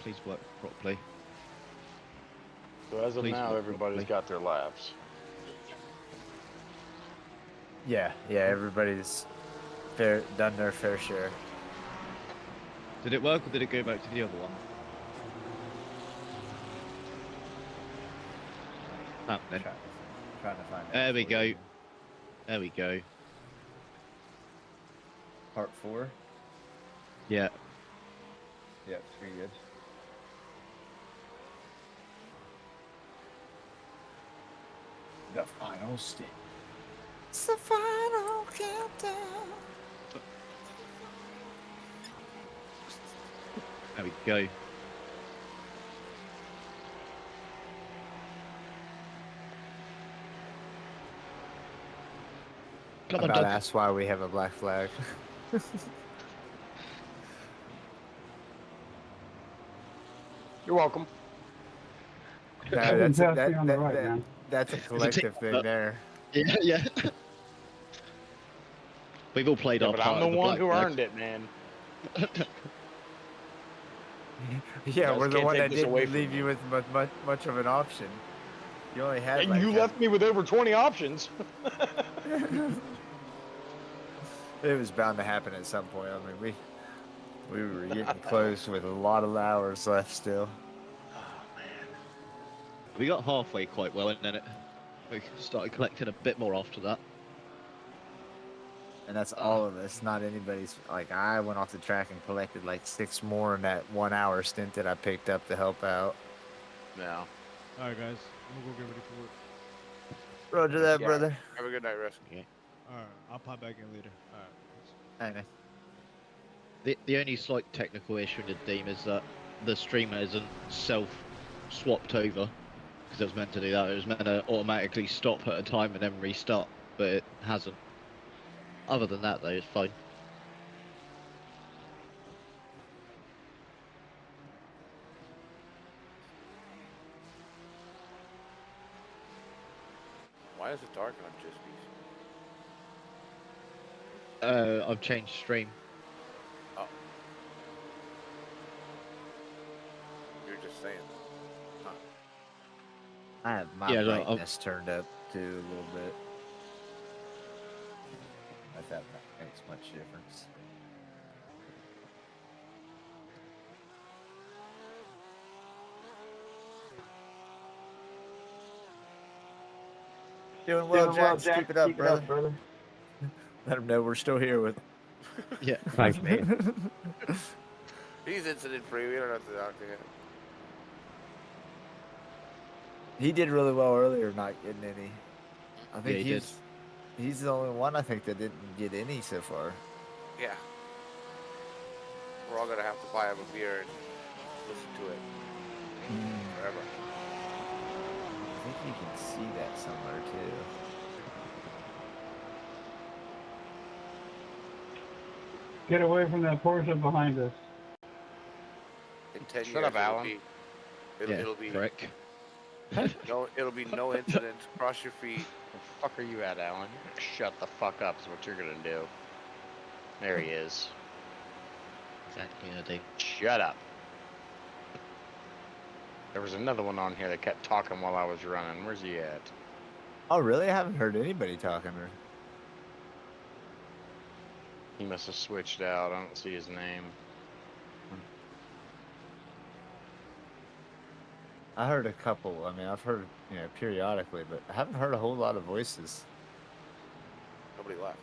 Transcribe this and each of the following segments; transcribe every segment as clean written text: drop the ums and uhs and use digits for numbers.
Please work properly. So as of Please now, work everybody's properly. got their laps. Yeah, everybody's done their fair share. Did it work or did it go back to the other one? Happening. Trying to find out. There we for go. you. There we go. Part 4? Yeah. Yep, pretty good. The final step. It's the final countdown. There we go. Come on, About Doug. asked why we have a black flag. You're welcome. No, That's on the right, man. that's a collective thing there. Yeah, yeah. We've all played Yeah, our but part I'm the of the one black who flag. earned it, man. Yeah, guys we're the can't one take that this didn't away from leave me. you with much of an option. You only had And like you left me with over 20 options. It was bound to happen at some point. I mean, we were getting close with a lot of hours left still. We got halfway quite well, and then we started collecting a bit more after that. And that's all of us, not anybody's. Like, I went off the track and collected like 6 more in that 1 hour stint that I picked up to help out. No. Alright, guys. I'm gonna go get ready for work. Roger that, Yeah. brother. Have a good night, Russ. Alright, I'll pop back in later. Alright. Hey, man. The only slight technical issue in the theme is that the streamer isn't self-swapped over, because it was meant to do that. It was meant to automatically stop at a time and then restart, but it hasn't. Other than that, though, it's fine. Why is it dark on Jispies? I've changed stream. Oh. You're just saying. Huh. I have my Yeah, no, brightness turned up too a little bit. If that makes much difference. Doing well, Jack. Keep it up, brother. Let them know we're still here with. Yeah. Thanks, mate. He's incident free. We don't have to talk to him. He did really well earlier, not getting any. I think Yeah, he did. he's the only one I think that didn't get any so far. Yeah. We're all gonna have to buy him a beer and listen to it forever. I think you can see that somewhere too. Get away from that Porsche behind us. In 10 Shut years, up, Alan. it'll be correct. it'll be no incidents. Cross your feet. Where the fuck are you at, Alan? Shut the fuck up is what you're gonna do. There he is. Exactly, I do. Shut up. There was another one on here that kept talking while I was running. Where's he at? Oh, really? I haven't heard anybody talking to her. He must have switched out. I don't see his name. I heard a couple. I mean, I've heard, periodically, but I haven't heard a whole lot of voices. Nobody left.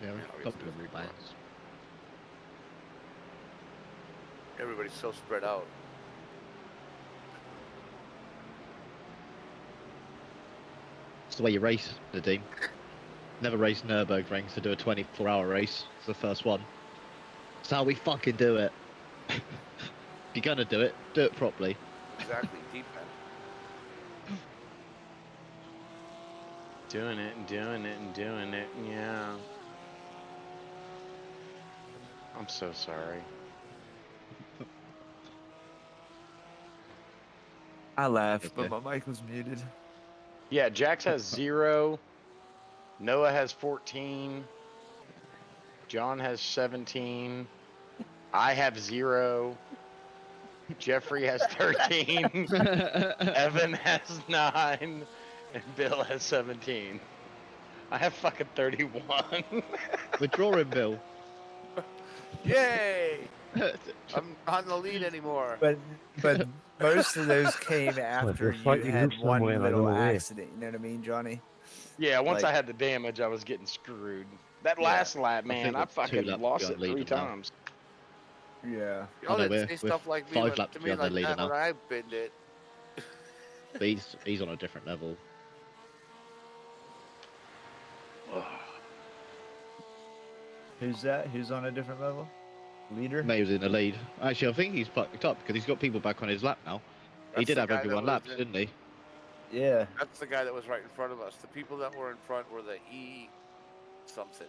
Yeah, Yeah, a couple of obviously. bands. Everybody's so spread out. It's the way you race the team. Never raced Nurburgring to do a 24-hour race. It's the first one. It's how we fucking do it. If you're gonna do it properly. Exactly. Deep end. Doing it and doing it and doing it. Yeah. I'm so sorry. I laughed, Okay. but my mic was muted. Yeah, Jax has 0. Noah has 14. John has 17. I have 0. Jeffrey has 13. Evan has 9. And Bill has 17. I have fucking 31. We're drawing, Bill. Yay! I'm not in the lead anymore. But most of those came after it's like you you had lose one somewhere and I little don't know where. accident. You know what I mean, Johnny? Yeah, once I Like- had the damage, I was getting screwed. That Yeah. last lap, man, think I we're 2 fucking laps lost behind it 3 leader now. times. Yeah. Y'all no, didn't say we're stuff like me 5 when, laps to me behind the like leader that now. when I binned it. But he's on a different level. Who's that? Who's on a different level? Leader? May was in the lead. Actually, I think he's fucked up because he's got people back on his lap now. He That's did the have guy that everyone was laps, in- didn't he? Yeah. That's the guy that was right in front of us. The people that were in front were the E something.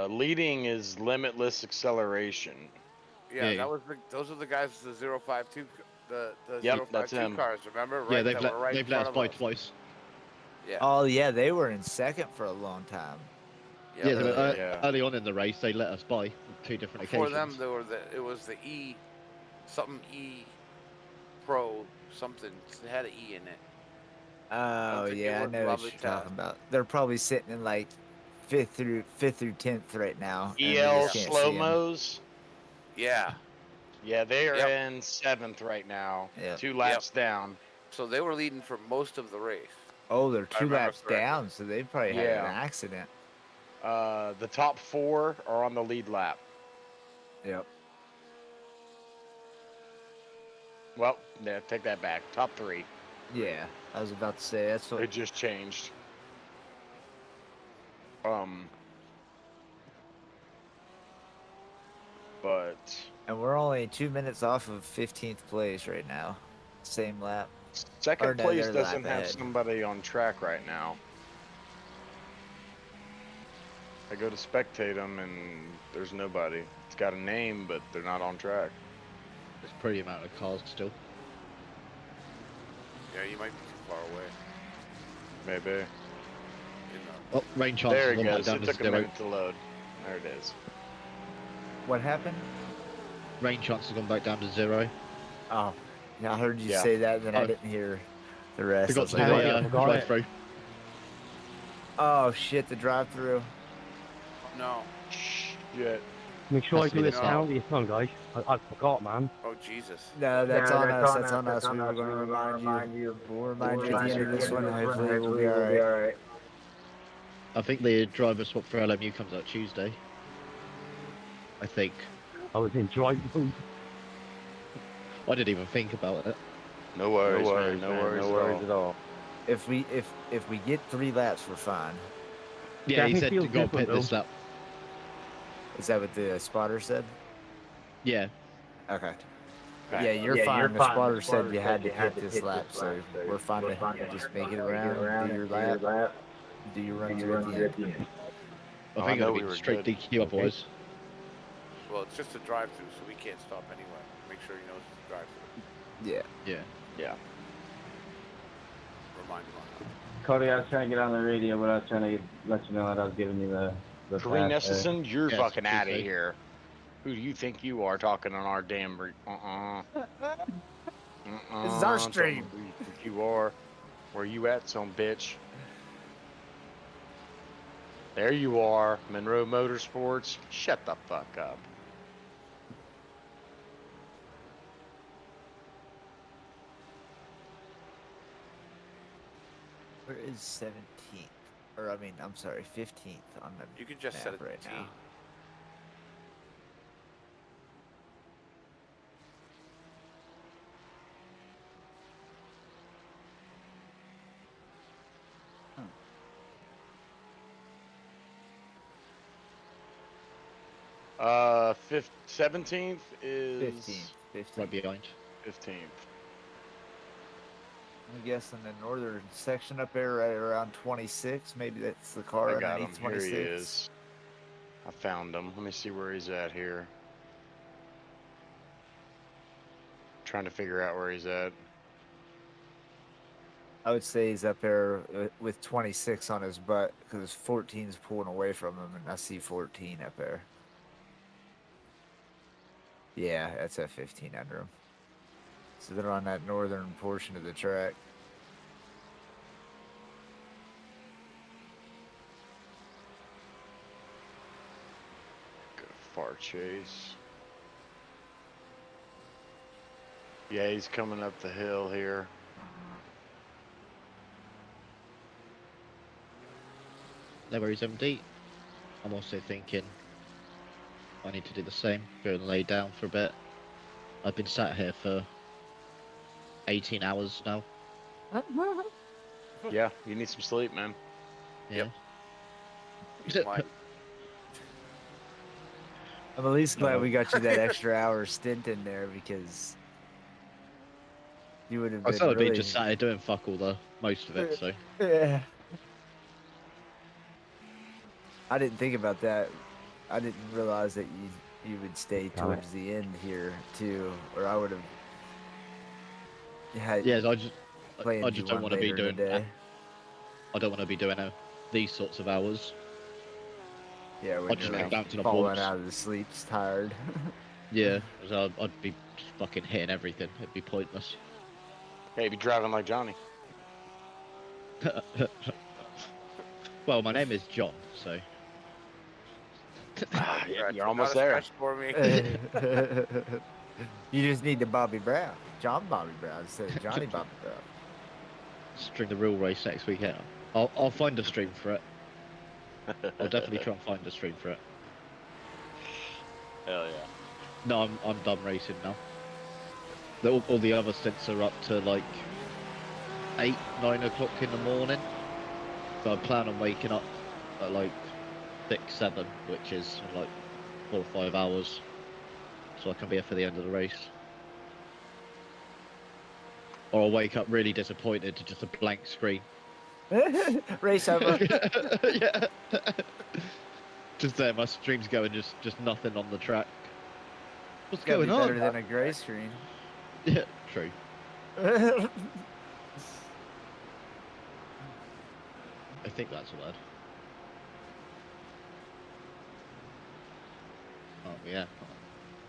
Leading is limitless acceleration. Yeah, Yeah. that was those are the guys with the 052 the Yep, that's 052 them. cars, remember? Yeah, Right, they've that let were right in they've let us front by of us. twice. Yeah. Oh yeah, they were in second for a long time. Yeah, they were, Yeah. early on in the race, they let us by on 2 different Before them, occasions. it was the E, something E Pro something. It had an E in it. Oh think it yeah, I was know what Lovely you're Town. talking about. They're probably sitting in like fifth through 10th right now. and we EL just can't see slow 'em. mos. Yeah. Yeah, they are Yep. in 7th right now. Yep. 2 laps down. So they were leading for most of the race. Oh, they're I 2 remember laps correctly. down, so they probably had an Yeah. accident. The top 4 are on the lead lap. Yep. Well, yeah, take that back. Top 3. Yeah, I was about to say that's what. It just changed. But And we're only 2 minutes off of 15th place right now. Same lap. second Or no, place they're doesn't lap have ahead. somebody on track right now. I go to spectate them and there's nobody. It's got a name, but they're not on track. There's a pretty amount of cars still. Yeah, you might be too far away. Maybe. You know. Oh, rain chance There has it gone back goes. down It to took a 0. minute to load. There it is. What happened? Rain chance has gone back down to 0. Oh, yeah, I heard you Yeah. say that, then I Oh. didn't hear the rest. I Forgot was to do like, the forgot drive it. through. oh shit, the drive-through. No. Shit. Make sure I Has to do be this the now this time, guys. I forgot, man. Oh Jesus. No, that's on us. That's on us. We were going to remind you. We'll remind you at the end of this one. Hopefully, we'll be all right. I think the driver swap for LMU comes out Tuesday. I think. I was in drive mode. I didn't even think about it. No worries, man. No worries at all. If we get 3 laps, we're fine. Yeah, he Definitely said feels to go different, pit this lap. Is that what the spotter said? Yeah. Okay. Okay. Yeah, you're fine. The spotter said you had to hit this lap, so we're fine to just make it around, do your lap, do your run through at the end. I I think know it'll we be were straight good. DQ otherwise. Well, it's just a drive-through, so we can't stop anyway. Make sure he knows it's a drive-through. Yeah. Yeah. Yeah. Remind him on that. Cody, I was trying to get on the radio, but I was trying to let you know that I was giving you the Kareem pass there. Nessison, you're Yes, fucking please out of say. here. Who do you think you are talking on our damn... This is our Don't stream. know Who you think you are? Where you at, son bitch? There you are, Monroe Motorsports. Shut the fuck up. Where is 17th? Or I mean, I'm sorry, 15th on the You could just map set it right to now. T. Fifth, 17th is 15th. 15th. Right behind. 15th. I'm guessing the northern section up there, right around 26. Maybe that's the car I got him. underneath Here 26. he is. I found him. Let me see where he's at here. Trying to figure out where he's at. I would say he's up there with 26 on his butt because 14's pulling away from him, and I see 14 up there. Yeah, that's F-15 under them. So they're on that northern portion of the track. Good far chase. Yeah, he's coming up the hill here. Lever 70. I'm also thinking I need to do the same. Go and lay down for a bit. I've been sat here for 18 hours now. Yeah, you need some sleep, man. Yeah. Mine. I'm at least glad No. we got you that extra hour stint in there because you would have I been thought I'd really... be just sat here doing fuck all the most of it, so. Yeah. I didn't think about that. I didn't realize that you would stay towards the end here too, or I would have had Yeah, I planned just you don't one want to be later in doing. the day. I don't want to be doing these sorts of hours. Yeah, I'd when just you're get like bouncing off falling walls. out of the sleeps, tired. Yeah, so I'd be just fucking hitting everything. It'd be pointless. Hey, be driving like Johnny. Well, my name is John, so. Ah, yeah, Stretch, you're not almost a there. stretch for me. You just need the Bobby Brown, John Bobby Brown instead of Johnny Bobby Brown. Stream the real race next weekend. I'll find a stream for it. I'll definitely try and find a stream for it. Hell yeah. No, I'm done racing now. All the other stints are up to like 8, 9 o'clock in the morning. So I plan on waking up at like 6, 7, which is like 4 or 5 hours. So I can be here for the end of the race. Or I'll wake up really disappointed to just a blank screen. Race over. Yeah. Just there, my stream's going, just nothing on the track. What's Gotta going be better on? than a gray screen. Yeah, true. Oh I think that's a word. Oh yeah.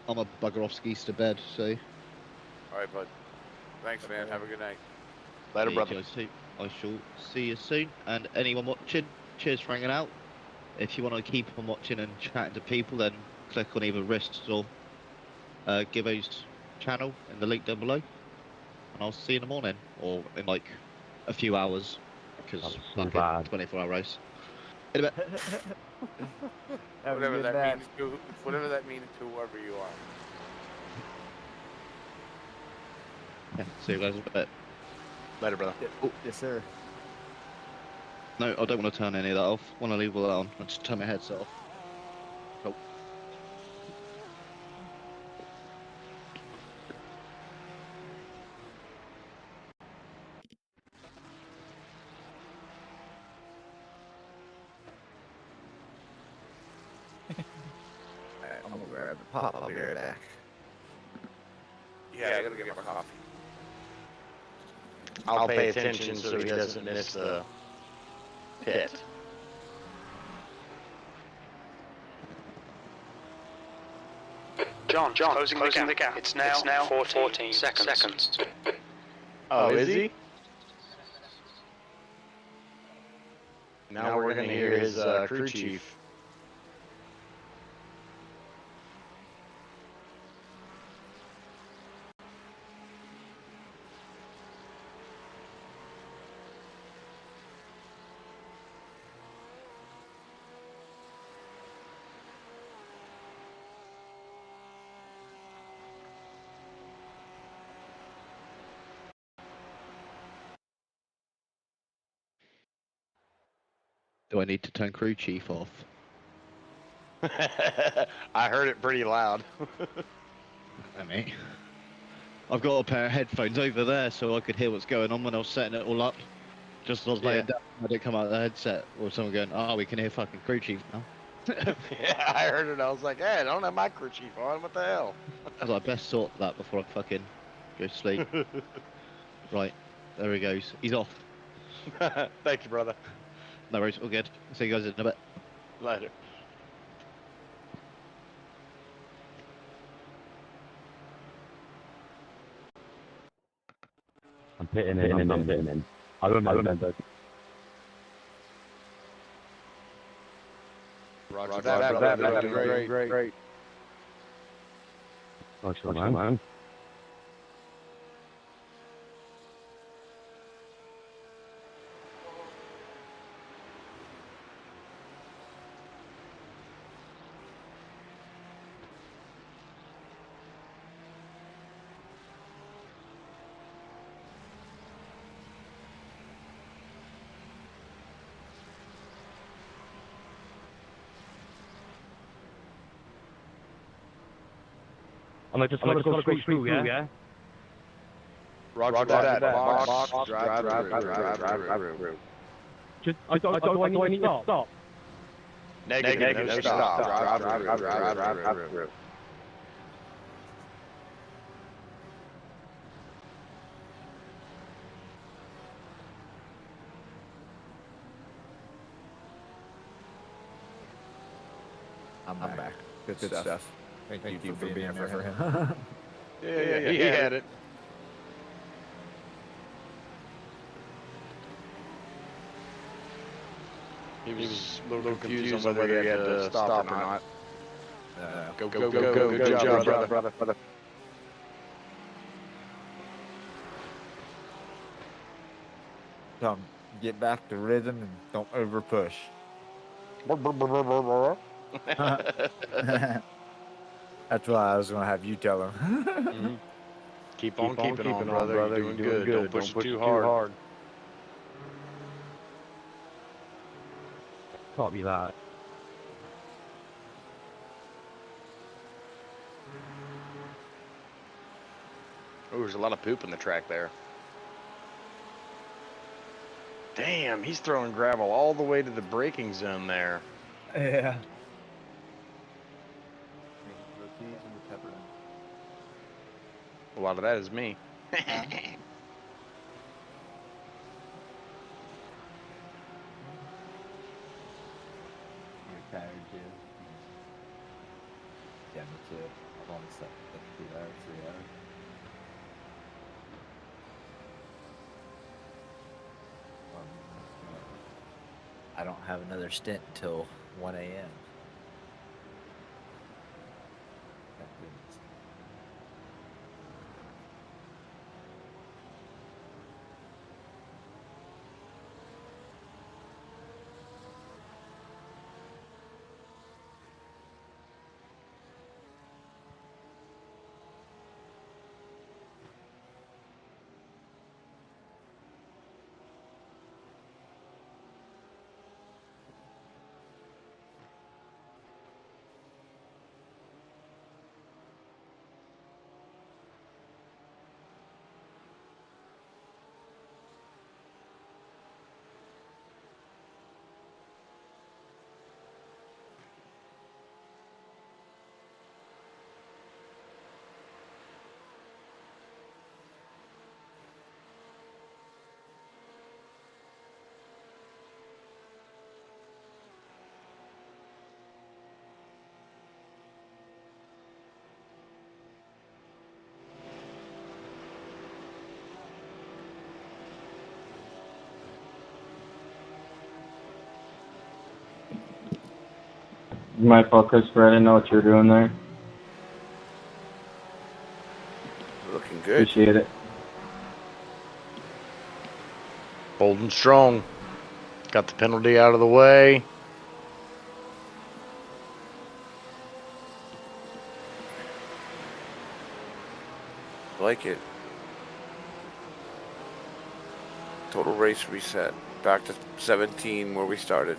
I'm a bugger off skis to bed, so. All right, bud. Thanks, man. Have a good night. Later, Yeah, brother. you guys too. I shall see you soon. And anyone watching, cheers for hanging out. If you want to keep on watching and chatting to people, then click on either Wrists or Gibbo's channel in the link down below. And I'll see you in the morning, or in like a few hours, because That was so fucking bad. 24-hour race. In a bit. Have a Whatever good that night. means to whoever you are. Yeah, see you guys in a bit. Later, brother. Yes, sir. No, I don't want to turn any of that off. I want to leave all that on. I just turn my headset off. Cool. Alright, I'm gonna grab the pop. I'll be right back. Yeah, I gotta get my coffee. I'll pay attention so he doesn't miss the pit. John, closing the gap. It's now 14 seconds. Oh, is he? Now we're gonna hear his crew chief. Do I need to turn crew chief off? I heard it pretty loud. I mean, I've got a pair of headphones over there so I could hear what's going on when I was setting it all up. Just as I was laying down, I didn't come out of the headset, or someone going, "Oh, we can hear fucking crew chief now." Yeah, I heard it. I was like, hey, I don't have my crew chief on. What the hell? I was like, best sort that before I fucking go to sleep. Right, there he goes. He's off. Thank you, brother. No worries, all good. See you guys in a bit. Later. pitting in. I'm pitting in. I remember. Roger that. Great. Nice one, man. And I just want to go straight through, yeah? Roger that. Box, drive through. Just, do I need to stop? Negative, no stop. Drive through. I'm back. Good stuff. Thank you for being there for him. Yeah, he had it. He was a little confused on whether he had to stop or not. Go. Good job, brother. Tom, get back to rhythm and don't over push. That's why I was gonna have you tell him. Keep on keeping on, brother. You're doing good. Don't push it too hard. Copy that. Oh, there's a lot of poop in the track there. Damn, he's throwing gravel all the way to the braking zone there. Yeah. A lot of that is me. Yeah, me too. I've only slept like 2 hours, 3 hours. I don't have another stint until 1 a.m. Thank goodness. My fault, Christopher. I didn't know what you were doing there. Looking good. Appreciate it. Bold and strong. Got the penalty out of the way. Like it. Total race reset. Back to 17 where we started.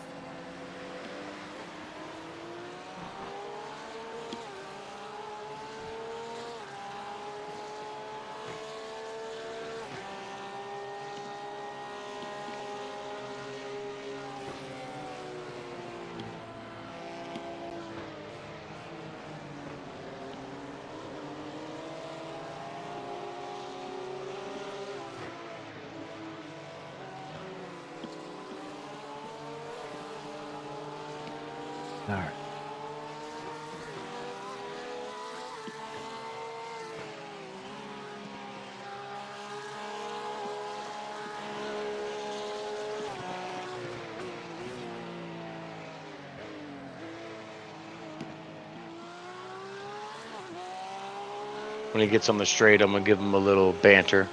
When he gets on the straight, I'm gonna give him a little banter.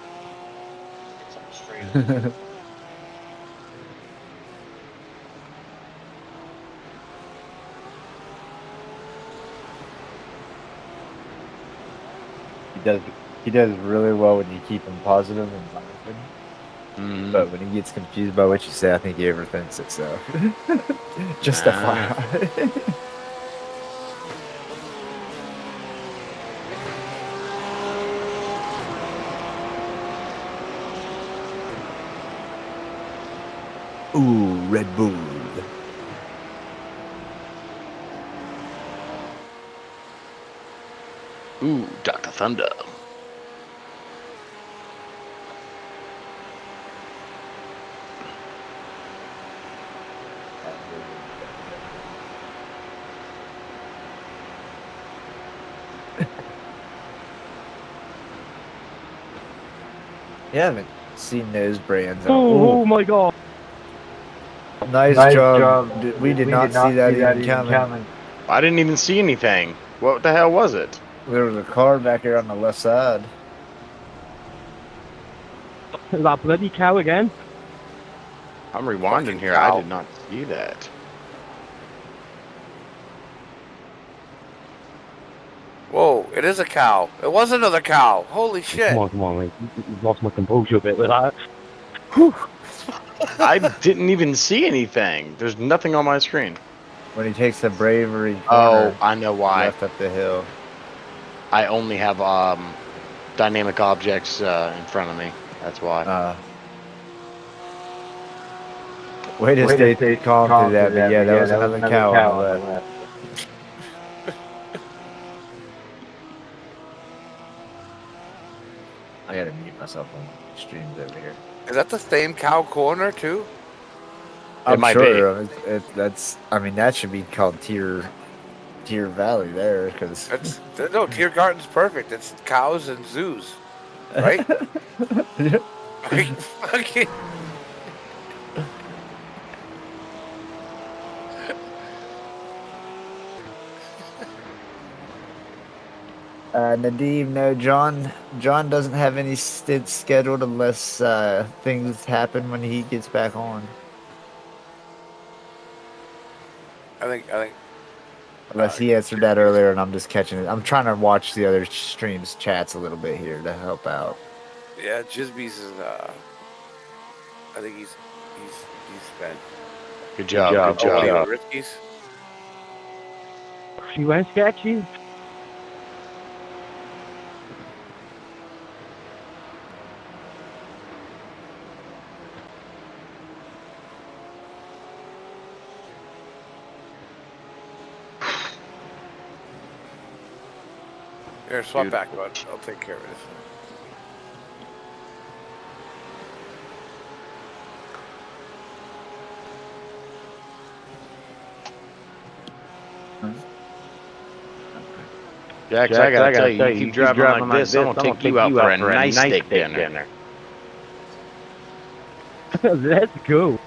He does really well when you keep him positive and laughing. Mm. But when he gets confused by what you say, I think he overthinks it. So, just Ah. FYI. Ooh, Red Bull. Ooh, Dr. Thunder. Yeah, I haven't seen those brands. Oh my god. Nice job. We did not see that even coming. I didn't even see anything. What the hell was it? There was a car back here on the left side. That bloody cow again. I'm rewinding Fucking here. cow. I did not see that. Whoa, it is a cow. It was another cow. Holy shit. Come on, mate. You lost my composure a bit with that. I didn't even see anything. There's nothing on my screen. When he takes the bravery Oh, corner I know why. left up the hill. I only have dynamic objects in front of me. That's why. Way to stay calm through that, but yeah, that was another cow on the left. I gotta mute myself on streams over here. Is that the same cow corner too? I'm might sure that's. I mean, that should be called Tier Valley there, because. No, Tiergarten's perfect. It's cows and zoos, right? Fucking. Nadeem, no, John doesn't have any stints scheduled unless things happen when he gets back on. I think. Unless he answered that earlier, and I'm just catching it. I'm trying to watch the other streams chats a little bit here to help out. Yeah, Jizbees is. I think he's spent. Good job. Good job. Riskies. She went sketchy. Here, swap back, bud. I'll take care of this. Jax, I gotta tell you, you keep driving like this, I'm gonna take you out for a nice steak dinner. Let's go.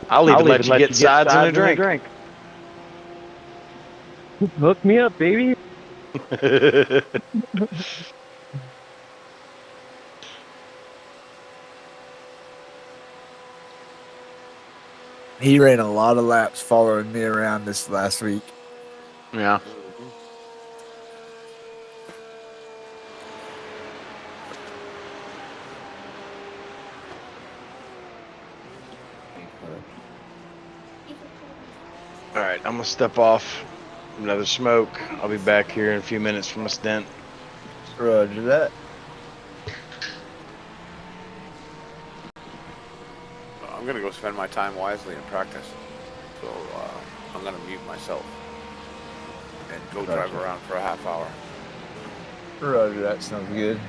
I'll even let you get sides and a drink. Hook me up, baby. He ran a lot of laps following me around this last week. Yeah. All right, I'm gonna step off. Another smoke. I'll be back here in a few minutes from a stint. Roger that. I'm gonna go spend my time wisely in practice. So I'm gonna mute myself and go drive around for a half hour. Roger that. Sounds good.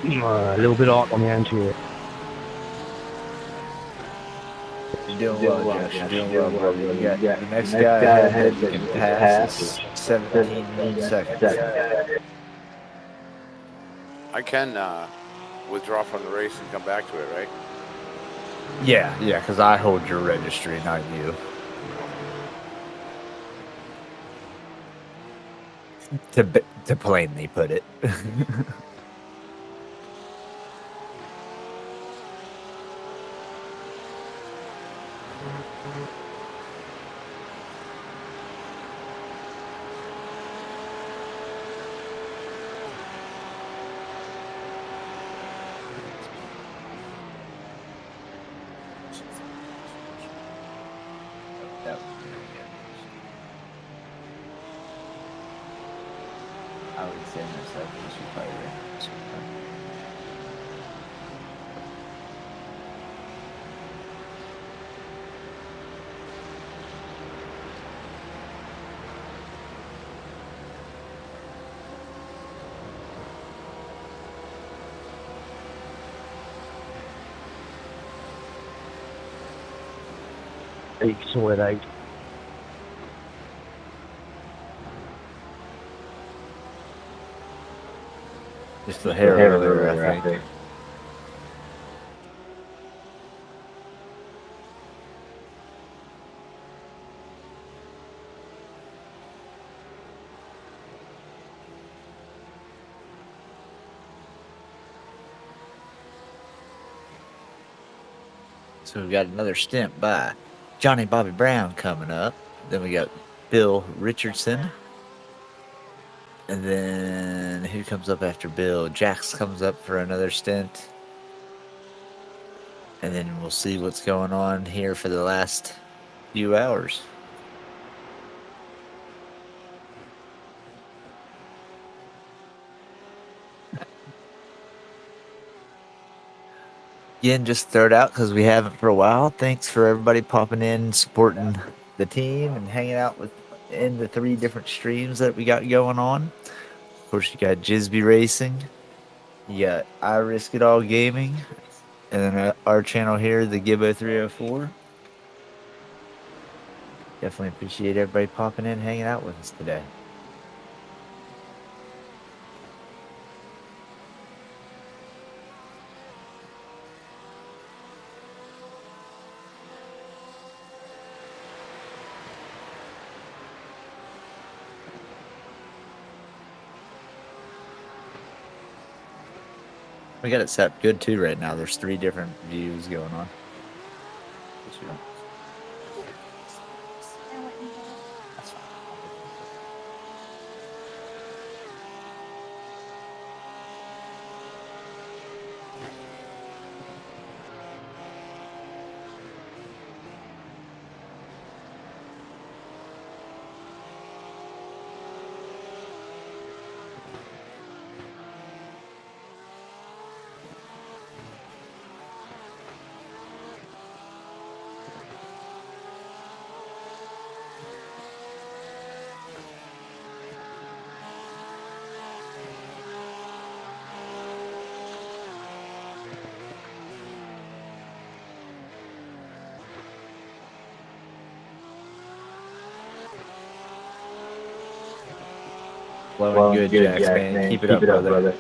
A little bit hot on the end here. You're doing well, Josh. You're doing well, brother. You got the next guy ahead that you can pass is 17 seconds. I can withdraw from the race and come back to it, right? Yeah, because I hold your registry, not you. To plainly put it. That would be really good. I would say myself we should probably run this one. Sweat out. Just the hair earlier, I think. So we've got another stint by Johnny Bobby Brown coming up. Then we got Bill Richardson. And then who comes up after Bill? Jax comes up for another stint. And then we'll see what's going on here for the last few hours. Again, just throw it out because we haven't for a while. Thanks for everybody popping in, supporting the team, and hanging out in the 3 different streams that we got going on. Of course, you got Jizby Racing, you got I Risk It All Gaming, and then our channel here, the Gibbo 304. Definitely appreciate everybody popping in, hanging out with us today. We got it set good too right now. There's 3 different views going on. Flowing good, Jax, man. Keep it up, brother.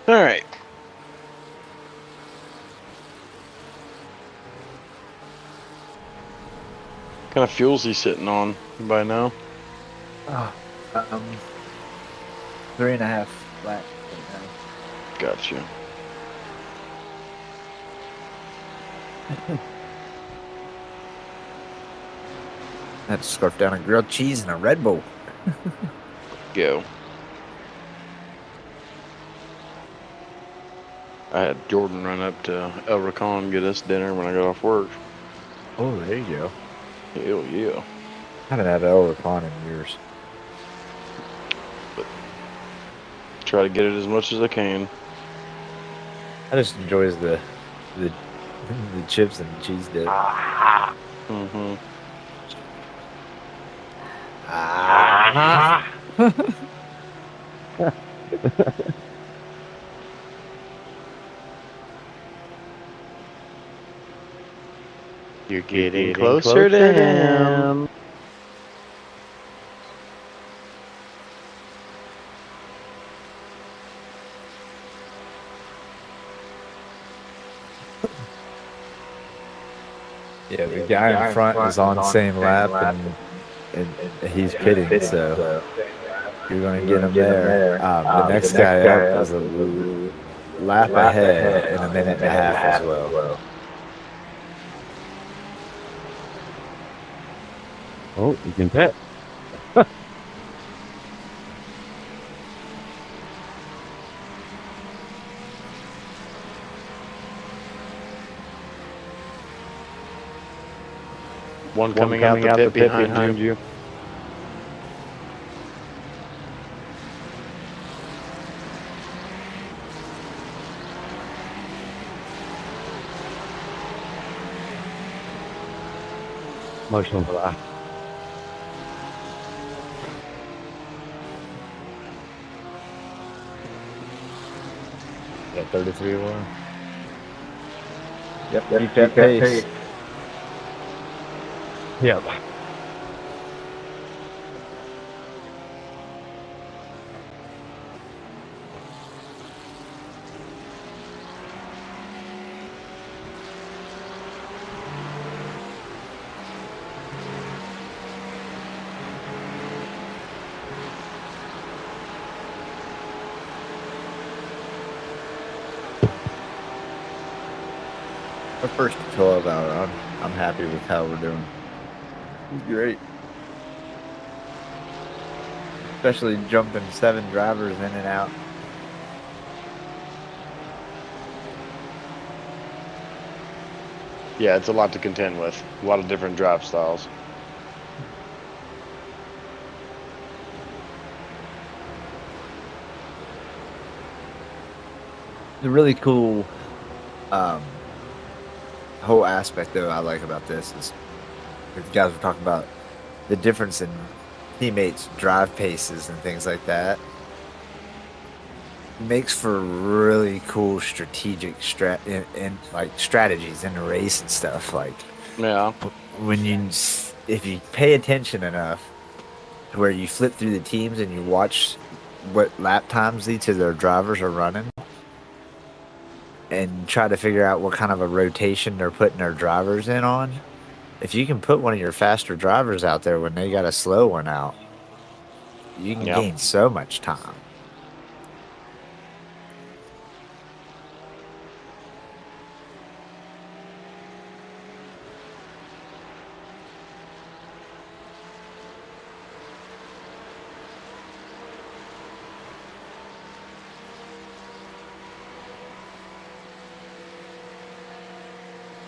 All right. What kind of fuel's he sitting on by now? Oh, 3.5 flat right now. Gotcha. I had to scarf down a grilled cheese and a Red Bull. Go. I had Jordan run up to El Racon and get us dinner when I got off work. Oh, there you go. Hell yeah. I haven't had El Racon in years. Try to get it as much as I can. I just enjoys the chips and cheese dip. Mm-hmm. You're getting closer to him. Yeah, the guy in front is on the same lap, and he's pitting, so you're going to get him there. The next guy up is a lap ahead in a minute and a half as well. Oh, you can pet. One coming out the pit behind you. Motion black. Yeah, 33-1. Yep, keep that pace. Yep. Our first 12 out, I'm happy with how we're doing. Great. Especially jumping 7 drivers in and out. Yeah, it's a lot to contend with. A lot of different drive styles. The really cool whole aspect though I like about this is if you guys were talking about the difference in teammates' drive paces and things like that. It makes for really cool strategic strategies in the race and stuff. Like Yeah. if you pay attention enough to where you flip through the teams and you watch what lap times each of their drivers are running and try to figure out what kind of a rotation they're putting their drivers in on. If you can put one of your faster drivers out there when they got a slow one out, you can gain so much time.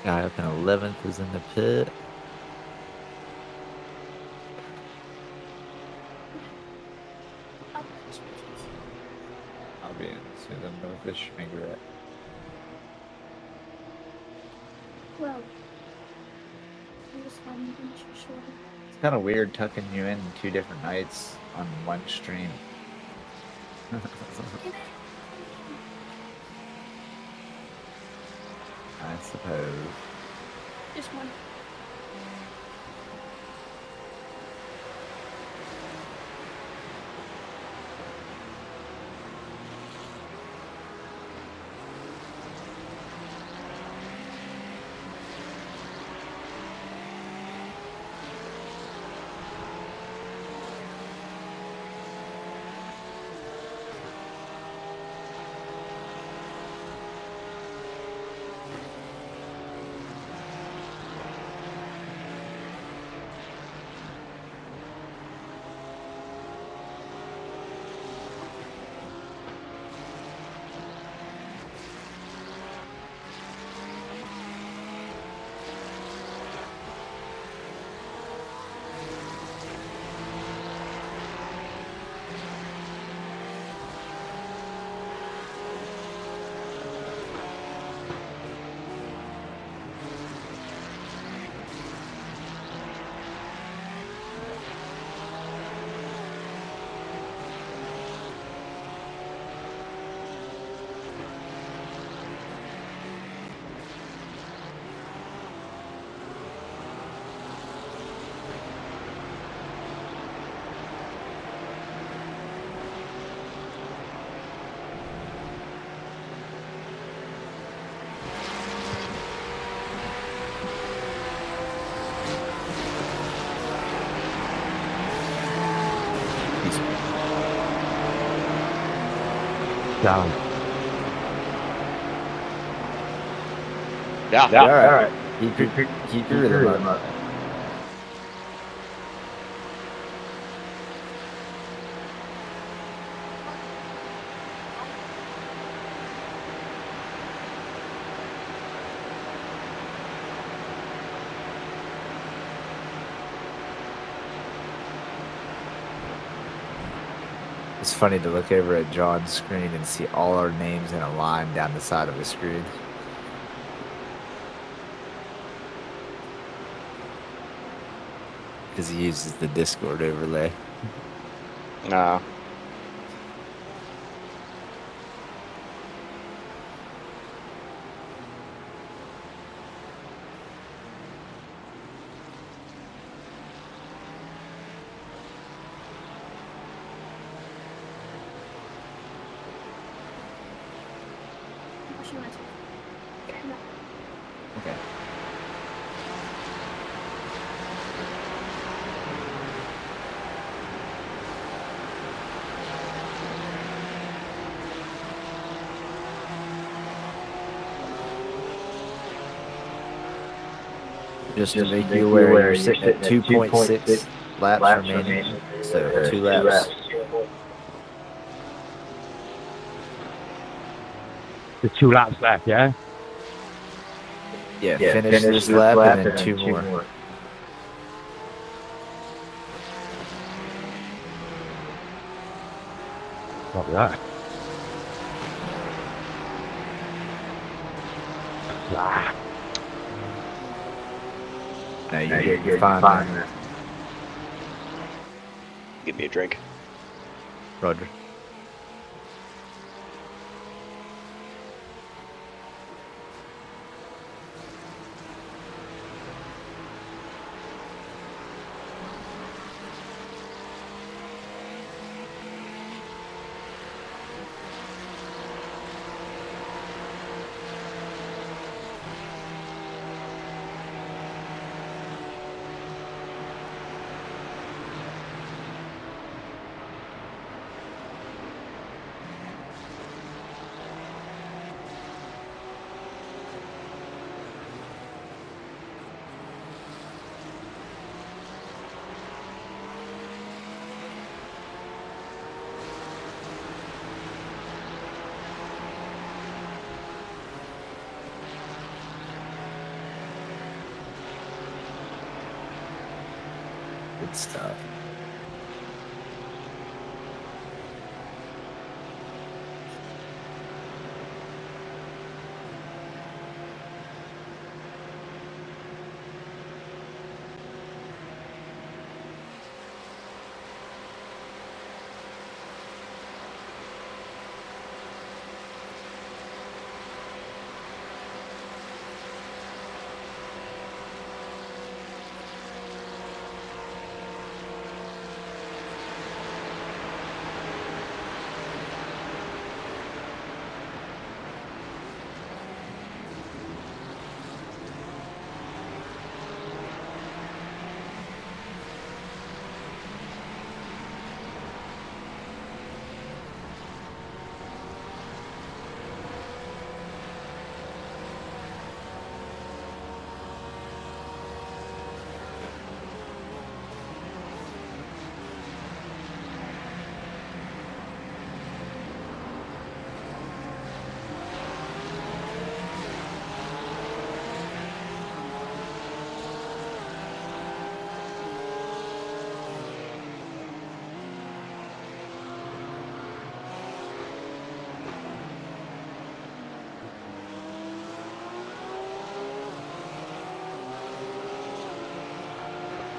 Guy up in 11th is in the pit. I'll be in soon. I'm going to fish finger at. Well, I just wanted to make sure. It's kind of weird tucking you in 2 different nights on one stream. I suppose. Just one. Down. Yeah. All right. Keep your rhythm up. It's funny to look over at John's screen and see all our names in a line down the side of the screen. Because he uses the Discord overlay. Nah. Okay. Just to make you aware, you're sitting at 2.6 laps remaining. So 2 laps. The 2 laps left, yeah? Yeah, finish this lap and then 2 more. Copy that. Ah, No, you're fine, man. Give me a drink. Roger. Good stuff.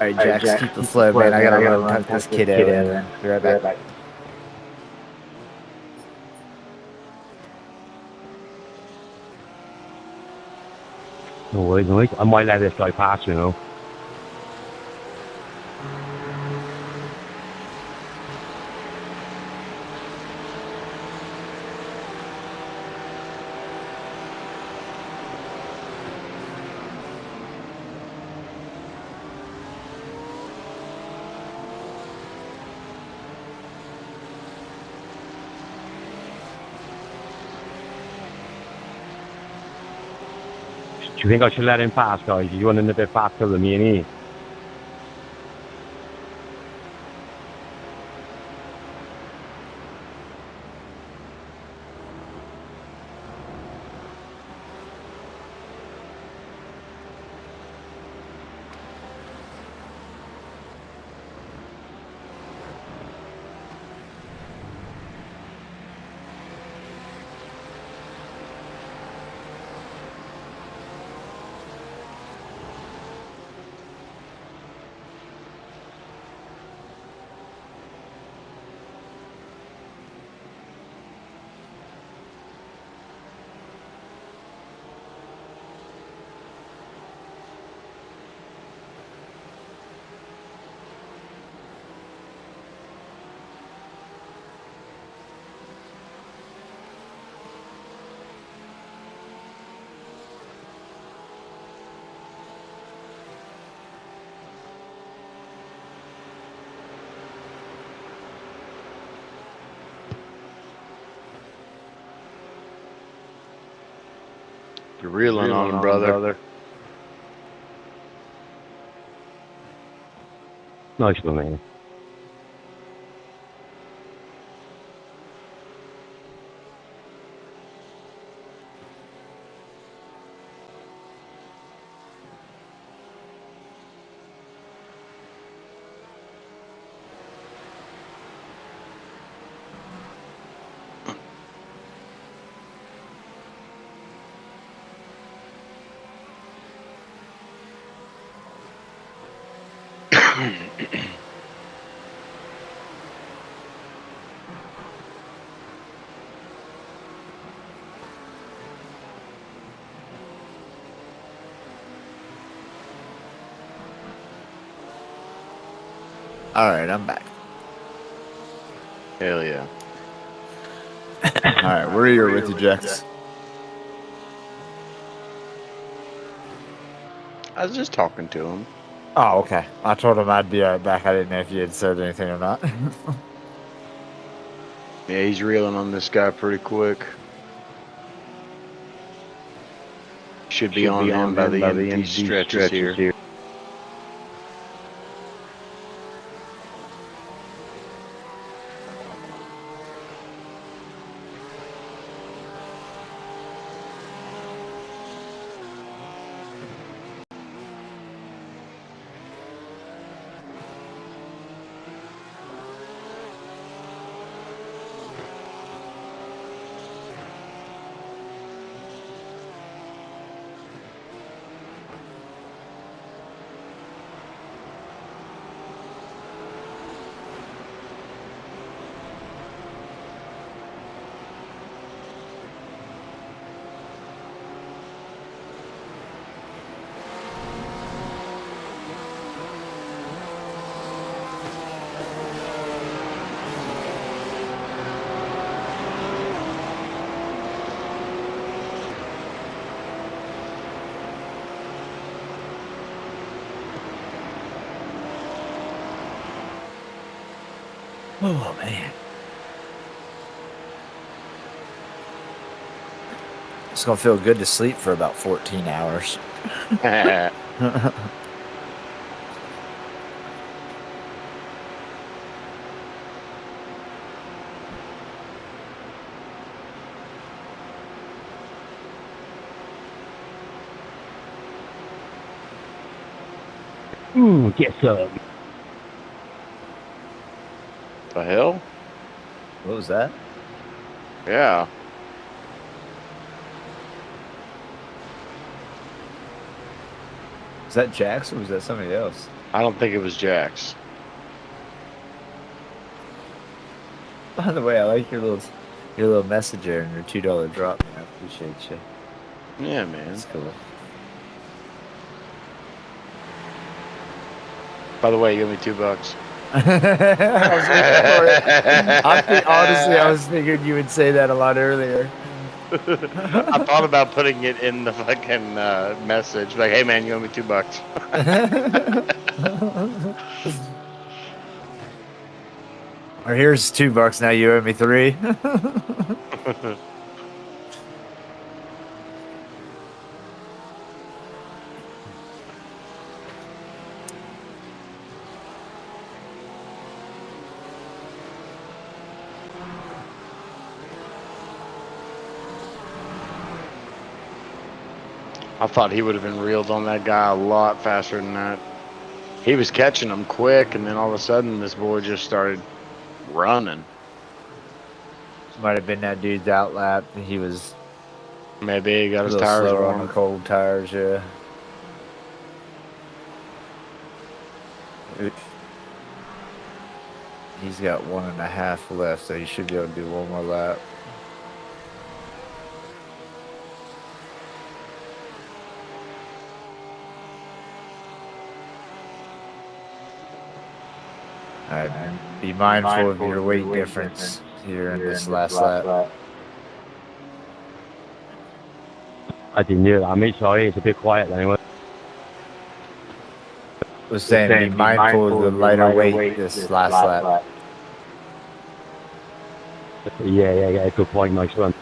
All right, Jax, keep the flow, man. I gotta run tuck this kid in. Be right back. no worries, no worries. I might let this guy pass, you know. Do you think I should let him pass, guys? He's running a bit faster than me and he. You're reeling on him, brother. Nice one, man. All right, I'm back. Hell yeah. All right, we're here with you, Jax. I was just talking to him. Oh, okay. I told him I'd be right back. I didn't know if you had said anything or not. Yeah, he's reeling on this guy pretty quick. Should be on him by the end of these stretches here. Oh, man. It's going to feel good to sleep for about 14 hours. Get some. The hell? What was that? Yeah. Was that Jax or was that somebody else? I don't think it was Jax. By the way, I like your little messenger and your $2 drop. Man. I appreciate you. Yeah, man. That's cool. By the way, you give me $2. I was waiting for it. Honestly, I was thinking you would say that a lot earlier. I thought about putting it in the fucking message. Like, hey man, you owe me $2. Or here's $2 now. You owe me 3. I thought he would have been reeled on that guy a lot faster than that. He was catching him quick, and then all of a sudden, this boy just started running. Might have been that dude's outlap. He was Maybe he got a his little tires slower on the warm. cold tires, yeah. He's got 1.5 left, so he should be able to do one more lap. All right, be mindful of your weight difference here in this last lap. I didn't hear that. I mean, sorry, it's a bit quiet anyway. I was saying, be mindful of the lighter weight this last lap. Yeah, good point, nice one.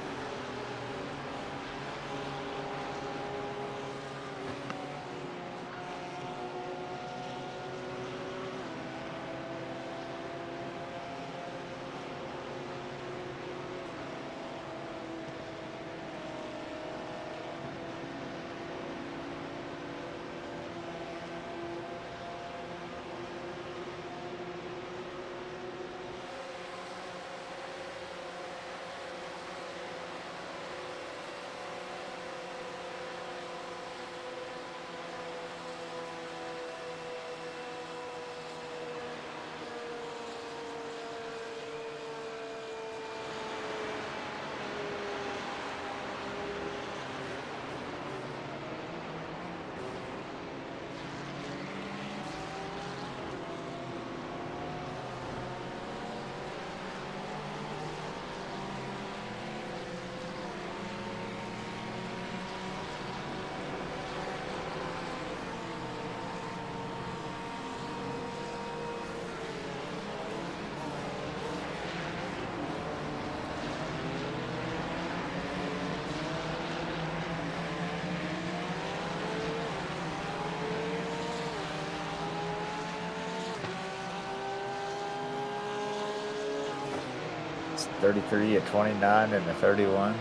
It's 33, a 29, and a 31.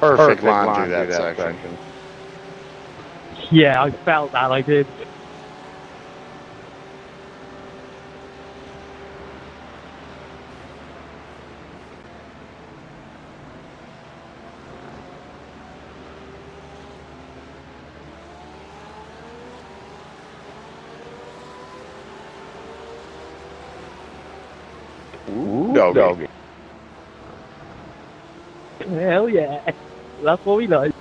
Perfect line through that section. Yeah, I felt that, I did. Ooh, doggy. Hell yeah. That's what we like.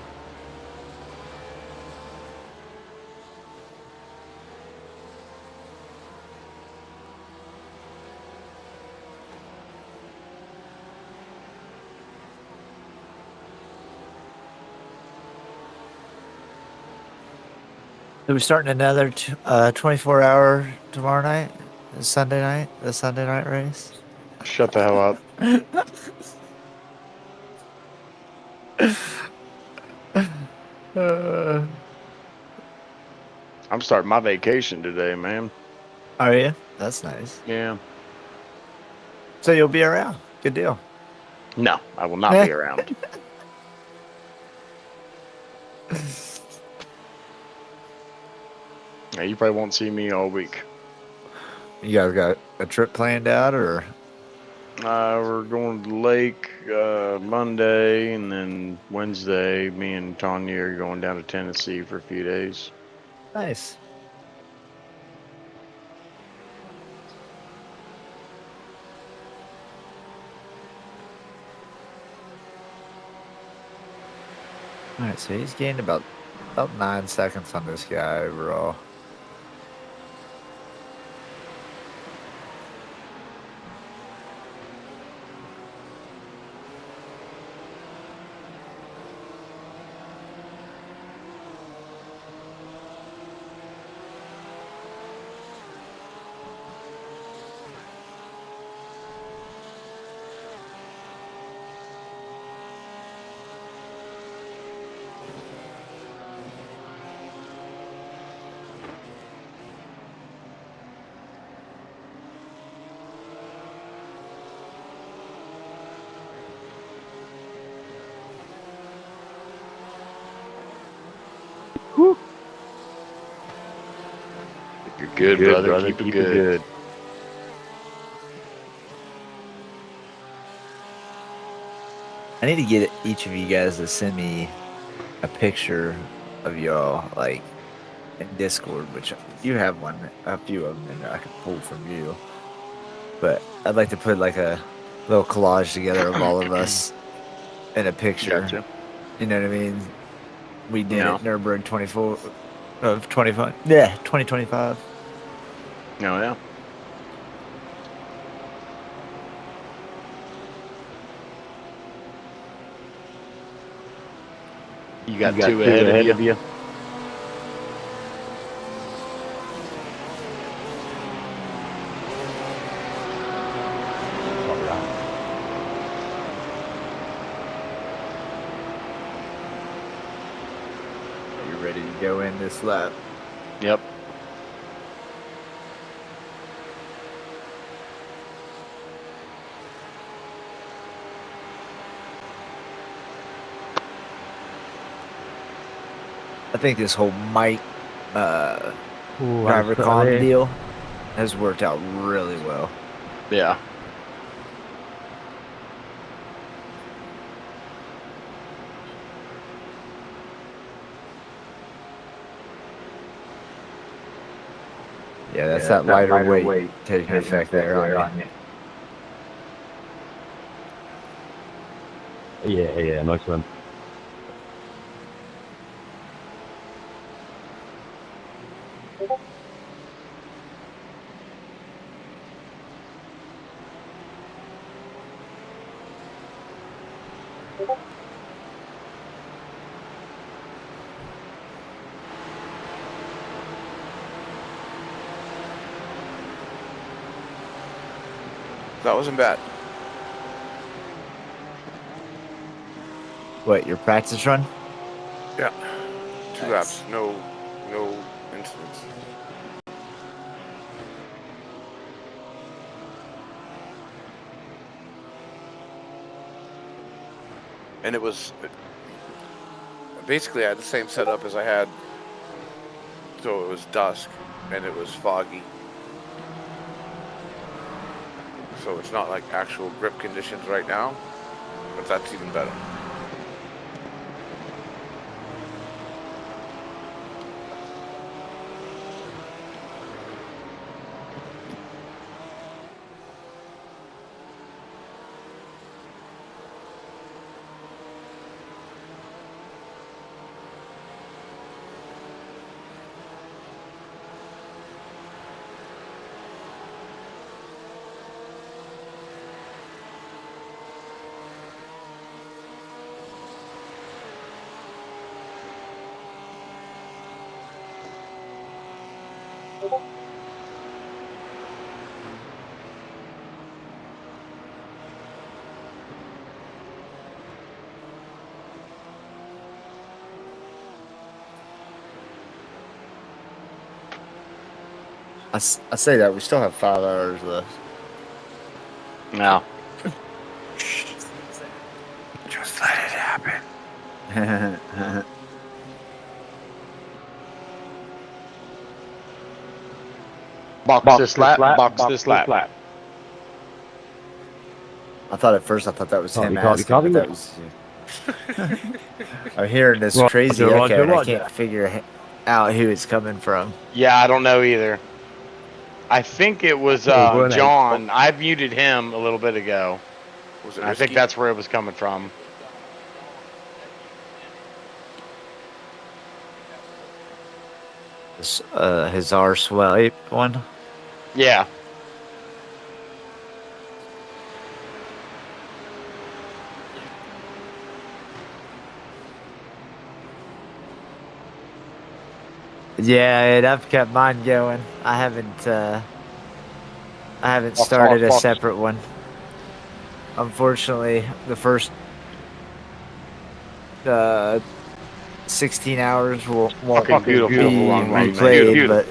Are we starting another 24-hour tomorrow night? The Sunday night race? Shut the hell up. I'm starting my vacation today, man. Are you? That's nice. Yeah. So you'll be around. Good deal. No, I will not be around. Yeah, you probably won't see me all week. You guys got a trip planned out, or? We're going to the lake Monday, and then Wednesday, me and Tanya are going down to Tennessee for a few days. Nice. All right, so he's gained about 9 seconds on this guy overall. You're good, brother. Keep it good. I need to get each of you guys to send me a picture of y'all, like in Discord, which you have one, a few of them, and I can pull from you. But I'd like to put like a little collage together of all of us in a picture. Gotcha. You know what I mean? We did No. it, Nurburgring 25. Yeah, 2025. Oh, yeah. You got two ahead of you. Are you ready to go in this lap? Yep. I think this whole Mike Ooh, driver I'm comp sorry. deal has worked out really well. Yeah. Yeah, that's that lighter weight taking effect there on you. Yeah, nice one. That wasn't bad. What, your practice run? Yeah. 2 Nice. laps. No incidents. And it was basically I had the same setup as I had. So it was dusk and it was foggy. So it's not like actual grip conditions right now, but that's even better. I say that we still have 5 hours left. No. Just let it happen. Box this lap. Box this lap. I thought at first that was him You can't be asking, but copying that was I'm hearing this crazy Roger, echo, and I Roger. can't figure out who it's coming from. Yeah, I don't know either. I think it was John. I muted him a little bit ago. Was it I risky? think that's where it was coming from. His R swipe one. Yeah. Yeah, and I've kept mine going. I haven't Fox, started a Fox. separate one. Unfortunately, the first 16 hours won't Fucking be beautiful. Wrong way, man. replayed, but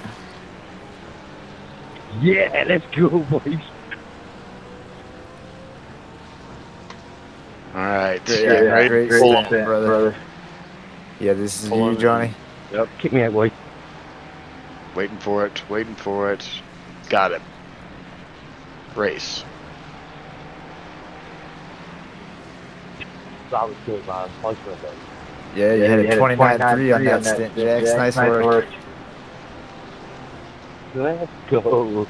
Yeah, let's go, boys. All right. yeah, great Pull stint, on. brother. Yeah, this is Pull you, on. Johnny. Yep, kick me out, boy. Waiting for it. Waiting for it. Got it. Race. That was good, man. Thanks for that. Yeah, you had a 29.3 on that stint, Jax. Nice work. Let's go.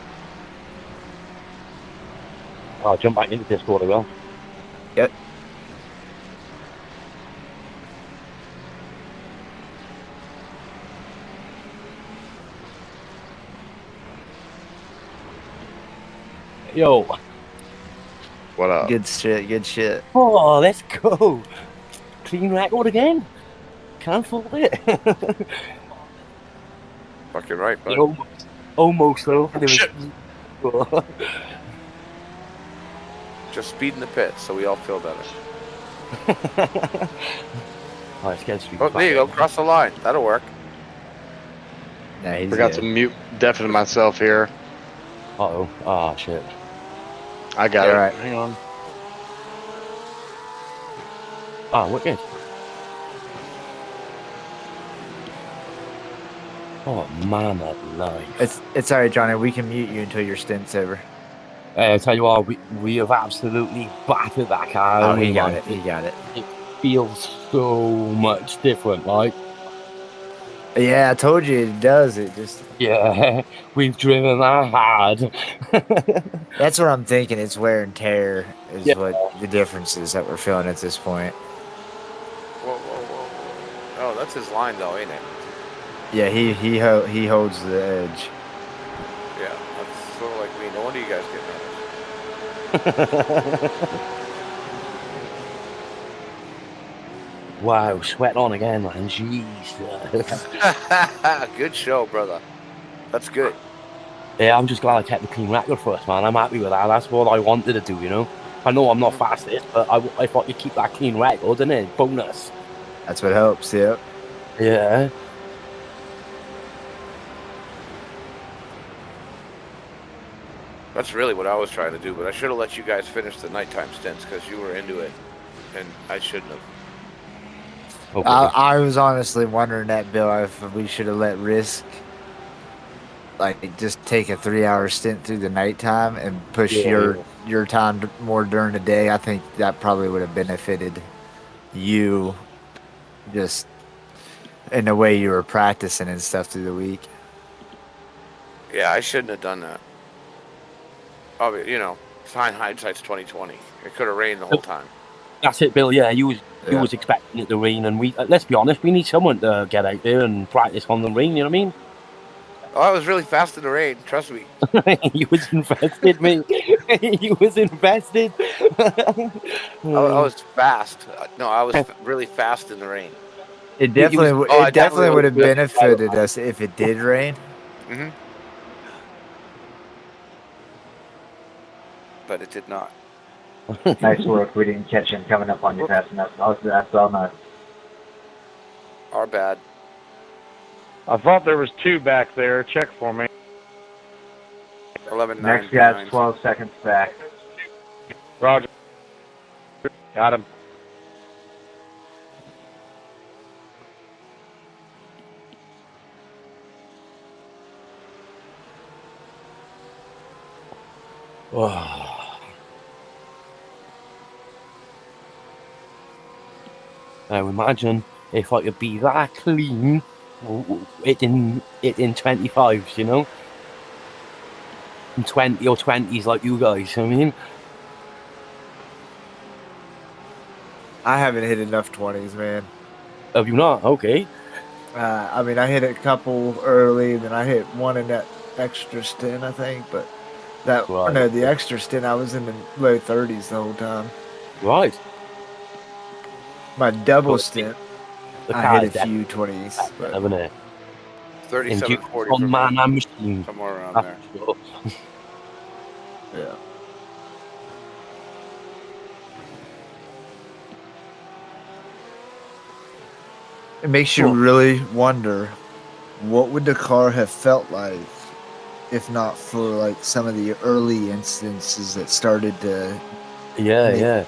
I'll jump back into Discord as well. Yep. Yo. What up? Good shit, good shit. Oh, let's go. Clean record again. Can't fault it. Fucking right, bud. Almost though. Shit. Just speed in the pit so we all feel better. Oh, it's getting Oh, there you go. Cross the line. That'll work. Nah, he's Forgot good. to mute, deafen myself here. Uh-oh. Ah, shit. I got Yeah, it. right. Hang on. Ah, wicked. Oh, man, that life. It's alright, Johnny. We can mute you until your stint's over. I tell you what, we have absolutely battered that car. Oh, he got it. He got it. It feels so much different, like. Yeah, I told you it does. It just. Yeah, we've driven that hard. That's what I'm thinking. It's wear and tear is Yeah. what the difference is that we're feeling at this point. Whoa, whoa, whoa. Oh, that's his line, though, ain't it? Yeah, he holds the edge. Yeah, that's sort of like me. No wonder you guys get nervous. Wow, sweat on again, man. Jesus. Good show, brother. That's good. Yeah, I'm just glad I kept the clean record first, man. I'm happy with that. That's what I wanted to do, you know. I know I'm not fastest, but I thought you keep that clean record, didn't it? Bonus. That's what helps. Yep. Yeah. That's really what I was trying to do, but I should have let you guys finish the nighttime stints because you were into it, and I shouldn't have. Okay. I was honestly wondering that, Bill, if we should have let Risk just take a 3-hour stint through the nighttime and push your time more during the day. I think that probably would have benefited you just in the way you were practicing and stuff through the week. Yeah, I shouldn't have done that. Oh, you know, hindsight's 20/20. It could have rained the whole time. That's it, Bill. Yeah, you was expecting it to rain, and we let's be honest, we need someone to get out there and practice on the rain. You know what I mean? Oh, I was really fast in the rain. Trust me. You was invested, mate. You was invested. I was fast. No, I was really fast in the rain. It definitely would have benefited us if it did rain. Mm-hmm. But it did not. Nice work. We didn't catch him coming up on you fast enough. That's all nice. Our bad. I thought there was 2 back there. Check for me. 11-9. Next guy's 12 seconds back. Roger. Got him. Now imagine if I could be that clean, it in 25s, you know, and 20 or 20s like you guys. I mean, I haven't hit enough 20s, man. have you not? Okay. I mean, I hit a couple early, then I hit one in that extra stint, I think. But that Right. no, the extra stint, I was in the low 30s the whole time. Right. My double But stint, the I car hit is a few 20s, but haven't it? 3740 on for man me. and machine. Somewhere around That's there. for sure. yeah. It makes you really wonder, what would the car have felt like if not for like some of the early instances that started to make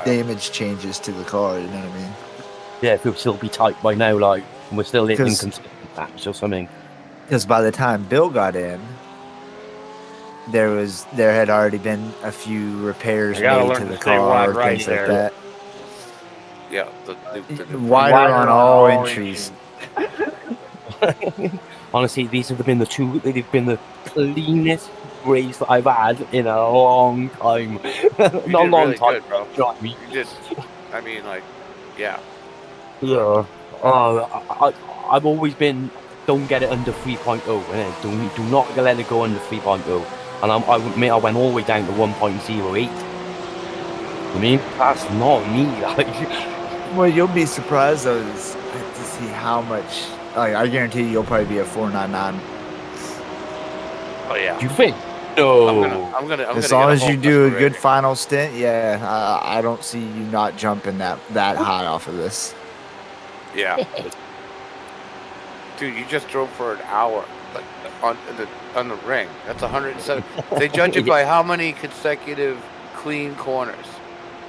damage changes to the car, you know what I mean? Yeah, if it would still be tight by now, like, and we're still hitting 'Cause- consistent laps or something. Because by the time Bill got in, there had already been a few repairs You gotta made learn to to the stay wide car, right things like there. that. Yeah, the Wider on all entries. Honestly, these have been they've been the cleanest race that I've had in a long time. You Not a did long really time, good, bro. trust me. You did. I mean, like, yeah. Yeah. I've always been, don't get it under 3.0, innit? Do not let it go under 3.0. And I went all the way down to 1.08. I mean, that's not me. Like, Well, you'll be surprised though to see how much. Like, I guarantee you'll probably be a 499. Oh yeah. You think? No. I'm gonna. As long as you do a good final stint, yeah, I don't see you not jumping that high off of this. Yeah. Dude, you just drove for an hour, like, on the ring. That's 107. They judge it by how many consecutive clean corners.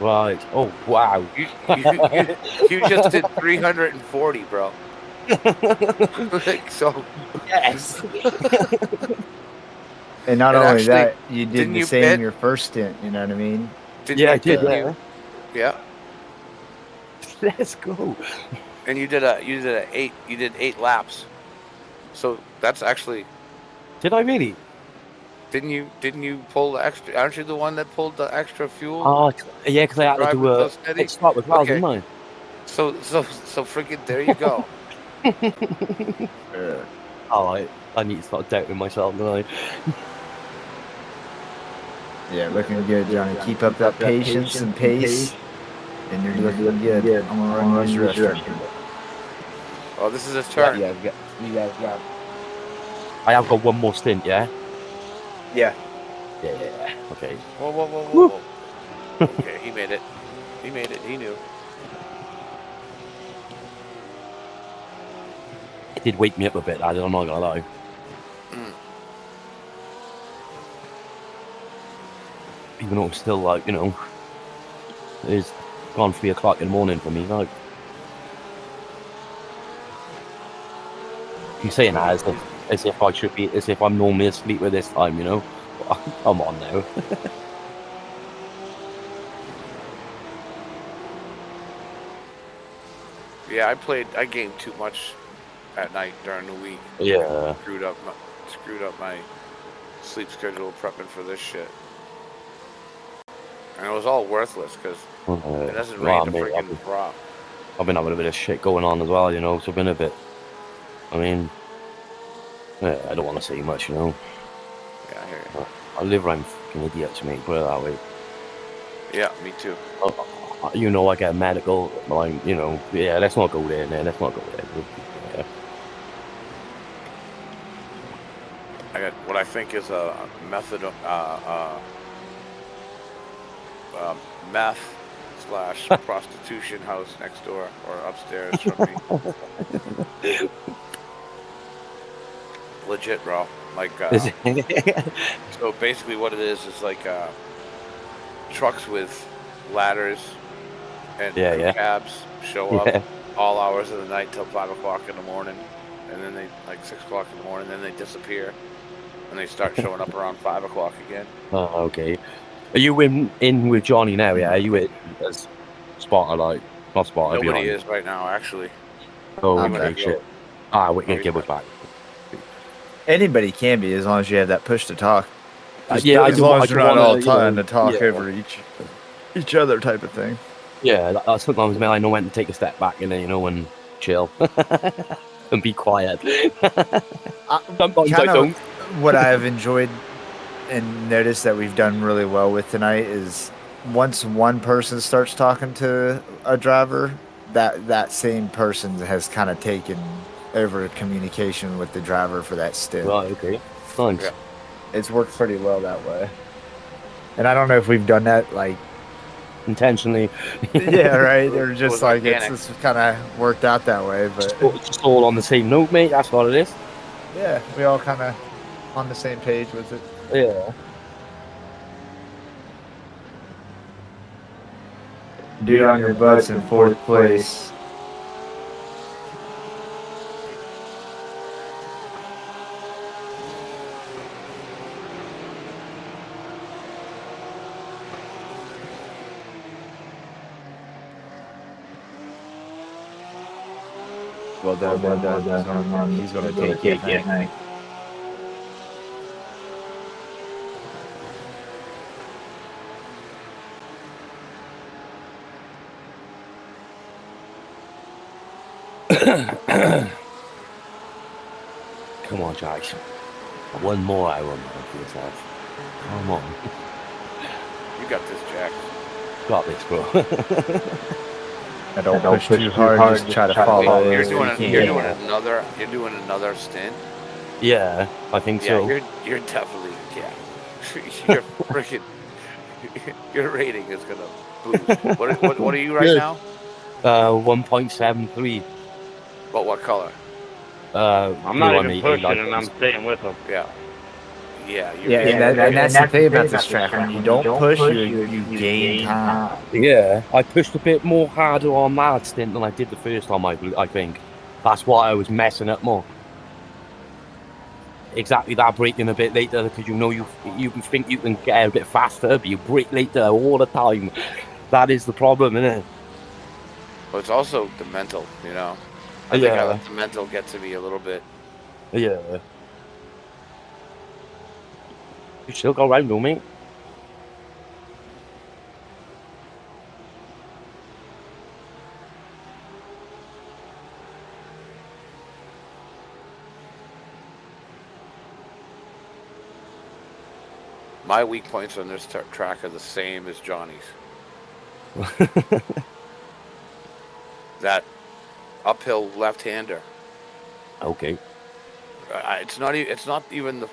Right. Oh wow. You just did 340, bro. Like, so. Yes. And not And only actually, that, you did didn't the you same bet- your first stint. You know what I mean? Yeah, I did. Yeah. Yeah. Let's go. And you did 8 laps. So that's actually. Did I really? Didn't you pull the extra? Aren't you the one that pulled the extra fuel? Oh, yeah, because I had to Drive do it a so steady? pit stop as well, Okay. didn't I? So freaking there you go. Oh, I need to start doubting myself, don't I? Yeah, looking good, Johnny. Keep up that patience and pace, and you're looking good. I'm gonna run you this restroom. Oh, this is his turn. Yeah, you guys got. I have got one more stint, yeah? Yeah. Yeah. Okay. Whoa. Okay, he made it. He made it. He knew. It did wake me up a bit, I'm not gonna lie. Even though it's still like, you know, it's gone 3 o'clock in the morning for me, like. I'm saying that as if I should be, as if I'm normally asleep at this time, you know? Come on now. Yeah, I gamed too much at night during the week. Yeah. Screwed up my sleep schedule prepping for this shit. And it was all worthless because it doesn't rain to freaking drop. I've been having a bit of shit going on as well, you know, so I've been a bit, I mean, yeah, I don't want to say much, you know. Yeah, I hear you. I live around fucking idiots, mate, put it that way. Yeah, me too. You know, I get medical, like, you know, yeah, let's not go there, man, let's not go there. Yeah. I got what I think is a method meth / prostitution house next door or upstairs from me. Legit, bro. Like, so basically what it is like trucks with ladders and cabs show up all hours of the night till 5 o'clock in the morning, and then they, like 6 o'clock in the morning, then they disappear, and they start showing up around 5 o'clock again. Oh, okay. Are you in with Johnny now? Yeah, are you in as spotter, like, not spotter? Nobody is right now, actually. Oh, okay, shit. We can give us back. Anybody can be as long as you have that push to talk. As long as you're not all trying to talk over each other type of thing. Yeah, sometimes, man, I know when to take a step back and then, you know, and chill. and be quiet. Sometimes I Kind of don't. what I've enjoyed and noticed that we've done really well with tonight is once one person starts talking to a driver, that same person has kind of taken over communication with the driver for that stint. Right, okay. Nice. Yeah. It's worked pretty well that way. And I don't know if we've done that like intentionally. Yeah, right. Or just like organic. it's kind of worked out that way, but It's just all on the same note, mate. That's what it is. yeah, we all kind of on the same page with it. Yeah. Dude on your butts in fourth place. Well done, well done. He's going to take it, Hank. Come on, Josh. One more I want for yourself. Come on. You got this, Jack. Got this, bro. I don't push too hard, just try to follow. You're doing another stint. Yeah, I think so. You're definitely You're freaking. Your rating is gonna boost. What are you right now? 1.73. But what color? I'm not even pushing, and I'm staying with them. Yeah. Yeah. And that's the thing about this track. When you don't push, you gain time. Yeah, I pushed a bit more harder on that stint than I did the first time, I think. That's why I was messing up more. Exactly that, braking a bit later, because you know you can think you can get a bit faster, but you brake later all the time. That is the problem, isn't it? Well, it's also the mental, you know. I think I let the mental get to me a little bit. Yeah. You still go round though, mate. My weak points on this track are the same as Johnny's. That uphill left-hander. Okay. It's not even the.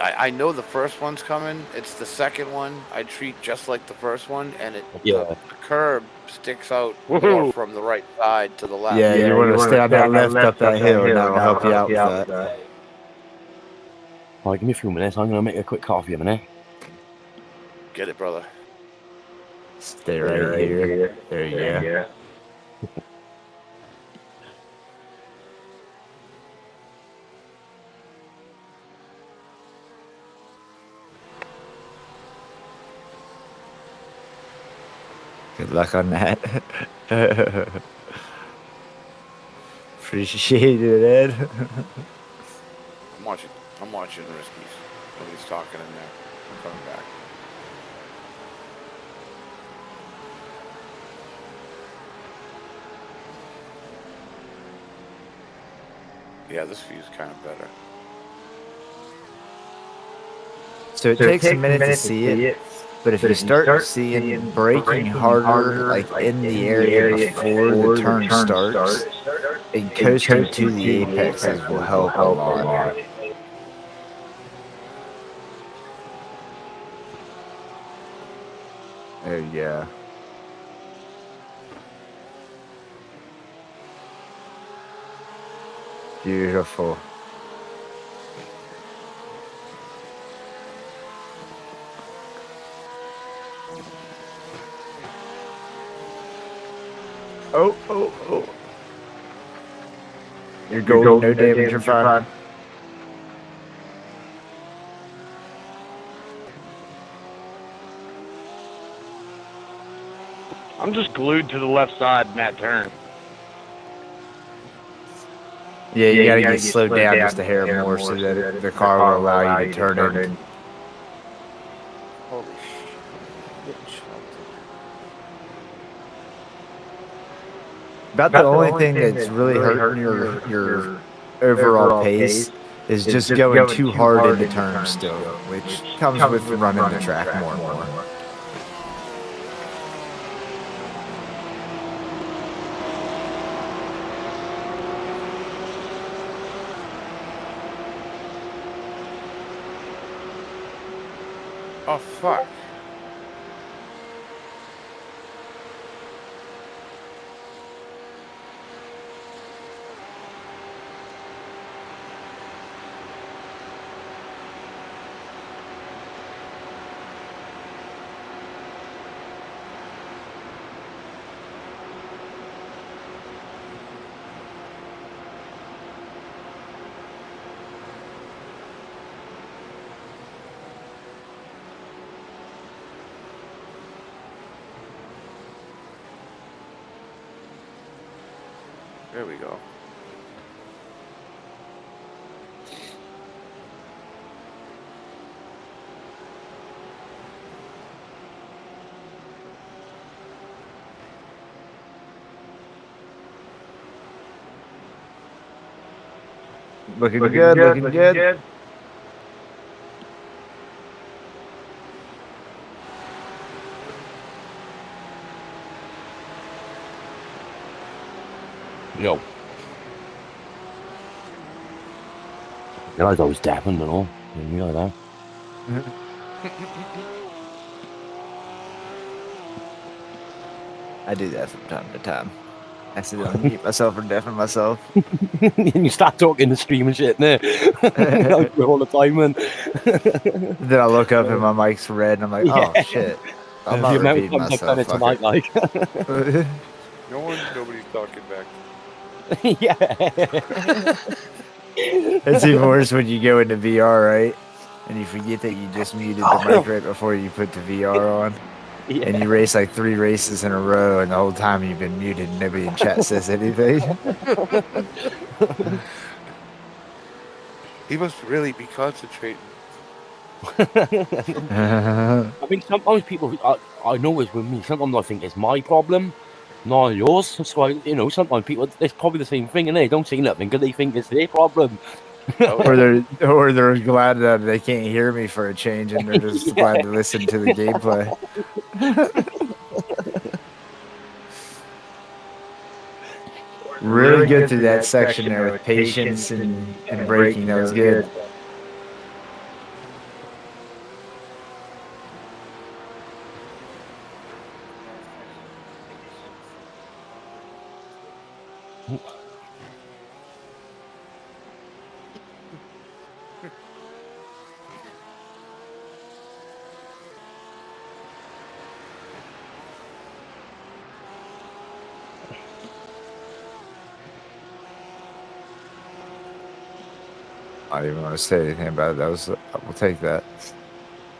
I know the first one's coming. It's the second one I treat just like the first one, and the curb sticks out more from the right side to the left. Yeah, you want to stay on that left up that hill, and that'll help you out with that. All right, give me a few minutes. I'm gonna make a quick coffee a minute. Get it, brother. Stay right here. There you go. Good luck on that. Appreciate it, Ed. I'm watching the Riskies. Nobody's talking in there. I'm coming back. Yeah, this view's kind of better. So it takes a minute to see it, but if you start seeing braking harder, like in the area before the turn starts, and coasting to the apexes will help a lot. Oh yeah. Beautiful. Oh. You're golden, no damage, you're fine. I'm just glued to the left side in that turn. Yeah, you gotta get slowed down just a hair more so that the car will allow you to turn in. Holy shit. About the only thing that's really hurting your overall pace is just going too hard into turns still, which comes with running the track more and more. Oh, fuck. There we go. Looking good, looking good. Yo. I realised I was dapping and all. Didn't realise that. I do that from time to time. I accidentally mute myself or deafen myself. And you start talking to stream and shit, no? I do it all the time, man. Then I look up and my mic's red and I'm like, oh shit. I'm not the amount of repeating times I've done myself. it tonight, like. Nobody's talking back. Yeah. It's even worse when you go into VR, right? And you forget that you just muted the mic right before you put the VR on. Yeah. And you race like 3 races in a row, and the whole time you've been muted and nobody in chat says anything. He must really be concentrating. I mean, sometimes people, I know it's with me, sometimes I think it's my problem, not yours. So, sometimes people, it's probably the same thing, and they don't say nothing because they think it's their problem. or they're glad that they can't hear me for a change, and they're just glad to listen to the gameplay. Really good through that section there with patience and braking. That was good. I don't even want to say anything about it. We'll take that.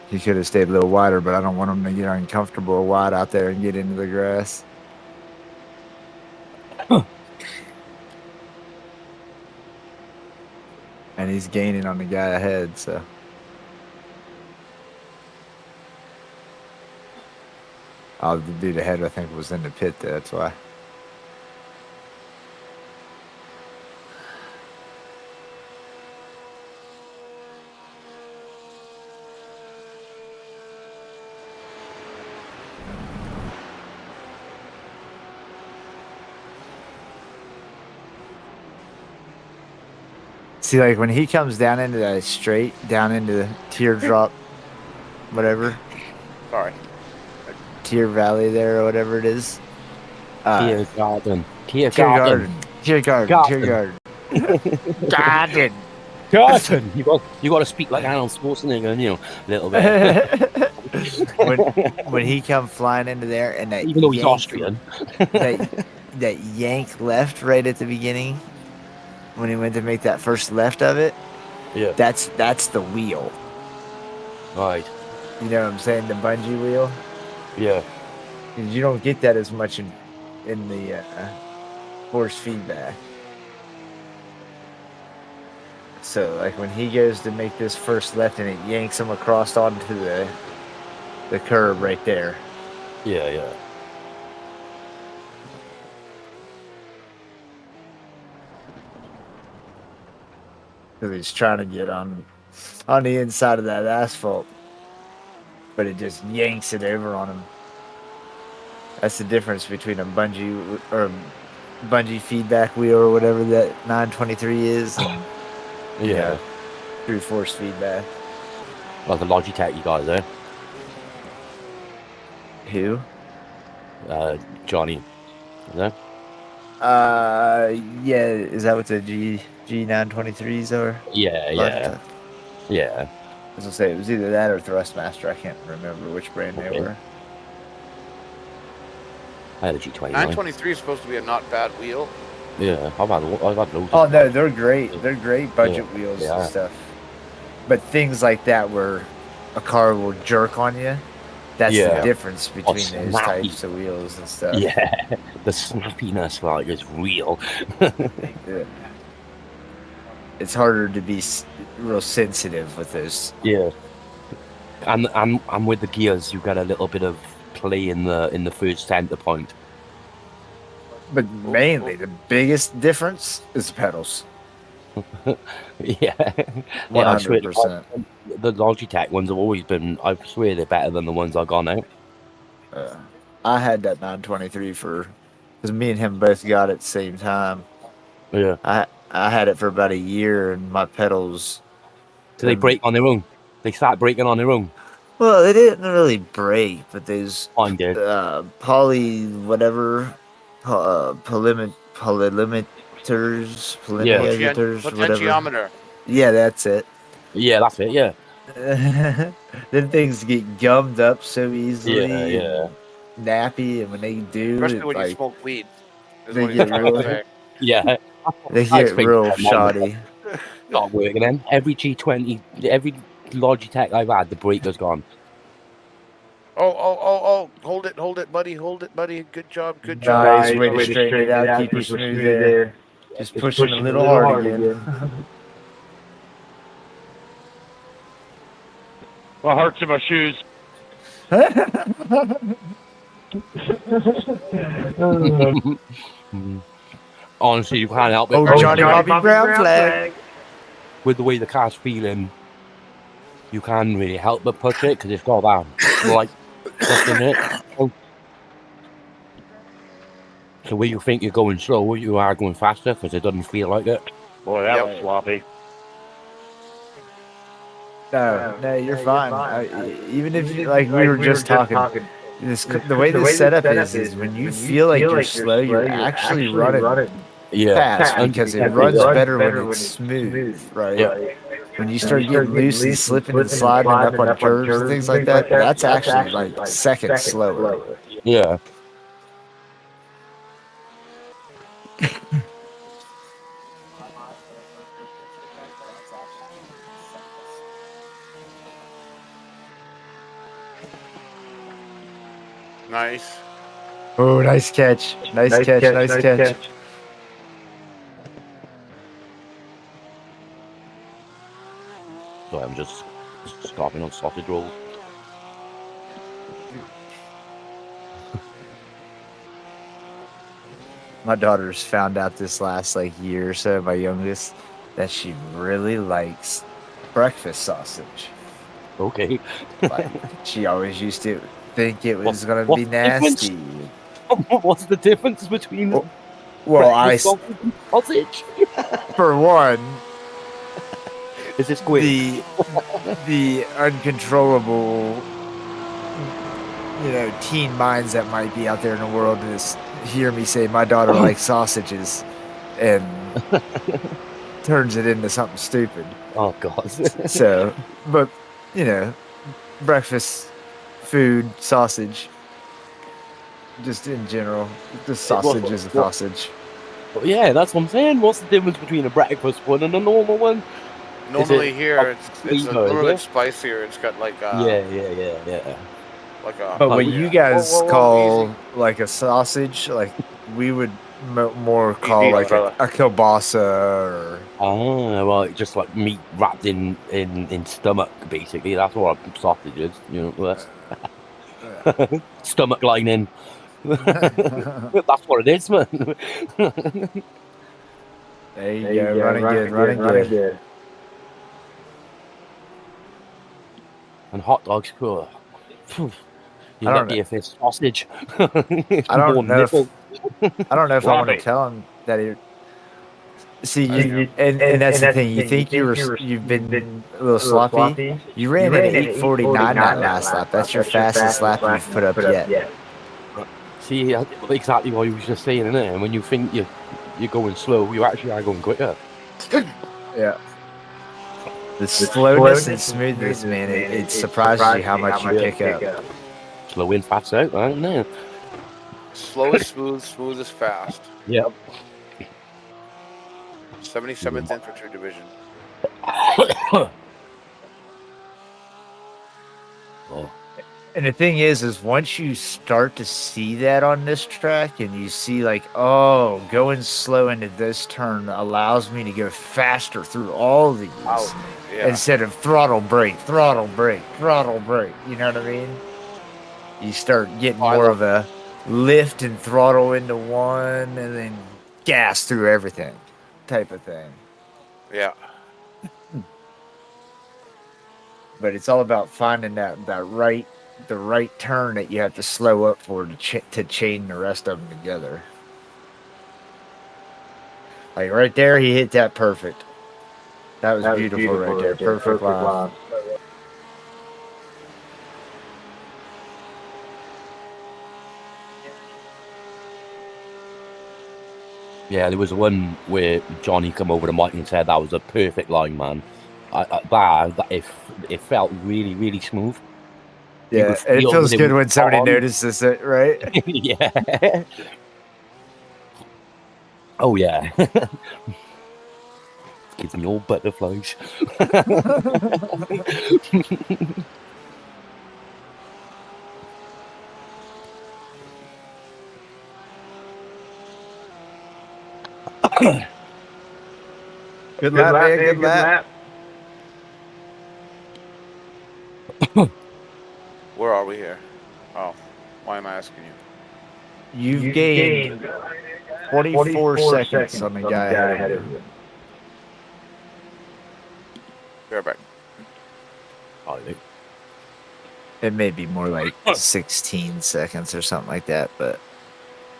He could have stayed a little wider, but I don't want him to get uncomfortable or wide out there and get into the grass. And he's gaining on the guy ahead, so. Oh, the dude ahead, I think, was in the pit there, that's why. See, like when he comes down into that straight, down into the teardrop, whatever. Sorry. Tear Valley there or whatever it is. Tear Garden. Tear Garden. Garden. You got to speak like Arnold Schwarzenegger, a little bit. when he come flying into there and that even though he's Austrian, that yank left right at the beginning when he went to make that first left of it. Yeah, that's the wheel. Right. You know what I'm saying? The bungee wheel. Yeah. You don't get that as much in the force feedback. So, like, when he goes to make this first left and it yanks him across onto the curb right there. Yeah. because he's trying to get on the inside of that asphalt, but it just yanks it over on him. That's the difference between a bungee feedback wheel or whatever that 923 is. And, Yeah. Through force feedback. Like the Logitech you guys there. Who? Johnny. Is there? Yeah. Is that what the G923s are? Yeah. Yeah. As I say, it was either that or Thrustmaster. I can't remember which brand they were. I had a G20. 923 is supposed to be a not bad wheel. Yeah, I've had loads. Oh no, they're great. They're great budget wheels and stuff. But things like that where a car will jerk on you, that's the difference between those types of wheels and stuff. Yeah, the snappiness like is real. Yeah. It's harder to be real sensitive with those. Yeah, and with the gears, you get a little bit of play in the first center point. But mainly, the biggest difference is the pedals. Yeah, 100%. The Logitech ones have always been. I swear they're better than the ones I've gone out. I had that 923 because me and him both got it at the same time. Yeah, I had it for about a year, and my pedals. Do they break on their own? They start breaking on their own. Well, they didn't really break, but those polimeters, potentiometer. Yeah, that's it. Yeah, that's it. Yeah. Then things get gummed up so easily. Yeah. Nappy, and when they do, especially when you smoke weed. They get real. Yeah. They get real shoddy. Not working then. Every G20, every Logitech I've had, the breaker's gone. Oh! Hold it, buddy. Good job. Nice way to straighten it out. Keep you smooth there. Just pushing a little hard again. My heart's in my shoes. Honestly, you can't help it. Oh, Johnny Bobby Brown flag. With the way the car's feeling, you can't really help but push it because it's got that like in it. So where you think you're going slow, you are going faster because it doesn't feel like it. Boy, that was sloppy. No, you're fine. Even if we were just talking, the way this setup is when you feel like you're slow, you're actually running fast because it runs better when it's smooth, right? Yeah. When you start getting loose and slipping and sliding up on curves and things like that, that's actually like seconds slower. Yeah. Nice. Oh, nice catch. Nice catch. So I'm just stopping on sausage rolls. My daughter's found out this last year or so, my youngest, that she really likes breakfast sausage. Okay. She always used to think it was going to be nasty. What's the difference between sausage and sausage? For one, is this quick? The uncontrollable, teen minds that might be out there in the world just hear me say my daughter likes sausages and turns it into something stupid. Oh God. So, but breakfast food, sausage, just in general, the sausage is a sausage. Yeah, that's what I'm saying. What's the difference between a breakfast one and a normal one? Normally here it's a little bit spicier. It's got yeah. Like a. But what you guys call a sausage, we would more call a kielbasa or. Oh, well, just like meat wrapped in stomach, basically. That's what a sausage is, Stomach lining. That's what it is, man. There you go, running good. And hot dogs, cool. You're I don't lucky know. if it's sausage. I don't know if I want to tell him that he. See, and that's the thing. You think you've been a little sloppy. You ran at 8:49 that last lap. That's your fastest lap you've put up yet. See, exactly what you was just saying, innit? And when you think you're going slow, you actually are going quicker. Yeah. The slowness and smoothness, man, it surprises you how much you pick up. Slow in, fast out, isn't it? Slow is smooth, smooth is fast. Yep. 77th Infantry Division. Oh. And the thing is once you start to see that on this track and you see like, oh, going slow into this turn allows me to go faster through all these instead of throttle brake. You know what I mean? You start getting more of a lift and throttle into one and then gas through everything type of thing. Yeah. But it's all about finding the right turn that you have to slow up for to chain the rest of them together. Like right there, he hit that perfect. That was beautiful right there. Perfect line. Yeah, there was one where Johnny come over to Mike and said that was a perfect line, man. It felt really, really smooth. Yeah, it feels good when somebody notices it, right? Yeah. Oh, yeah. Gives me all butterflies. Good lap, man. Good lap. Where are we here? Oh, why am I asking you? You've gained 44 seconds on the guy ahead of you. Be right back. It may be more like 16 seconds or something like that, but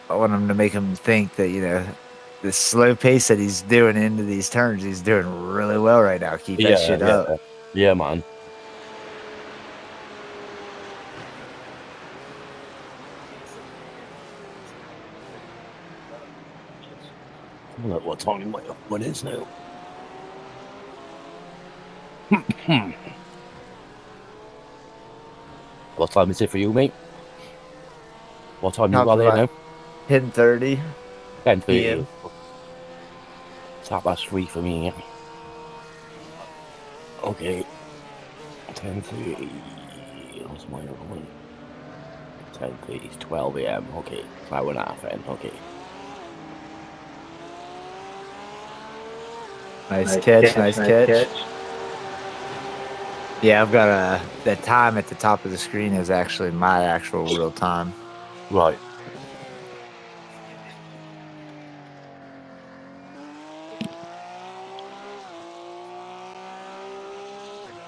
I want him to make him think that, the slow pace that he's doing into these turns, he's doing really well right now. Keep that shit up. Yeah, man. Look what time what is now. What time is it for you, mate? What time you got there now? 10:30. 10:30. It's half past 3 for me. Yeah. Okay. 10:30. What's my other one? 10:30 is 12 a.m. Okay, it's hour and a half then. Okay. Nice catch. Yeah, I've got the time at the top of the screen is actually my actual real time. Right.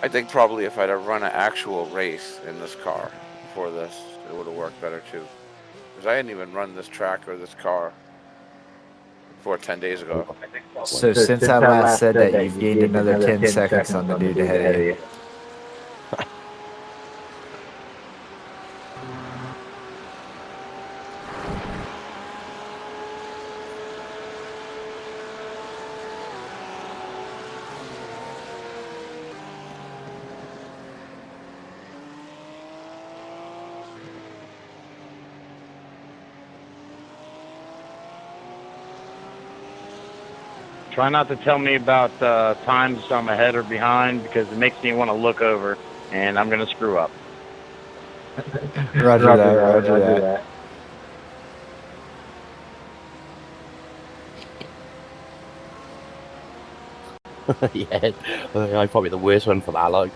I think probably if I'd have run an actual race in this car before this, it would have worked better too. Because I hadn't even run this track or this car before 10 days ago. So since I last said that, you've gained another 10 seconds on the dude ahead of you. Try not to tell me about times I'm ahead or behind because it makes me want to look over, and I'm going to screw up. Roger that. Yeah, I'm probably the worst one for that, like.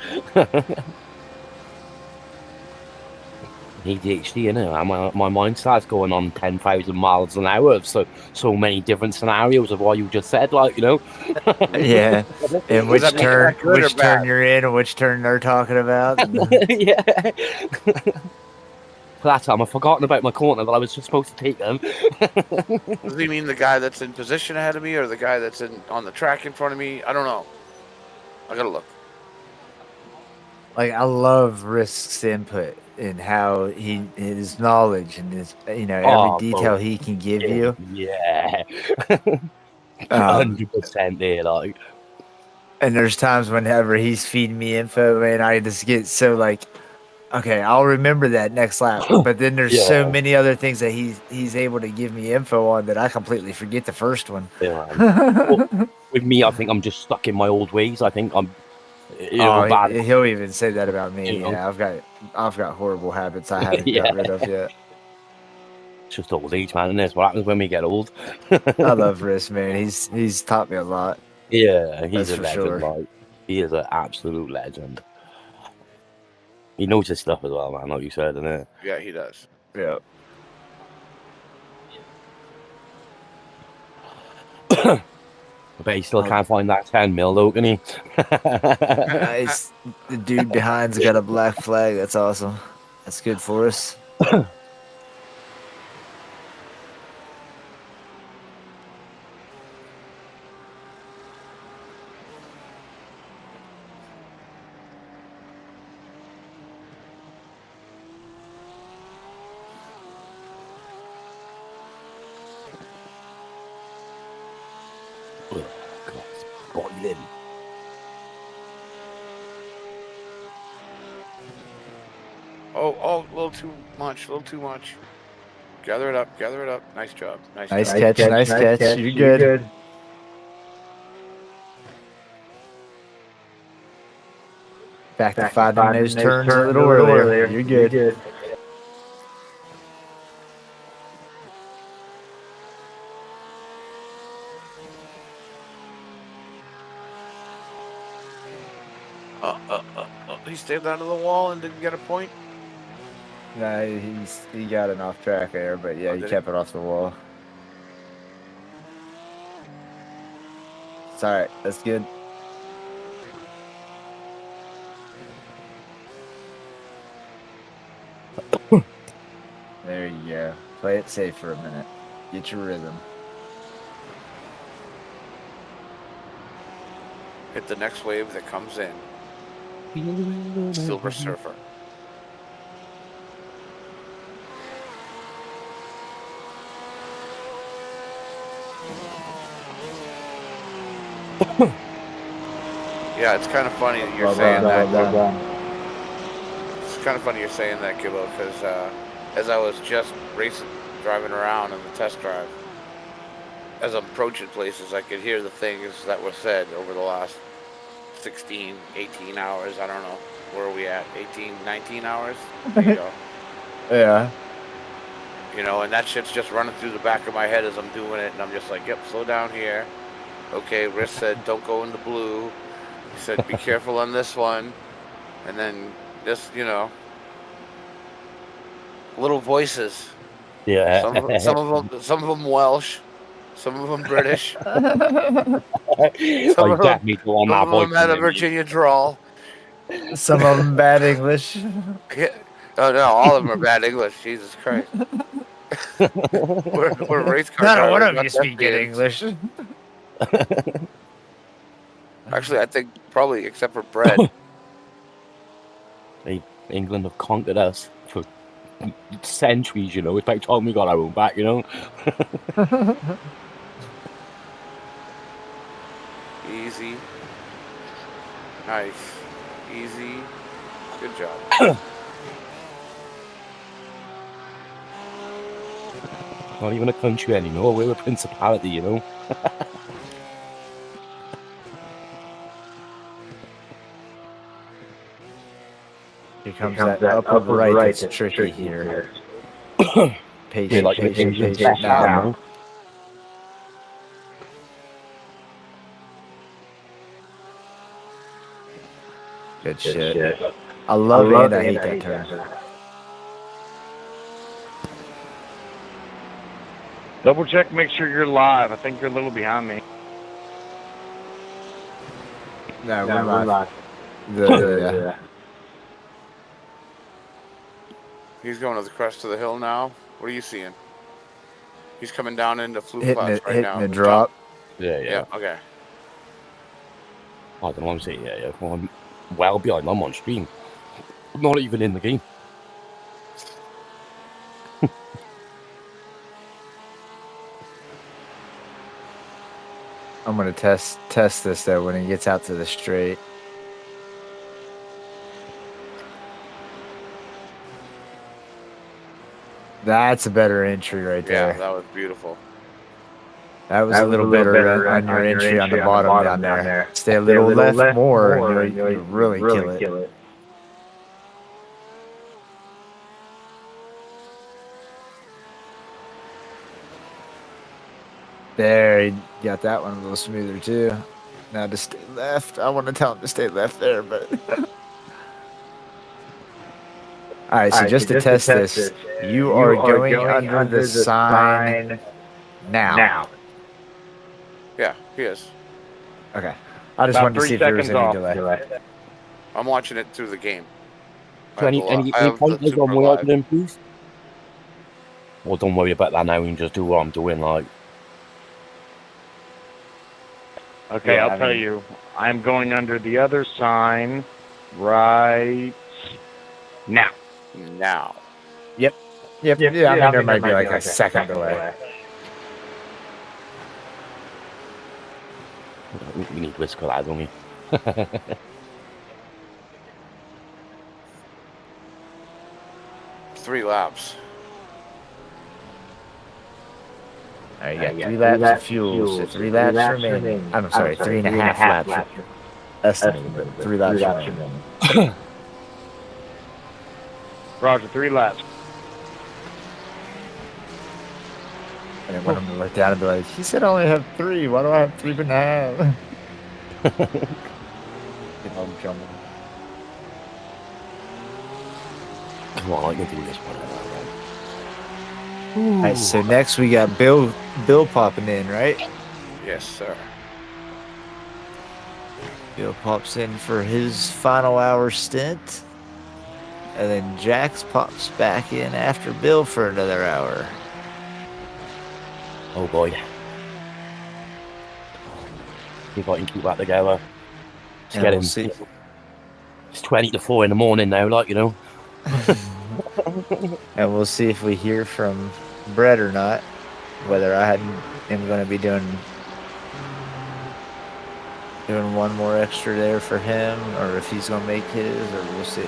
ADHD, innit? My mind starts going on 10,000 miles an hour of so many different scenarios of what you just said, Yeah, and Does that make that good or which turn bad? you're in, and which turn they're talking about. Yeah. For that time, I've forgotten about my corner that I was just supposed to take them. Does he mean the guy that's in position ahead of me or the guy that's on the track in front of me? I don't know. I gotta look. Like, I love Risk's input in how his knowledge and his every detail he can give you. Yeah. 100% there, like. And there's times whenever he's feeding me info, and I just get so like, okay, I'll remember that next lap. But then there's so many other things that he's able to give me info on that I completely forget the first one. Yeah, well, with me, I think I'm just stuck in my old ways. I think I'm. Bad. He'll even say that about me. You know? Yeah, I've got horrible habits I haven't Yeah. got rid of yet. It's just old age, man, and that's what happens when we get old. I love Risk, man. He's taught me a lot. Yeah, he's That's a for legend. sure. Like, he is an absolute legend. He knows his stuff as well, man. Like you said, innit? Yeah, he does. Yeah. I bet he still can't find that 10 mil, though, can he? Nice. The dude behind's got a black flag. That's awesome. That's good for us. Boiling. Oh, a little too much. Gather it up. Nice job. Nice catch. You're good. Back to finding those turns a little earlier. You're good. He stepped onto the wall and didn't get a point. No, he got an off track there, but yeah, he kept it off the wall. It's all right. That's good. There you go. Play it safe for a minute. Get your rhythm. Hit the next wave that comes in. Silver Surfer. Yeah, it's kind of funny that you're saying that. It's kind of funny you're saying that, Gibbo, because as I was just driving around in the test drive, as I'm approaching places, I could hear the things that were said over the last 16, 18 hours. I don't know. Where are we at? 18, 19 hours? There you go. Yeah. You know, and that shit's just running through the back of my head as I'm doing it, and I'm just like, yep, slow down here. Okay, Riss said, don't go into blue. He said, be careful on this one. And then just, little voices. Yeah. Some of them Welsh. Some of them British. Some of them had a Virginia drawl. Some of them bad English. Yeah. Oh no, all of them are bad English. Jesus Christ. we're race car Not one drivers, of not you speak good lesbians. English. Actually, I think probably except for Brett. England have conquered us for centuries, It's about time we got our own back, Easy. Nice. Easy. Good job. Not even a country anymore. We're a principality, Here comes that upper right that's tricky here. Patient now. Good shit. I love it. I hate that turn. Double check, make sure you're live. I think you're a little behind me. No, Yeah, we're we're live. live. Yeah. He's going to the crest of the hill now. What are you seeing? He's coming down into Fluke Hitting Flats it, right hitting now. the drop. Yeah. Yeah, okay. I don't know what I'm saying. Yeah. Well, I'm well behind. I'm on stream. I'm not even in the game. I'm gonna test this though when he gets out to the straight. That's a better entry right Yeah, there. that was beautiful. That was a little better on your entry on the bottom down there. Stay a little left more, and you'll really kill it. There, he got that one a little smoother too. Now to stay left. I want to tell him to stay left there, but. All right, so just to test this, you are going under the sign now. Yeah, he is. Okay. I just About wanted to 3 see if there was seconds any off. delay. I'm watching it through the game. So any pointers on where I can improve? Well, don't worry about that now. You can just do what I'm doing. Like, Okay, Yeah, I'll tell you. I'm going under the other sign right now. Now. Yep. Yeah, I mean, there might be like a second delay. we need whisker that, don't we? 3 laps. All right, you got 3 laps of fuel, so 3 laps remaining. I'm sorry, 3.5 laps. Estimated, but 3 laps remaining. Roger, 3 laps. And I want him to look down and be like, he said I only have 3. Why do I have 3.5? I'm jumping. Come on, I can do this one. All right, so next we got Bill popping in, right? Yes, sir. Bill pops in for his final hour stint. And then Jax pops back in after Bill for another hour. Oh boy. See if I can keep that together. Just get him. See. It's 20 to 4 in the morning now, like, you know. And we'll see if we hear from Brett or not. Whether I am going to be doing one more extra there for him, or if he's going to make his, or we'll see.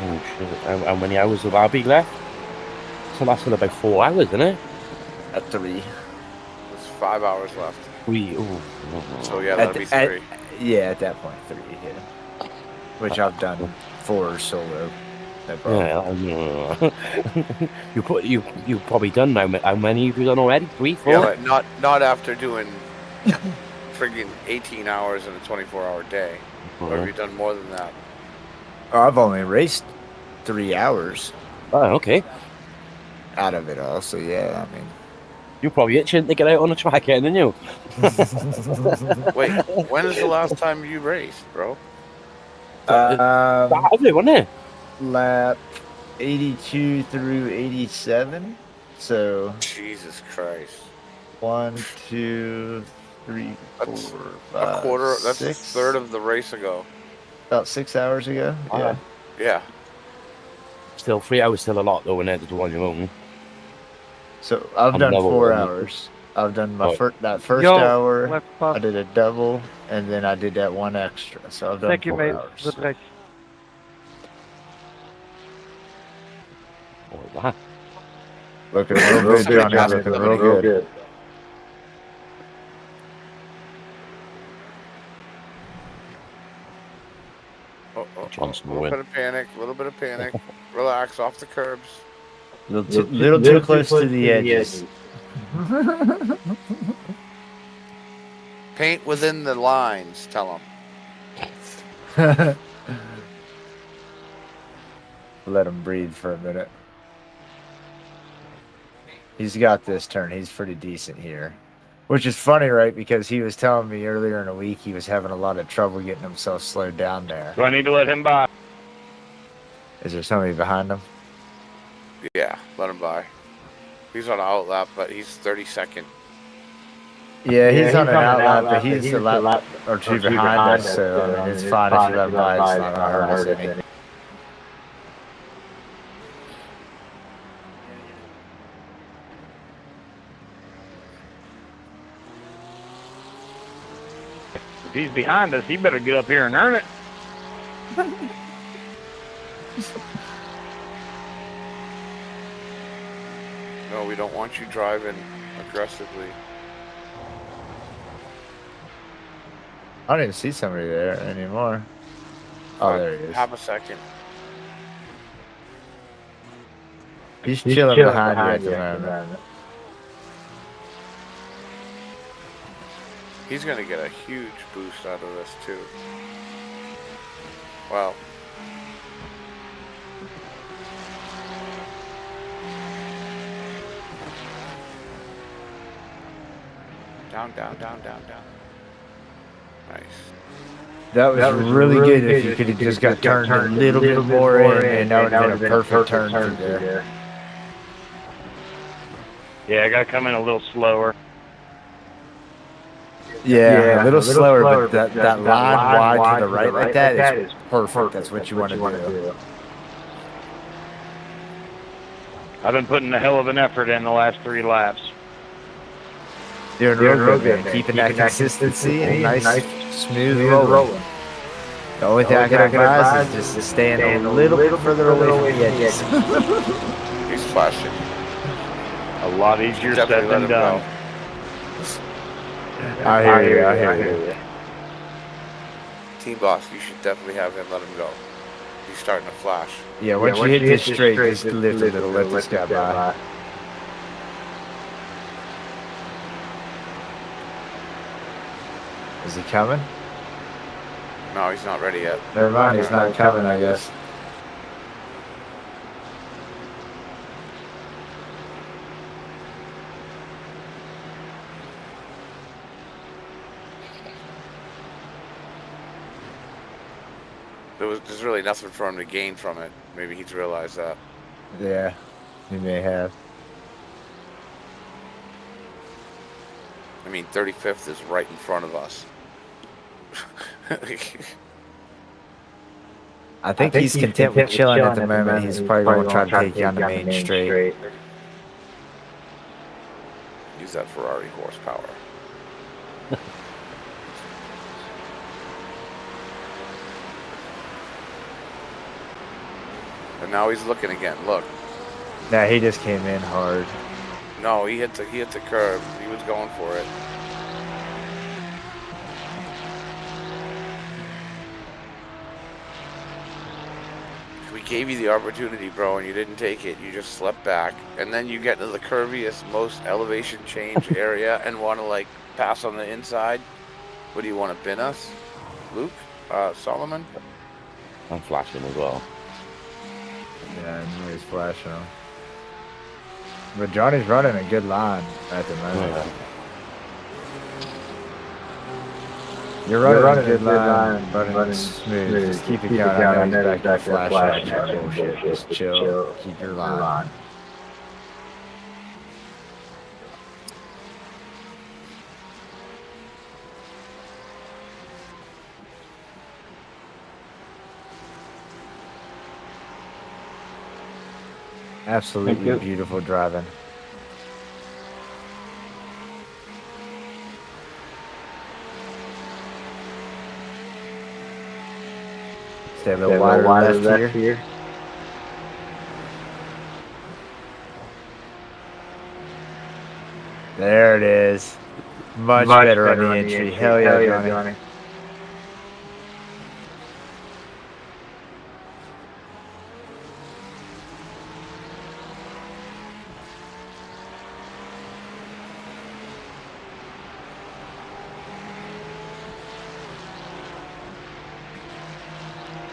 Oh shit! How many hours have I been left? So that's in about 4 hours, isn't it? At 3. There's 5 hours left. 3. Ooh. So yeah, that'd be 3. Yeah, at that point 3. Yeah. Which I've done 4 solo. No problem. Yeah. You've probably done how many have you done already? 3, 4? Yeah, but not after doing friggin' 18 hours in a 24-hour day. Or have you done more than that? Oh, I've only raced 3 hours. Oh, okay. Out of it all, so yeah, I mean. You're probably itching to get out on the track again, didn't you? Wait, when is the last time you raced, bro? Saturday, wasn't it? Lap 82 through 87. So. Jesus Christ. 1, 2, 3, 4, 5, a quarter. That's 6. a third of the race ago. About 6 hours ago. Yeah. Yeah. Still 3 hours, still a lot though, when to do on your own. So I've done 4 hours. I've done my that first hour. I did a double, and then I did that 1 extra. So I've done 4 hours. Good. Oh, wow. Looking real good, Johnny. Looking real good. Johnson A little bit of panic. Relax, off the curbs. Little too close to the edges. Paint within the lines, tell them. Let him breathe for a minute. He's got this turn. He's pretty decent here. Which is funny, right? Because he was telling me earlier in the week he was having a lot of trouble getting himself slowed down there. Do I need to let him by? Is there somebody behind him? Yeah, let him by. He's on an outlap, but he's 32nd. Yeah, he's on an outlap, but he's a lap or two behind us, so I mean, it's fine if you let him by. It's not going to hurt us any. If he's behind us, he better get up here and earn it. No, we don't want you driving aggressively. I don't even see somebody there anymore. Oh, there he is. Half a second. He's chilling behind you at the moment. He's going to get a huge boost out of this, too. Well. Down. Nice. That was really good if you could have just got turned a little bit more in, and that would have been a perfect turn through there. Yeah, I got to come in a little slower. Yeah, a little slower, but that line wide to the right like that is perfect. That's what you want to do. I've been putting a hell of an effort in the last 3 laps. Doing real good, man. Keeping that consistency and nice, smooth rolling. The only thing I can advise is just to stand a little bit further away from the edges. He's flashing. A lot easier said than done. I hear you. Team boss, you should definitely have him let him go. He's starting to flash. Yeah, once you hit this straight, just lift a little, let this guy by. Is he coming? No, he's not ready yet. Never mind, he's not coming, I guess. There's really nothing for him to gain from it. Maybe he's realized that. Yeah, he may have. I mean, 35th is right in front of us. I think he's content with chilling at the moment. He's probably going to try to take you on the main straight. Use that Ferrari horsepower. And now he's looking again. Look. Nah, he just came in hard. No, he hit the curb. He was going for it. We gave you the opportunity, bro, and you didn't take it. You just slept back, and then you get to the curviest, most elevation change area and want to like pass on the inside. What do you want to bin us, Luke? Solomon? I'm flashing as well. Yeah, I knew he's flashing him. But Johnny's running a good line at the moment. Yeah. You're running a good line, running smooth. Just keep it going. I know he's back to flashing that bullshit. Just chill. Keep your line. Absolutely beautiful driving. Stay a little wider left here. There it is. Much better on the entry. Hell yeah, Johnny.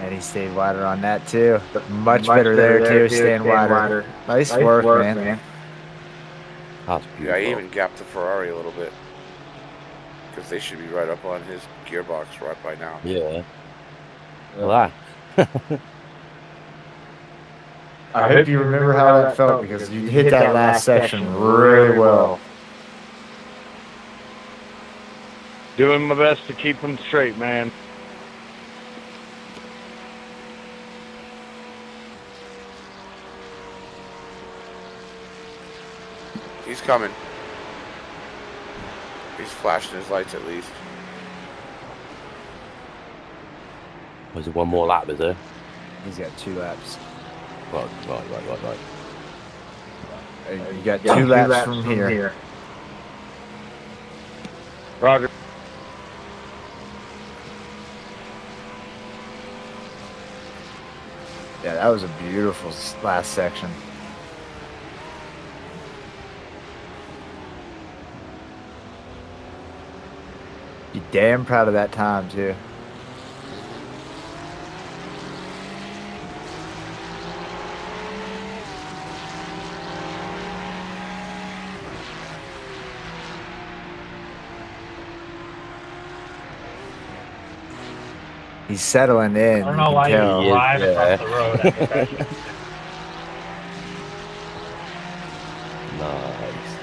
And he stayed wider on that too. Much better there too, staying wider. Nice work, man. That's Yeah, beautiful. he even gapped the Ferrari a little bit. Because they should be right up on his gearbox right by now. Yeah. Well, I hope you remember how that felt because you hit that last section really well. Doing my best to keep them straight, man. He's coming. He's flashing his lights at least. Was it one more lap, is there? He's got 2 laps. Right. You got 2 laps from here. Roger. Yeah, that was a beautiful last section. Be damn proud of that time, too. He's settling in. I don't know why tell. you drive across the road after that. Nice.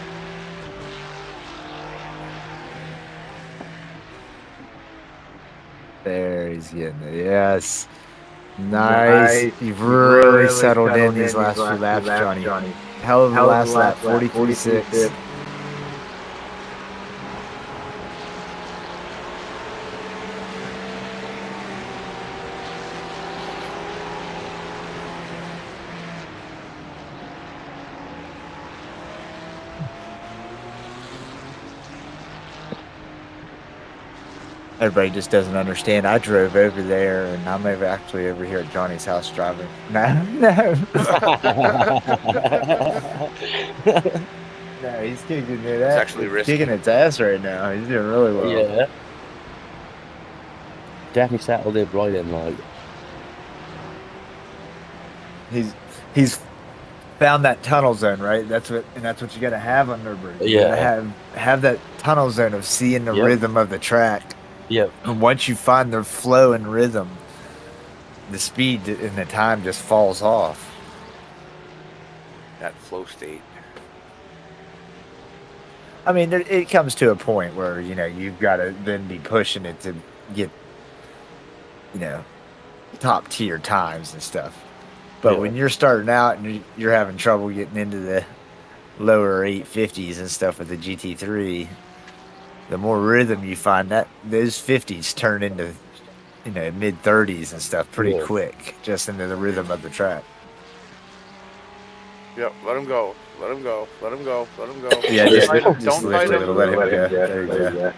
There, he's getting it. Yes. Nice. You've really settled in these last few laps, Johnny. Hell of a last lap, 43.6. Everybody just doesn't understand. I drove over there, and I'm actually over here at Johnny's house driving. No. No, he's kicking it ass. actually risky. Kicking its ass right now. He's doing really well. Yeah. Definitely settled it right in, like. He's found that tunnel zone, right? That's what you got to have on Nurburgring. You Yeah. gotta have that tunnel zone of seeing the rhythm of the track. Yep. And once you find the flow and rhythm, the speed and the time just falls off. That flow state. I mean, it comes to a point where, you've got to then be pushing it to get, top tier times and stuff. But when you're starting out and you're having trouble getting into the lower 850s and stuff with the GT3, the more rhythm you find, that those 50s turn into, mid 30s and stuff pretty quick, just into the rhythm of the track. Yep, let him go. Let him go. Let him go. Let him go. Yeah, just don't lift fight it, him. let him go. There you go.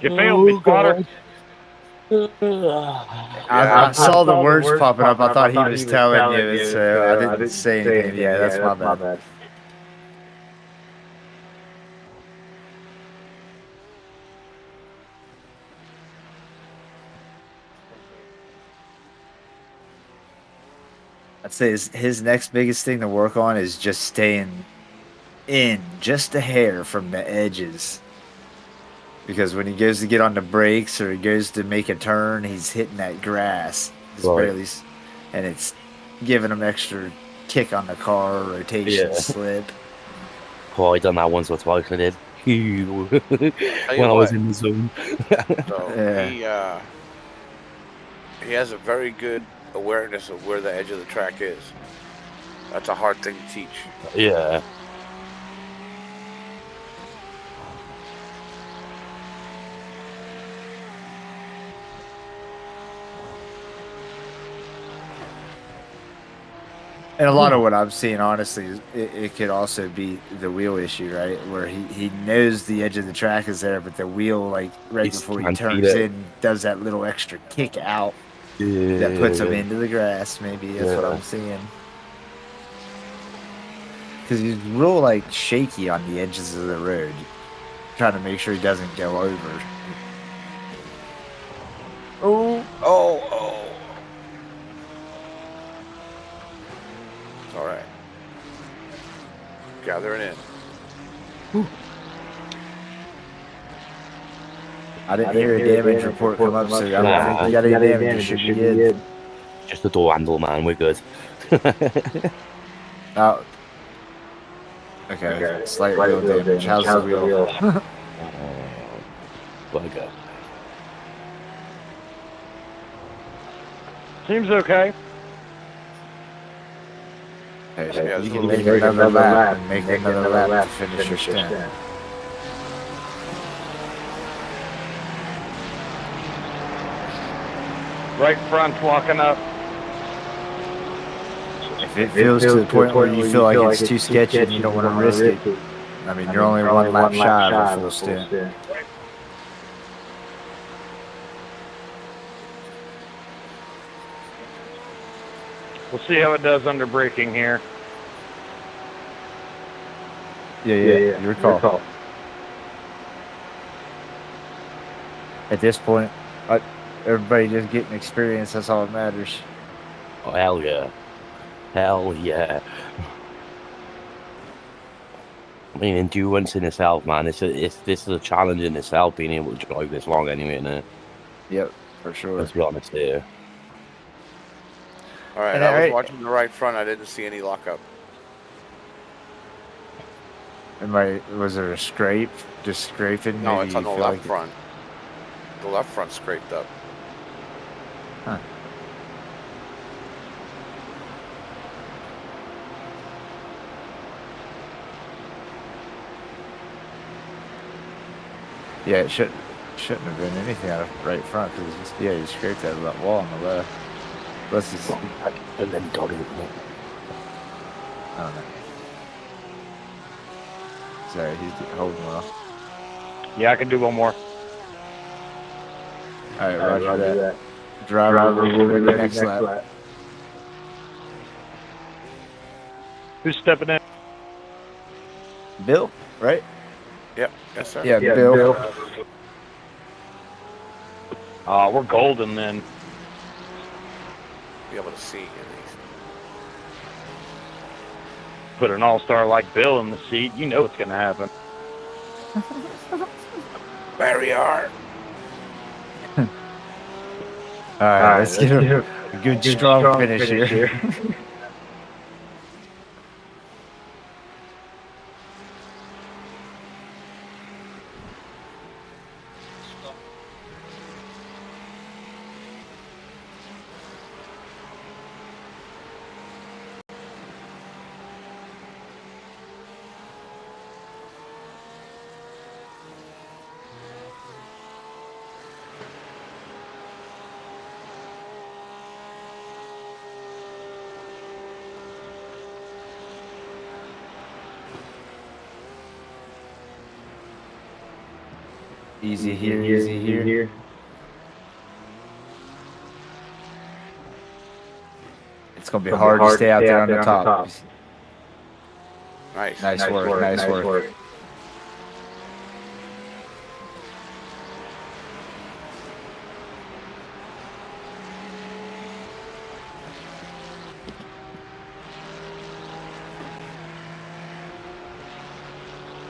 You failed me, spotter. I saw the words popping up. I thought he was telling you, so I didn't say anything. Yeah, that's my bad. I'd say his next biggest thing to work on is just staying in just a hair from the edges. Because when he goes to get on the brakes or he goes to make a turn, he's hitting that grass. Barely, and it's giving him extra kick on the car, rotation, slip. Oh, I done that once or twice. I did. When I was in the zone. So he has a very good awareness of where the edge of the track is. That's a hard thing to teach. Yeah. And a lot of what I'm seeing, honestly, is it could also be the wheel issue, right? Where he knows the edge of the track is there, but the wheel, like, before he turns in, does that little extra kick out that puts him into the grass, maybe. That's what I'm seeing. Because he's real, like, shaky on the edges of the road, trying to make sure he doesn't go over. Gathering in. I didn't hear a damage report come up, so I don't think you got any damage. You should be good. Just the door handle, man. We're good. Oh. Okay. Slight wheel damage. How's the wheel? Bugger. Seems okay. Hey, Yeah, you it's a can little make another lap and make another lap to finish your stint. Right front walking up. If it feels to the point where you feel like it's too sketchy and you don't want to risk it, I mean, you're only one lap shy of a full stint. We'll see how it does under braking here. Yeah. Your call. At this point, everybody just getting experience. That's all that matters. Oh, hell yeah. Hell yeah. I mean, endurance in itself, man. This is a challenge in itself, being able to drive this long anyway, isn't it? Yep, for sure. Let's be honest here. All right, I was watching the right front. I didn't see any lockup. Was there a scrape? Just scraping? No, Maybe it's on the you left feel like front. The left front scraped up. Huh. Yeah, it shouldn't have been anything out of right front because you scraped that wall on the left. Let's just. And then got it. I don't know. Sorry, he's holding well. Yeah, I can do one more. All right, roger that. Driver, we'll go next lap. Who's stepping in? Bill, right? Yep, yes sir. Yeah, Bill. We're golden then. Be able to see at least. Put an all-star like Bill in the seat, you know what's gonna happen. There we are. All right, let's get a good strong finish here. Easy here, easy here. It's going to be hard to stay out there on the top. Nice. Nice work.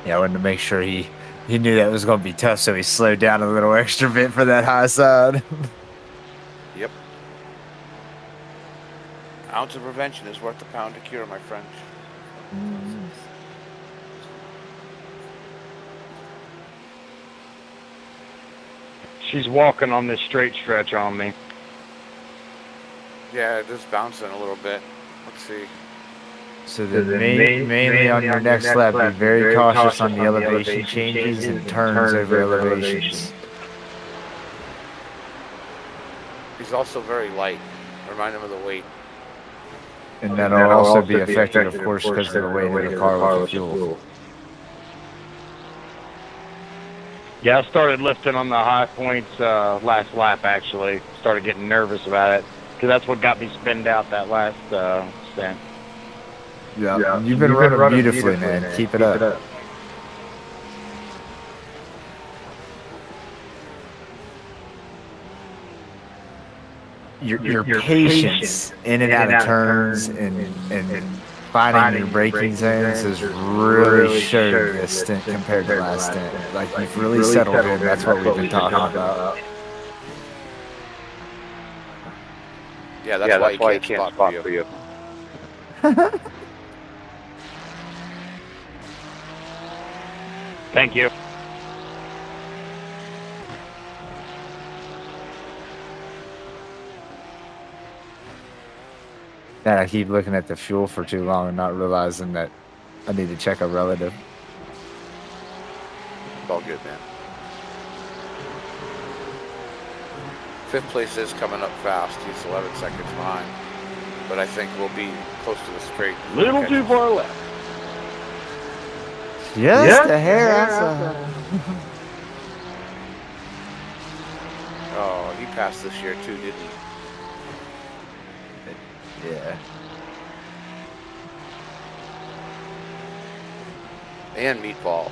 Yeah, I wanted to make sure he knew that was going to be tough, so he slowed down a little extra bit for that high side. Yep. Ounce of prevention is worth a pound of cure, my friend. She's walking on this straight stretch on me. Yeah, just bouncing a little bit. Let's see. So mainly on your next lap, be very cautious on the elevation changes and turns over elevations. He's also very light. Remind him of the weight. And that'll also be affected, of course, because of the weight of the car with the fuel. Yeah, I started lifting on the high points last lap, actually. Started getting nervous about it, because that's what got me spinned out that last stint. Yeah, you've been running beautifully, man. Keep it up. Your patience in and out of turns and finding your braking zones has really showed this stint compared to last stint. Like, you've really settled in. That's what we've been talking about. Yeah, that's why you can't spot for you. Thank you. And I keep looking at the fuel for too long and not realizing that I need to check a relative. It's all good, man. 5th place is coming up fast. He's 11 seconds behind. But I think we'll be close to the straight. Little too far left. Just a hair outside. Oh, he passed this year too, didn't he? Yeah. And Meatball.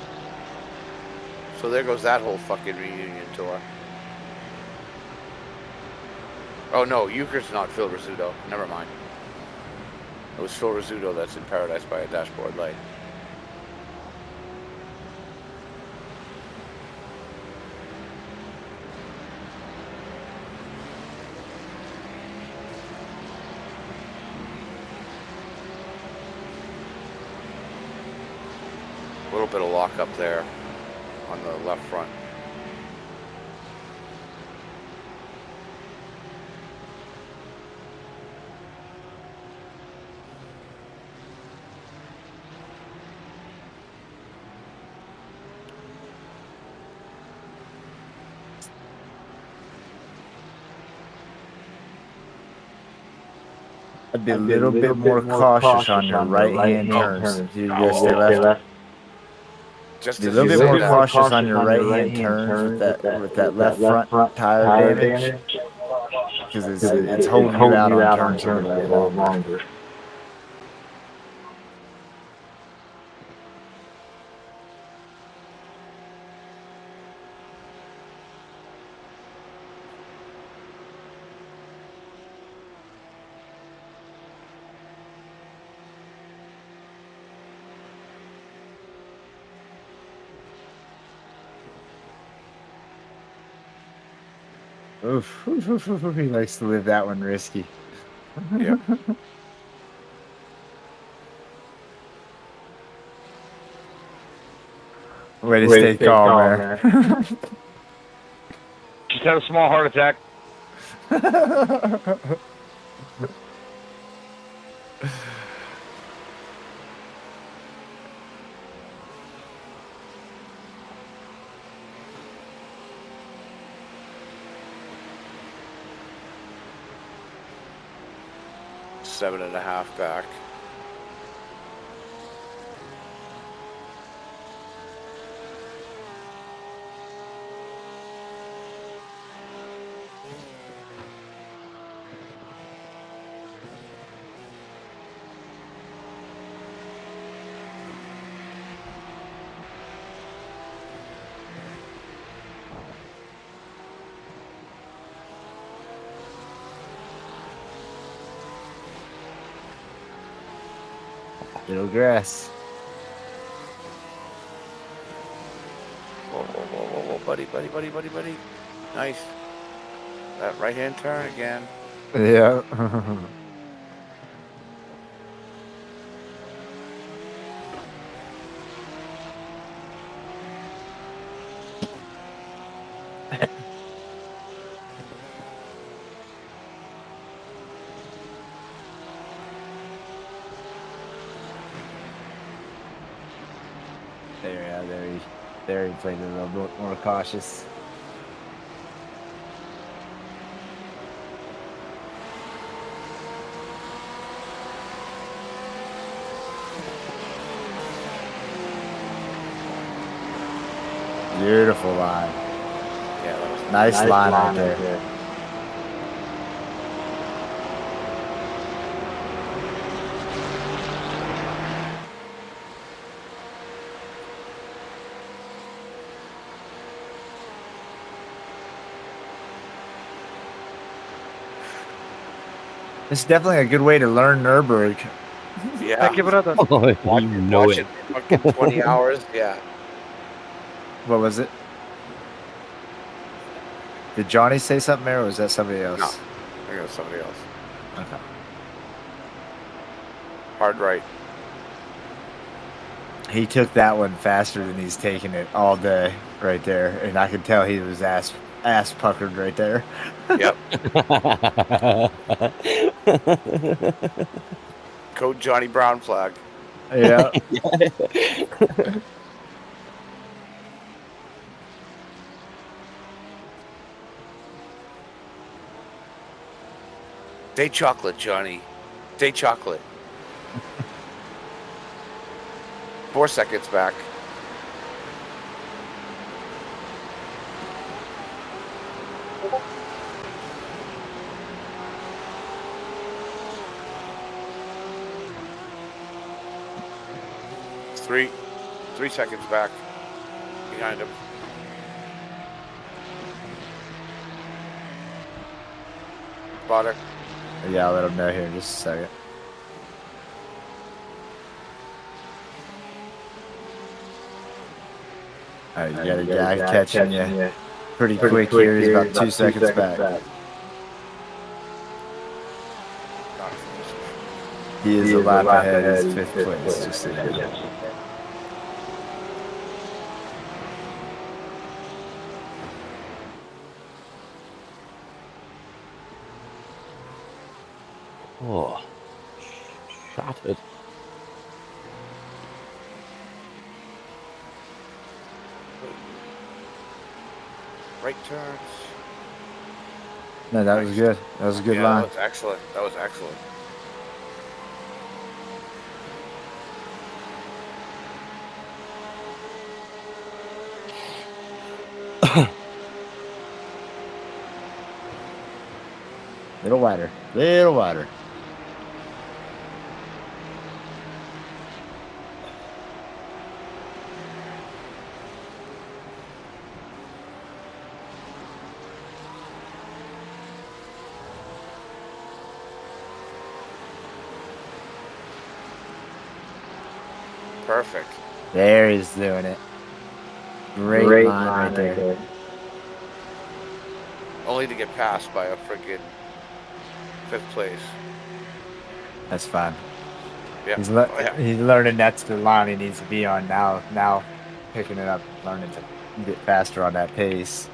So there goes that whole fucking reunion tour. Oh no, Euchre's not Phil Rizzuto. Never mind. It was Phil Rizzuto that's in paradise by a dashboard light. A little bit of lock up there on the left front. I'd be a little bit more cautious on your right-hand turns. You just stay left. Just Be a little bit more cautious on your right-hand turns with that left front tire damage, because it's holding you out on turns a little bit longer. Oof. He likes to live that one risky. Yep. Way to stay calm, man. Just had a small heart attack. Seven and a half back. Little grass. Whoa, whoa, whoa, whoa, whoa, buddy, buddy, buddy, buddy, buddy. Nice. That right-hand turn again. Yeah. There he played a little bit more cautious. Beautiful line. Yeah, that was nice line right there. It's definitely a good way to learn Nurburgring. Yeah. Give it other. Oh, you Watch know it it. fucking 20 hours. Yeah. What was it? Did Johnny say something there, or was that somebody else? No. I think it was somebody else. Okay. Hard right. He took that one faster than he's taken it all day, right there, and I could tell he was ass puckered right there. Yep. Code Johnny Brown flag. Yeah. Day chocolate, Johnny. Day chocolate. 4 seconds back. Three seconds back. Behind him. Spotter. Yeah, I'll let him know here in just a second. All right, you got a guy catching you pretty quick here. He's about 2 seconds back. He is a lap ahead. He's 5th place. Just so you know. Oh, shattered. Right turns. No, that was good. That was a good line. That was excellent. That was excellent. Little wider. Little wider. Perfect. There he's doing it. Great line right there. Only to get passed by a freaking 5th place. That's fine. Yeah. He's learning that's the line he needs to be on now. Now picking it up, learning to get faster on that pace.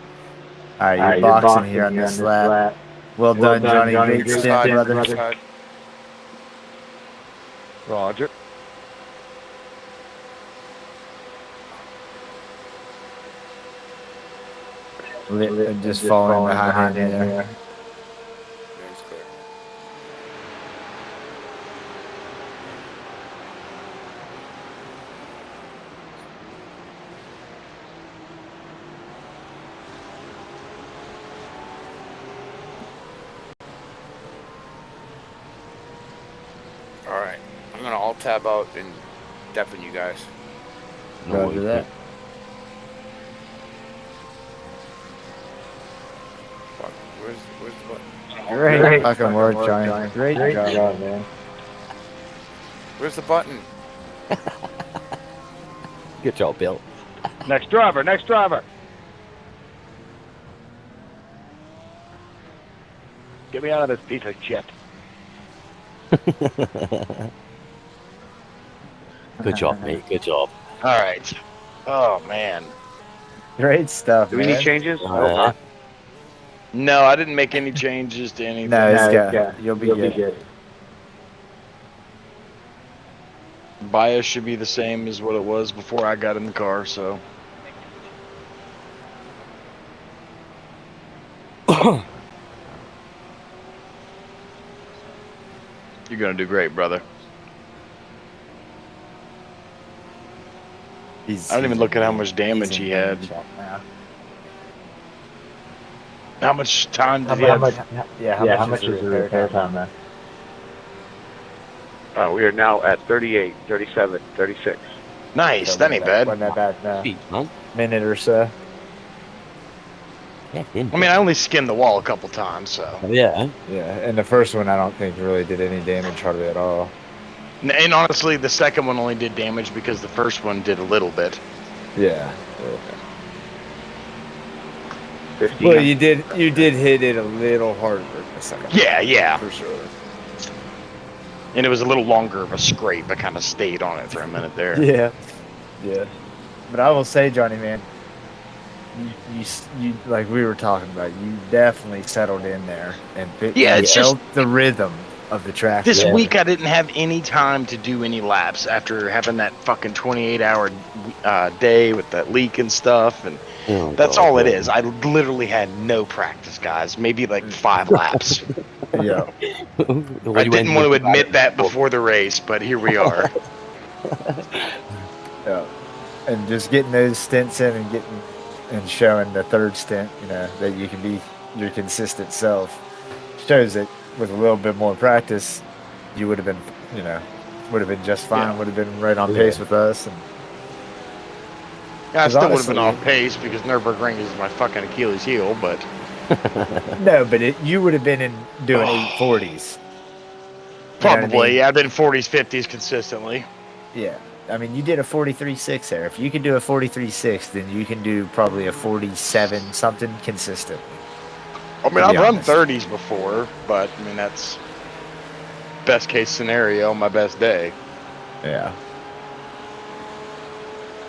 All right, you're boxing here on this lap. Well done, Johnny. Great stint, brother. Roger. Just following behind him there. There's clear. All right. I'm going to alt tab out and deafen you guys. Roger that. Fuck. Where's the button? Great fucking work, Johnny. Great job, man. Where's the button? Good job, Bill. Next driver. Next driver. Get me out of this piece of shit. Good job, mate. Good job. All right. Oh man. Great stuff. Do we need changes? No, I didn't make any changes to anything. No, it's good. You'll be good. Bias should be the same as what it was before I got in the car, so. You're gonna do great, brother. I didn't even look at how much damage he had. How much time did he have? How much is the repair time, man? We are now at 38, 37, 36. Nice, that ain't bad. Wasn't that bad, no. Sweet, man. Minute or so. Yeah, I mean, I only skinned the wall a couple times, so. yeah. Yeah, and the first one I don't think really did any damage hardly at all. And honestly, the second one only did damage because the first one did a little bit. Yeah. 50. Well, you did hit it a little harder the second Yeah, time, yeah. for sure. And it was a little longer of a scrape. I kind of stayed on it for a minute there. Yeah. But I will say, Johnny, man, you like we were talking about, you definitely settled in there and Yeah, you it's felt the rhythm of the track. This week I didn't have any time to do any laps after having that fucking 28-hour day with that leak and stuff, and that's all it is. I literally had no practice, guys. Maybe like 5 laps. Yeah. I didn't want to admit that before the race, but here we are. Yeah. And just getting those stints in and showing the third stint, that you can be your consistent self, shows that with a little bit more practice, you would have been just fine. Yeah. Would have been right on pace with us. And I still would have been honestly- off pace because Nurburgring is my fucking Achilles heel, but No, but you would have been doing 840s. probably, yeah, I've been 40s, 50s consistently. Yeah. I mean, you did a 43.6 there. If you can do a 43.6, then you can do probably a 47 something consistent. I mean, I've run 30s before, but I mean, that's best case scenario, my best day. Yeah.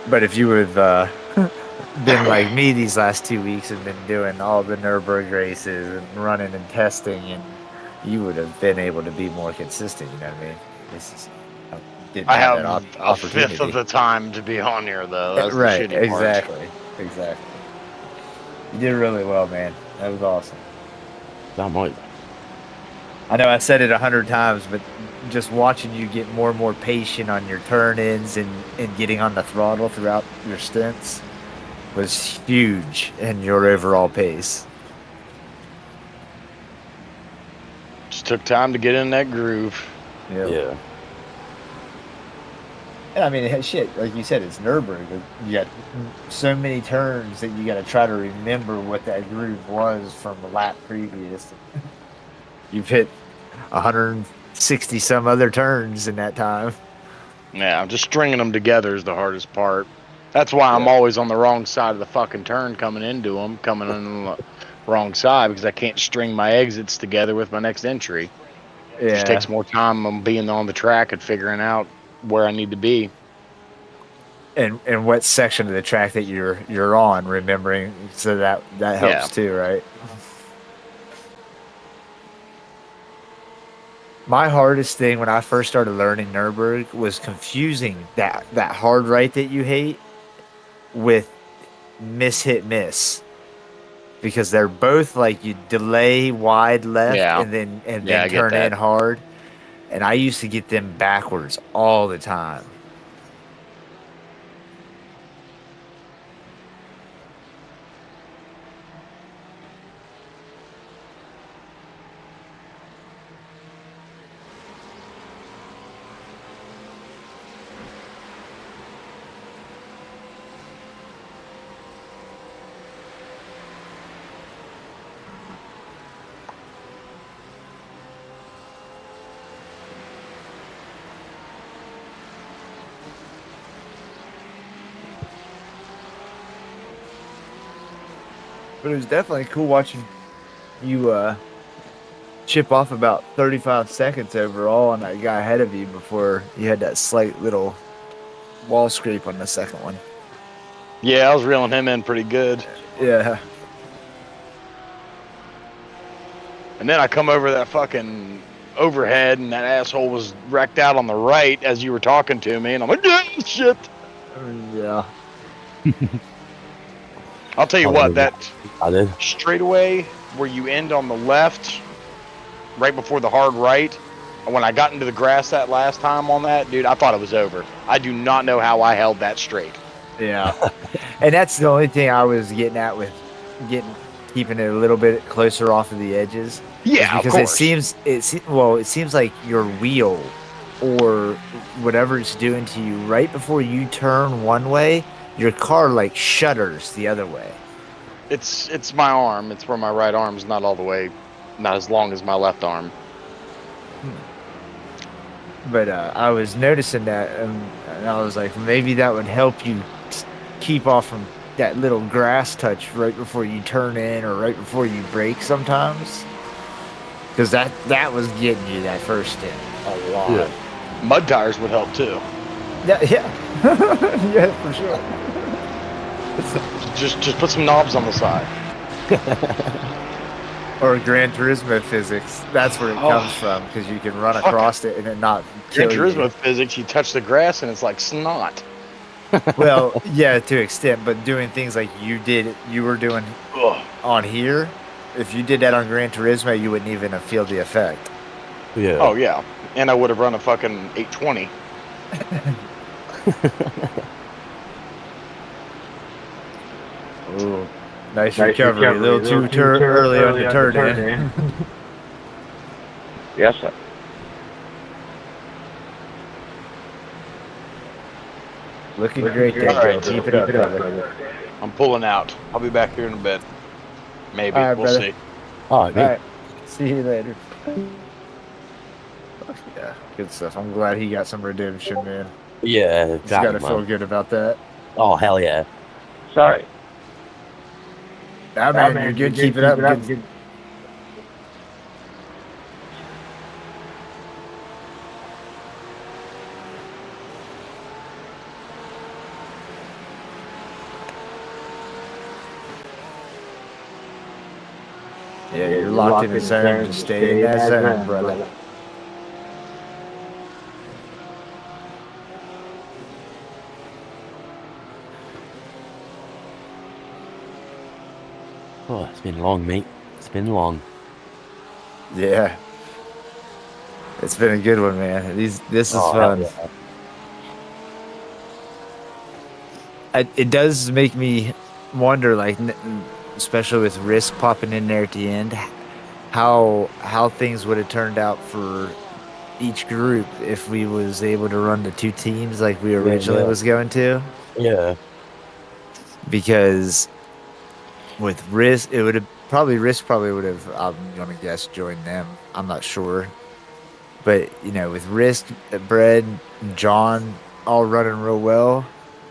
But if you would have been like me these last 2 weeks and been doing all the Nurburgring races and running and testing, and you would have been able to be more consistent. You know what I mean? I have a fifth of the time to be on here, though. That's right, the shitty part. exactly. You did really well, man. That was awesome. That might. I know I said it 100 times, but just watching you get more and more patient on your turn-ins and getting on the throttle throughout your stints was huge in your overall pace. Just took time to get in that groove. Yeah. And I mean, shit, like you said, it's Nurburgring. You got so many turns that you got to try to remember what that groove was from the lap previous. You've hit 160 some other turns in that time. Yeah, just stringing them together is the hardest part. That's why I'm always on the wrong side of the fucking turn coming into them, coming in on the wrong side, because I can't string my exits together with my next entry. It just takes more time on being on the track and figuring out where I need to be. And what section of the track that you're on, remembering, so that helps too, right? My hardest thing when I first started learning Nürburgring was confusing that hard right that you hate with hit miss, because they're both like you delay wide left and then turn in hard, and I used to get them backwards all the time. But it was definitely cool watching you chip off about 35 seconds overall on that guy ahead of you before you had that slight little wall scrape on the second one. Yeah, I was reeling him in pretty good. Yeah. And then I come over that fucking overhead, and that asshole was wrecked out on the right as you were talking to me, and I'm like, yeah, shit. Yeah. I'll tell you what, that straightaway where you end on the left, right before the hard right, when I got into the grass that last time on that, dude, I thought it was over. I do not know how I held that straight. Yeah. And that's the only thing I was getting at with keeping it a little bit closer off of the edges. Yeah, because of course. it seems like your wheel or whatever it's doing to you right before you turn one way, your car like shudders the other way. It's my arm. It's where my right arm's not all the way, not as long as my left arm. But I was noticing that, and I was like, maybe that would help you keep off from that little grass touch right before you turn in or right before you brake sometimes. Because that was getting you that first stint a lot. Yeah. Mud tires would help too. Yeah, yeah, for sure. Just put some knobs on the side. Or Gran Turismo physics. That's where it comes from, because you can run across it and it not kill Gran Turismo you. physics, you touch the grass and it's like snot. Well, yeah, to an extent, but doing things like you were doing on here, if you did that on Gran Turismo, you wouldn't even have feel the effect. Yeah. Oh yeah, and I would have run a fucking 820. Ooh, nice recovery. A little too early on the turn in. Yes, sir. Looking great there, Bill. Keep it up, brother. I'm pulling out. I'll be back here in a bit. Maybe. All right, we'll brother. see. All right. See you later. Yeah, good stuff. I'm glad he got some redemption, man. Yeah, He's exactly, got to feel good about that. Oh, hell yeah. Sorry. Nah, man, you're good. Keep it up. Good. Yeah, you're locked in the zone. Just stay in that zone, brother. Oh, it's been long, mate. It's been long. Yeah. It's been a good one, man. This is fun. Yeah. It does make me wonder, like, especially with Risk popping in there at the end, how things would have turned out for each group if we was able to run the two teams like we originally was going to. Yeah. Because with Risk, it would have Risk probably would have, I'm gonna guess, joined them. I'm not sure. But with Risk, Brad, and John all running real well.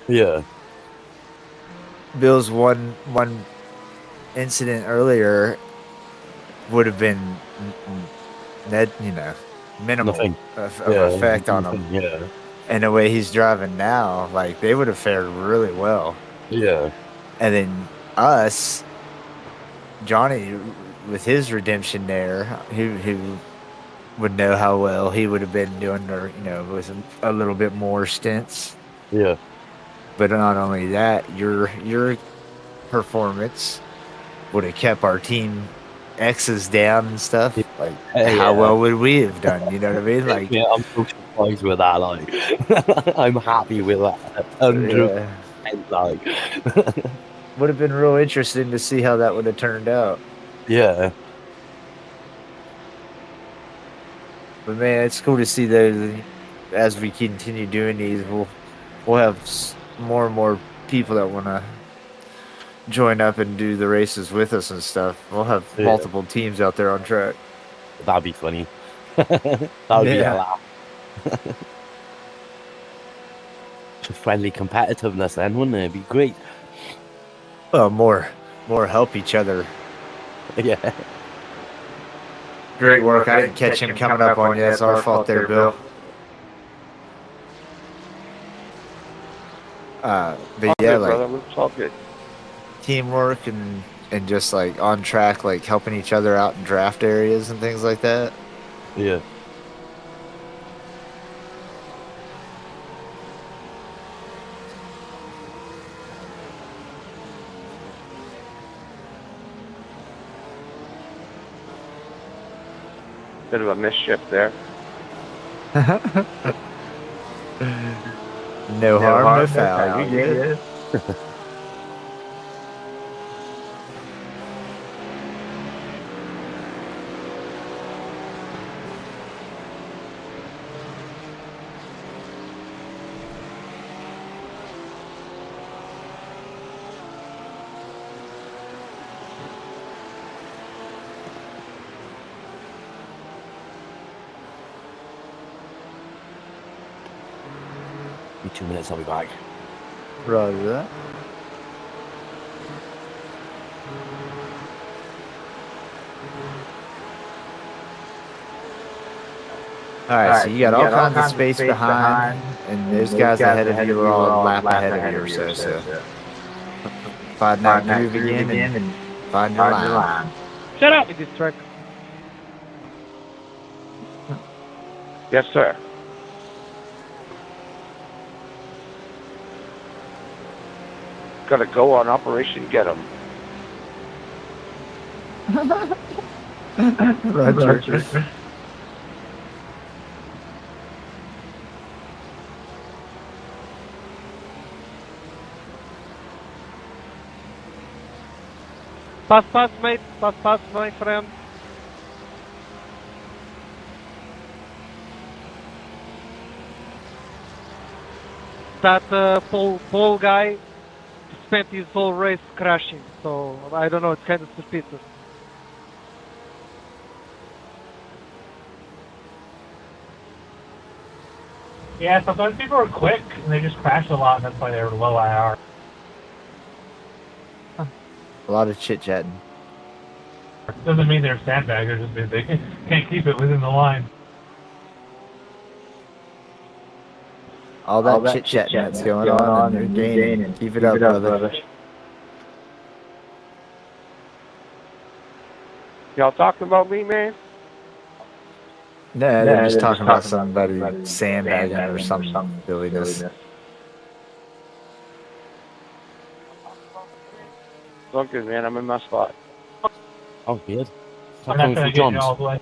Yeah. Bill's one incident earlier would have been minimal effect on him. Yeah. And the way he's driving now, like, they would have fared really well. Yeah. And then us, Johnny, with his redemption there, who would know how well he would have been doing, or with a little bit more stints. Yeah. But not only that, your performance would have kept our team X's down and stuff. Like, how well would we have done? You know what I mean? Like, yeah, I'm so surprised with that. Like, I'm happy with that. 100%. Like, would have been real interesting to see how that would have turned out. Yeah. But man, it's cool to see that as we continue doing these, we'll have more and more people that want to join up and do the races with us and stuff. We'll have multiple teams out there on track. That'd be funny. That would be a laugh. Friendly competitiveness then, wouldn't it? It'd be great. Well, more help each other. Yeah. Great work. I didn't catch him coming up on you. That's our fault there, Bill. But yeah, like, brother. It's all good. Teamwork and just like on track, like helping each other out in draft areas and things like that. Yeah. Bit of a mischief there. No harm, no foul. You good? me 2 minutes, I'll be back. Roger that. Alright, so you got all kinds of space behind, and those guys ahead of you are all a lap ahead of you or so. Find that groove again and find your line. Shut up with this truck. Yes, sir. Gotta go on Operation Get 'em. Roger. Pass, mate. Pass, my friend. That Paul guy spent his whole race crashing, so I don't know, it's kind of suspicious. Yeah, sometimes people are quick and they just crash a lot, and that's why they're low IR. A lot of chit chatting. Doesn't mean they're sandbaggers, just means they can't keep it within the line. All that chit chatting that's going on, and you're gaining. Keep it up, brother. Y'all talking about me, man? No, they're just talking about somebody sandbagging or something silliness. Look good, man. I'm in my spot. Oh, good. I'm not gonna get you all the way.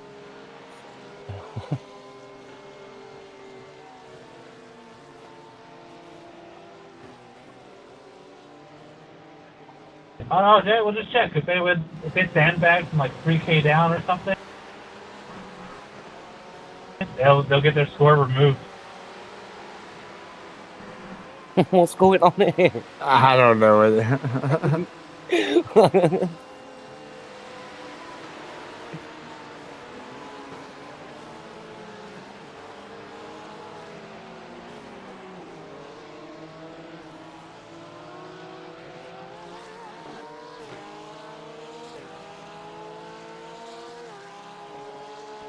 Oh no, Jay, we'll just check. If they sandbag from like 3K down or something, they'll get their score removed. What's going on here? I don't know.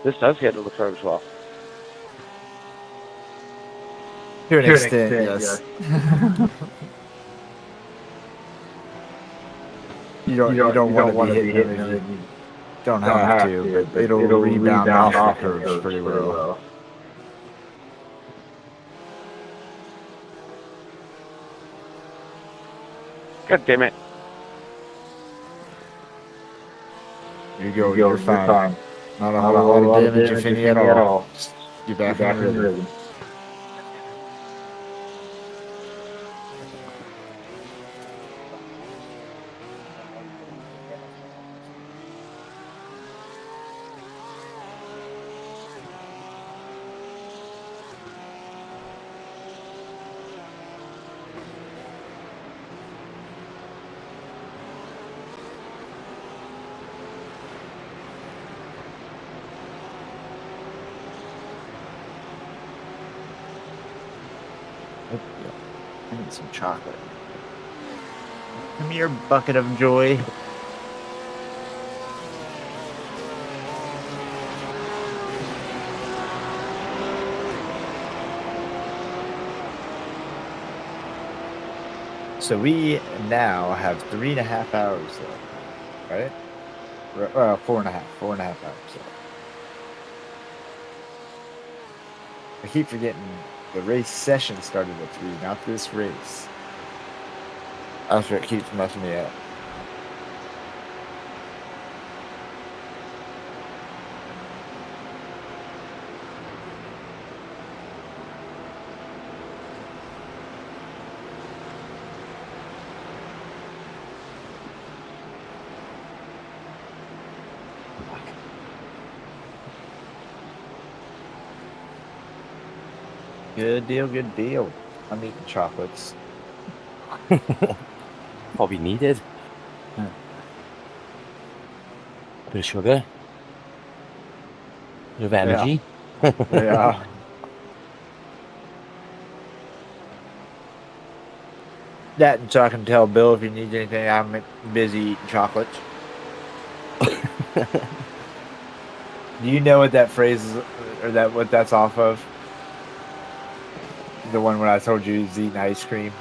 This does handle the curves well. To an extent, yes. You don't want to be hitting them if you don't have to, but it'll rebound off the curves pretty well. God damn it. You're fine. Not a whole lot of damage, if any at all. Just get back in the rhythm. I need some chocolate. Come here, bucket of joy. So we now have 3.5 hours left, right? 4.5 hours left. I keep forgetting the race session started at 3, not this race. That's what keeps messing me up. Good deal, good deal. I'm eating chocolates. Probably needed. Bit of sugar. Bit of energy. Yeah. That, so I can tell Bill if he needs anything. I'm busy eating chocolates. Do you know what that phrase is, or that what that's off of? The one when I told you he's eating ice cream.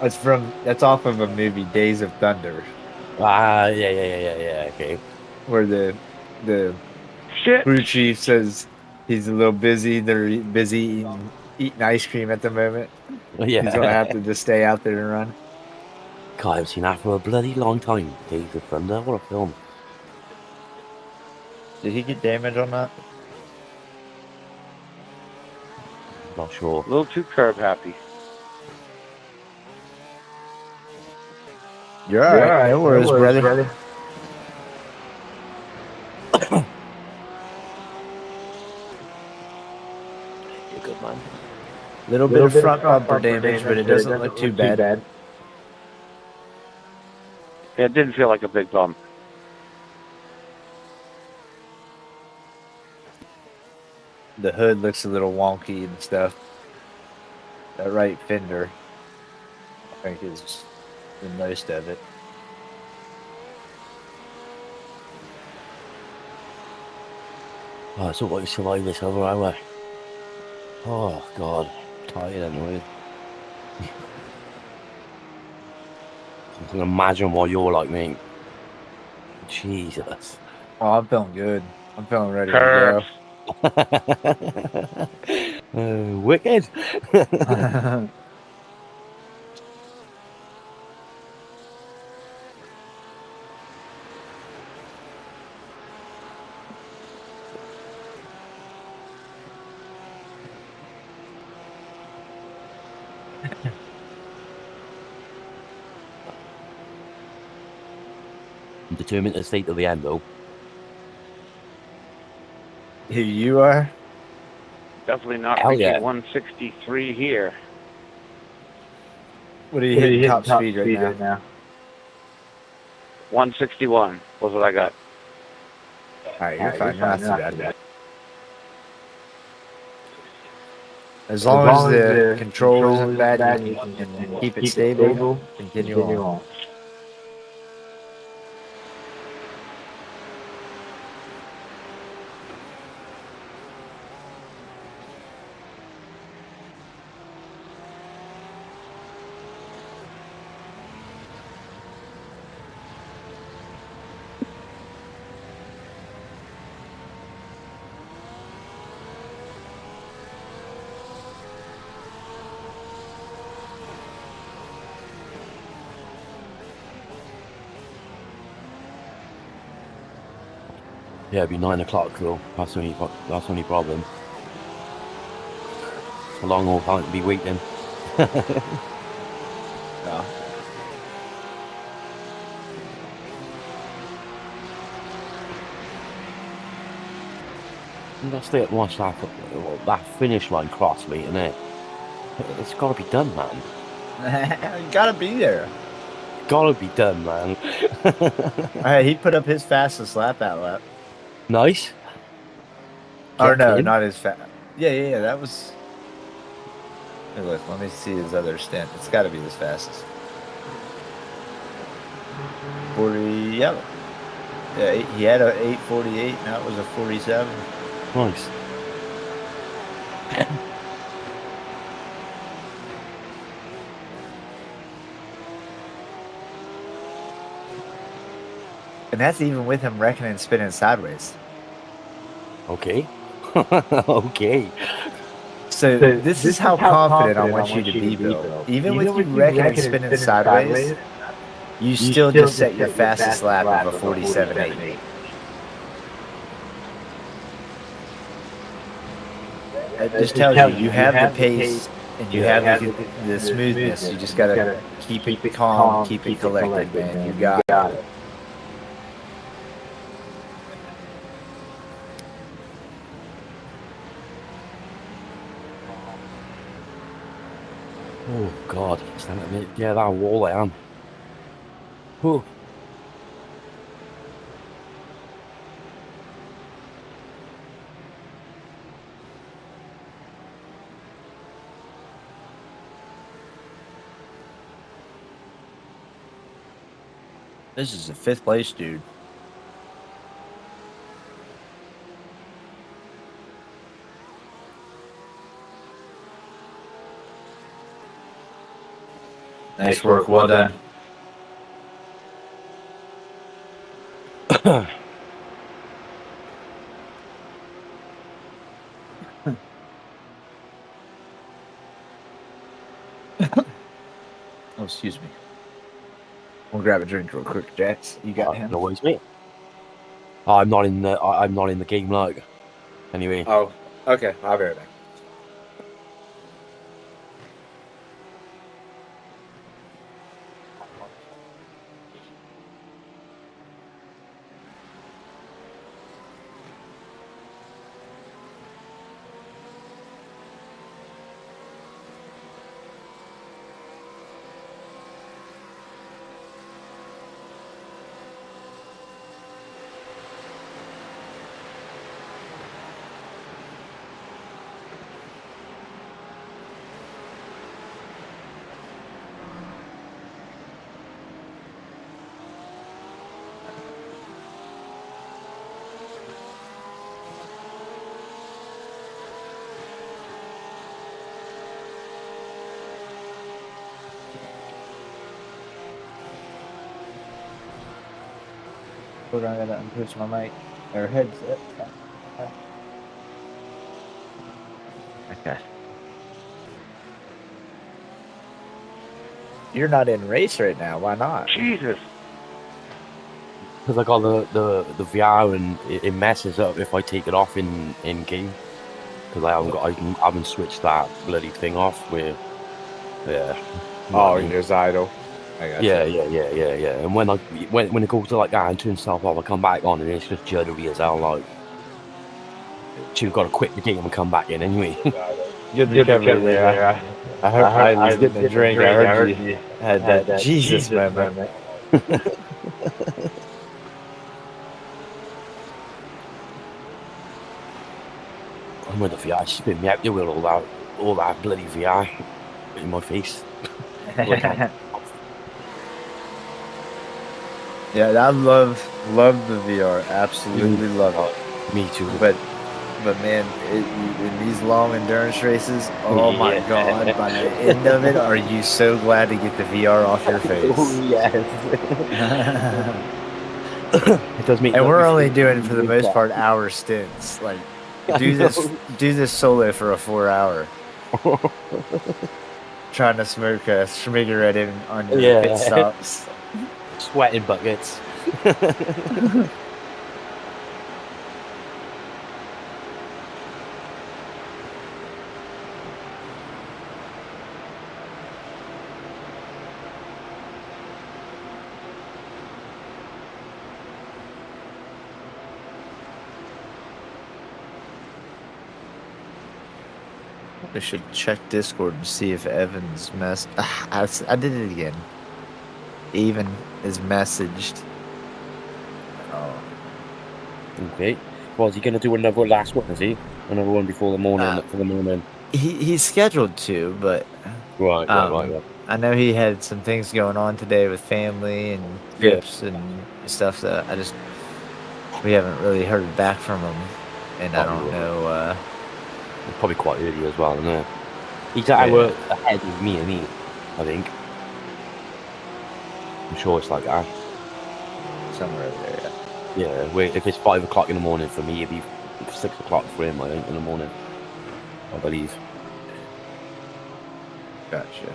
That's off of a movie, Days of Thunder. Yeah. Okay. Where the crew chief says he's a little busy. They're busy eating ice cream at the moment. Yeah. He's gonna have to just stay out there and run. God, I've seen that for a bloody long time. Days of Thunder. What a film. Did he get damage on that? Not sure. A little too curb happy. You're all right. No worries, brother. You're good, man. Little bit of front bumper damage, but it doesn't look too bad. Yeah, it didn't feel like a big bump. The hood looks a little wonky and stuff. That right fender, I think, is the most of it. Oh, it's all like you survive this over hour. Oh, God. Tired anyway. I can imagine what you're like, mate. Jesus. Oh, I'm feeling good. I'm feeling ready to go. Wicked. I'm determined to stay till the end, though. Who you are? Definitely not Hell reaching yeah. 163 here. What are you hitting top speed right now? 161 was what I got. All right, you're fine. You're not too bad. As long as the control isn't bad and you can keep it stable, continue on. Yeah, it'd be 9 o'clock, though. That's the only problem. It's a long old time to be waiting. No. Let's stay and watch that finish line cross, mate, innit? It's got to be done, man. You gotta be there. Gotta be done, man. Hey, he put up his fastest lap that lap. Nice. Or no, not his fast. Yeah, that was. Hey, look, let me see his other stint. It's got to be his fastest. 40, yeah. Yeah, he had a 8:48. Now it was a 47. Nice. And that's even with him wrecking and spinning sideways. Okay. Okay. So this is how confident I want you to be, Bill. Even with you wrecking and spinning sideways, you still just set your fastest lap of a 47.8. It just tells you have the pace and you have the smoothness. You just gotta keep it calm, keep it collected, man. You got it. Oh, God. Yeah, that wall I am. Whew. This is a 5th place, dude. Nice work. Well done. Oh, excuse me. We'll grab a drink real quick, Jax. You got him? No worries, mate. I'm not in the. I'm not in the game, like. Anyway. Oh, okay. I'll be right back. Hold on, I gotta unpush my mic or headset. Okay. You're not in race right now. Why not? Jesus. Because I got the VR and it messes up if I take it off in game. Because I haven't switched that bloody thing off. Where, yeah. Oh, you're just idle. I got yeah. And when it goes to like that and turns itself off, I come back on and it's just juddery as hell. Like, so you've got to quit the game and come back in anyway. Good recovery there. I heard I was getting a drink. I heard you had that Jesus moment. I'm with the VR spin me out there with all that bloody VR in my face. Yeah, I love the VR. Absolutely love it. Me too. But man, in these long endurance races, oh my god! By the end of it, are you so glad to get the VR off your face? Oh yes. It does make. And we're only doing, for the most part, hour stints. Like, do this solo for a 4 hour. Trying to smoke a cigarette on your pit stops. Sweating buckets. I should check Discord and see if Evan's mess. I did it again. Even is messaged. Oh. Okay. Well, is he going to do another last one? Is he? Another one before the morning? For the morning. He's scheduled to, but right. I know he had some things going on today with family and trips and stuff. So we haven't really heard back from him, and I don't know. It's probably quite early as well, isn't it? He's at hour ahead of me, I think. I'm sure it's like that. Somewhere over there, yeah. If it's 5 o'clock in the morning for me, it'd be 6 o'clock for him, I think, in the morning. I believe. Gotcha.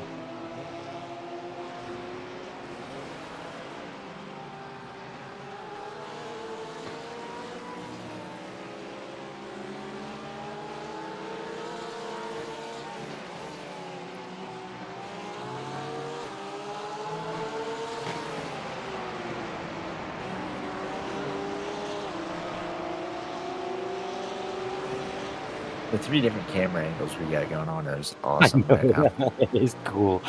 The 3 different camera angles we got going on is awesome right now. It is cool.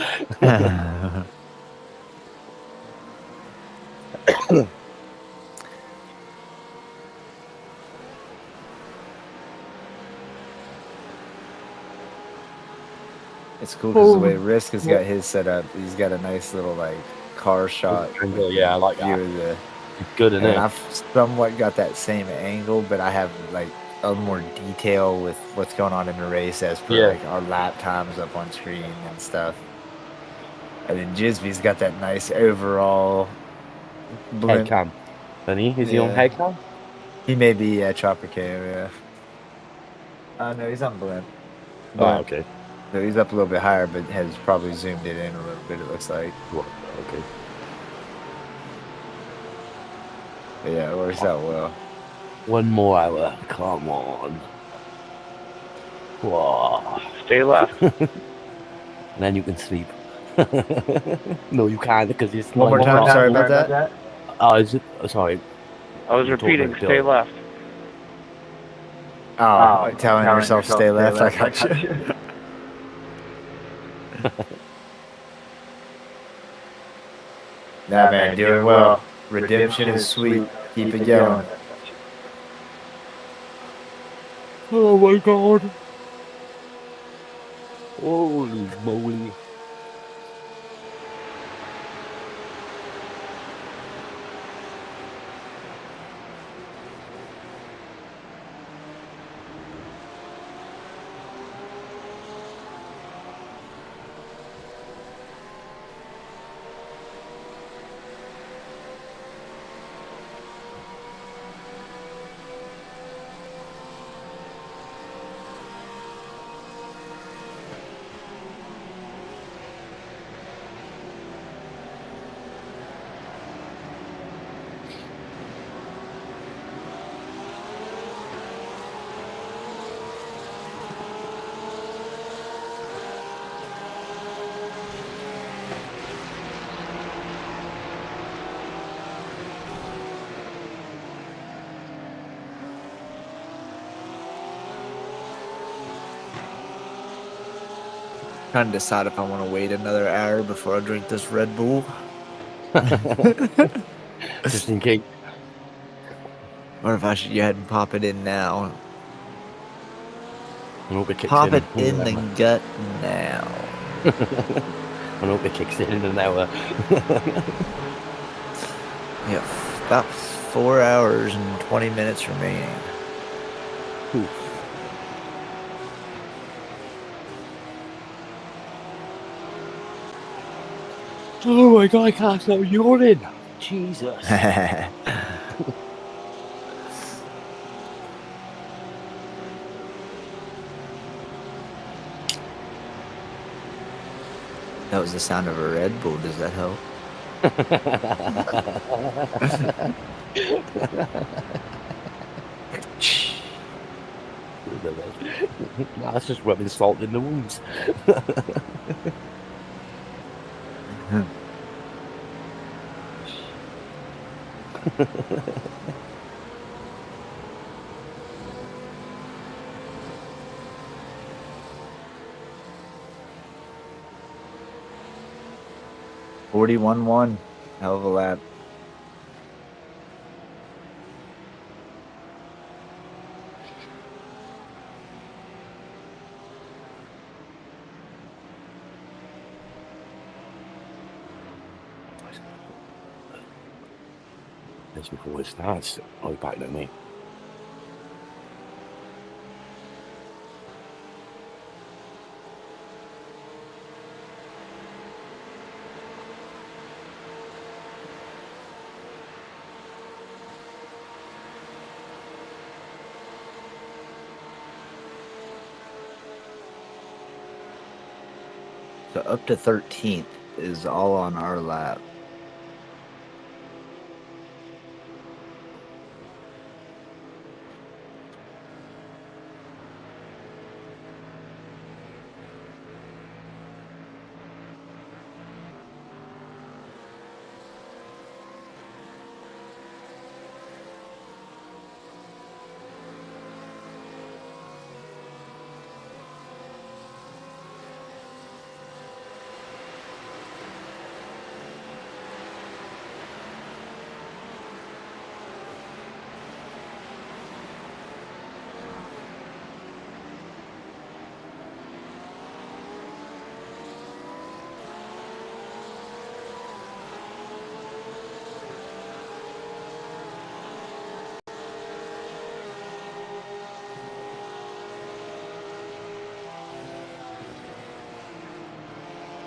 It's cool because the way Risk has got his set up, he's got a nice little like car shot. Angle, yeah, I like view that. of the. It's good, isn't And it? I've somewhat got that same angle, but I have like a more detail with what's going on in the race as per Yeah. like our lap times up on screen and stuff. And then Jisby's got that nice overall Head blimp. cam. And is he on Yeah. head cam? He may be Chopper Cam, yeah. No, he's on blimp. Oh, okay. So he's up a little bit higher, but has probably zoomed it in a little bit, it looks like. Okay. But yeah, it works out well. 1 more hour. Come on. Whoa. Stay left. And then you can sleep. No, you can't because it's One more time. Sorry about that. Oh, is it? Sorry. I was repeating, stay left. Oh, telling yourself stay left. I got you. Nah, man, doing well. Redemption is sweet. Keep it going. Oh my god. Holy moly. Trying to decide if I want to wait another hour before I drink this Red Bull. Just in case. Or if I should go ahead and pop it in now. I hope it kicks Pop in. it in the gut now. I hope it kicks in an hour. Yeah, about 4 hours and 20 minutes remaining. Oof. Oh my god, I can't stop yawning. Jesus. That was the sound of a Red Bull. Does that help? Nah, that's just rubbing salt in the wounds. $41-1. Hell of a lap. Just before it starts, I'll be back to me. So up to 13th is all on our lap.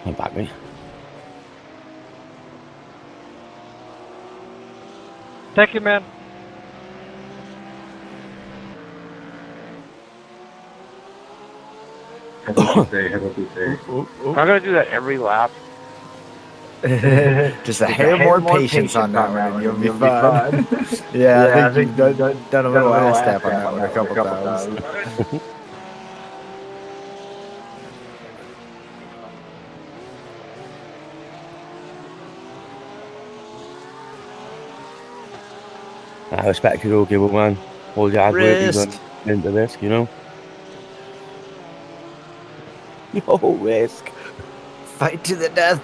I'm back, mate. Thank you, man. Have a good day. Have a good day. I'm gonna do that every lap. Just a hair more patience on that one, and you'll be fine. Yeah, I think you've done a little ass tap on that one a couple times. I respect you, okay, but man, all the hard work you've done into this, you know. No risk. Fight to the death.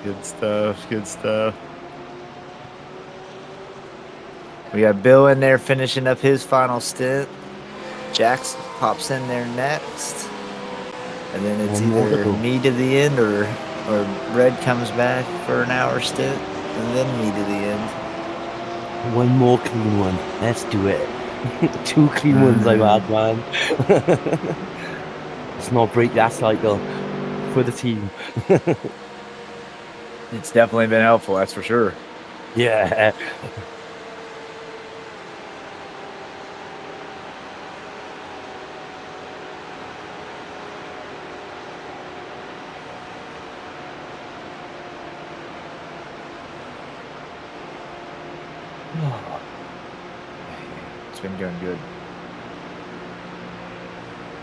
Good stuff. Good stuff. We got Bill in there finishing up his final stint. Jax pops in there next. And then it's either me to the end or Red comes back for an hour stint and then me to the end. One more clean one. Let's do it. 2 clean ones I've had, man. Let's not break that cycle for the team. It's definitely been helpful, that's for sure. Yeah. It's been going good.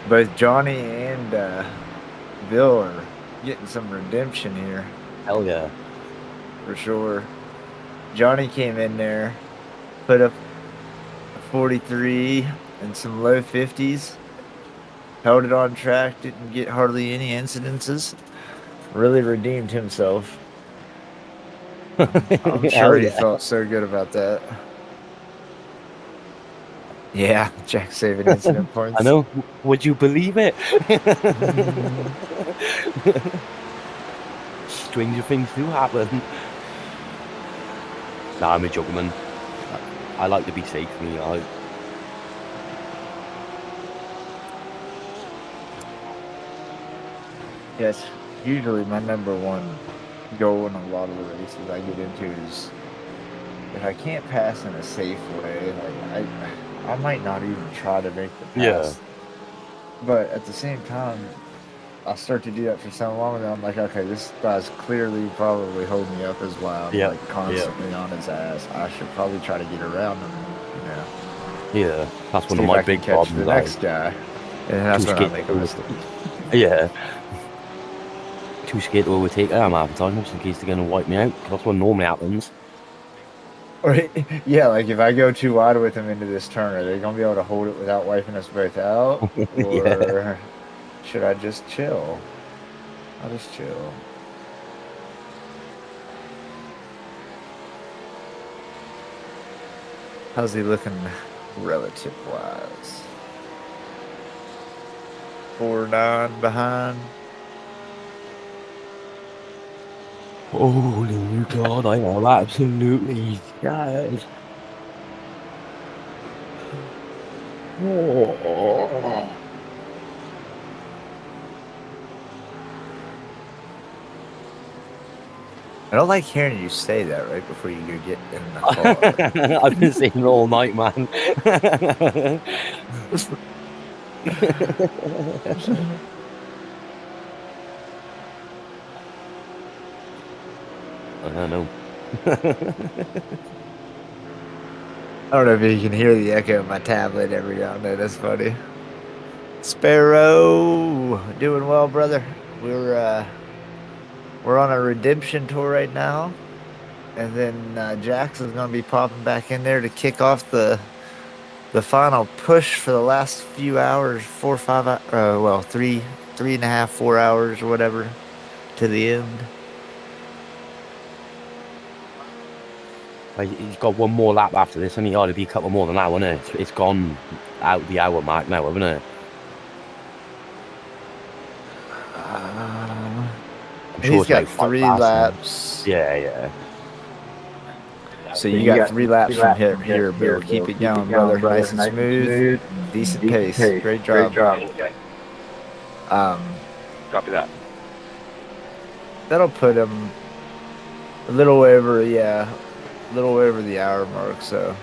Both Johnny and Bill are getting some redemption here. Hell yeah. For sure. Johnny came in there, put up a 43 and some low 50s. Held it on track, didn't get hardly any incidences. Really redeemed himself. I'm sure he felt so good about that. Yeah, Jack saving incident points. I know. Would you believe it? Stranger things do happen. Nah, I'm a joker, man. I like to be safe, me. Yes, usually my number one goal in a lot of the races I get into is if I can't pass in a safe way, like I might not even try to make the pass. Yeah. But at the same time, I'll start to do that for so long, and I'm like, okay, this guy's clearly probably holding me up as well. I'm like constantly on his ass. I should probably try to get around him, you know. Yeah, that's one of my big problems. The next guy, and that's when I make a mistake. Yeah. Too scared to overtake them half the time, just in case they're going to wipe me out. That's what normally happens. Or, yeah, like if I go too wide with them into this turn, are they going to be able to hold it without wiping us both out? Or should I just chill? I'll just chill. How's he looking relative-wise? 4-9 behind. Holy God, I am absolutely scared. Oh. I don't like hearing you say that right before you go get in the car. I've been saying it all night, man. I don't know. I don't know if you can hear the echo of my tablet every now and then. That's funny. Sparrow, doing well, brother. We're on a redemption tour right now, and then Jackson's gonna be popping back in there to kick off the final push for the last few hours, 4 or 5, 3.5, 4 hours or whatever, to the end. He's got one more lap after this, and he ought to be a couple more than that, wouldn't it? It's gone out the hour mark now, hasn't it? He's got 3 laps. Yeah. So you got 3 laps from here, Bill. Keep it going, brother. Nice and smooth. Decent pace. Great job. Copy that. That'll put him a little over, a little over the hour mark. So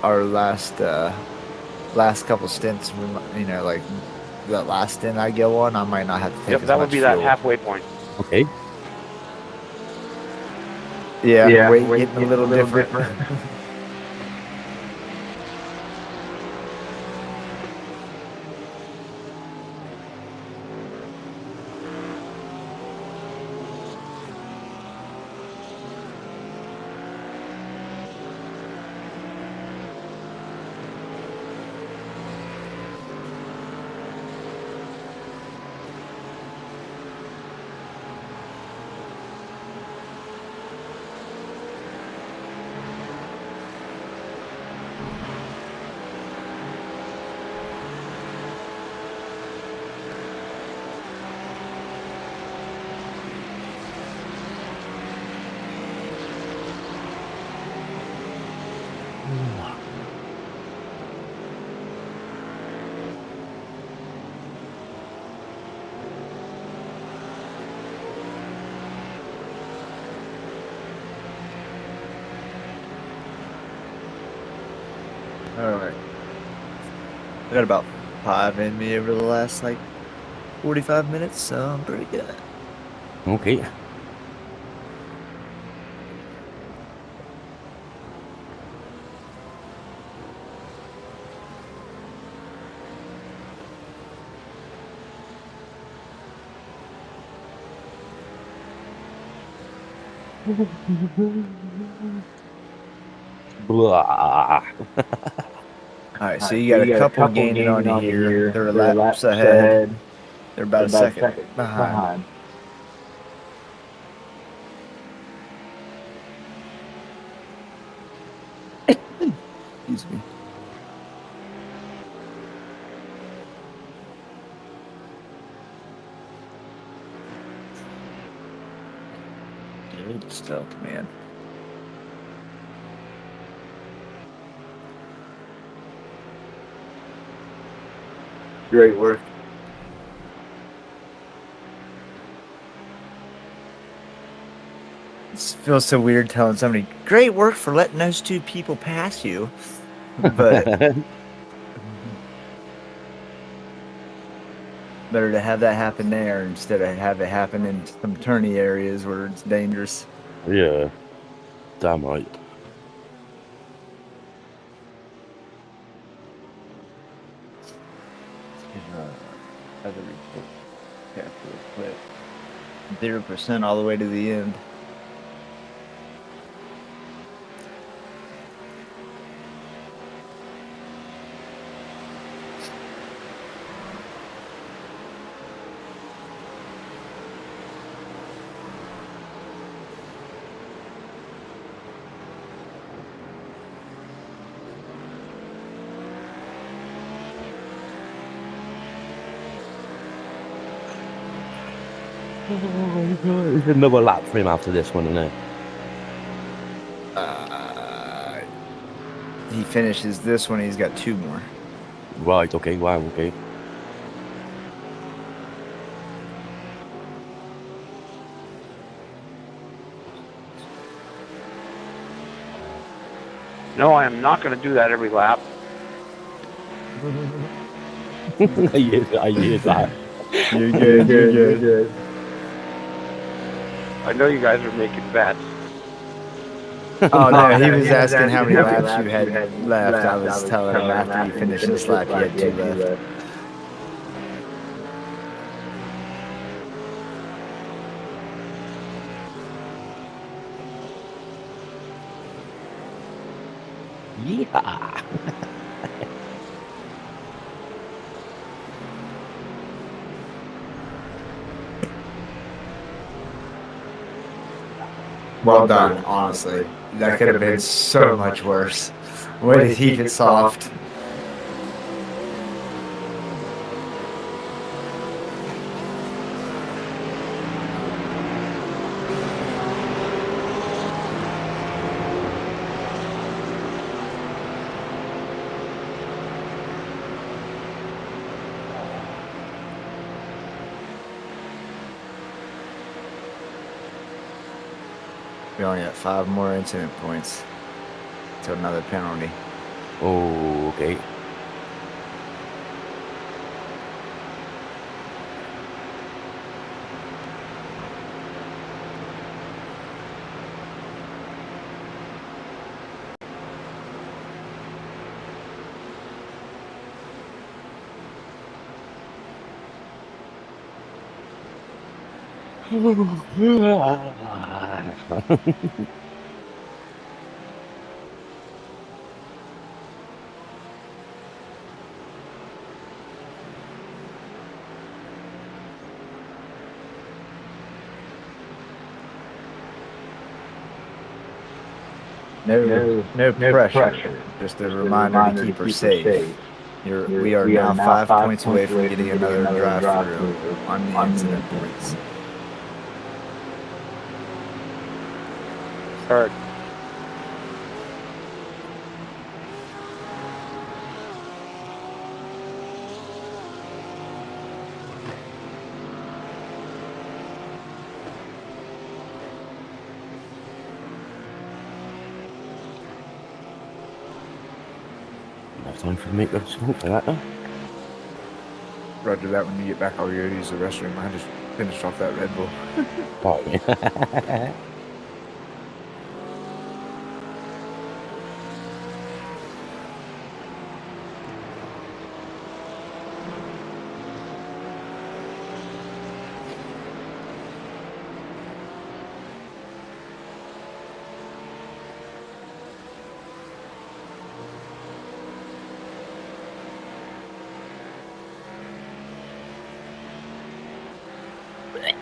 our last couple stints, like that last stint I go on, I might not have to take Yep, as that much would be that fuel. halfway point. Okay. Yeah, weight getting a little different. All right. I got about 5 in me over the last 45 minutes, so I'm pretty good. Okay. Blah. All right, so you got a couple gaining on you here. They're laps ahead. They're about a second behind. Excuse me. Good stuff, man. Great work. It feels so weird telling somebody, great work for letting those 2 people pass you. But better to have that happen there instead of have it happen in some turny areas where it's dangerous. Yeah. Damn right. Other report. Careful, quick. 0% all the way to the end. There's another lap for him after this one, isn't there? He finishes this one, he's got 2 more. Right, okay, wow, okay. No, I am not going to do that every lap. I use that. You're good. I know you guys are making bets. Oh, no, he was asking how many laps you had left. I was telling him after you finished this lap, you had 2 left. Yeah. Well done, honestly. That could have been so much worse. Way to keep it soft. We only got 5 more incident points to another penalty. Oh, okay. No pressure. Just a reminder to keep her safe. We are now 5 points away from getting another drive-through on the incident points. Start. Enough time for me to smoke for that, though. Roger that. When you get back, I'll go use the restroom. I just finished off that Red Bull. Right.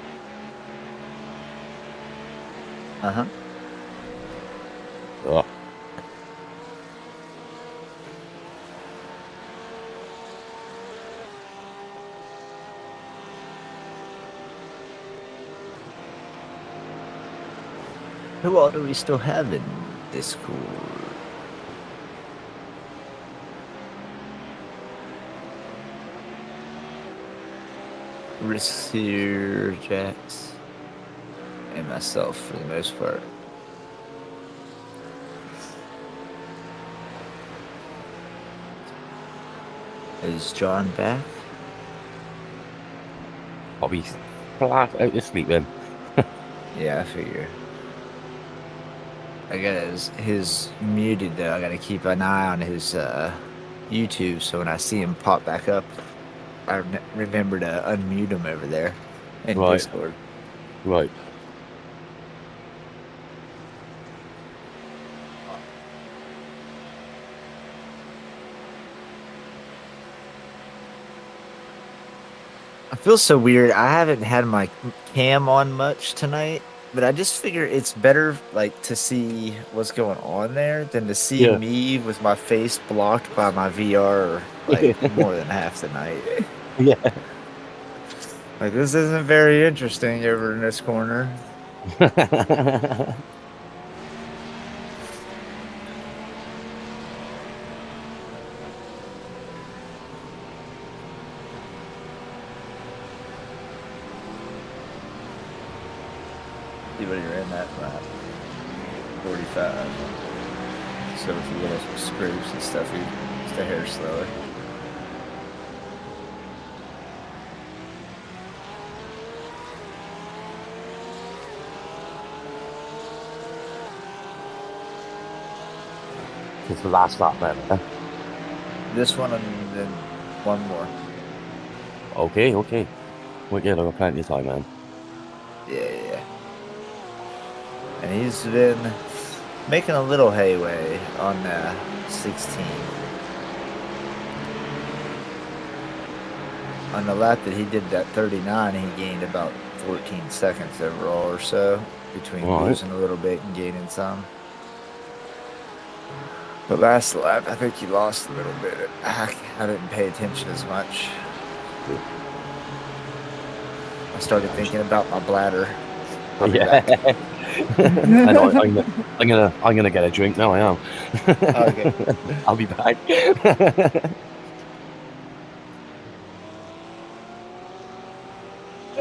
Uh-huh. Oh. Who all do we still have in Discord? Riskier Jax and myself for the most part. Is John back? Bobby's flat out to sleep then. Yeah, I figure. I got his muted though. I gotta keep an eye on his YouTube, so when I see him pop back up, I remember to unmute him over there in Right. Discord. Right. I feel so weird. I haven't had my cam on much tonight, but I just figure it's better like to see what's going on there than to see me with my face blocked by my VR like more than half the night. Yeah. Like this isn't very interesting over in this corner. See what you're in that lap. 45. So with the little scrapes and stuff, it's the hair slower. It's the last lap, man. This one and then one more. Okay, okay. Well, yeah, I've got plenty of time, man. Yeah. And he's been making a little headway on 16. On the lap that he did that 39, he gained about 14 seconds overall or so between losing a little bit and gaining some. But last lap, I think he lost a little bit. I didn't pay attention as much. I started thinking about my bladder. Yeah. I know, I'm gonna get a drink now. I am. Okay. I'll be back.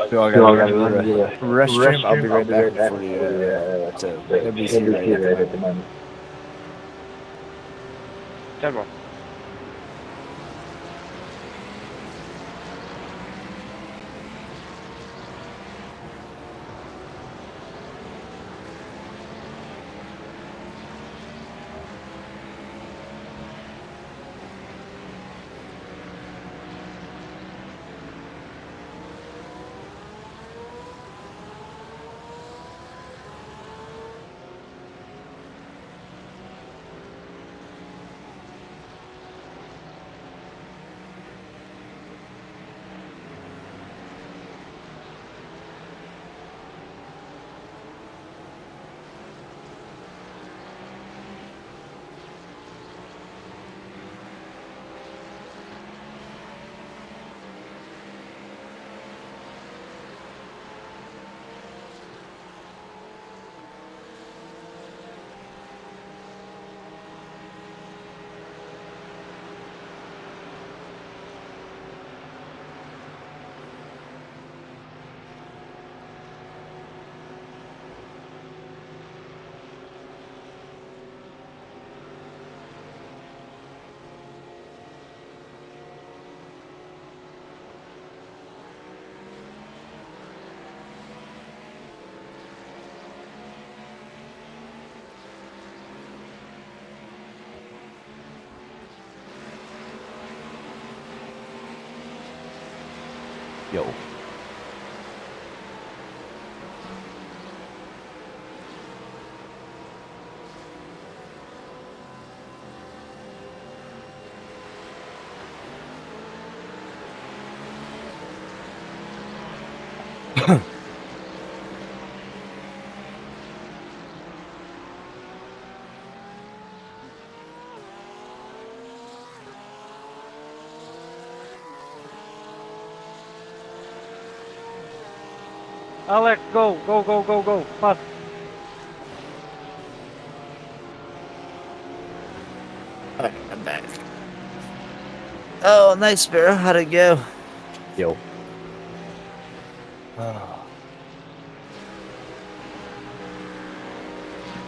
So I gotta go to the restroom. I'll be right back before you. So nobody's here right at the moment. 10-1. Yo. Alex, go, go, go, go, go, fast. Alright, I'm back. Oh, nice, Sparrow. How'd it go? Yo.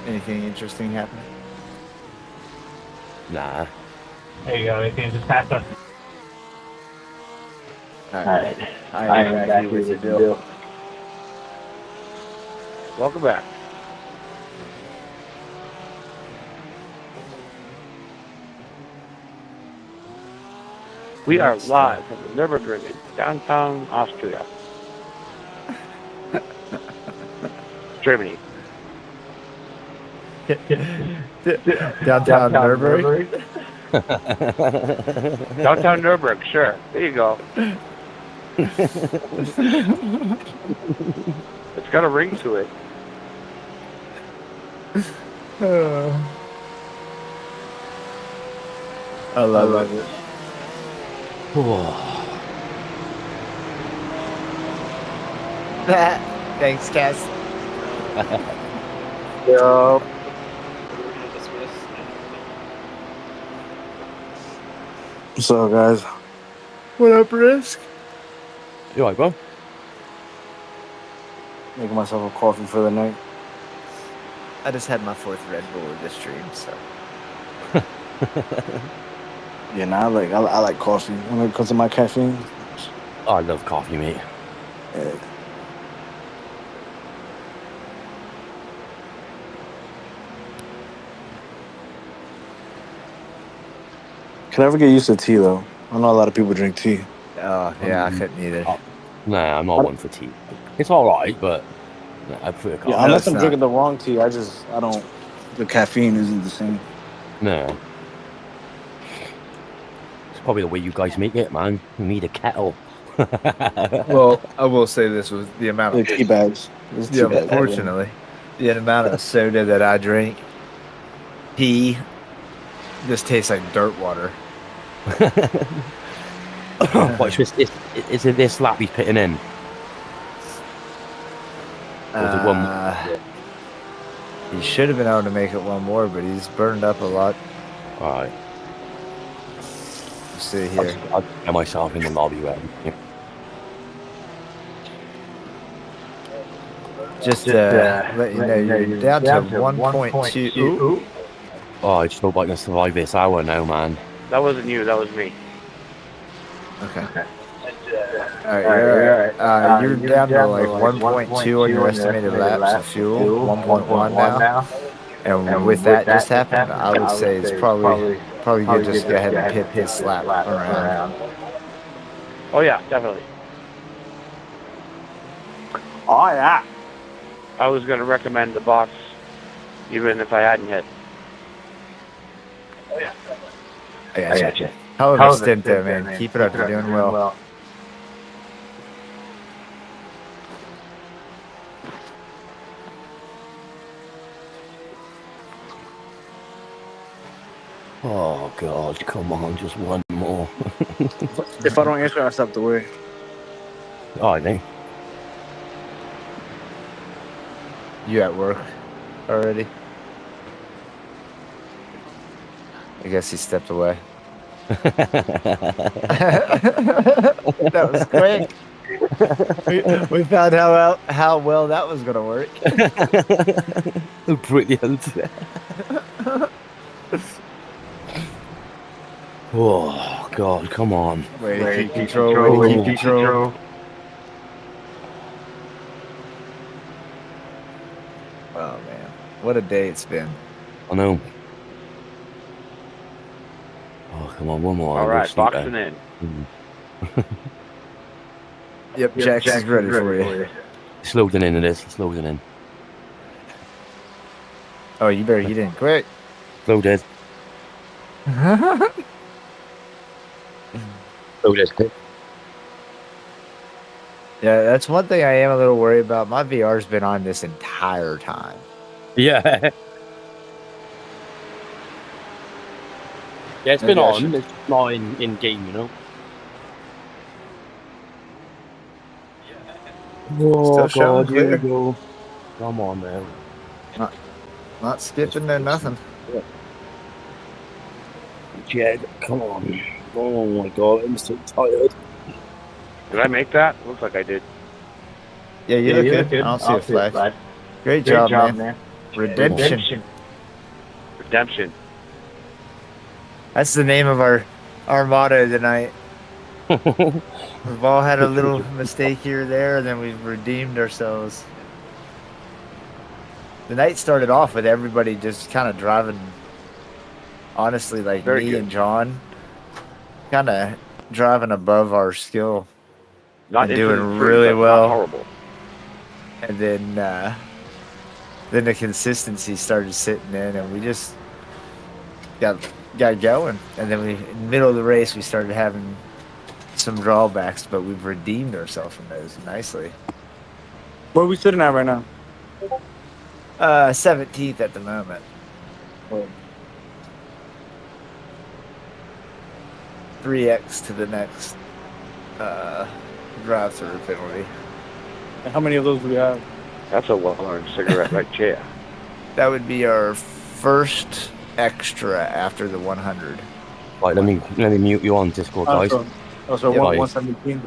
Anything interesting happening? Nah. Hey, anything just passed us. Alright. I am back here with you, Bill. Welcome back. We are live from the Nurburgring in downtown Austria. Germany. Downtown Nurburgring? Downtown Nurburgring, sure. There you go. It's got a ring to it. I love it. Thanks, Cass. Yo. What's up, guys? What up, Risk? You alright, bro? Making myself a coffee for the night. I just had my 4th Red Bull of this stream, so. Yeah, nah, I like coffee when it comes to my caffeine. Oh, I love coffee, mate. Yeah. Can I ever get used to tea though? I know a lot of people drink tea. Oh yeah, I couldn't either. Nah, I'm not one for tea. It's alright, but I prefer coffee. Yeah, unless I'm drinking the wrong tea, I don't. The caffeine isn't the same. No. It's probably the way you guys make it, man. You need a kettle. Well, I will say this was the amount of tea bags. Yeah, unfortunately, the amount of soda that I drink, tea, just tastes like dirt water. What, is this lap he's pitting in? Or is it one more? He should have been able to make it one more, but he's burned up a lot. Alright. Let's see here. I'll get myself in the lobby ready. Just let you know you're down to 1.2. Ooh. Oh, I just hope I can survive this hour now, man. That wasn't you. That was me. Okay. Alright, you're alright. You're down to like 1.2 on your estimated laps of fuel. 1.1 now. And with that just happened, I would say it's probably good just to go ahead and pit this lap around. Oh yeah, definitely. Oh yeah. I was gonna recommend the box, even if I hadn't hit. I gotcha. Hell of a stint there, man. Keep it up. You're doing well. Oh God, come on, just one more. If I don't answer, I step away. Oh, I think. You at work already? I guess he stepped away. That was quick. We found how well that was gonna work. Brilliant. Oh God, come on. Way to keep control. Oh man, what a day it's been. I know. Oh, come on, one more. All right, boxing in. Yep, Jackson's ready for you. It's loading in, it is. It's loading in. Oh, you better get in quick. Loaded. Loaded. Yeah, that's one thing I am a little worried about. My VR's been on this entire time. Yeah. Yeah, it's been on. It's not in game, you know. Oh Still God, here we go. Come on now. Not skipping there, nothing. Jed, come on. Oh my God, I'm so tired. Did I make that? Looks like I did. Yeah, you look good. I don't see a flag. Great job, man. Redemption. That's the name of our motto tonight. We've all had a little mistake here or there, and then we've redeemed ourselves. The night started off with everybody just kind of driving, honestly, like Very me good. and John, kind of driving above our skill. Not and doing infinite free, really but well. Not horrible. And then the consistency started sitting in, and we just got going. And then in the middle of the race, we started having some drawbacks, but we've redeemed ourselves from those nicely. Where are we sitting at right now? 17th at the moment. 3x to the next drive-through penalty. And how many of those do we have? That's a well-earned cigarette right there. That would be our first extra after the 100. Right, let me mute you on Discord, guys. So Yeah, 117.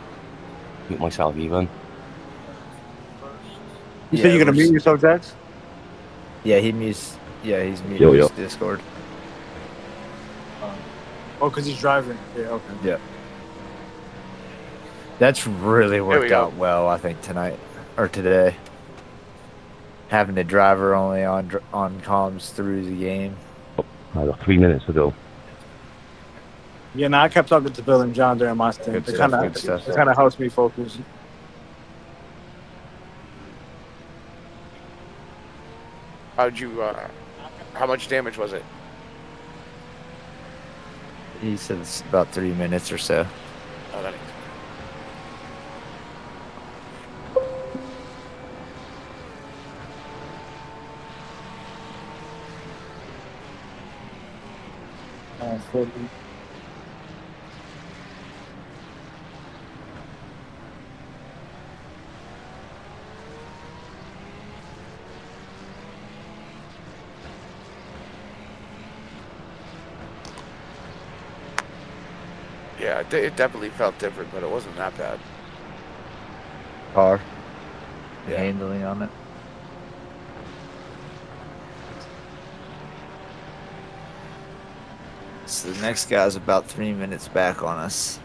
Mute myself even. You say you're gonna mute yourself, Jax? Yeah, he's muted his Discord. Oh, because he's driving. Yeah, okay. Yeah. That's really worked out well, I think, tonight or today. Having the driver only on comms through the game. I got 3 minutes to go. Yeah, no, I kept talking to Bill and John during my stint. It kind of helps me focus. How'd you? How much damage was it? He said it's about 3 minutes or so. Oh, that Yeah, it definitely felt different, but it wasn't that bad. Car. The handling on it. So the next guy's about 3 minutes back on us.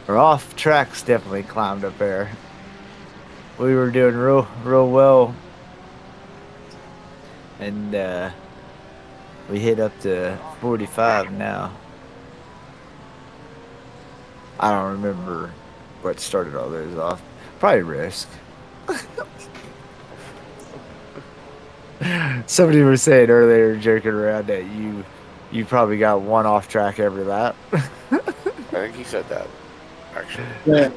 Our off tracks definitely climbed up there. We were doing real well, and we hit up to 45 now. I don't remember what started all those off. Probably Risk. Somebody was saying earlier, joking around, that you probably got one off track every lap. I think he said that, actually. Yeah.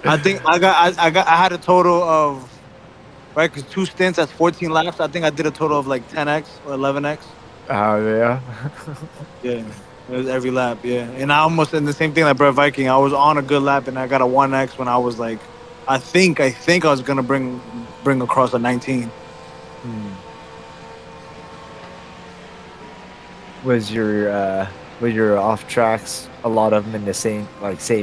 I think I had a total of, right, because 2 stints, that's 14 laps. I think I did a total of like 10x or 11x. Oh yeah. Yeah, it was every lap. Yeah, and I almost in the same thing like Brett Viking. I was on a good lap and I got a 1x when I was like, I think I was gonna bring across a 19. Was your off tracks a lot of them in the same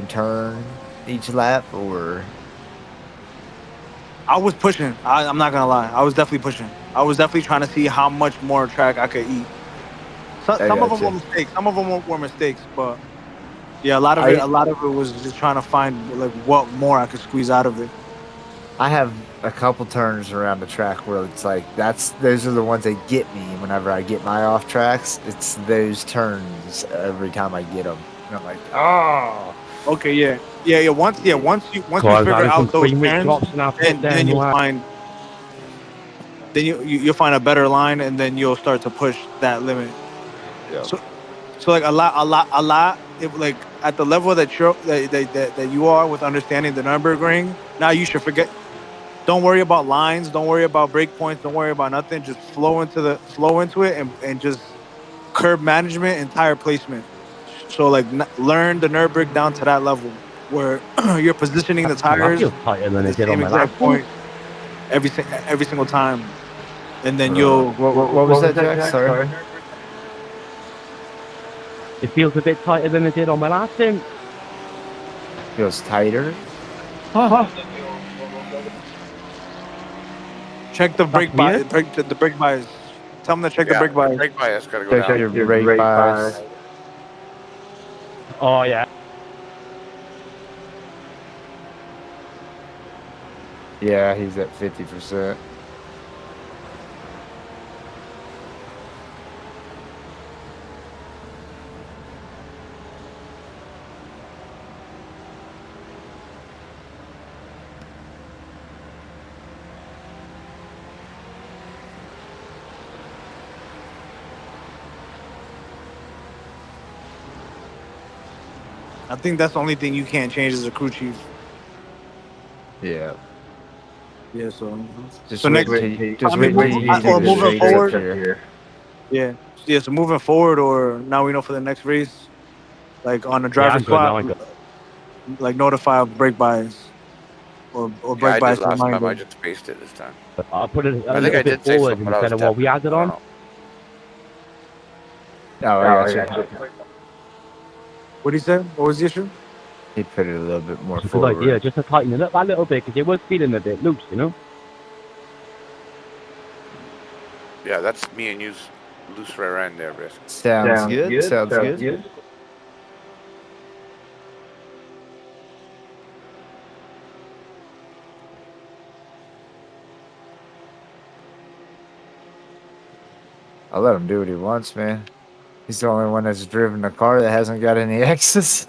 turn each lap, or? I was pushing. I'm not gonna lie. I was definitely pushing. I was definitely trying to see how much more track I could eat. Some of them were mistakes. Some of them were mistakes, but yeah, a lot of it was just trying to find like what more I could squeeze out of it. I have a couple turns around the track where it's like those are the ones that get me whenever I get my off tracks. It's those turns every time I get them, and I'm like, oh. Okay, yeah. Once you figure out those turns, then you'll find. Then you'll find a better line, and then you'll start to push that limit. Yeah. So like a lot. If like at the level that you are with understanding the Nurburgring, now you should forget. Don't worry about lines. Don't worry about break points. Don't worry about nothing. Just flow into it and just curb management and tire placement. So like learn the Nurburgring down to that level where you're positioning the tires tighter than at the it did same on my exact last point every single time, and then you'll. What was that, Jack? Sorry. It feels a bit tighter than it did on my last stint. Feels tighter. Check the brake bias. The brake bias. Tell them to check the brake bias. The brake bias gotta go Check down. your brake bias. Oh yeah. Yeah, he's at 50%. I think that's the only thing you can't change as a crew chief. Yeah. Yeah. So Just so wait next, till you do moving the forward. here. Yeah. So moving forward, or now we know for the next race, like on the driver spot, like notify of brake bias or brake bias last time. I reminder. just spaced it this time. I'll put it I think I did say something, but I was instead of what we added on. Oh, I got you. What did he say? What was the issue? He put it a little bit more It's a forward. good idea, just to tighten it up a little bit, because it was feeling a bit loose, you know? Yeah, that's me and you's loose rear end there, Risk. Sounds good. Sounds good. I'll let him do what he wants, man. He's the only one that's driven a car that hasn't got any X's.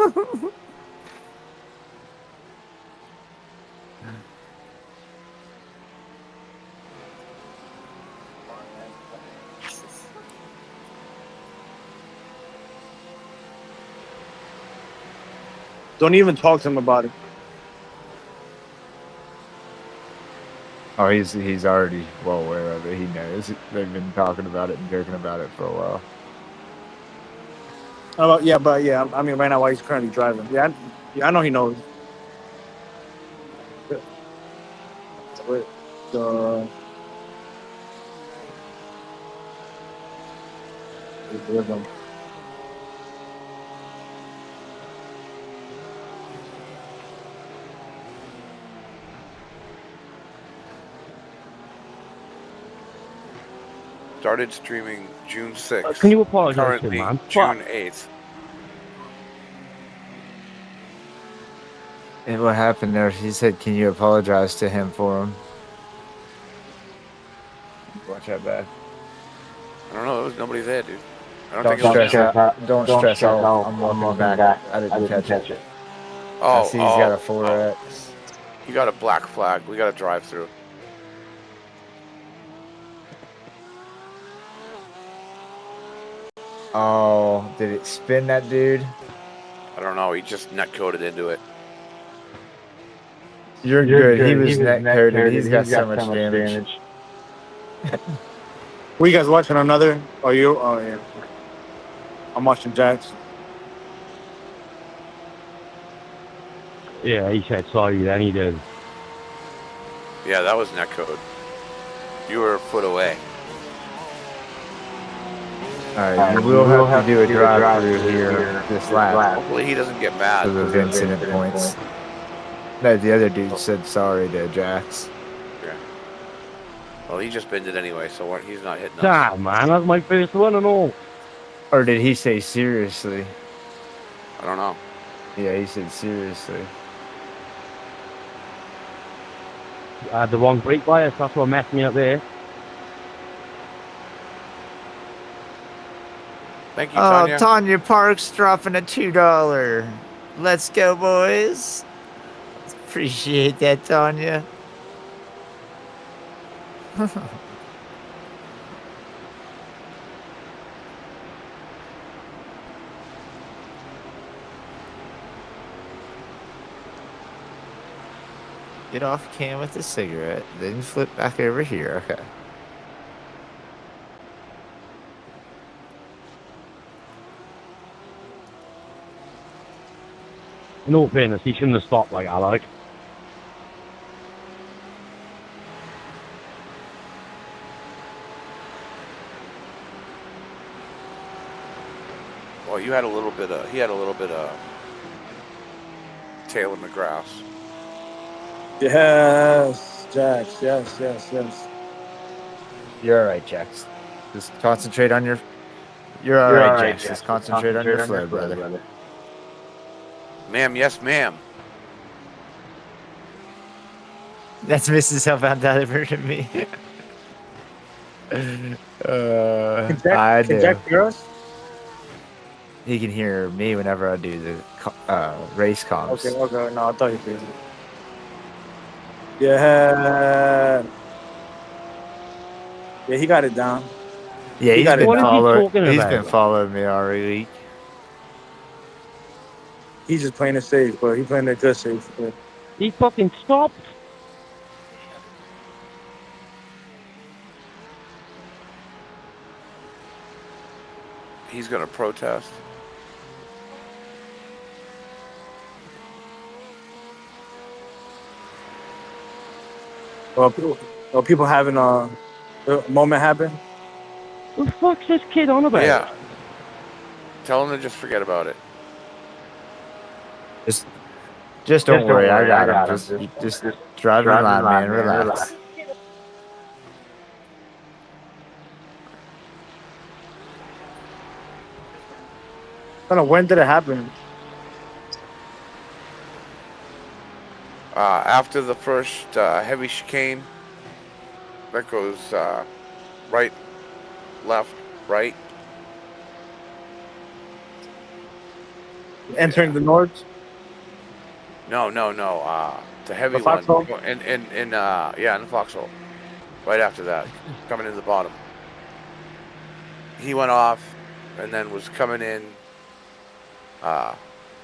Don't even talk to him about it. Oh, he's already well aware of it. He knows. They've been talking about it and joking about it for a while. But I mean, right now while he's currently driving. Yeah, I know he knows. Started streaming June 6th. Can you apologize to him, Currently man? June 8th. And what happened there? He said, "Can you apologize to him for him?" Watch that back. I don't know. There was nobody there, dude. I don't Don't think it was stress out. Don't stress out. I'm walking back. I didn't catch it. Oh, I see he's got a 4X. You got a black flag. We got to drive through. Oh, did it spin that dude? I don't know. He just net coded into it. You're good. He was net coded. He's got so much damage. Were you guys watching another? Oh, you? Oh, yeah. I'm watching Jax. Yeah, he said sorry, then he did. Yeah, that was net code. You were a foot away. Alright, we'll have to do a drive-through here this lap. Hopefully he doesn't get mad. For those incident points. No, the other dude said sorry to Jax. Yeah. Well, he just binned it anyway, so he's not hitting us. Damn, man, that's my first one and all. Or did he say seriously? I don't know. Yeah, he said seriously. I had the wrong brake bias, that's what messed me up there. Thank you, Tanya. Oh, Tanya Parks dropping a $2. Let's go, boys. Appreciate that, Tanya. Get off cam with the cigarette, then flip back over here. Okay. In all fairness, he shouldn't have stopped like I like. Well, he had a little bit of tail in the grass. Yes, Jax. Yes. You're all right, Jax. Just concentrate on your... You're all right, Jax. Just concentrate on your flow, brother. Ma'am, yes, ma'am. That's Mrs. Hellbound Diver to me. I do. Can Jack hear us? He can hear me whenever I do the race comms. Okay. No, I thought you could. Yeah, he got it down. Yeah, he's he's been following me all week. He's just playing it safe, but he's playing it good safe. But... He fucking stopped. He's gonna protest. Well, people having a moment happen. What the fuck's this kid on about? Yeah. Tell him to just forget about it. Just don't worry, I got him. Just drive your line, man. Relax. When did it happen? After the first heavy chicane, that goes right, left, right. Entering the north? No. The heavy The foxhole? one. In the foxhole. Right after that, coming in the bottom. He went off, and then was coming in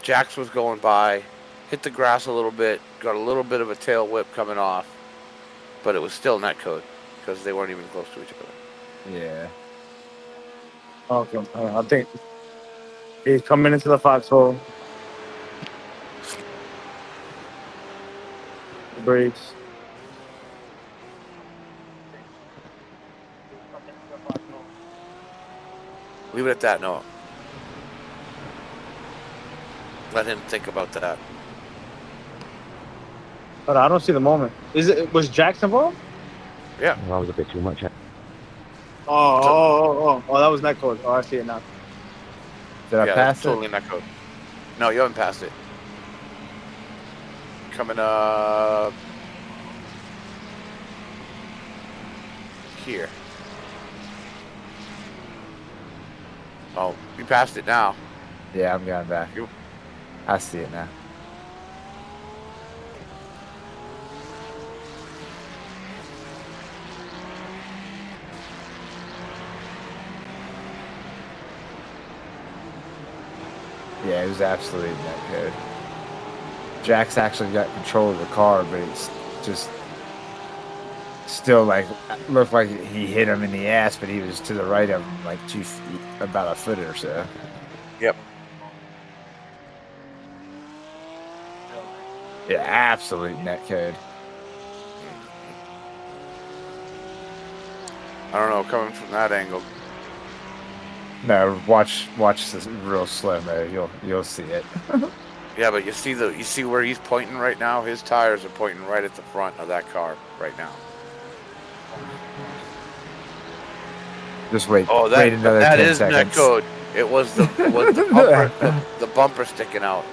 Jax was going by, hit the grass a little bit, got a little bit of a tail whip coming off, but it was still netcode because they weren't even close to each other. Yeah. Okay. I think he's coming into the foxhole. Brakes. Leave it at that. No. Let him think about that. But I don't see the moment. Was Jax involved? Yeah. That was a bit too much. Oh, that was netcode. Oh, I see it now. Did I pass it? Totally netcode. No, you haven't passed it. Coming up here. Oh, you passed it now. Yeah, I'm going back. I see it now. Yeah, it was absolutely netcode. Jax actually got control of the car, but it's just still like looked like he hit him in the ass, but he was to the right of him, like 2 feet, about a foot or so. Yep. Yeah, absolute netcode. I don't know, coming from that angle. No, watch this real slow mo. You'll see it. Yeah, but you see where he's pointing right now? His tires are pointing right at the front of that car right now. Just wait. Oh, wait another 10 is seconds. netcode. It was the bumper, the bumper sticking out.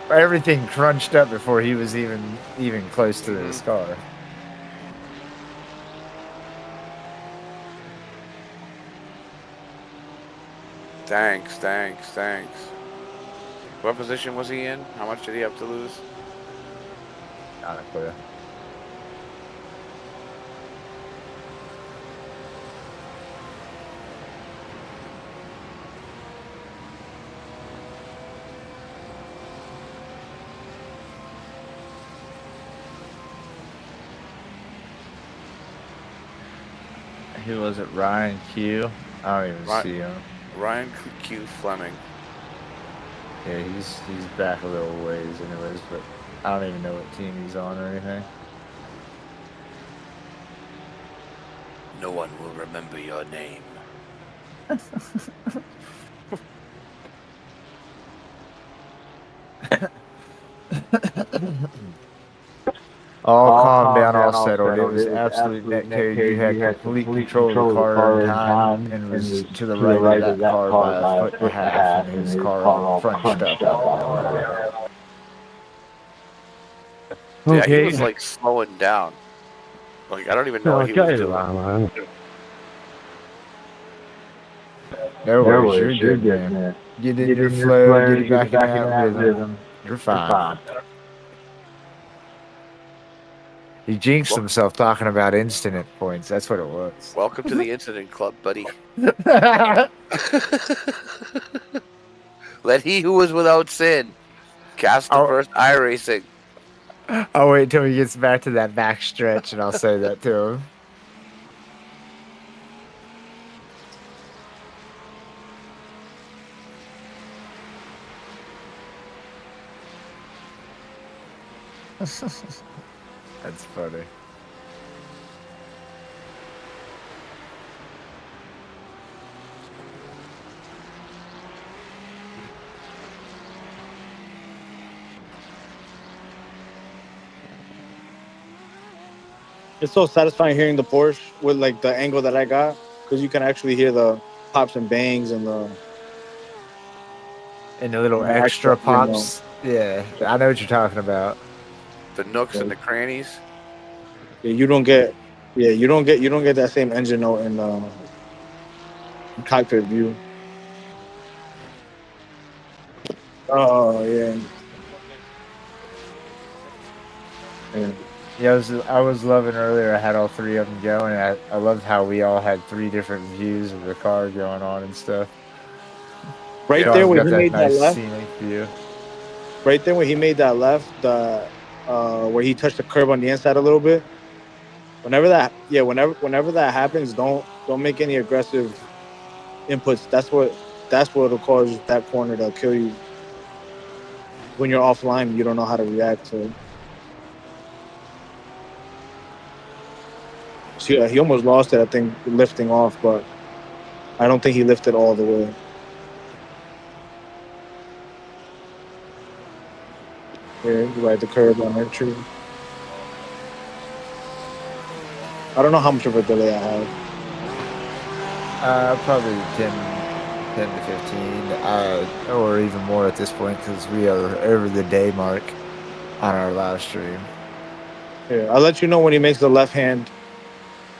Everything crunched up before he was even close to this car. Thanks. What position was he in? How much did he have to lose? Not a clue. Who was it? Ryan Q? I don't even see him. Ryan Q Fleming. Yeah, he's back a little ways anyways, but I don't even know what team he's on or anything. No one will remember your name. Calm down, all settled. It was absolute netcode. You had complete control of the car in time and was to the right of that car by a foot and a half, and his car all crunched up. Yeah, he was like slowing down. Like I don't even know what he was doing. No worries, you're good, man. Get in your flow, get back in that rhythm. You're fine. He jinxed himself talking about incident points. That's what it was. Welcome to the incident club, buddy. Let he who was without sin cast the first iRacing. I'll wait till he gets back to that back stretch and I'll say that to him. That's funny. It's so satisfying hearing the Porsche with like the angle that I got, because you can actually hear the pops and bangs and the little extra pops. Yeah, I know what you're talking about. The nooks and the crannies. Yeah, you don't get that same engine note in the cockpit view. Oh yeah. Yeah, I was loving earlier. I had all three of them going. I loved how we all had three different views of the car going on and stuff. Right there when you made that left. Scenic view. right there when he made that left, where he touched the curb on the inside a little bit. Whenever that happens, don't make any aggressive inputs. That'll cause that corner to kill you. When you're offline, you don't know how to react to it. So yeah, he almost lost it, I think, lifting off, but I don't think he lifted all the way. Yeah, you ride the curb on that tree. I don't know how much of a delay I have. Probably 10 to 15, or even more at this point because we are over the day mark on our live stream. Yeah, I'll let you know when he makes the left hand,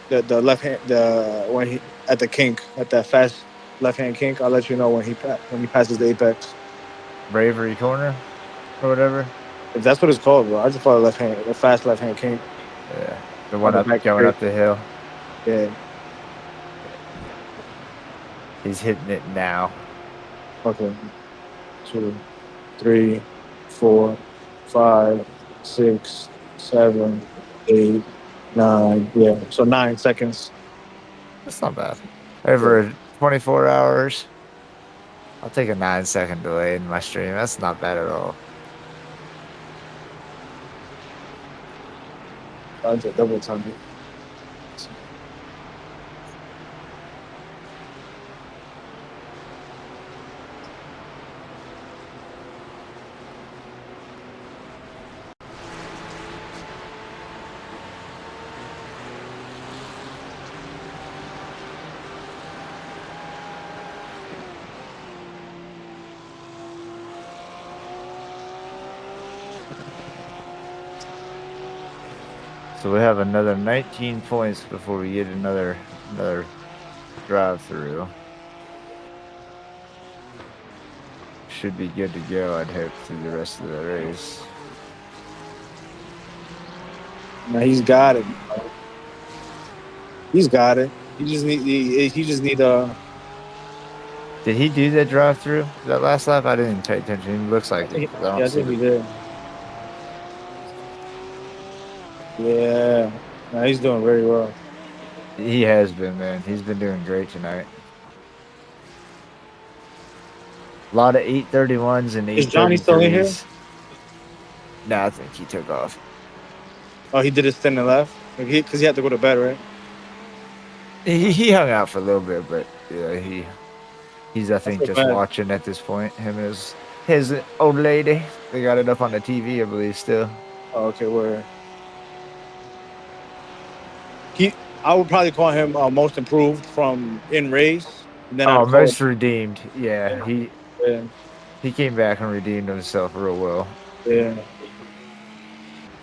the left hand, when he at the kink, at that fast left hand kink. I'll let you know when he passes the apex. Bravery corner, or whatever. If that's what it's called, bro. I just follow the fast left hand kink. Yeah, the one going up the hill. Yeah. He's hitting it now. Okay. 2, 3, 4, 5, 6, 7, 8, 9. Yeah. So 9 seconds. That's not bad. Over 24 hours. I'll take a 9-second delay in my stream. That's not bad at all. I'll take double time. So we have another 19 points before we get another drive through. Should be good to go, I'd hope, through the rest of the race. Now he's got it. He's got it. He just need a. Did he do that drive through that last lap? I didn't pay attention. He looks like it. I think he did. Yeah, no, he's doing very well. He has been, man. He's been doing great tonight. A lot of 831s and 833s. Is Johnny still in here? No, I think he took off. Oh, he did his stint and left? Because he had to go to bed, right? He hung out for a little bit, but yeah, he's I think just bad. watching at this point. Him and his old lady. They got it up on the TV, I believe, still. Oh, okay, where? I would probably call him most improved from in race. And then most redeemed. Yeah, he came back and redeemed himself real well. Yeah.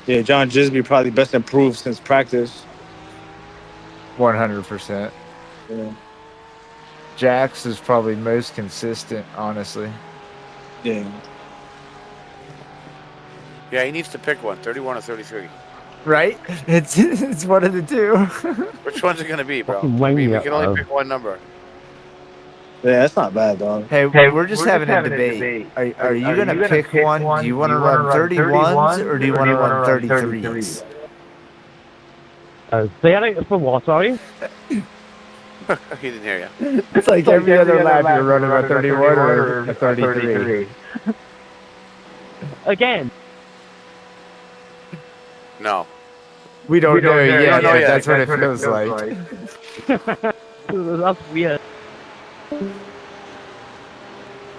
Yeah, John Gisby probably best improved since practice. 100%. Yeah. Jax is probably most consistent, honestly. Yeah. Yeah, he needs to pick one, 31 or 33. Right? It's one of the two. Which one's it going to be, bro? When we can only pick one number. Yeah, that's not bad, dog. Hey, we're just having a debate. Are you going to pick one? Do you want to run 31s or do you want to run 33s? Say that for what, sorry? He didn't hear you. It's like every other lap you're running a 31 or a 33. Again. No. We don't know yet. No, That's what it feels like. That's weird.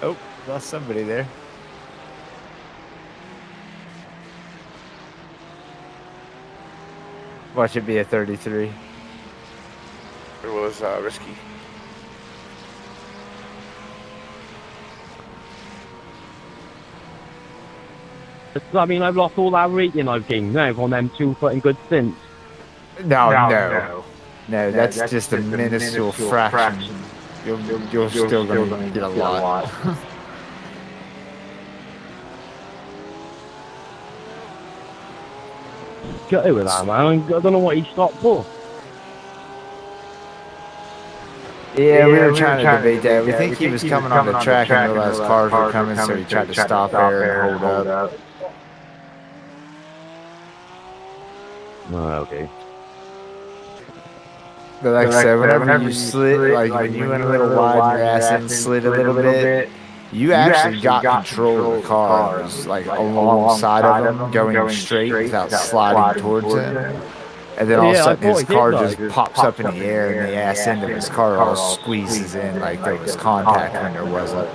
Oh, lost somebody there. Watch it be a 33. It was risky. I mean, I've lost all that rating I've gained now on them 2 putting good stints. No, that's just a minuscule fraction. You're still going to get a lot. Get it with that, man. I don't know what he stopped for. Yeah, we were trying to debate that. We think he was coming on the track and realized cars were coming, so he tried to stop there and hold up. Oh, okay. But like I said, whenever you slid, like when you went a little wide and your ass end slid a little bit, you actually got control of the car. It was like alongside of him, going straight without sliding towards him. And then all of a sudden his car just pops up in the air and the ass end of his car all squeezes in like there was contact when there wasn't.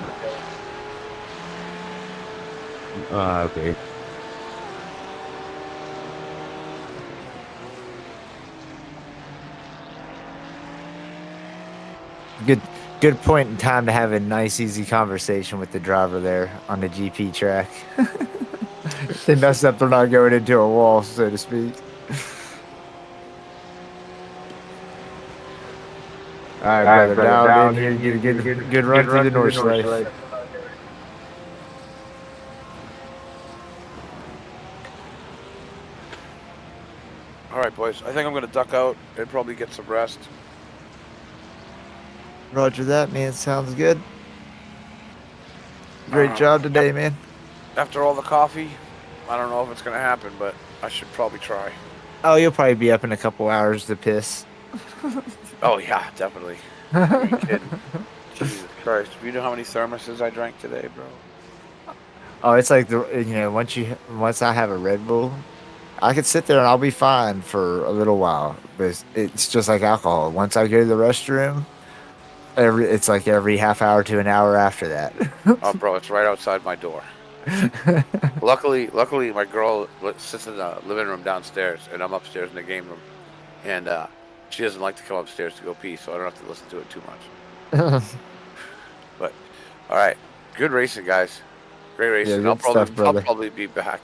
Okay. Good point in time to have a nice, easy conversation with the driver there on the GP track. They messed up, they're not going into a wall, so to speak. All right, brother, down in here, get a good run through the North Slide. All right, boys. I think I'm gonna duck out and probably get some rest. Roger that, man. Sounds good. Great job today, man. After all the coffee, I don't know if it's gonna happen, but I should probably try. Oh, you'll probably be up in a couple hours to piss. Oh yeah, definitely. Are you kidding? Jesus Christ! Do you know how many thermoses I drank today, bro? Oh, it's like once I have a Red Bull, I could sit there and I'll be fine for a little while. But it's just like alcohol. Once I go to the restroom, it's like every half hour to an hour after that. Oh, bro, it's right outside my door. Luckily, my girl sits in the living room downstairs, and I'm upstairs in the game room, and she doesn't like to come upstairs to go pee, so I don't have to listen to it too much. But all right, good racing, guys. Great racing. Yeah, I'll probably be back.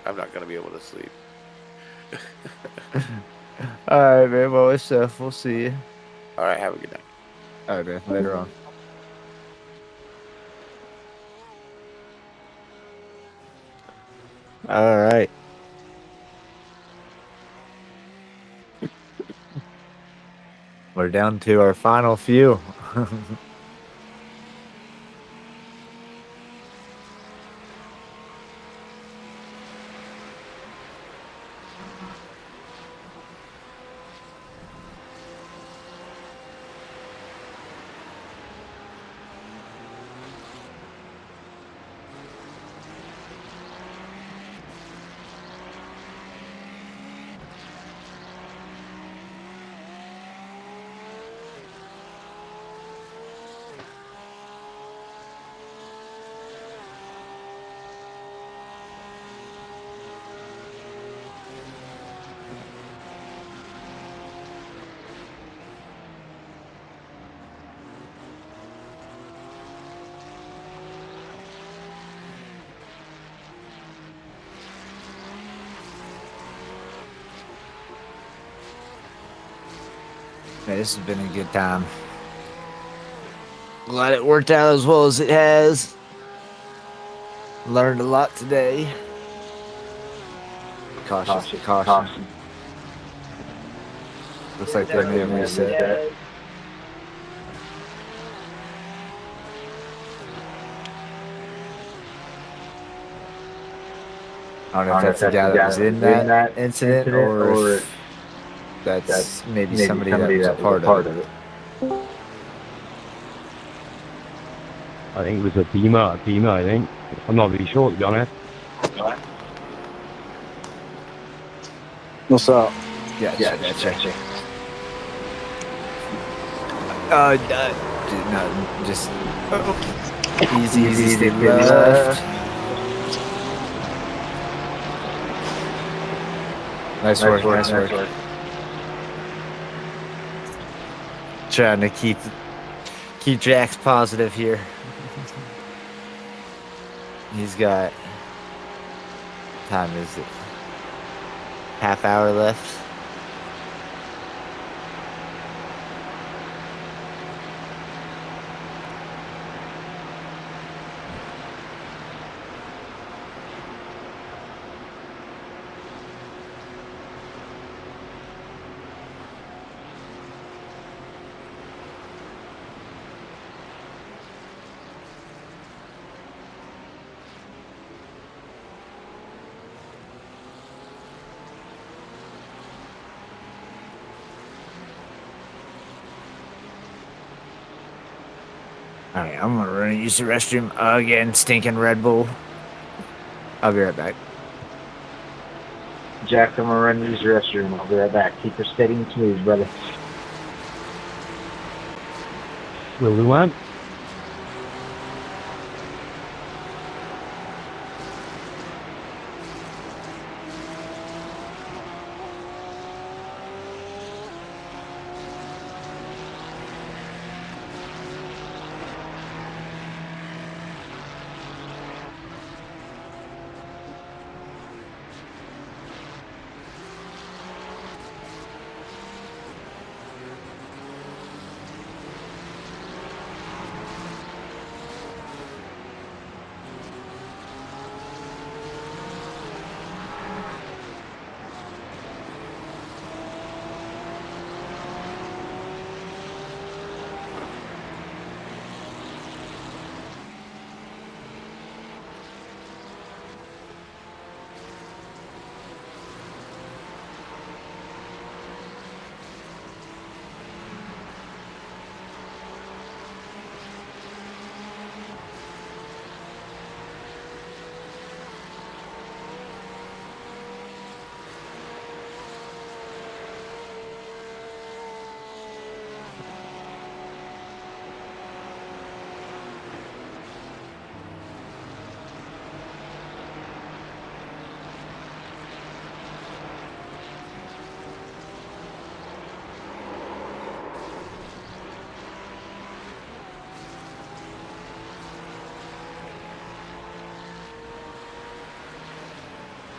I'm not gonna be able to sleep. All right, man. Well, it's we'll see you. All right, have a good night. All right, man. Later on. All right. We're down to our final few. Man, this has been a good time. Glad it worked out as well as it has. Learned a lot today. Caution. Looks like they made a reset. I don't know if that's the guy that was in that incident or if that's maybe somebody that was a part of it. I think it was a Beamer, I think. I'm not really sure, to be honest. What's up? Yeah, check. No, just easy left. Nice work. Trying to keep Jax positive here. He's got, what time is it? Half hour left. All right, I'm gonna run and use the restroom again. Stinking Red Bull. I'll be right back. Jack, I'm gonna run to use the restroom. I'll be right back. Keep her steady and smooth, brother. Will we want?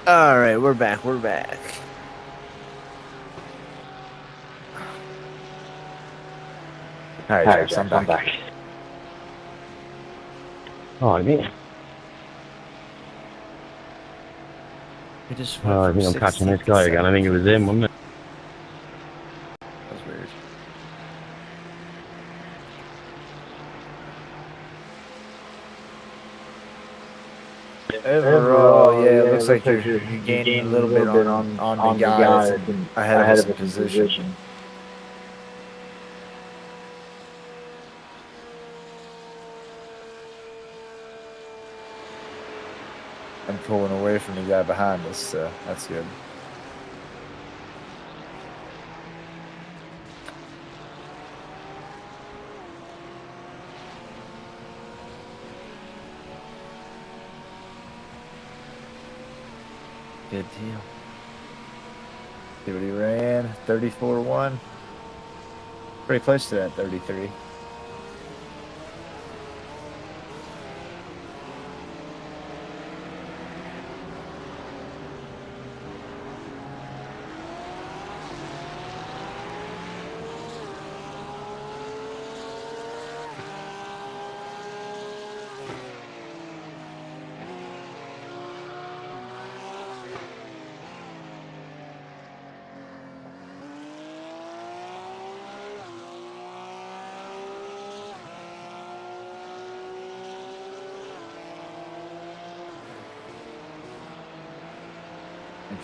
All right, we're back. We're back. All right, Jack, I'm back. Oh, man. I think I'm catching this guy again. I think it was him, wasn't it? That's weird. Overall, yeah, it looks like you're gaining a little bit on the guys ahead of us in position. I'm pulling away from the guy behind us, so that's good. Good deal. See what he ran? 34-1. Pretty close to that 33.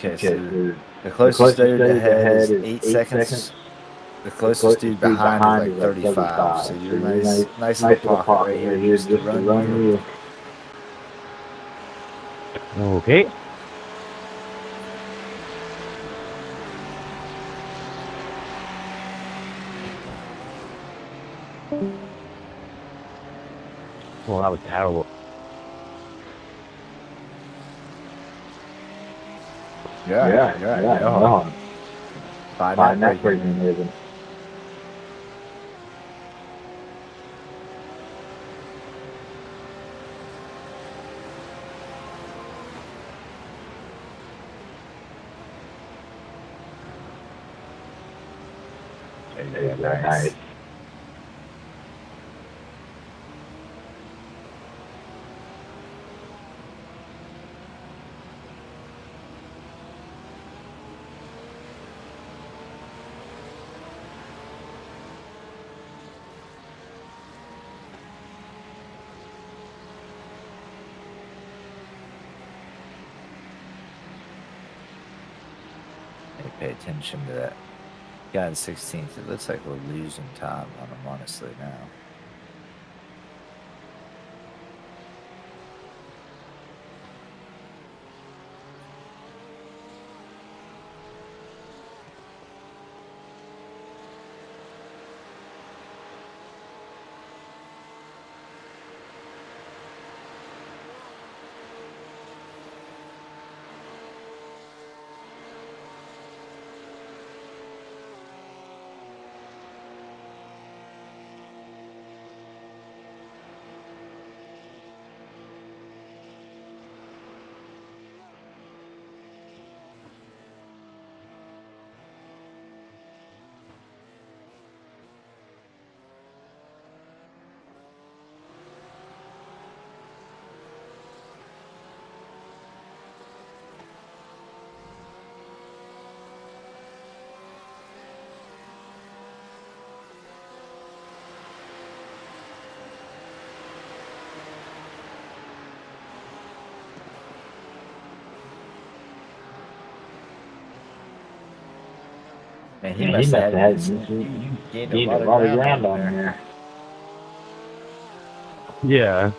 Okay, so the closest dude ahead is 8 seconds. The closest dude behind is like 35. So you're nice little pocket right here just to run you. Okay. Well, that was terrible. Yeah. Fine neck breaking moving. Yeah, nice. Pay attention to that guy in 16th. It looks like we're losing time on him, honestly, now. Man, he must have had you gained a lot of ground on there. Yeah.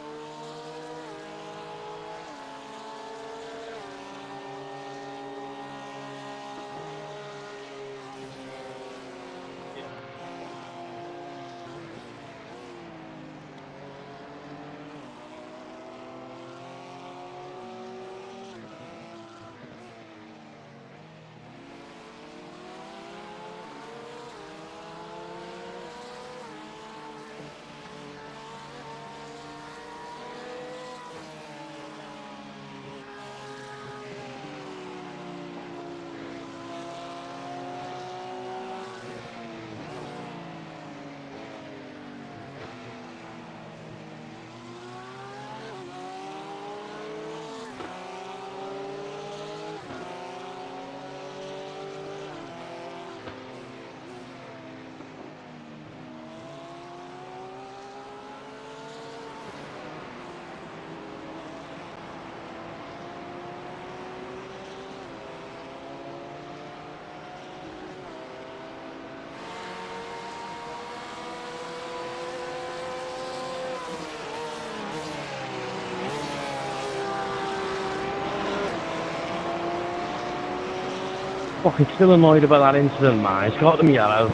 Fucking still annoyed about that incident, man. It's got them yellow.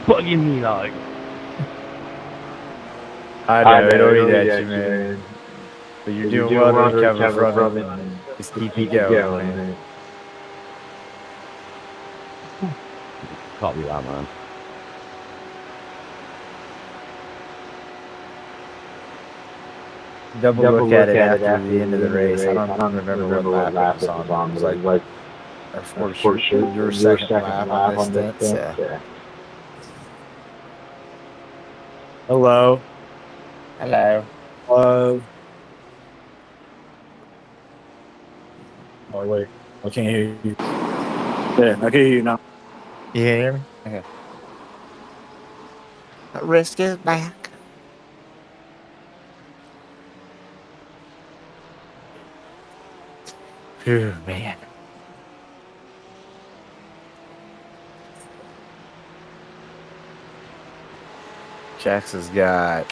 Bugging me, like. I know, it already at you, man. But you're doing well to recover from it. Just keep it going, man. Can't be that, man. Double look at it after the end of the race. I don't remember what lap it was on. It was like your second lap on this stint. Yeah. Hello. Hello. Oh wait, I can't hear you. Yeah, I can hear you now. You can hear me? Okay. Risk is back. Phew, man. Jax has got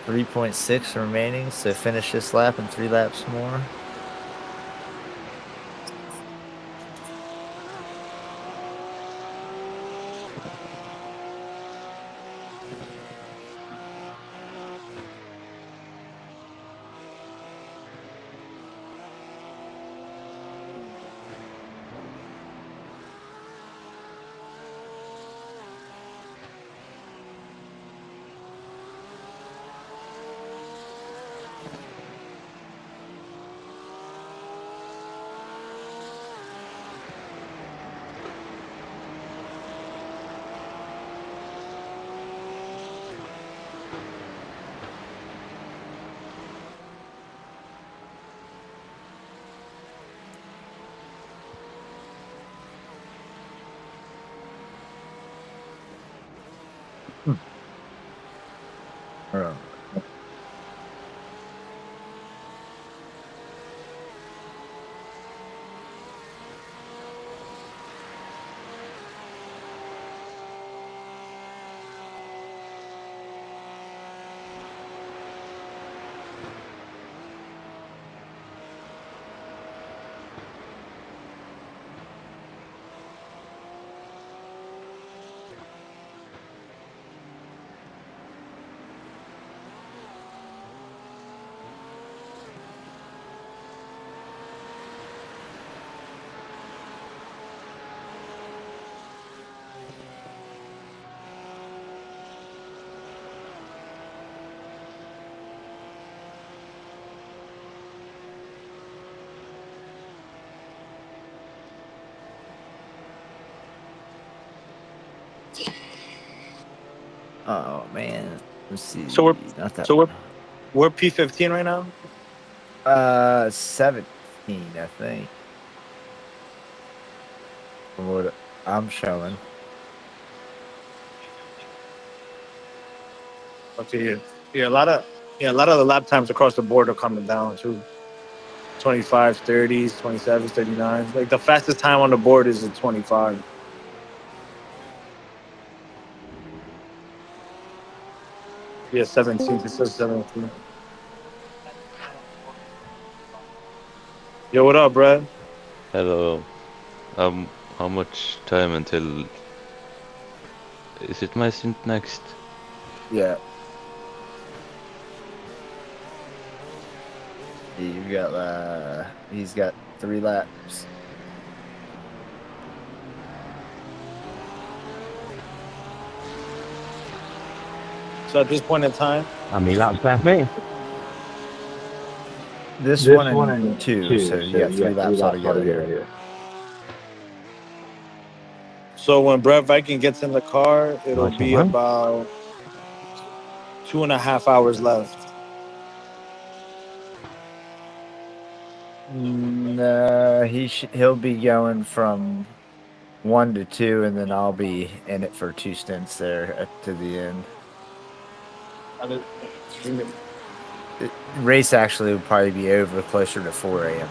3.6 remaining, so finish this lap in 3 laps more. Oh man, let's see. So we're Not that we're P15 right now. 17, I think. From what I'm showing. Okay, yeah, a lot of the lap times across the board are coming down too. 25, 30s, 27, 39. Like the fastest time on the board is a 25. Yeah, 17. It says 17. Yo, what up, Brad? Hello. How much time until... Is it my stint next? Yeah. You got he's got 3 laps. So at this point in time, How many laps left, mate? This one and two, so you got 3 laps altogether here. so when Brad Viking gets in the car, it'll Nice be one, man. about 2.5 hours left. He'll be going from 1 to 2, and then I'll be in it for 2 stints there to the end. The race actually would probably be over closer to 4 a.m.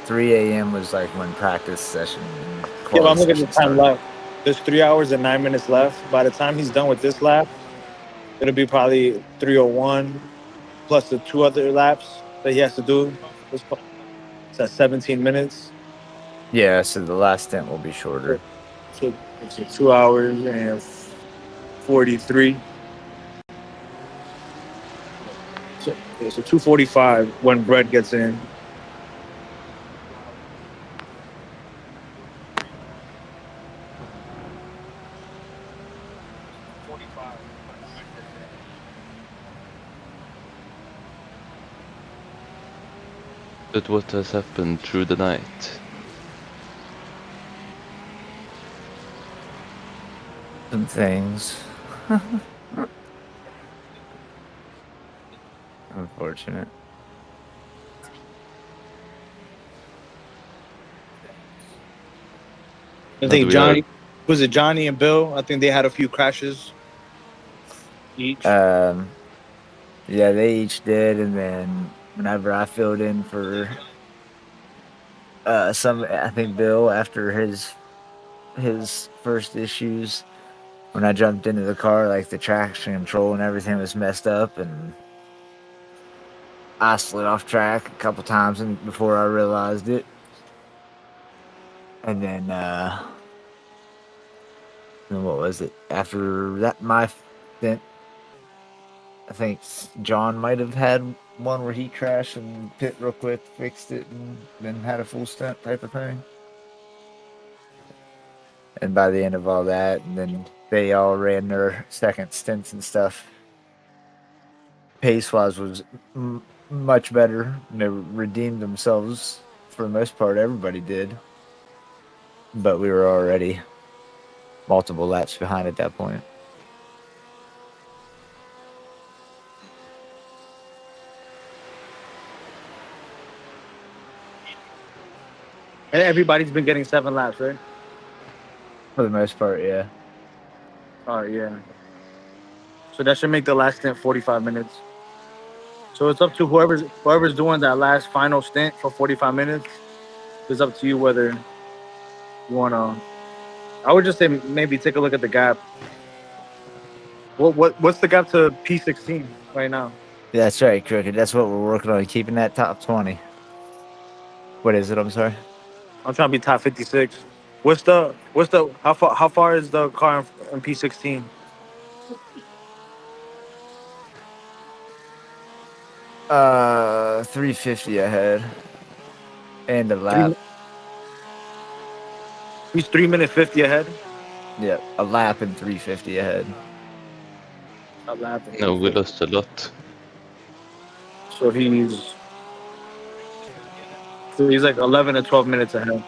3 a.m. was like when practice session. Yeah, but I'm looking at the time left. There's 3 hours and 9 minutes left. By the time he's done with this lap, it'll be probably 3:01 plus the 2 other laps that he has to do. It's at 17 minutes. Yeah, so the last stint will be shorter. So it's 2 hours and 43. So 2:45 when Brett gets in. But what has happened through the night? Some things. Unfortunate. I think Johnny, was it Johnny and Bill? I think they had a few crashes each. Yeah, they each did, and then whenever I filled in for I think Bill after his first issues, when I jumped into the car, like the traction control and everything was messed up, and I slid off track a couple times before I realized it. And then what was it? After that, my stint, I think John might have had one where he crashed and pit real quick, fixed it, and then had a full stint type of thing. And by the end of all that, and then they all ran their second stints and stuff. Pace-wise was much better. They redeemed themselves for the most part. Everybody did. But we were already multiple laps behind at that point. And everybody's been getting 7 laps, right? For the most part, yeah. Oh, yeah. So that should make the last stint 45 minutes. So it's up to whoever's doing that last final stint for 45 minutes. It's up to you whether you want to. I would just say maybe take a look at the gap. What's the gap to P16 right now? Yeah, that's right, Crooked. That's what we're working on, keeping that top 20. What is it? I'm sorry. I'm trying to be top 56. How far is the car in P16? $350 ahead. And a lap. He's 3 minutes 50 ahead. Yeah, a lap and $350 ahead. A lap. No, we lost a lot. So he's like 11 or 12 minutes ahead.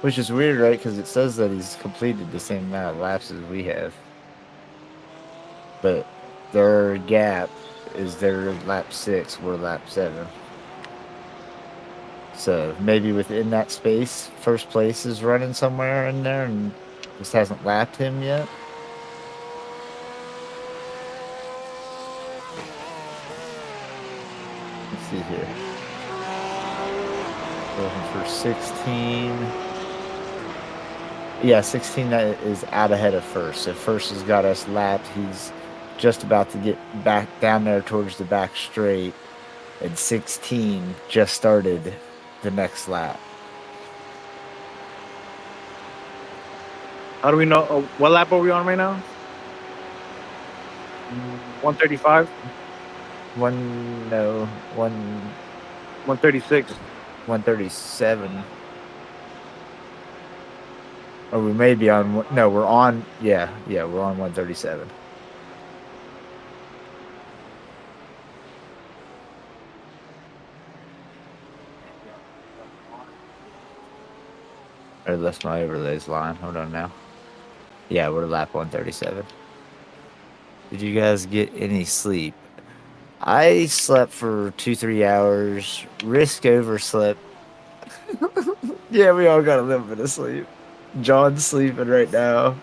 Which is weird, right? Because it says that he's completed the same amount of laps as we have. But their gap is their lap 6, we're lap 7. So maybe within that space, first place is running somewhere in there and just hasn't lapped him yet. Let's see here. Looking for 16. Yeah, 16 is out ahead of first. So first has got us lapped. He's just about to get back down there towards the back straight. And 16 just started the next lap. How do we know? What lap are we on right now? 135? 136. 137. Or we may be on. No, we're on. Yeah, we're on 137. Or that's my overlays line. Hold on now. Yeah, we're lap 137. Did you guys get any sleep? I slept for 2-3 hours. Risk overslept. Yeah, we all got a little bit of sleep. John's sleeping right now.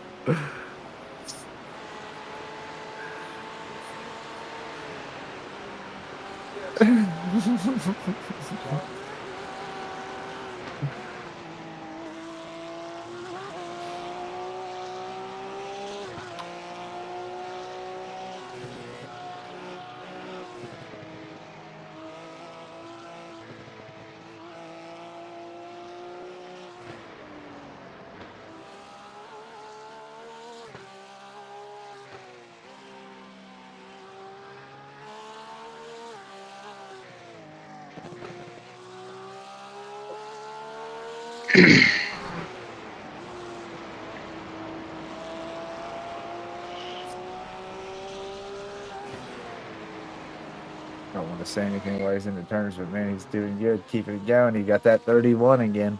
Don't want to say anything while he's in the turns, but man, he's doing good. Keeping it going. He got that 31 again.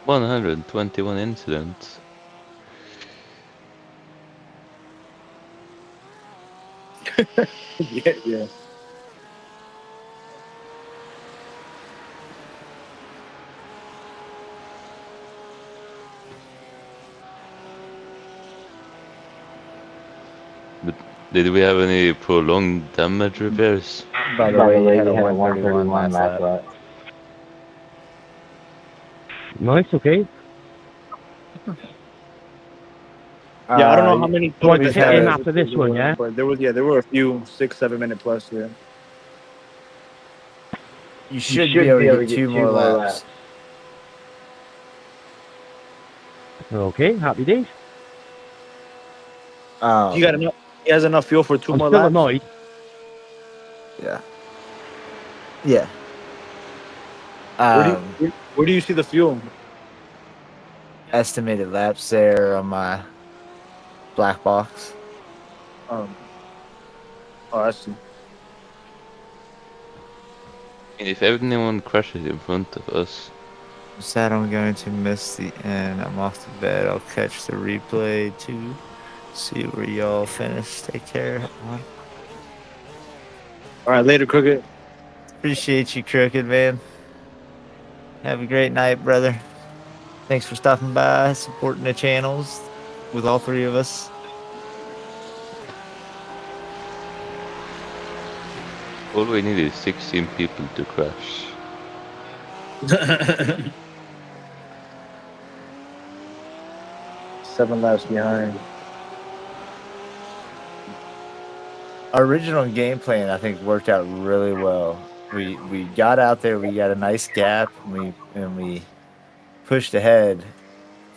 $121 incidents. Yeah. But did we have any prolonged damage repairs? By the way, you had a 131 last lap. Nice, okay. Yeah, I don't know how many So I points hit in after this one, yeah? But there were a few 6-7 minute plus, yeah. You should be able to get 2 more laps. Okay, happy days. He got enough. He has enough fuel for 2 I'm more still laps. annoyed. Yeah. Yeah. Where do you see the fuel? Estimated laps there on my black box. Oh, I see. And if anyone crashes in front of us, I'm sad I'm going to miss the end. I'm off to bed. I'll catch the replay to see where y'all finish. Take care. All right, later, Crooked. Appreciate you, Crooked, man. Have a great night, brother. Thanks for stopping by, supporting the channels with all 3 of us. all we need is 16 people to crash. 7 laps behind. Our original game plan, I think, worked out really well. We got out there, we got a nice gap, and we pushed ahead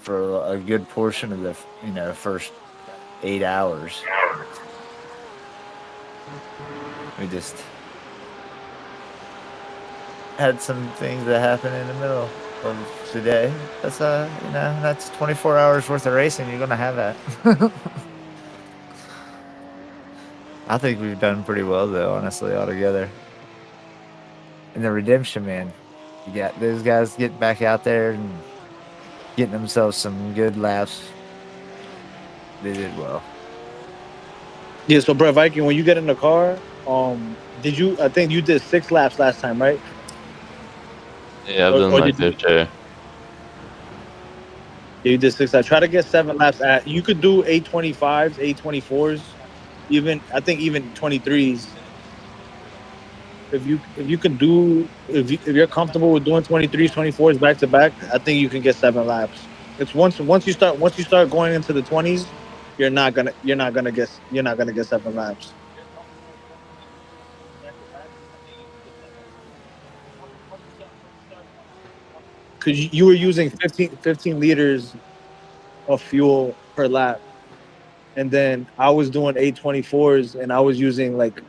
for a good portion of the first 8 hours. We just had some things that happened in the middle of the day. That's that's 24 hours worth of racing. You're gonna have that. I think we've done pretty well though, honestly, altogether. in the redemption, man. You got those guys getting back out there and getting themselves some good laps. They did well. Yeah, so bro, Viking, when you get in the car, did you? I think you did 6 laps last time, right? Yeah, I've done Or my did fair you? share. Yeah, you did 6 laps. Try to get 7 laps. You could do 825s, 824s, even I think even 23s. If you can do if you're comfortable with doing 23s, 24s back to back, I think you can get 7 laps. It's once you start going into the 20s, you're not gonna get 7 laps. Because you were using 15 liters of fuel per lap. And then I was doing 824s and I was using like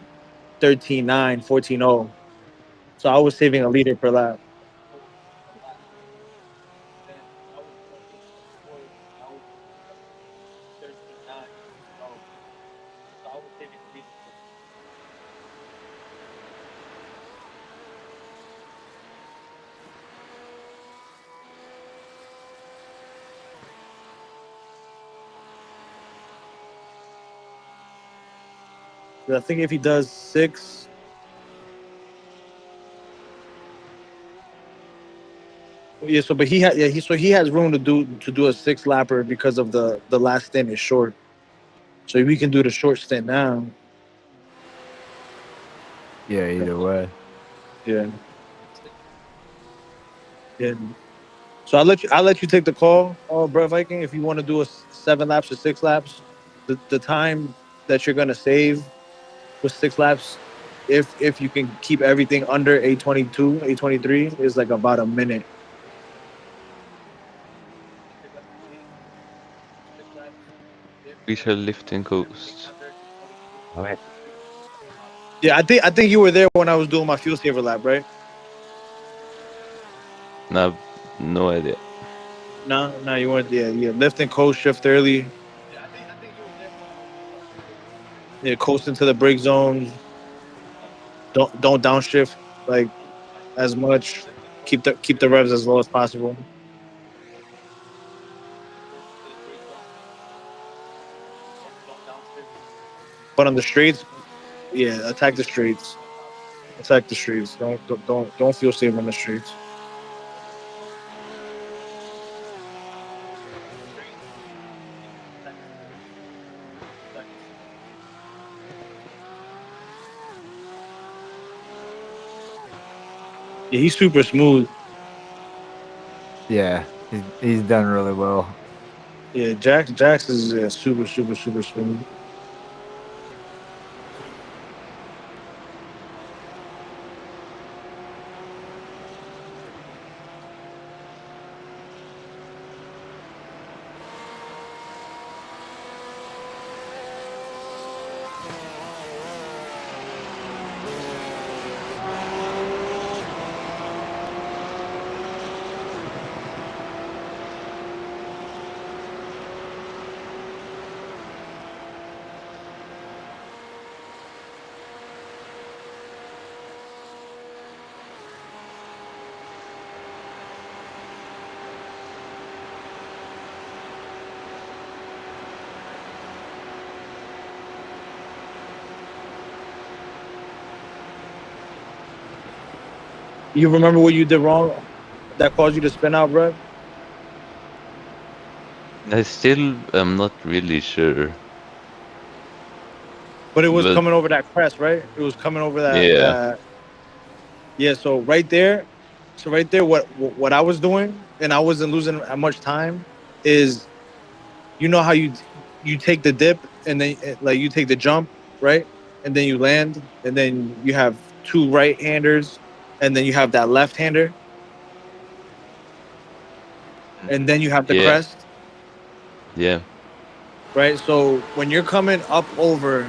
13.9, 14.0. So I was saving a liter per lap. I think if he does 6, yeah. So, but he has room to do a 6 lapper because of the last stint is short. So we can do the short stint now. Yeah, either way. Yeah, yeah. So I'll let you take the call, bro Viking. If you want to do a 7 laps or 6 laps, the time that you're gonna save with 6 laps, if you can keep everything under 822, 823, is like about a minute. We shall lift and coast. Alright. Yeah, I think you were there when I was doing my fuel saver lap, right? No, no idea. No, you weren't. Yeah. Lift and coast, shift early. Yeah, coast into the brake zone. Don't downshift like as much. Keep the revs as low as possible. But on the straights, yeah, attack the straights. Attack the streets. Don't feel safe on the streets. Yeah, he's super smooth. Yeah, he's done really well. Yeah, Jax is super smooth. You remember what you did wrong that caused you to spin out, bro? I still am not really sure. But it was But coming over that crest, right? It was coming over that yeah, that. Yeah, so right there, what I was doing, and I wasn't losing much time, is how you take the dip and then like you take the jump, right, and then you land, and then you have 2 right-handers, and then you have that left-hander, and then you have the yeah, crest, yeah. right? So when you're coming up over,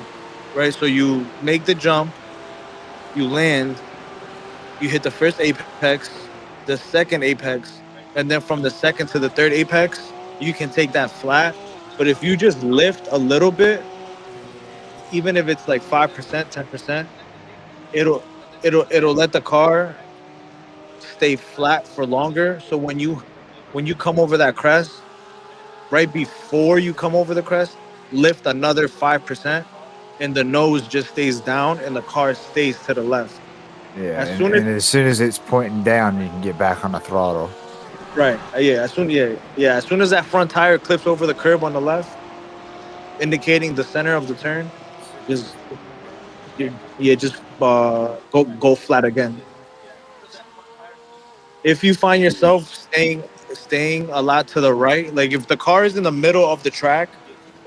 right, so you make the jump, you land, you hit the first apex, the second apex, and then from the second to the third apex, you can take that flat. But if you just lift a little bit, even if it's like 5%, 10%, it'll it'll let the car stay flat for longer. So when you come over that crest, right before you come over the crest, lift another 5%, and the nose just stays down, and the car stays to the left. Yeah, As soon as as soon as it's pointing down, you can get back on the throttle. right, as soon as that front tire clips over the curb on the left, indicating the center of the turn, just just go flat again. If you find yourself staying a lot to the right, like if the car is in the middle of the track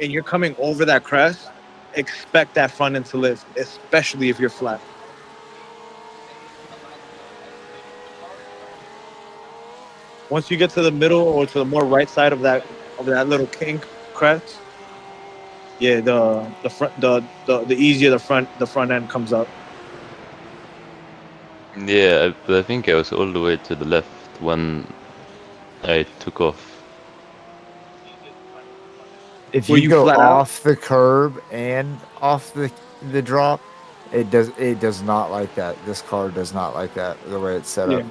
and you're coming over that crest, expect that front end to lift, especially if you're flat. Once you get to the middle or to the more right side of that little kink crest, yeah, the front the easier the front end comes up. Yeah, but I think I was all the way to the left when I took off. If Were you you go flat out? off the curb and off the drop, it does not like that. This car does not like that the way it's set Yeah. up.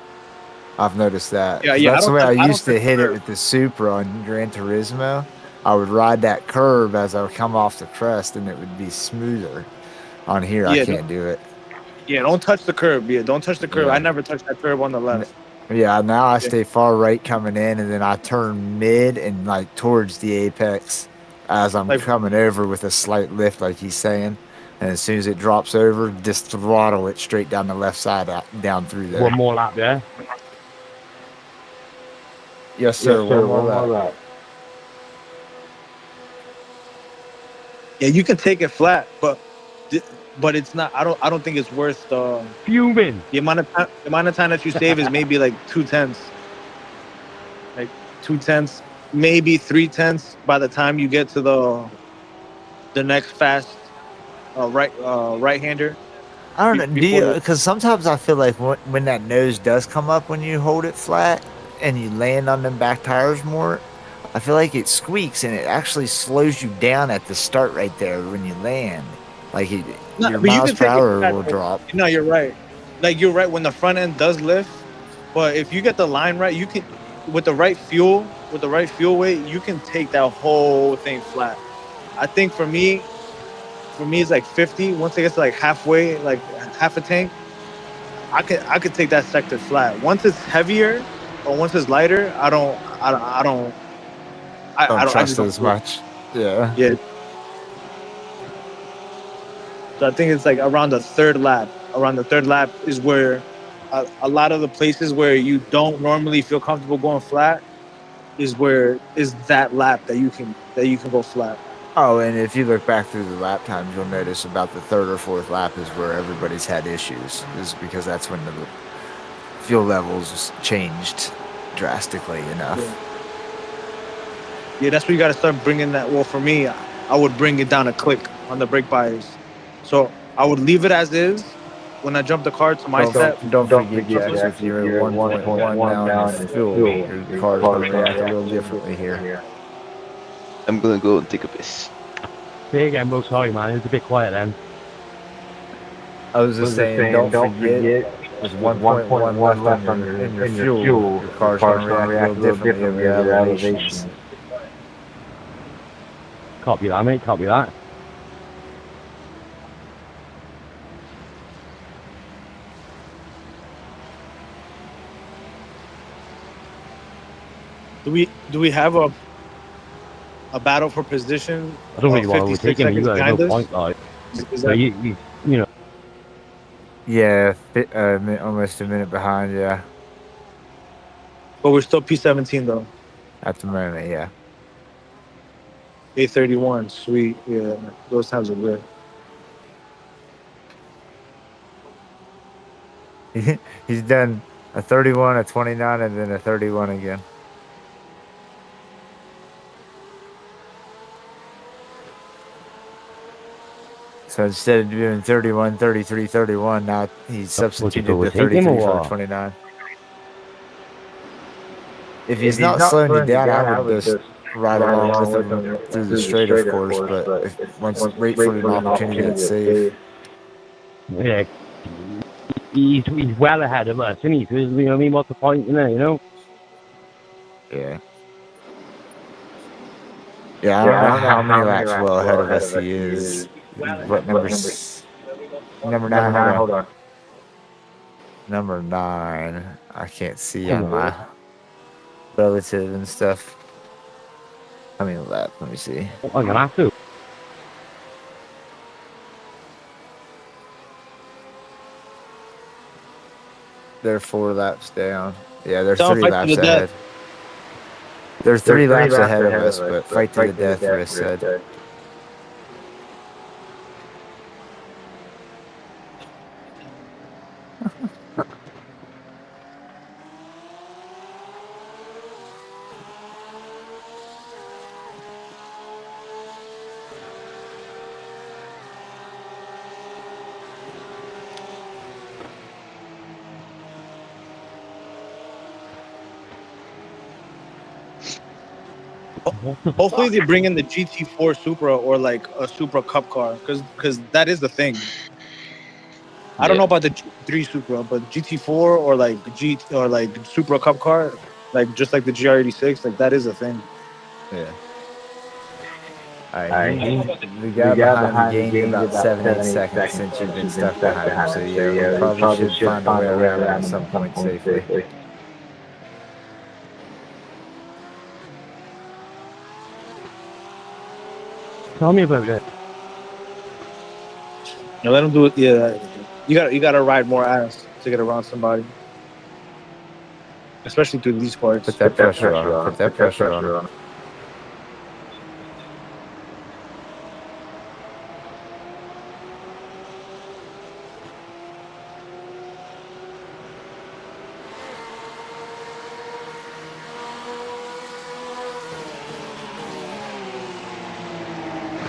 I've noticed that. Yeah, 'Cause yeah. that's the way I I don't used to touch the hit it curb. with the Supra on Gran Turismo. I would ride that curb as I would come off the crest, and it would be smoother. On here, I Yeah, can't do it. Yeah, don't touch the curb. Yeah, don't touch the curb. Yeah. I never touch that curb on the left. Yeah, now I Yeah. stay far right coming in, and then I turn mid and like towards the apex as I'm Like- coming over with a slight lift, like he's saying. And as soon as it drops over, just throttle it straight down the left side, down through there. One more lap, yeah. Yes, sir. One more lap. Yeah, you can take it flat, but it's not. I don't think it's worth the Fuming. The amount of time that you save is maybe like 2/10, like 2/10, maybe 3/10 by the time you get to the next fast right-hander. I don't know. Before- Because sometimes I feel like when that nose does come up when you hold it flat and you land on them back tires more, I feel like it squeaks and it actually slows you down at the start right there when you land. Like your but you miles can per take it hour flat, will though. drop. No, you're right. Like you're right when the front end does lift, but if you get the line right, you can with the right fuel weight, you can take that whole thing flat. I think for me it's like 50. Once it gets to like halfway, like half a tank, I could take that sector flat. Once it's heavier or once it's lighter, I don't Trust just it as much. Yeah. Yeah. So I think it's like around the third lap. Around the third lap is where a lot of the places where you don't normally feel comfortable going flat is that lap that you can go flat. Oh, and if you look back through the lap times, you'll notice about the third or fourth lap is where everybody's had issues. Is because that's when the fuel levels changed drastically enough. Yeah, that's where you got to start bringing that. Well, for me, I would bring it down a click on the brake bias. So I would leave it as is. When I jump the car to my step, Don't forget, Jack, if you're at 1.1 now in fuel, your car's going to react a little differently here. I'm gonna go and take a piss. Say again, Mo, sorry, man. It's a bit quiet then. I was just saying, don't forget, there's 1.1 left in your fuel. Your car's going to react a little differently over your elevations. Copy that, mate. Copy that. Do we have a battle for position? I don't really want to overtake him. You got no point, like. Is So that, you know. Yeah, almost a minute behind, yeah. but we're still P17 though. At the moment, yeah. A31, sweet. Yeah, those times are good. He's done a 31, a 29, and then a 31 again. So instead of doing 31, 33, 31, now he's substituted the 33 for the 29. If he's not slowing you down, I would just ride along with him through the straight, of course. But if once wait for an opportunity to save. Yeah. he's well ahead of us, isn't he? So, you know what I mean? What's the point in there, you know? Yeah. Yeah, I don't know how many laps well ahead of us he is. What number 9? Hold on. Number 9. I can't see on my relative and stuff. How many laps? Let me see. I'm gonna have to. They're 4 laps down. Yeah, they're Don't 3 fight to laps the ahead. death. They're 3 laps ahead of us, but fight to the death, Riss said. Hopefully they bring in the GT4 Supra or like a Supra Cup car, because that is the thing. I don't know about the G3 Supra, but GT4 or like Supra Cup car, like just like the GR86, like that is a thing. Yeah. Alright, the guy behind me gained about 7-8 seconds since you've been stuck behind him, so yeah, we probably should find a way around him at some point safely. Tell me about that. You let him do it. Yeah, you gotta ride more ass to get around somebody, especially through these parts. Put that pressure on him. Put that pressure on him.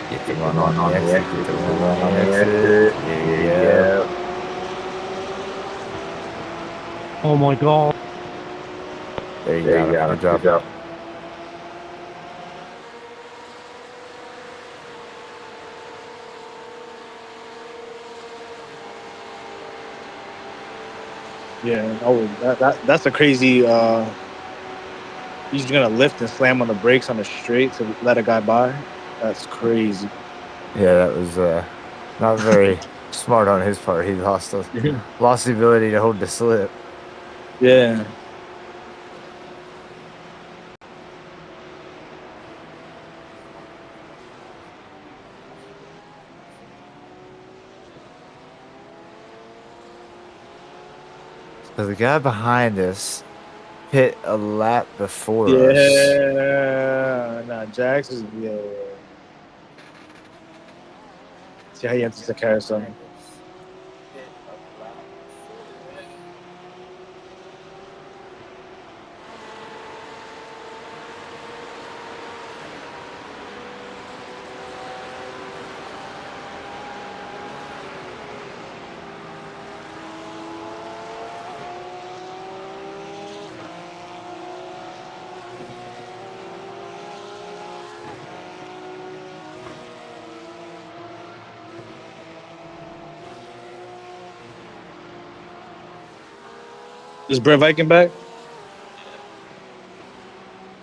Get the one on the exit. Get the one on the exit. There you go. Oh my god. There you go. Good job. Yeah, that's a crazy. He's gonna lift and slam on the brakes on the straight to let a guy by. That's crazy. Yeah, that was not very smart on his part. He lost the ability to hold the slip. Yeah. So the guy behind us hit a lap before us. Yeah, nah, Jax is See how he enters the carousel. Is Brett Viking back?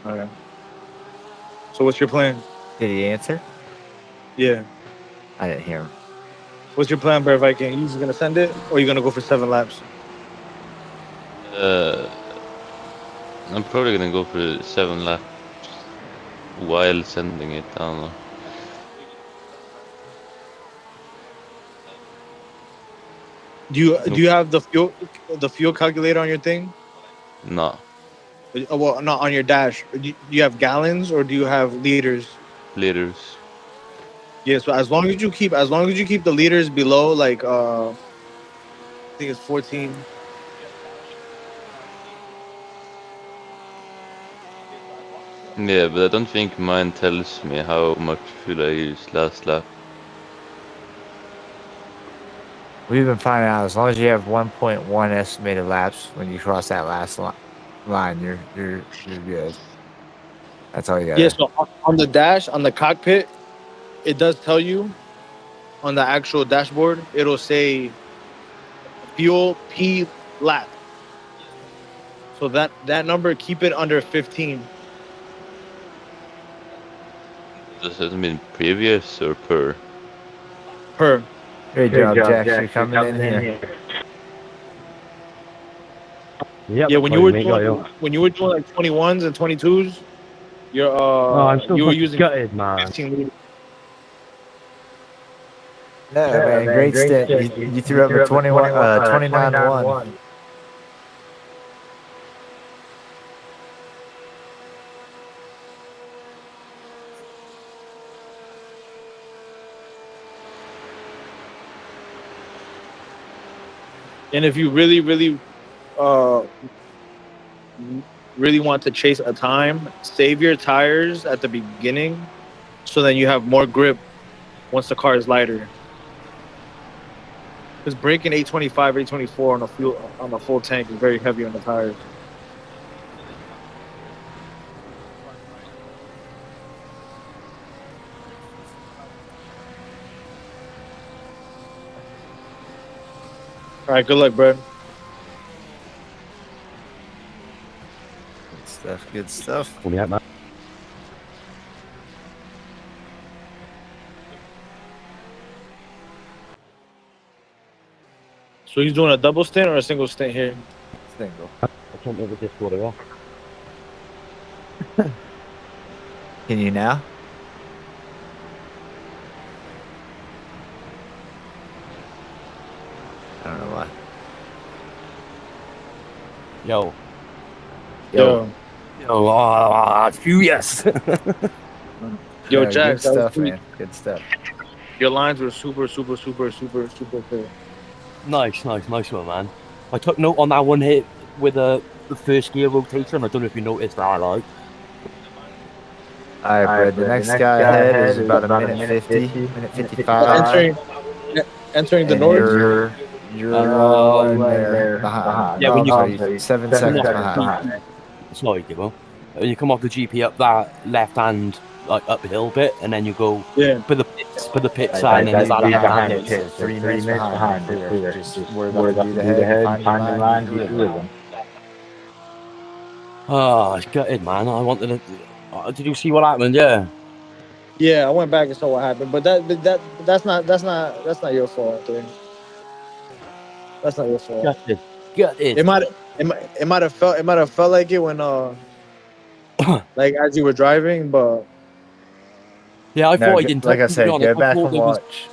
Okay. So what's your plan? Did he answer? Yeah. I didn't hear him. What's your plan, Brett Viking? You just gonna send it, or you gonna go for 7 laps? I'm probably gonna go for 7 laps while sending it. I don't know. Do you have the fuel calculator on your thing? No. Well, not on your dash. Do you have gallons or do you have liters? Liters. Yeah. So as long as you keep the liters below like I think it's 14. Yeah, but I don't think mine tells me how much fuel I used last lap. We've been finding out as long as you have 1.1 estimated laps when you cross that last line, you're good. That's all you got. Yeah. So on the dash, on the cockpit, it does tell you on the actual dashboard. It'll say fuel P lap. So that number, keep it under 15. Does it mean previous or per? Per. Great job, Jax. You're coming in here. Yep, Yeah, when you were doing like 21s and 22s, you're I'm still you were fucking using gutted, man. 15 liters. No, man, great stint. You threw up a 29-1. And if you really want to chase a time, save your tires at the beginning, so then you have more grip once the car is lighter. Because braking 825, 824 on a full tank is very heavy on the tires. All right, good luck, bro. Good stuff. Good stuff. Yeah, man. So he's doing a double stint or a single stint here? Single. I can't remember this order off. Can you now? I don't know why. Yo. Furious. Yo, Yeah, Jax, good stuff, man. Good stuff. Your lines were super clear. Nice one, man. I took note on that one hit with the first gear rotation. I don't know if you noticed that, like. All right, Brad. The next guy ahead is about a minute 50, minute 55. Entering the north. You're one there behind. Yeah, when you sorry, 7 seconds behind. Sorry, Gibbo. You come off the GP up that left-hand like uphill bit, and then you go for the pit side, and then That's it's behind the pit. 3 minutes behind. Just worry about the lead ahead, find your line, get with them. Oh, it's gutted, man. I wanted to. Did you see what happened? Yeah. Yeah, I went back and saw what happened, but that's not your fault, dude. That's not your fault. Gutted. It might have felt like it when like as you were driving, but yeah, I thought I didn't. Like I said, go back and watch.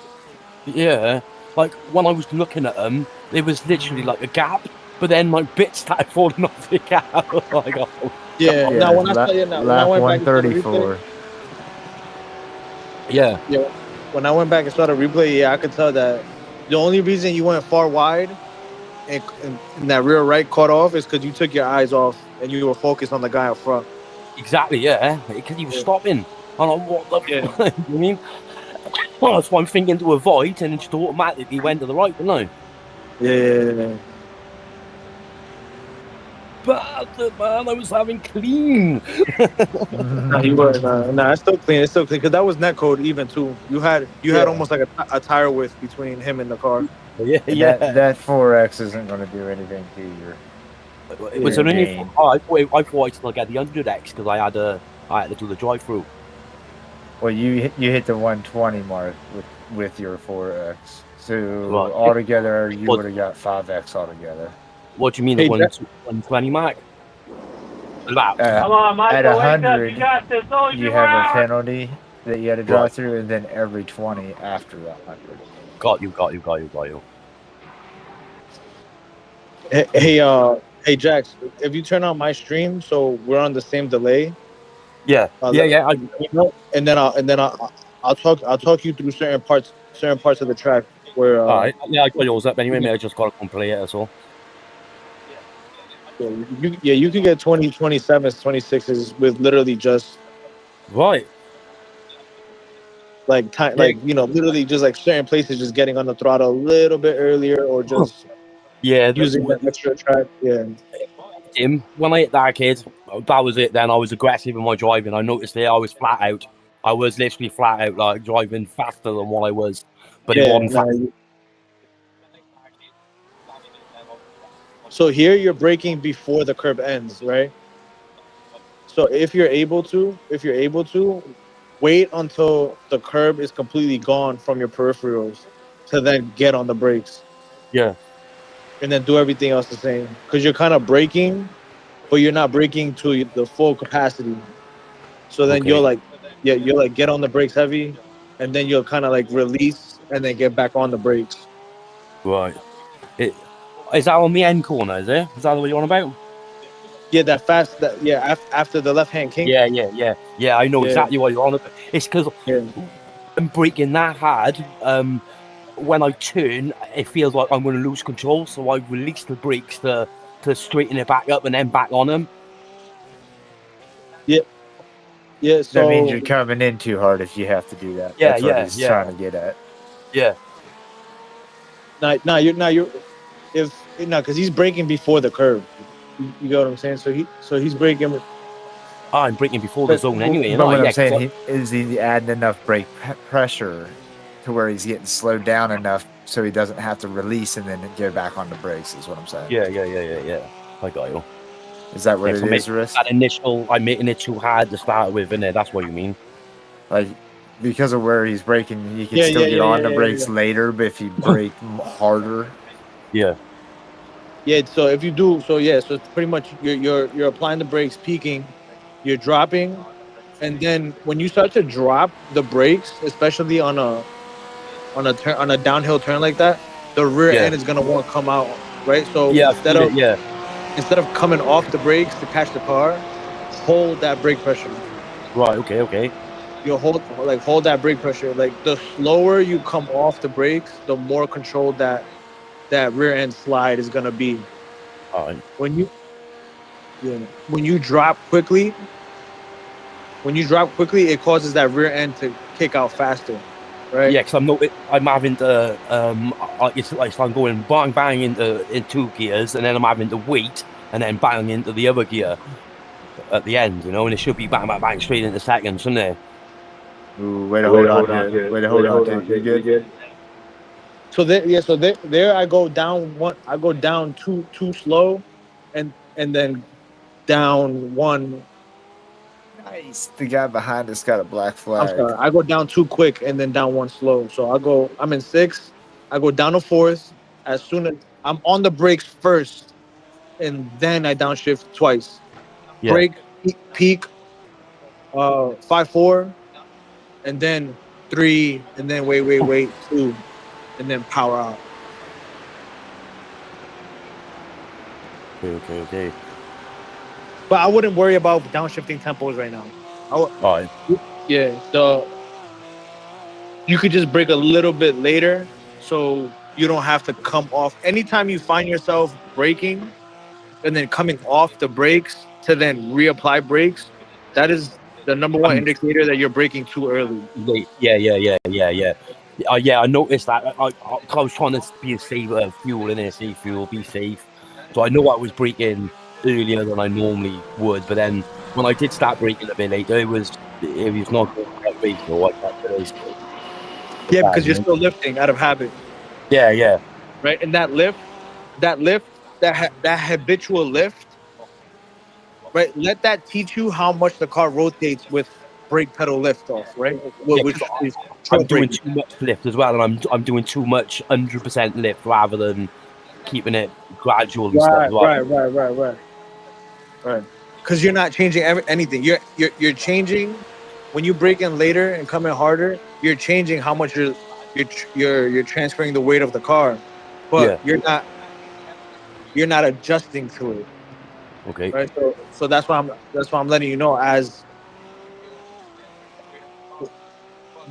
Yeah, like when I was looking at them, there was literally like a gap, but then my bits started falling off the gap. Like, oh, yeah. Now when I saw when I went back and saw the 134. Yeah. When I went back and saw the replay, I could tell that the only reason you went far wide and that rear right caught off is because you took your eyes off and you were focused on the guy up front. Exactly, yeah. Because he was stopping. I'm like, what the fuck? You mean? Well, that's why I'm thinking to avoid, and it just automatically went to the right, didn't I? Yeah. Bastard, man, I was having clean. Nah, you were it's still clean. It's still clean because that was net code even too. You had almost like a tire width between him and the car. Yeah. That 4X isn't going to do anything to you. It was only. I thought I still get the 100X because I had to do the drive-through. Well, you hit the 120 mark with your 4X. So altogether, you would have got 5X altogether. What do you mean, the 120 mark? About. Come on, Michael, at 100, you have a penalty that you had to drive through, and then every 20 after that 100. Got you. Hey, Jax, if you turn on my stream, so we're on the same delay. Yeah. And then I'll talk you through certain parts of the track where. All right. Yeah, I got yours up anyway. Maybe I just got to complete it. That's all. You can get 20, 27s, 26s with literally just right. Like literally just like certain places, just getting on the throttle a little bit earlier, or just using that extra track. Yeah. Tim, when I hit that kid, that was it. Then I was aggressive in my driving. I noticed there I was flat out. I was literally flat out, like driving faster than what I was, but it wasn't fast. So here you're braking before the curb ends, right? So if you're able to, wait until the curb is completely gone from your peripherals to then get on the brakes. Yeah. And then do everything else the same. Because you're kind of braking, but you're not braking to the full capacity. So then Okay. you'll like get on the brakes heavy, and then you'll kind of like release and then get back on the brakes. Right. Is that on the end corner, is it? Is that what you're on about? Yeah, that fast. After the left hand kink. Yeah. I know exactly what you're on about. It's because I'm braking that hard. When I turn, it feels like I'm going to lose control, so I release the brakes to straighten it back up and then back on them. Yeah. Yeah. So that means you're coming in too hard if you have to do that. That's what he's trying to get at. Yeah. You're because he's braking before the curve. You get what I'm saying? So he's braking. I'm braking before the zone anyway. But what I'm saying, is he adding enough brake pressure to where he's getting slowed down enough so he doesn't have to release and then get back on the brakes, is what I'm saying. Yeah. I got you. Is that what it is, Risk? That initial, I'm making it too hard to start with, innit? That's what you mean. Like, because of where he's braking, he can still get on the brakes later, but if you brake harder. Yeah. Yeah, so if you do, so it's pretty much you're applying the brakes, peaking, you're dropping, and then when you start to drop the brakes, especially on a downhill turn like that, the rear end is gonna want to come out, right? So instead of coming off the brakes to catch the car, hold that brake pressure. Right. Okay. You hold that brake pressure. Like the slower you come off the brakes, the more controlled that rear end slide is gonna be. When you drop quickly, it causes that rear end to kick out faster, right? Yeah, because I'm having to it's like I'm going bang in two gears, and then I'm having to wait and then bang into the other gear at the end, and it should be bang straight into second, shouldn't it? Ooh, way to hold on to it. Way to hold on to it. You good? So there I go down one. I go down too slow, and then down one. Nice. The guy behind us got a black flag. I'm sorry. I go down too quick and then down one slow. So I'm in sixth. I go down to fourth. As soon as I'm on the brakes first, and then I downshift twice. Yeah. Brake, peak, 5-4, and then 3, and then wait, 2, and then power out. Okay. But I wouldn't worry about downshifting tempos right now. You could just brake a little bit later, so you don't have to come off. Anytime you find yourself braking and then coming off the brakes to then reapply brakes, that is the number one indicator that you're braking too early. Yeah. I noticed that. I was trying to be a safe fuel in it, safe fuel, be safe. So I know I was braking earlier than I normally would, but then when I did start braking a bit later, it was not going quite reasonable. Yeah, because you're still lifting out of habit. Yeah. Right, and that habitual lift, right? Let that teach you how much the car rotates with brake pedal lift off, right? I'm doing too much lift as well, and I'm doing too much 100% lift rather than keeping it gradual and stuff. Right. Because you're not changing anything. You're changing when you brake in later and come in harder. You're changing how much you're transferring the weight of the car, but you're not adjusting to it. Okay. Right. So that's why I'm letting you know, as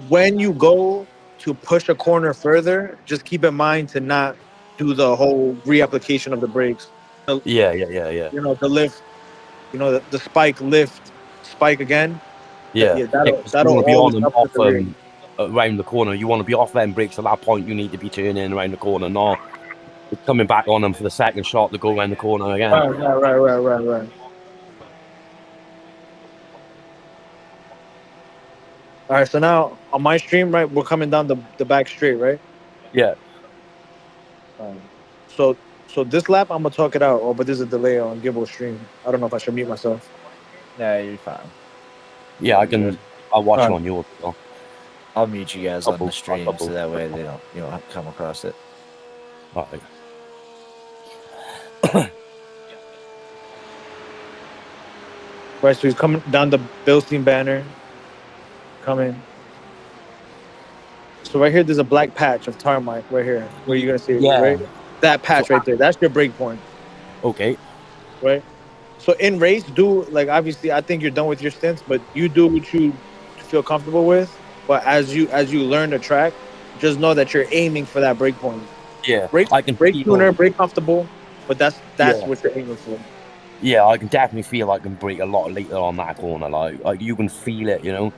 when you go to push a corner further, just keep in mind to not do the whole reapplication of the brakes. Yeah. The lift, the spike again. That'll be on and off around the corner. You want to be off them brakes at that point. You need to be turning around the corner, not coming back on them for the second shot to go around the corner again. Right. All right, so now on my stream, right, we're coming down the back straight, right? Yeah. So So this lap, I'm gonna talk it out. Oh, but there's a delay on Gibbo's stream. I don't know if I should mute myself. No, you're fine. Yeah, I can. I'll watch it Alright. on yours. So. I'll mute you guys on the stream Double. so that way you don't come across it. All right. Right, so he's coming down the Bilstein banner. Coming. So right here, there's a black patch of tarmac right here, where you're gonna see it, Yeah. right? That patch right there. That's your break point. Okay. Right. So in race, do like obviously, I think you're done with your stints, but you do what you feel comfortable with. But as you learn the track, just know that you're aiming for that break point. Yeah. Break tuner, break comfortable, but that's what you're aiming for. Yeah, I can definitely feel I can break a lot later on that corner. Like you can feel it, you know.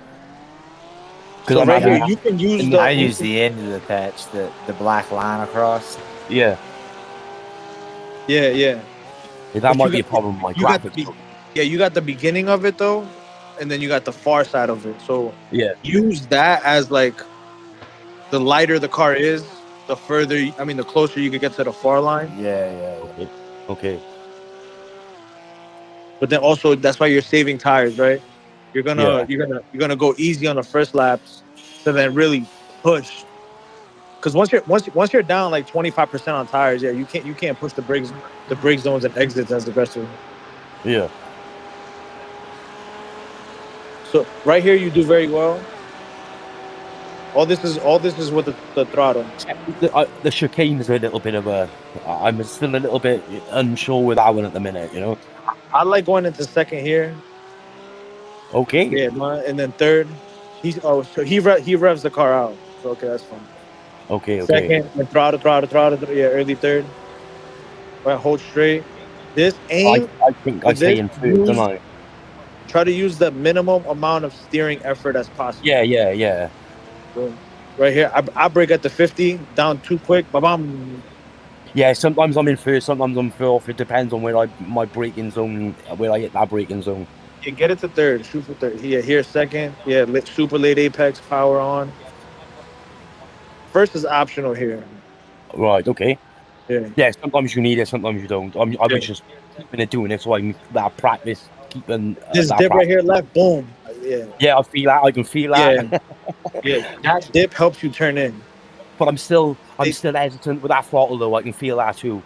So right here, you can use I use the end of the patch, the black line across. Yeah. Yeah. Yeah, that might be a problem with my graphics. You got the beginning of it though, and then you got the far side of it. So yeah, use that as like the lighter the car is, the closer you can get to the far line. Yeah. Okay. But then also that's why you're saving tires, right? You're gonna go easy on the first laps, so then really push. Because once you're down like 25% on tires, you can't push the brake zones and exits as aggressive. Yeah. So right here you do very well. All this is with the throttle. The chicane is a little bit of a. I'm still a little bit unsure with that one at the minute, you know. I like going into second here. Okay. Yeah, and then third. He revs the car out. So okay, that's fine. Okay. Second, and throttle. Yeah, early third. Right, hold straight. This aim. I think I stay in third, don't I? Try to use the minimum amount of steering effort as possible. Yeah. So, right here, I brake at the 50, down too quick. Ba-bam. Yeah, sometimes I'm in first, sometimes I'm fourth. It depends on where my braking zone, where I hit that braking zone. Yeah, get it to third. Shoot for third. Here second. Yeah, super late apex, power on. First is optional here. Right. Okay. Yeah. Yeah. Sometimes you need it. Sometimes you don't. I was just keeping it doing it so I can practice keeping. This dip right here, left. Boom. Yeah. Yeah, I feel that. I can feel that. Yeah. That dip helps you turn in. But I'm still hesitant with that throttle though. I can feel that too.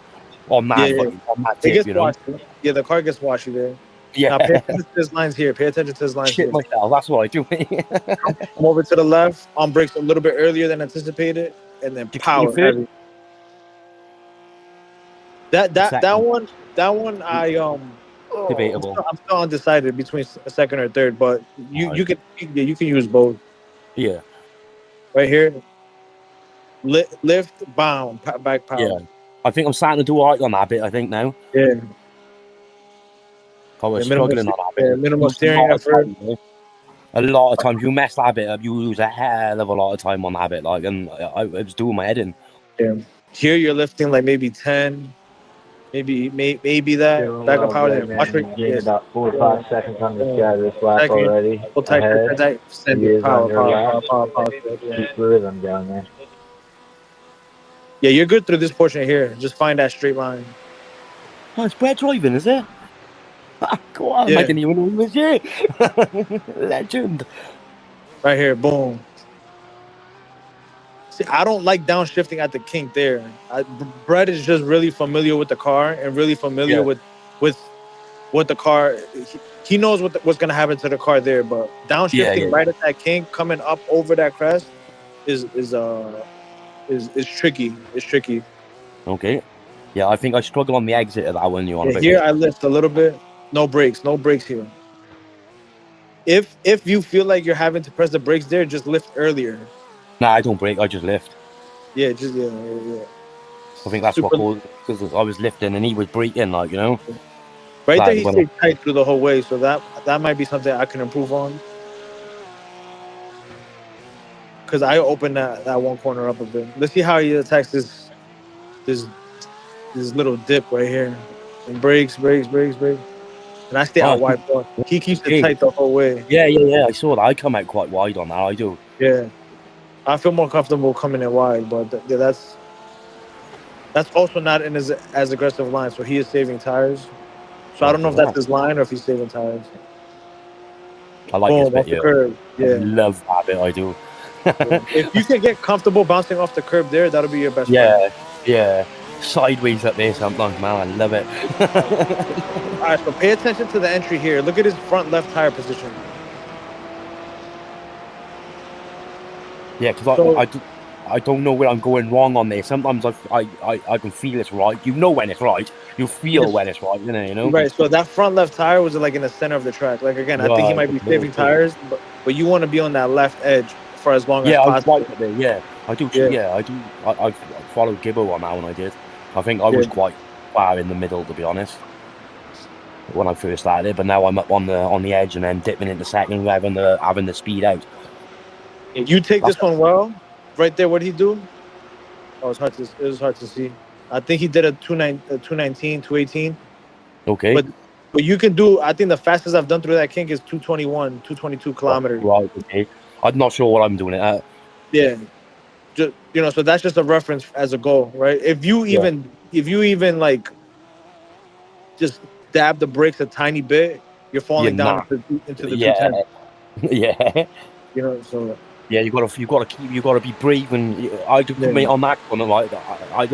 On that, on that dip, you know. Washy. Yeah, the car gets washy there. Yeah. Now pay attention to his lines here. Pay attention to his lines here. Myself. That's what I do. Come over to the left. On brakes a little bit earlier than anticipated, and then power heavy. That one I debatable. I'm still undecided between second or third, but you can use both. Yeah. Right here. Lift, bound, back power. Yeah. I think I'm starting to do alright on that bit. I think now. Yeah. I was struggling on that bit. Minimal steering effort. A lot of times you mess that bit up, you lose a hell of a lot of time on that bit. Like, and I was doing my head in. Yeah. Here you're lifting like maybe 10. Maybe that back up power. Gained about 4 or 5 seconds on this guy this lap already. Power. Keep rhythm down there. Yeah, you're good through this portion here. Just find that straight line. Oh, it's Brad driving, is it? Go on, I didn't even know he was here. Legend. Right here, boom. See, I don't like downshifting at the kink there. Brett is just really familiar with the car and really familiar with what the car. He knows what's gonna happen to the car there. But downshifting right at that kink, coming up over that crest, is tricky. It's tricky. Okay. Yeah, I think I struggle on the exit of that one. You want here? I lift a little bit. No brakes here. If you feel like you're having to press the brakes there, just lift earlier. Nah, I don't brake. I just lift. Yeah. I think that's what caused it, because I was lifting and he was braking, like, you know. Right there, he stayed tight through the whole way, so that might be something I can improve on. Because I opened that one corner up a bit. Let's see how he attacks this little dip right here. And brakes. And I stay out wide. He keeps it tight the whole way. Yeah. I saw that. I come out quite wide on that. I do. Yeah. I feel more comfortable coming in wide, but that's That's also not in his as aggressive line, so he is saving tires. So I don't know if Roger that's his line or if he's saving tires. I like this Boom, bit, off the yeah. curb. I Yeah. love that bit, I do. If you can get comfortable bouncing off the curb there, that'll be your best Yeah, friend. yeah. Sideways up there sometimes, man. I love it. All right, so pay attention to the entry here. Look at his front left tire position. Yeah, because So, I don't know where I'm going wrong on there. Sometimes I can feel it's right. You know when it's right. You feel when it's right, you know? right, so that front left tire was like in the center of the track. Like again, I think he Right, might be okay, saving okay. tires, but you want to be on that left edge for as long as Yeah, I was possible. right up there, yeah. I do, yeah, I do. I followed Gibbo on that one, I did. I think I was quite far in the middle, to be honest, when I first started, but now I'm up on the edge and then dipping into second, having the speed out. If you take this one well, right there, what did he do? Oh, it was hard to see. I think he did a 219, 218. Okay. But you can do, I think the fastest I've done through that kink is 221, 222 kilometers. Right, okay. I'm not sure what I'm doing it at. Yeah. Just, so that's just a reference as a goal, right? If you even like just dab the brakes a tiny bit, you're falling down into the 210. Yeah. So yeah, you gotta be brave, and I just me on that one. Like I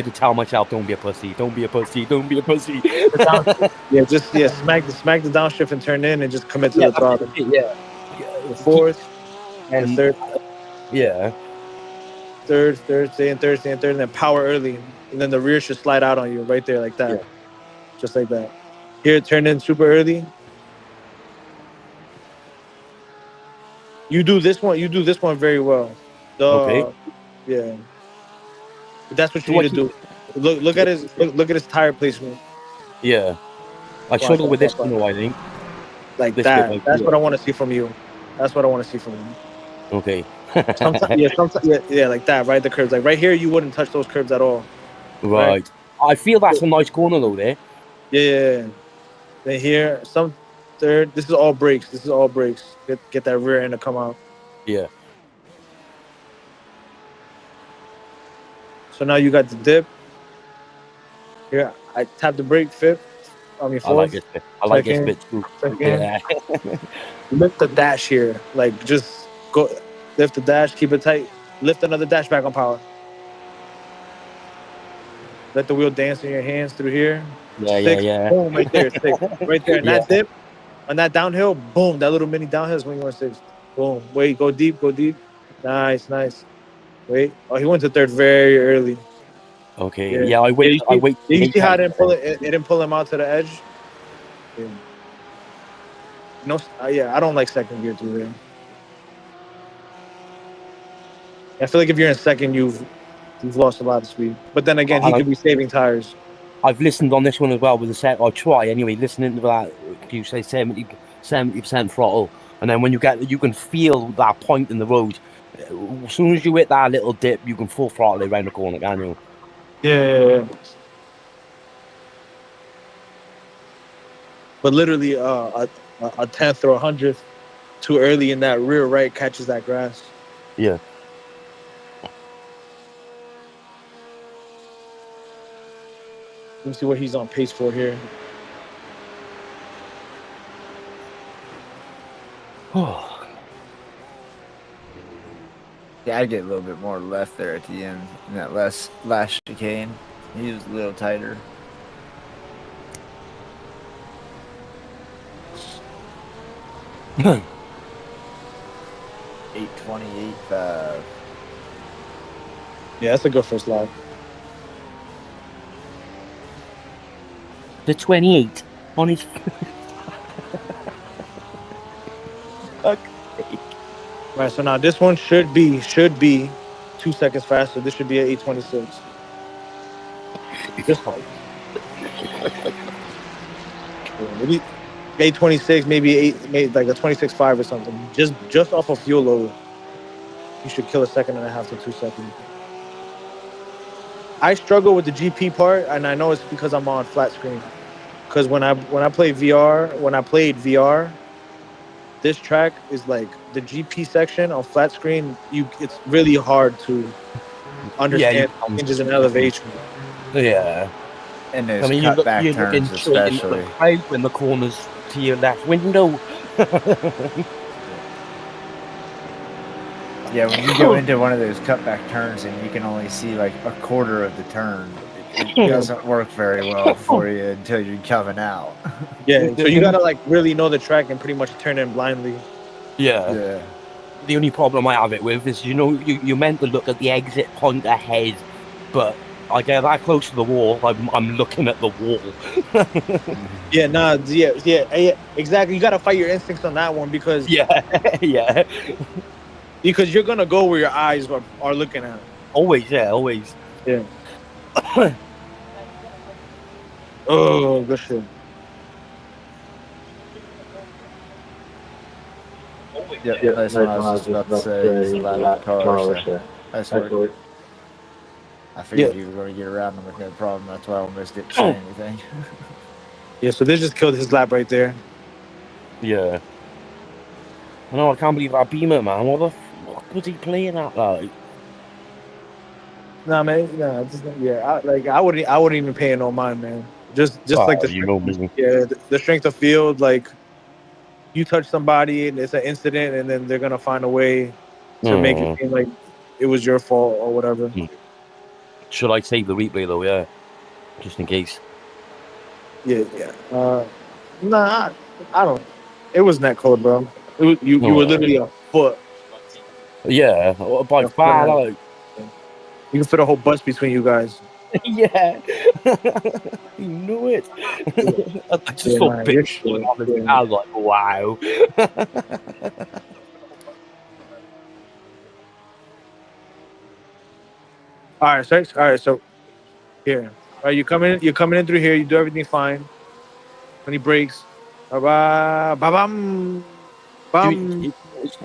just tell myself, don't be a pussy, don't be a pussy, don't be a pussy. smack the downshift and turn in and just commit to the throttle. The fourth and the third. Yeah. Third, stay in third, and then power early, and then the rear should slide out on you right there like that, just like that. Here, turn in super early. You do this one very well. Okay. Yeah. But that's what you need to do. Look at his tire placement. Yeah. I struggle with this one, I think. Like this that. That's what I want to see from you. That's what I want to see from you. Okay. sometimes, like that, right? The curves, like right here, you wouldn't touch those curves at all. Right. I feel that's a nice corner though there. Yeah. Then here, third. This is all brakes. Get that rear end to come out. Yeah. So now you got the dip. Here, I tap the brake fourth. I like this bit. I like this bit too. Yeah. Lift the dash here. Like just go lift the dash, keep it tight. Lift another dash back on power. Let the wheel dance in your hands through here. Yeah, six, yeah. Boom, right there, 6. Right there. And that dip, on that downhill, boom, that little mini downhill is when you want 6. Boom. Wait, go deep. Nice. Wait. Oh, he went to third very early. Okay. Yeah, I wait. Did you see how it didn't pull him out to the edge? Yeah. No, I don't like second gear through there. I feel like if you're in second, you've lost a lot of speed. But then again, he could be saving tires. I've listened on this one as well with the set. I try anyway, listening to that. You say 70% throttle, and then when you can feel that point in the road. As soon as you hit that little dip, you can full throttle it around the corner, can you? Yeah. But literally, a 10th or 100th too early in that rear right catches that grass. Yeah. Let me see what he's on pace for here. Yeah, I'd get a little bit more left there at the end in that last chicane. He was a little tighter. $8:28.5. Yeah, that's a good first lap. The 28 on his. Okay. Right, so now this one should be 2 seconds faster. This should be an 8:26. This one. Maybe 8:26, maybe like a 26.5 or something. Just off of fuel load, you should kill 1.5 seconds to 2 seconds. I struggle with the GP part, and I know it's because I'm on flat screen. Because when I played VR, this track is like the GP section on flat screen. It's really hard to understand changes in elevation. Yeah. And those I mean, you're cutback looking turns, straight into the especially. crowd when the corner's to your left window. Yeah, when you go into one of those cutback turns and you can only see like a quarter of the turn, it doesn't work very well for you until you're coming out. Yeah, so you gotta like really know the track and pretty much turn in blindly. Yeah. Yeah. The only problem I have it with is, you're meant to look at the exit point ahead, but I get that close to the wall, I'm looking at the wall. Yeah, yeah, exactly. You gotta fight your instincts on that one because yeah. Because you're gonna go where your eyes are looking at. Always, yeah, always. Yeah. Oh, good shit. Yep, that's what I was just about to say. He's a loud car, so that's what I figured you were going to get around him with no problem. That's why I almost didn't say anything. Yeah, so they just killed his lap right there. Yeah. I know, I can't believe that Beamer, man. What the fuck was he playing at, like? Nah, man, nah, I wouldn't even pay no mind, man. Just like the the strength of field, like you touch somebody and it's an incident, and then they're gonna find a way to make it seem like it was your fault or whatever. Should I save the replay though? Yeah, just in case. Yeah. Nah, I don't. It was net code, bro. It was, you were literally a foot. Yeah, by far, like. You can fit a whole bus between you guys. Yeah, you knew it. I just saw bitch. I was like, wow. All right, so here. All right, you're coming in through here, you do everything fine. When he breaks, bam.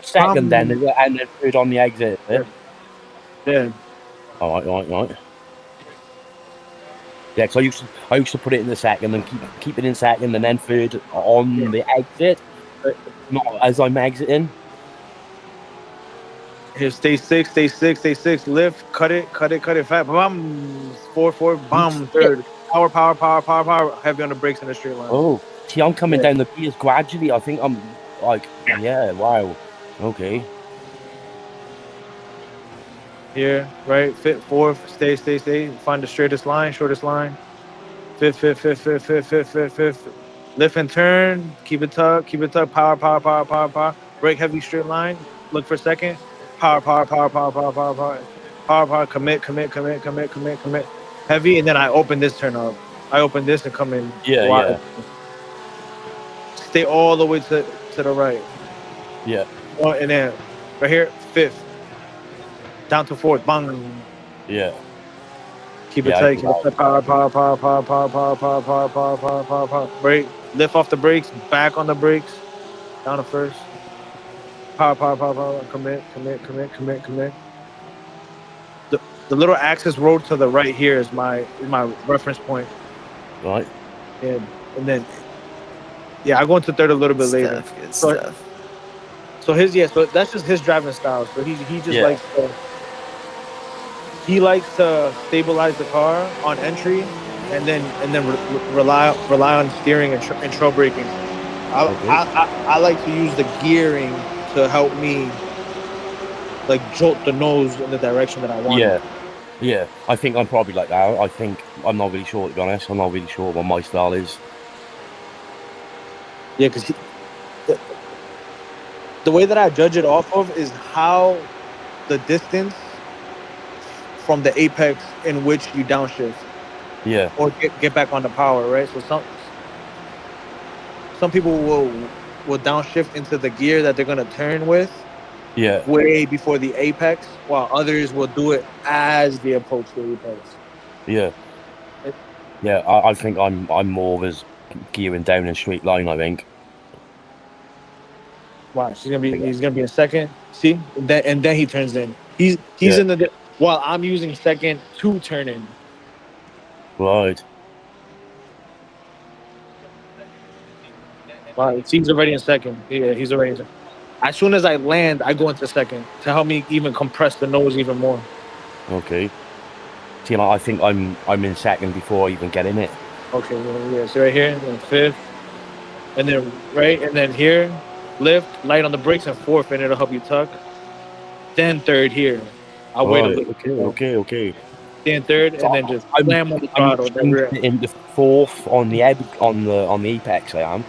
Second then, and then third on the exit. Yeah. All right. Yeah, because I used to put it in the second and keep it in second and then third on the exit, not as I'm exiting. Here, stay six. Lift, cut it, fat. Bam, 4, bam, third. Power. Heavy on the brakes in the straight line. Oh, see, I'm coming down the gears gradually. I think I'm like, yeah, wow, okay. Here, right, fit, fourth, stay. Find the shortest line. Fifth. Lift and turn. Keep it tucked. Power. Brake heavy straight line. Look for second. Power. Commit. Heavy, and then I open this turn up. I open this and come in. Yeah. Stay all the way to the right. Yeah. Oh, and then right here, fifth. Down to fourth. Bang. Yeah. Keep it tight. Power. Brake. Lift off the brakes. Back on the brakes. Down to first. Power. Commit. The little axis road to the right here is my reference point. Right. And then I go into third a little bit later. Good stuff. So that's just his driving style. So he just likes to stabilize the car on entry, and then rely on steering and trail braking. I like to use the gearing to help me like jolt the nose in the direction that I want. Yeah. I think I'm probably like that. I think I'm not really sure, to be honest. I'm not really sure what my style is. Yeah, because the way that I judge it off of is how the distance from the apex in which you downshift. Yeah. Or get back on the power, right? So some people will downshift into the gear that they're gonna turn with. Yeah. Way before the apex, while others will do it as they approach the apex. Yeah. Yeah, I think I'm more of his gearing down in a straight line, I think. Watch, he's gonna be in second. See? And then he turns in. He's in the while I'm using second to turn in. Right. Wow, he's already in second. Yeah, he's already in second. As soon as I land, I go into second to help me even compress the nose even more. Okay. See, like, I think I'm in second before I even get in it. Okay, yeah. So right here, and then fifth, and then right, and then here, lift, light on the brakes, and fourth, and it'll help you tuck. Then third here. I'll wait a Right, little. okay. Then third, and then just slam on the throttle. I'm in the fourth on the apex. I am.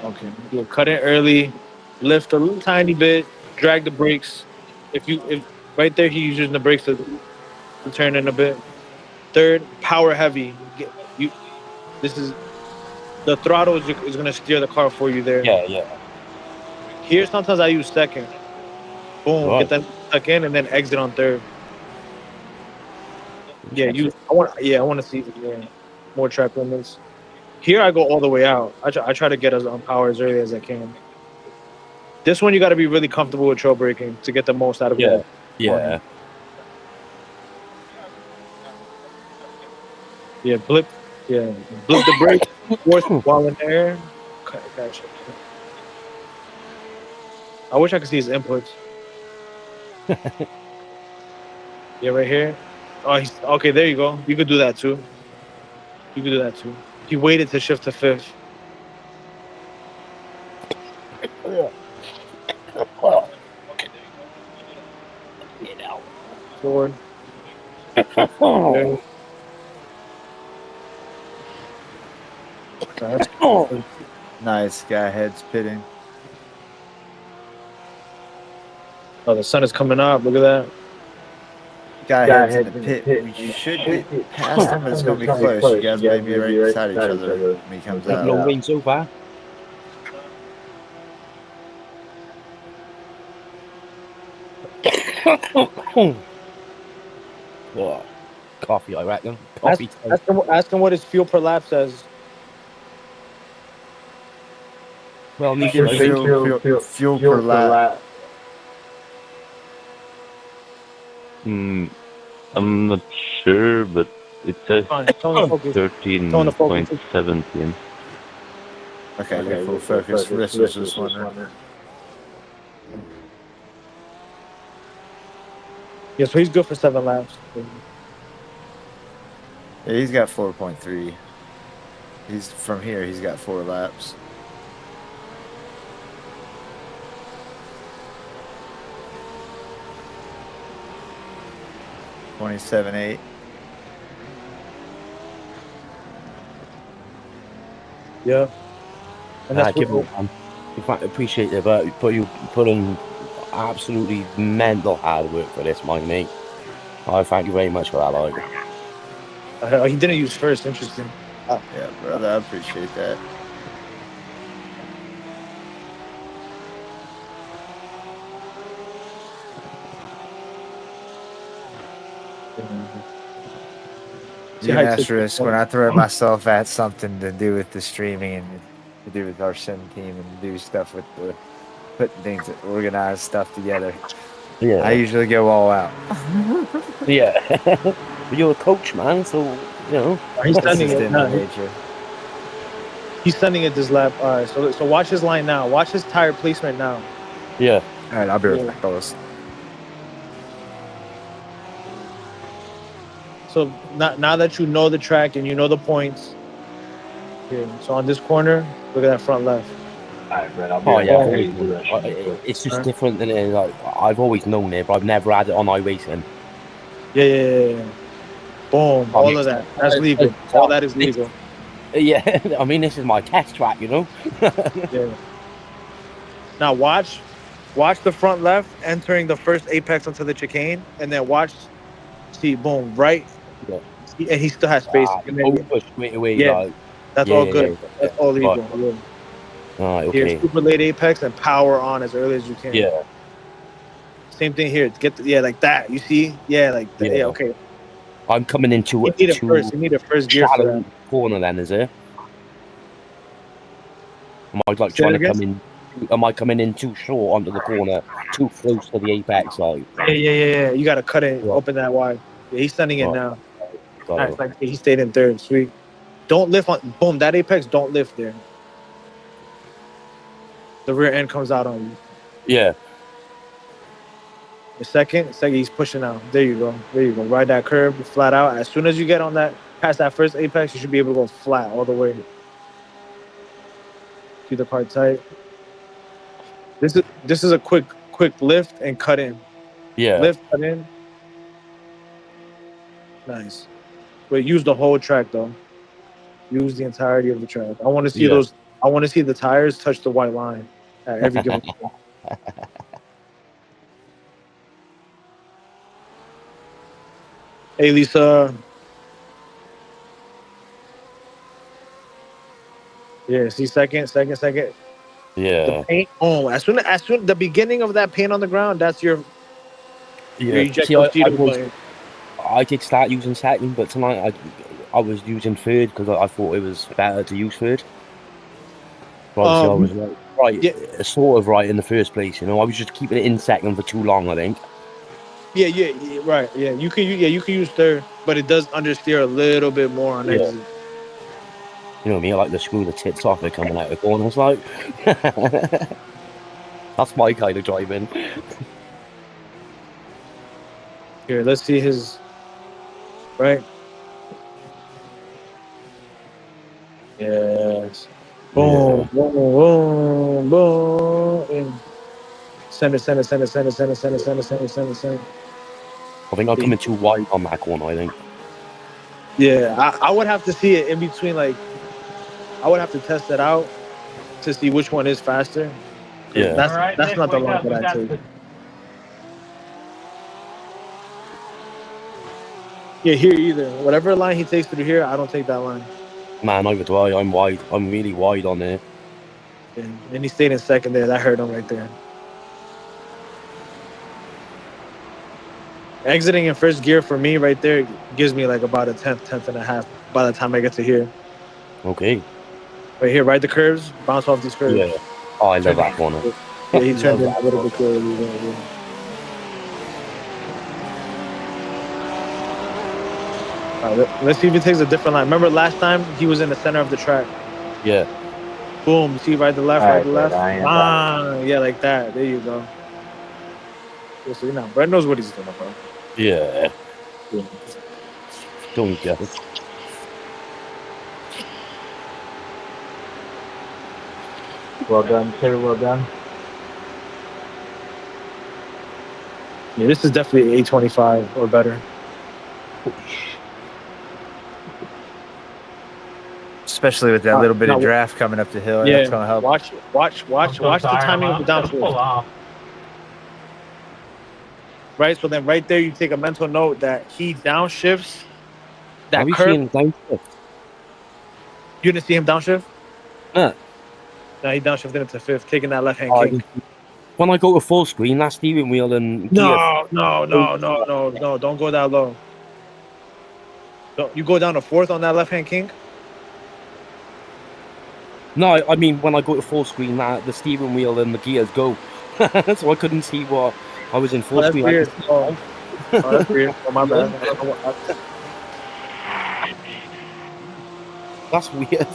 Okay. You'll cut it early, lift a little tiny bit, drag the brakes. If right there he's using the brakes to turn in a bit. Third, power heavy. This is the throttle is gonna steer the car for you there. Yeah. Here sometimes I use second. Boom, Right. get that stuck in and then exit on third. Yeah, I want to see more track limits. Here I go all the way out. I try to get us on power as early as I can. This one you got to be really comfortable with trail braking to get the most out of it. Yeah. Yeah, blip the brake, force while in there. Gotcha. I wish I could see his inputs. Yeah, right here. Oh, he's okay. There you go. You could do that too. He waited to shift to fifth. Forward. Nice. Guy head's pitting. Oh, the sun is coming up. Look at that. Guy head's in the pit. We should be past him, but it's going to be close. You guys may be right beside each other when he comes out. No rain so far. Oh, coffee, I reckon. Coffee. Ask him what his fuel per lap says. Well, fuel per lap. I'm not sure, but it says 13.17. Okay, full focus. Wrist was just wondering. Yeah, so he's good for 7 laps. Yeah, he's got 4.3. He's from here. He's got 4 laps. $27.8. Yeah. And that's in fact, appreciate it, but you put in absolutely mental hard work for this, my mate. I thank you very much for that, like. He didn't use first. Interesting. Yeah, brother, I appreciate that. You asterisk when I throw myself at something to do with the streaming and to do with our sim team and do stuff with the putting things that organize stuff together. Yeah, I usually go all out. Yeah, but you're a coach, man, so you know. He's sending it. He's sending it this lap. All right, so watch his line now. Watch his tire placement now. Yeah. All right, I'll be right back, fellas. So now that you know the track and you know the points, so on this corner, look at that front left. Alright, Brett, I'll be it's just different than it. Like, I've always known it, but I've never had it on iRacing. Yeah. Boom, all of that. That's legal. All that is legal. Yeah, I mean, this is my test track, you know. Yeah. Now watch the front left entering the first apex onto the chicane, and then watch. See, boom, right. Yeah. And he still has space. Straight away, yeah, like, that's all good. That's all legal. Yeah. Okay. Here's super late apex and power on as early as you can. Yeah. Same thing here. Like that. You see? Yeah, like that. Yeah. Okay. I'm coming into it. You need a first gear for that. Corner then, is it? Am I like trying to come in? Am I coming in too short onto the corner, too close to the apex? Like, yeah. You got to cut it, open that wide. Yeah, he's sending it now. Nice, like he stayed in third. Sweet. Don't lift on. Boom. That apex. Don't lift there. The rear end comes out on you. Yeah. Your second, he's pushing out. There you go. There you go. Ride that curb flat out. As soon as you get on that, past that first apex, you should be able to go flat all the way. Keep the car tight. This is a quick lift and cut in. Yeah. Lift, cut in. Nice. But use the whole track though. Use the entirety of the track. I want to see those. I want to see the tires touch the white line at every given point. Hey Lisa. Yeah, see second. Yeah. The paint. Oh, as soon the beginning of that paint on the ground, that's your ejector button. I did start using second, but tonight I was using third because I thought it was better to use third. But obviously I was right, sort of right in the first place. You know, I was just keeping it in second for too long, I think. Yeah, right. Yeah, you can use third, but it does understeer a little bit more on exit. You know me, I like to screw the tits off it coming out of the corners, like. That's my kind of driving. Here, let's see his. Right. Yes. Boom, boom, boom. And center. I think I'm coming too wide on that corner, I think. Yeah, I would have to see it in between, like, I would have to test it out to see which one is faster. Yeah. That's not the line that I take. Yeah, here either. Whatever line he takes through here, I don't take that line. Man, neither do I. I'm wide. I'm really wide on there. And he stayed in second there. That hurt him right there. Exiting in first gear for me right there gives me like about a tenth and a half by the time I get to here. Okay. Right here, ride the curves, bounce off these curves. Yeah. Oh, I love that corner. Yeah, he turned in a little bit clearly. All right, let's see if he takes a different line. Remember last time he was in the center of the track? Yeah. Boom. See right to left, right to left. Yeah, like that. There you go. Yeah, so Brett knows what he's doing, bro. Yeah. Don't get it. Well done, Terry. Well done. Yeah, this is definitely 825 or better. Especially with that little bit of draft coming up the hill. Yeah, that's gonna help. Watch the timing of the downshift. Right, so then right there you take a mental note that he downshifts. That Have you curve. seen him downshift? You didn't see him downshift? No, he downshifted into fifth, taking that left hand kick. When I go to full screen, that steering wheel and No, don't go that low. You go down to fourth on that left hand kink? No, I mean when I go to full screen, the steering wheel and the gears go. So I couldn't see what I was in full screen. Weird. That's weird. Oh, my bad. That's weird.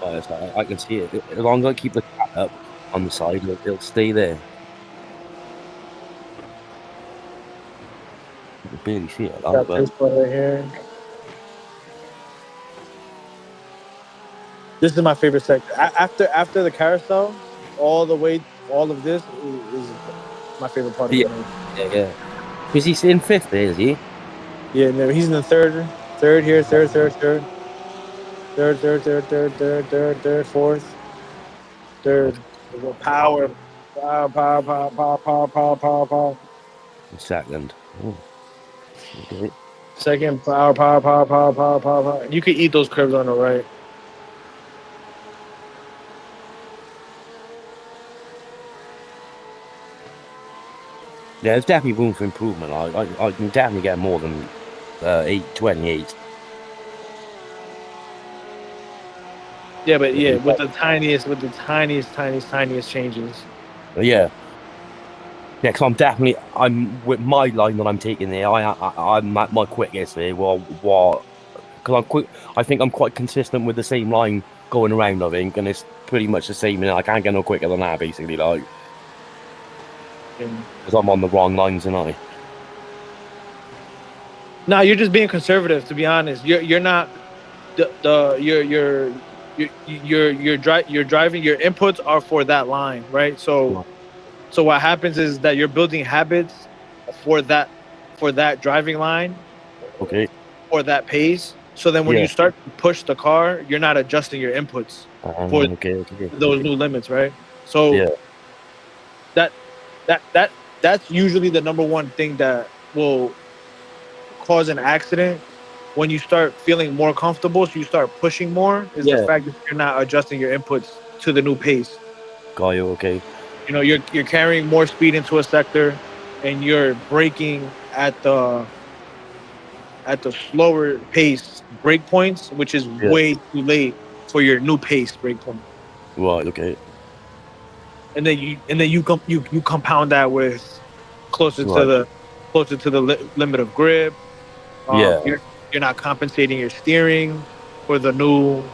I can see it. As long as I keep the cat up on the side, it'll stay there. You can barely see it. Got this one right here. This is my favorite sector. After the carousel, all of this is my favorite part of it. Yeah. Is he in fifth there, is he? Yeah, no, he's in the third here, third, fourth, third. Power. Second. Oh. Okay. Second, power. You can eat those curves on the right. Yeah, there's definitely room for improvement. I can definitely get more than 828. Yeah, but with the tiniest changes. Yeah, because I'm with my line that I'm taking there. I'm at my quickest there. Because I'm quick. I think I'm quite consistent with the same line going around. I think, and it's pretty much the same, and I can't get no quicker than that, basically, like. Yeah. Because I'm on the wrong lines, and I. No, you're just being conservative. To be honest, you're not you're driving. Your inputs are for that line, right? So what happens is that you're building habits for that driving line. Okay. Or that pace. So then when you start to push the car, you're not adjusting your inputs for Okay. those new limits, right? So that that's usually the number one thing that will cause an accident when you start feeling more comfortable. So you start pushing more. Is the fact that you're not adjusting your inputs to the new pace. Got you. Okay. You know, you're carrying more speed into a sector, and you're braking at the slower pace break points, which is way too late for your new pace break point. Right. Okay. And then you compound that with closer to the limit of grip. You're not compensating your steering for the new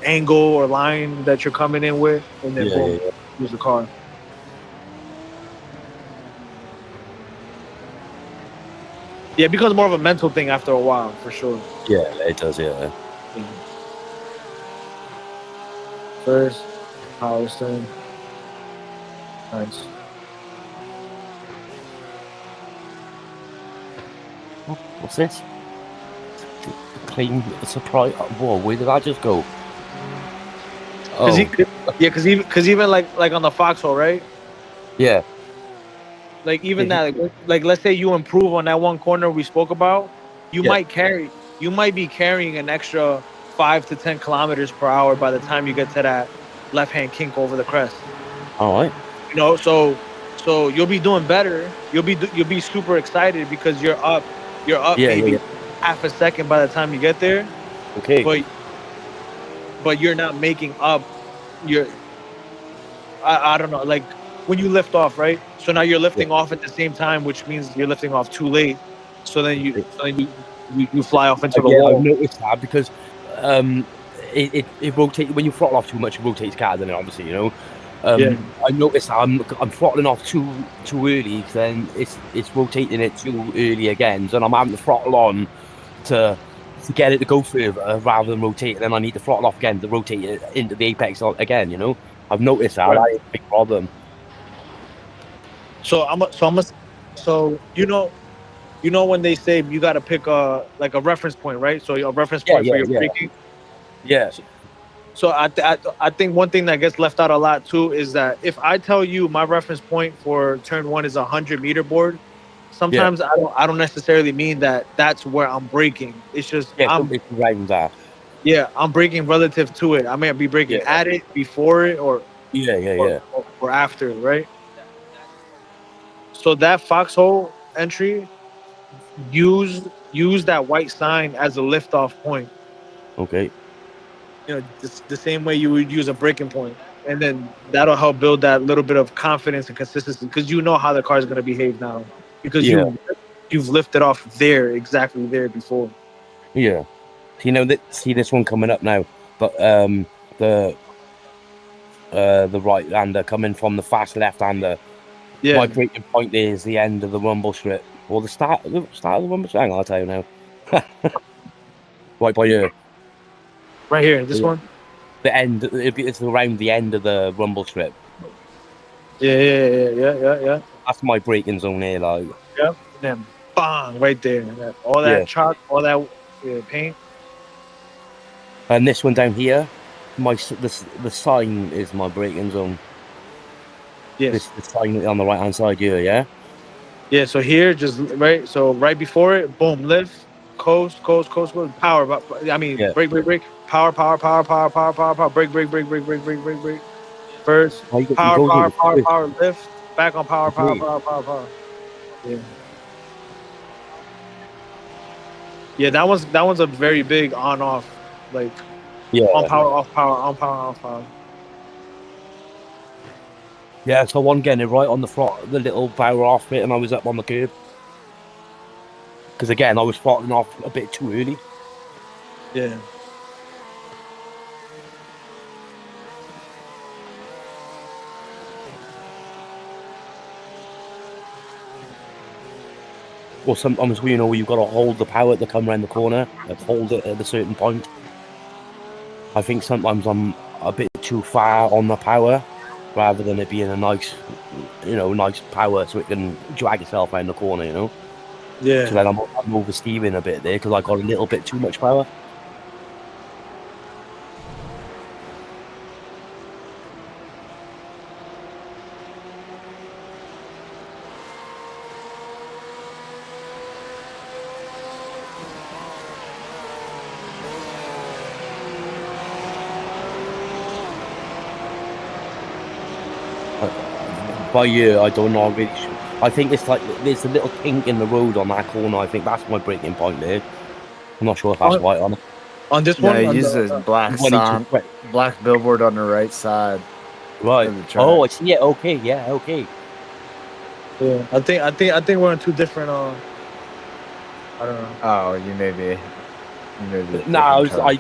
angle or line that you're coming in with, and then boom, lose the car. Yeah, it becomes more of a mental thing after a while, for sure. Yeah, it does. Yeah. First, power steering. Nice. What's this? Clean surprise. Whoa, where did I just go? Because even like on the foxhole, right? Yeah. Like even that, like let's say you improve on that one corner we spoke about, you might be carrying an extra 5 to 10 kilometers per hour by the time you get to that left-hand kink over the crest. All right. You know, so you'll be doing better. You'll be super excited because you're up maybe half a second by the time you get there. Okay. But you're not making up your I don't know, like when you lift off, right? So now you're lifting off at the same time, which means you're lifting off too late. So then you fly off into the wall. I've noticed that because it rotates when you throttle off too much. It rotates car, then obviously, you know. I noticed I'm throttling off too early. Then it's rotating it too early again. So I'm having to throttle on to get it to go further rather than rotate. Then I need to throttle off again to rotate it into the apex again. You know, I've noticed that. That is a big problem. So you know when they say you got to pick a reference point, right? So a reference point for your braking. Yeah. So I think one thing that gets left out a lot too is that if I tell you my reference point for turn 1 is 100 meter board, sometimes I don't necessarily mean that that's where I'm braking. It's just I'm braking relative to it. I may be braking at it, before it, or after it, right? So that foxhole entry, use that white sign as a liftoff point. Okay. You know, the same way you would use a braking point, and then that'll help build that little bit of confidence and consistency because you know how the car is going to behave now because you've lifted off exactly there before. Yeah. You know, see this one coming up now, but the right-hander coming from the fast left-hander. Yeah. My braking point is the end of the rumble strip or the start of the rumble strip. Hang on, I'll tell you now. Right by you. Right here, this one. The end. It's around the end of the rumble strip. Yeah. That's my braking zone here, like. Yep. Then bang, right there. All that chalk, all that paint. And this one down here, the sign is my braking zone. Yes. The sign on the right hand side here, yeah. Yeah. So here, just right. So right before it, boom, lift, coast, power. I mean, brake. Power, brake. First, power, lift, back on power. Yeah, that one's a very big on-off, like on power, off power, on power, off power. Yeah, so one getting it right on the front, the little power off bit, and I was up on the curb. Because again, I was throttling off a bit too early. Yeah. Or sometimes, you know, you've got to hold the power to come around the corner, like hold it at a certain point. I think sometimes I'm a bit too far on the power, rather than it being a nice, you know, nice power so it can drag itself around the corner, you know? Yeah. So then I'm oversteering a bit there because I got a little bit too much power. By you, I don't know. I'm really sure. I think it's like there's a little kink in the road on that corner. I think that's my breaking point there. I'm not sure if that's right on. On this No, one, on use the, the black one sign, black billboard on the right side. Right. of the track. Oh, I see it. Okay. Yeah. Okay. yeah, I think we're in two different. I don't know. Oh, you may be. No, I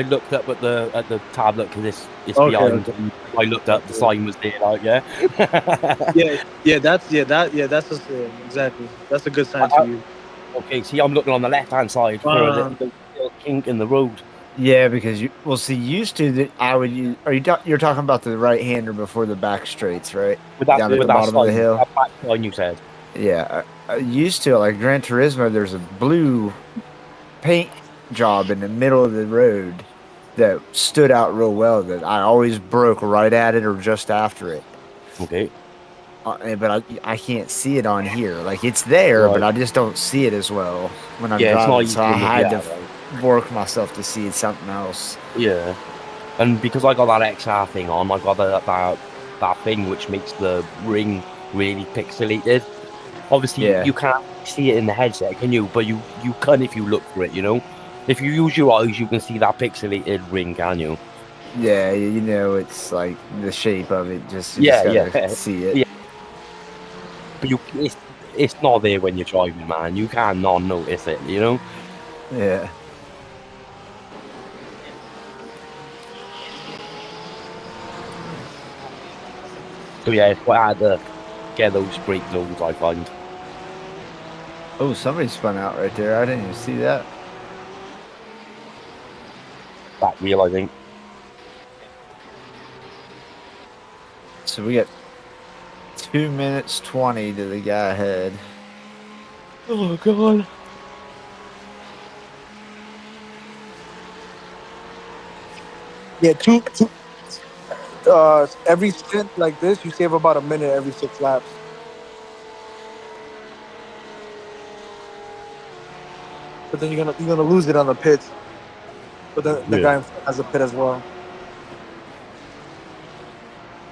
looked up at the tablet because it's Okay, behind. okay. I looked up, the sign was there. Like, yeah. That's exactly. That's a good sign to you. Okay, see, I'm looking on the left-hand side for a little kink in the road. Yeah, because used to that I would use. You're talking about the right hander before the back straights, right? Down at the bottom of the hill. That back line you said. Yeah, I used to like Gran Turismo. There's a blue paint job in the middle of the road that stood out real well. That I always broke right at it or just after it. Okay. But I can't see it on here. Like it's there, Right. but I just don't see it as well when I'm Yeah, it's driving. not So I easy to had look to at, work myself to see something else. Yeah, and because I got that XR thing on, I got that thing which makes the ring really pixelated. Obviously, Yeah. you can't see it in the headset, can you? But you can if you look for it, you know? If you use your eyes, you can see that pixelated ring, can you? Yeah, you know, it's like the shape of it. You just gotta see it. Yeah. But it's not there when you're driving, man. You can't not notice it, you know? Yeah. So yeah, it's quite hard to get those brake zones, I find. Oh, somebody spun out right there. I didn't even see that. Back wheel, I think. So we got 2 minutes 20 to the guy ahead. Oh god. Yeah, every stint like this, you save about a minute every 6 laps. But then you're gonna lose it on the pits. But the guy has a pit as well.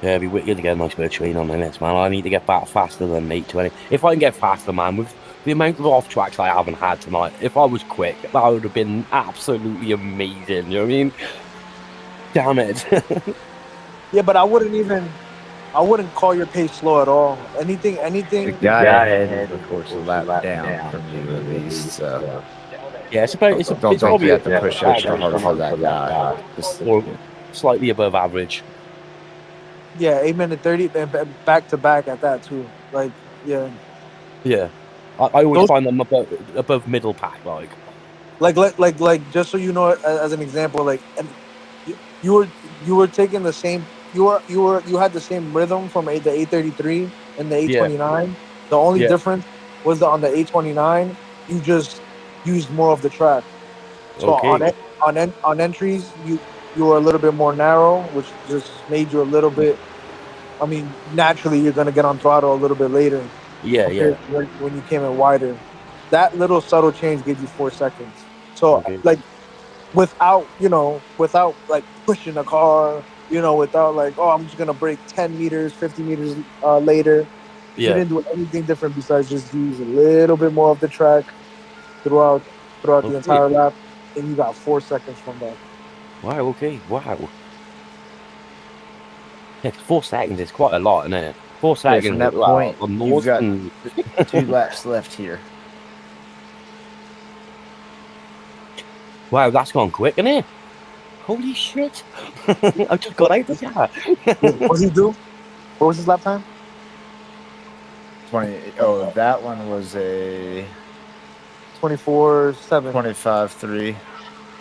Yeah, it'd be wicked to get a nice bit of train on this, man. I need to get back faster than 8:20. If I can get faster, man, with the amount of off tracks I haven't had tonight, if I was quick, that would have been absolutely amazing. You know what I mean? Damn it. Yeah, but I wouldn't call your pace slow at all. Anything. The guy ahead, of course, a lap down from you at least. So yeah, it's probably you have to push extra hard for that guy. Or slightly above average. Yeah, 8 minute 30 back to back at that too. Like, yeah. Yeah, I always find them above middle pack, like. Like just so you know, as an example, like, and you were taking the same. You had the same rhythm from the 833 and the 829. The only difference was that on the 829, you just used more of the track. So on entries, you were a little bit more narrow, which just made you a little bit. I mean, naturally, you're gonna get on throttle a little bit later. Yeah. When you came in wider, that little subtle change gave you 4 seconds. So like, without like pushing a car, without like, oh, I'm just gonna brake 10 meters, 50 meters later. You didn't do anything different besides just use a little bit more of the track throughout the entire lap, and you got 4 seconds from that. Wow. Okay. Wow. Yeah, 4 seconds is quite a lot, isn't it? 4 seconds. From that point, you've got 2 laps left here. Wow, that's gone quick, isn't it? Holy shit! I just got out of the car. What did he do? What was his lap time? 20. Oh, that one was a 24-7. 25-3.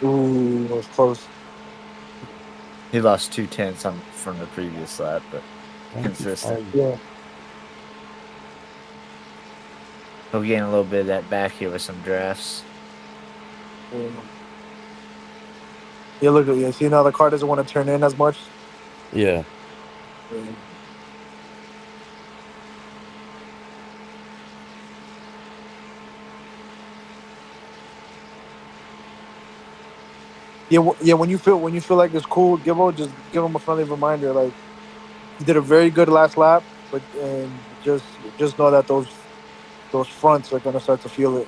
Ooh, that was close. He lost 2/10 from the previous lap, but consistent. Yeah. He'll gain a little bit of that back here with some drafts. Yeah, look at you. See now the car doesn't want to turn in as much. Yeah. Yeah, when you feel like it's cool, just give him a friendly reminder. Like you did a very good last lap, but just know that those fronts are gonna start to feel it.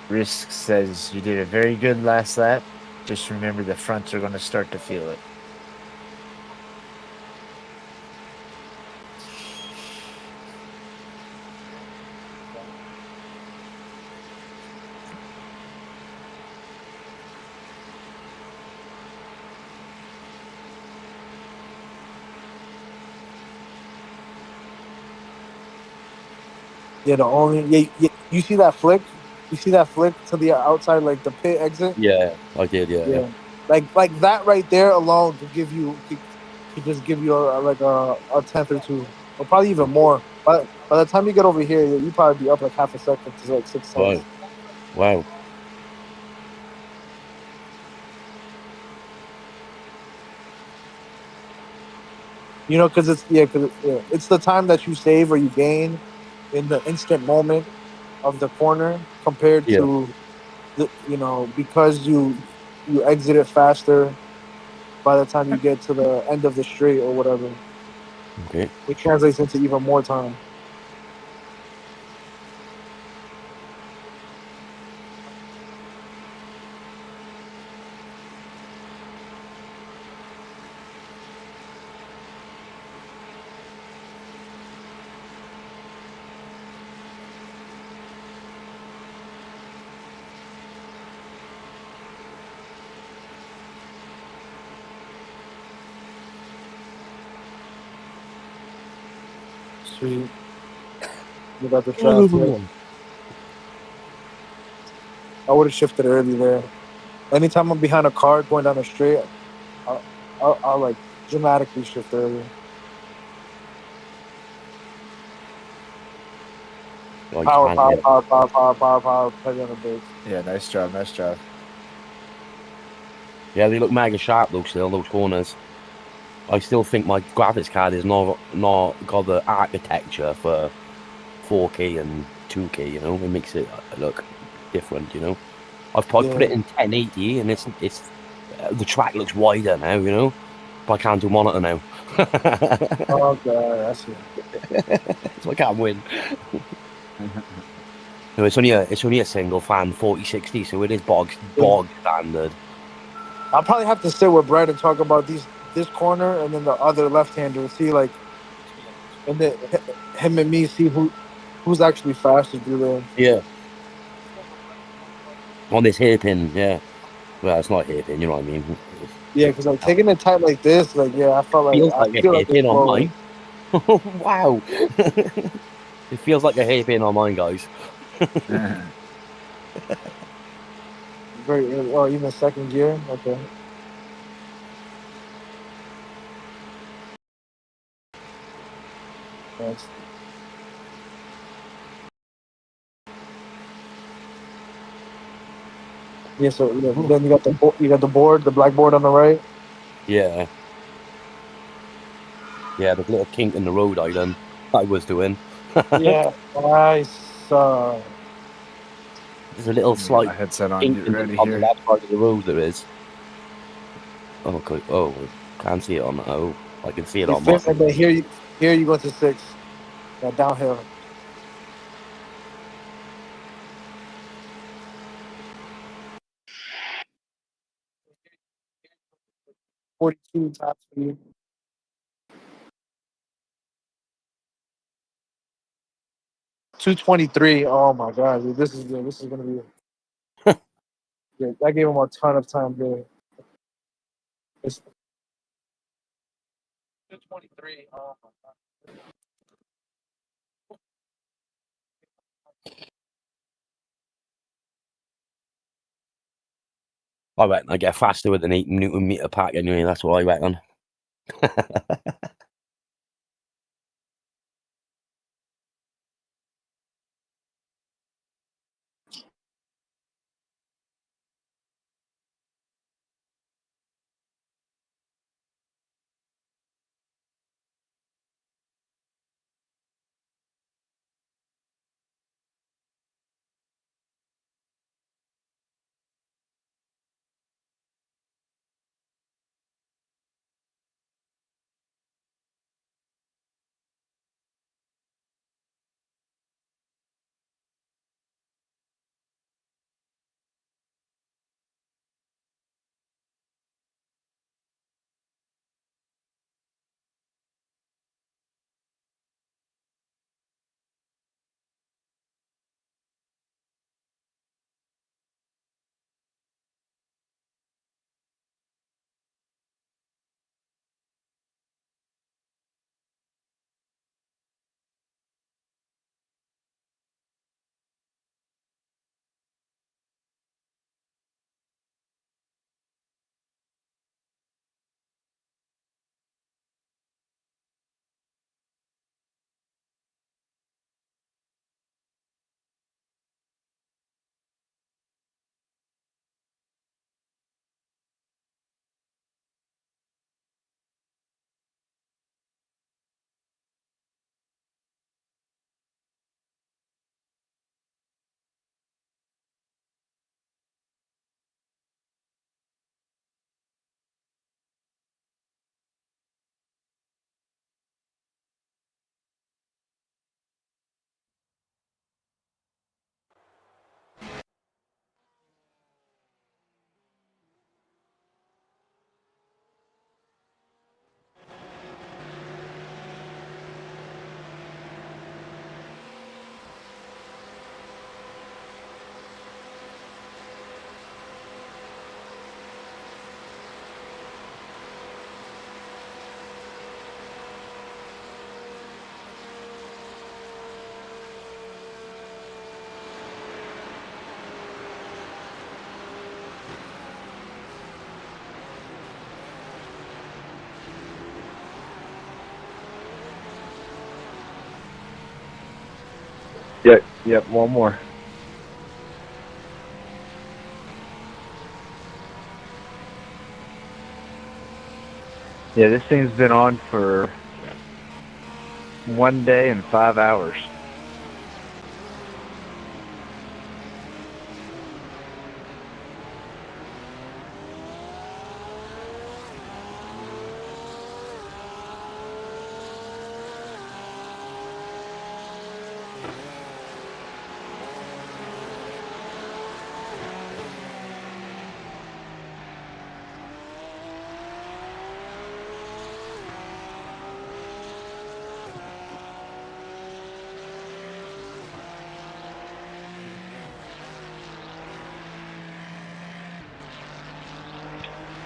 Risk says you did a very good last lap. Just remember the fronts are going to start to feel it. Yeah, you see that flick? You see that flick to the outside, like the pit exit? Yeah, I did. Yeah. Like that right there alone could just give you a tenth or two, or probably even more. But by the time you get over here, you probably be up like half a second to like 6 tenths. Wow. You know, because it's the time that you save or you gain in the instant moment of the corner compared Yeah. to because you exit it faster by the time you get to the end of the straight or whatever. Okay. It translates into even more time. Sweet. You got the draft here. I would have shifted early there. Anytime I'm behind a car going down the straight, I'll like dramatically shift early. Power, heavy on the brakes. Yeah, nice job. Yeah, they look mega sharp though. Still, those corners. I still think my graphics card is not got the architecture for 4K and 2K. You know, it makes it look different. You know, I've put it in 1080, and it's the track looks wider now. You know, but I can't do monitor now. Oh god, I see. So I can't win. No, it's only a single fan 4060, so it is bog standard. I'll probably have to sit with Brad and talk about this corner and then the other left-hander. See and then him and me see who's actually faster through there. Yeah. On this hairpin, yeah. Well, it's not hairpin, you know what I mean. Yeah, because like taking it tight like this, I felt like feels like a hairpin on mine. Wow. It feels like a hairpin on mine, guys. Very early. Oh, even second gear. Okay. Next. Yeah, so then you got the blackboard on the right. Yeah. Yeah, the little kink in the road I was doing. Yeah, nice. There's a little slight headset on. kink Get ready on here. the left side of the road. There is. Oh, okay. Oh, can't see it on. Oh, I can see it on mine. And then here you go to 6. Yeah, downhill. .42 top speed. 223. Oh my god, dude, this is good. This is gonna be. Yeah, that gave him a ton of time there. It's 223. Oh my god. I reckon I get faster with an 8 Newton-meter pack anyway. That's what I reckon. Yep, one more. Yeah, this thing's been on for 1 day and 5 hours.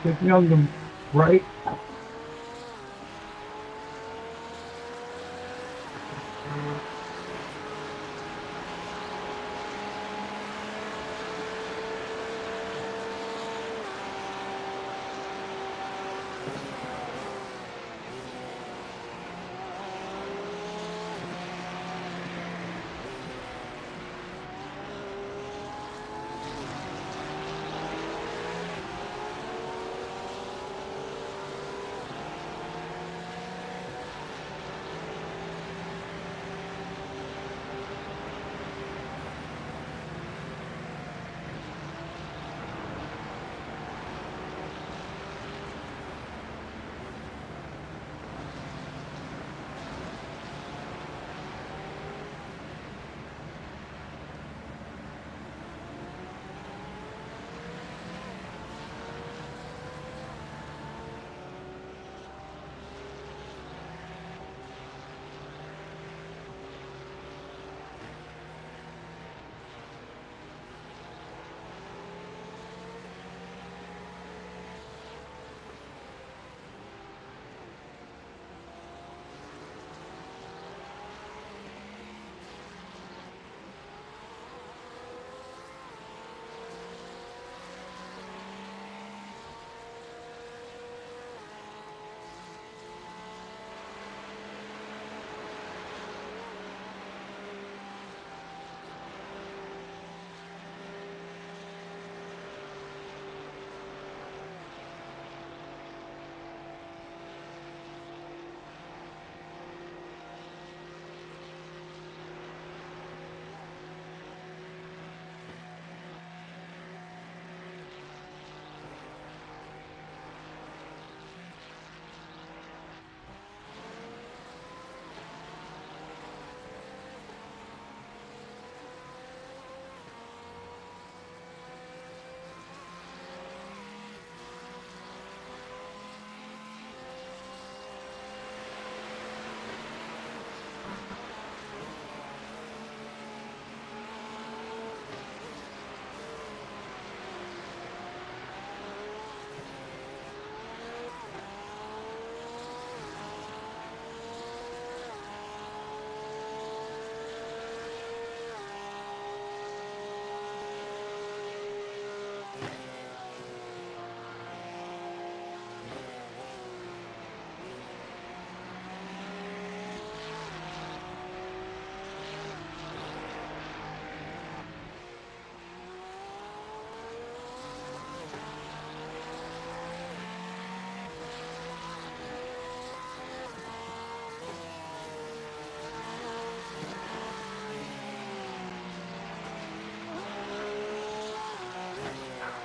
Sitting on the right.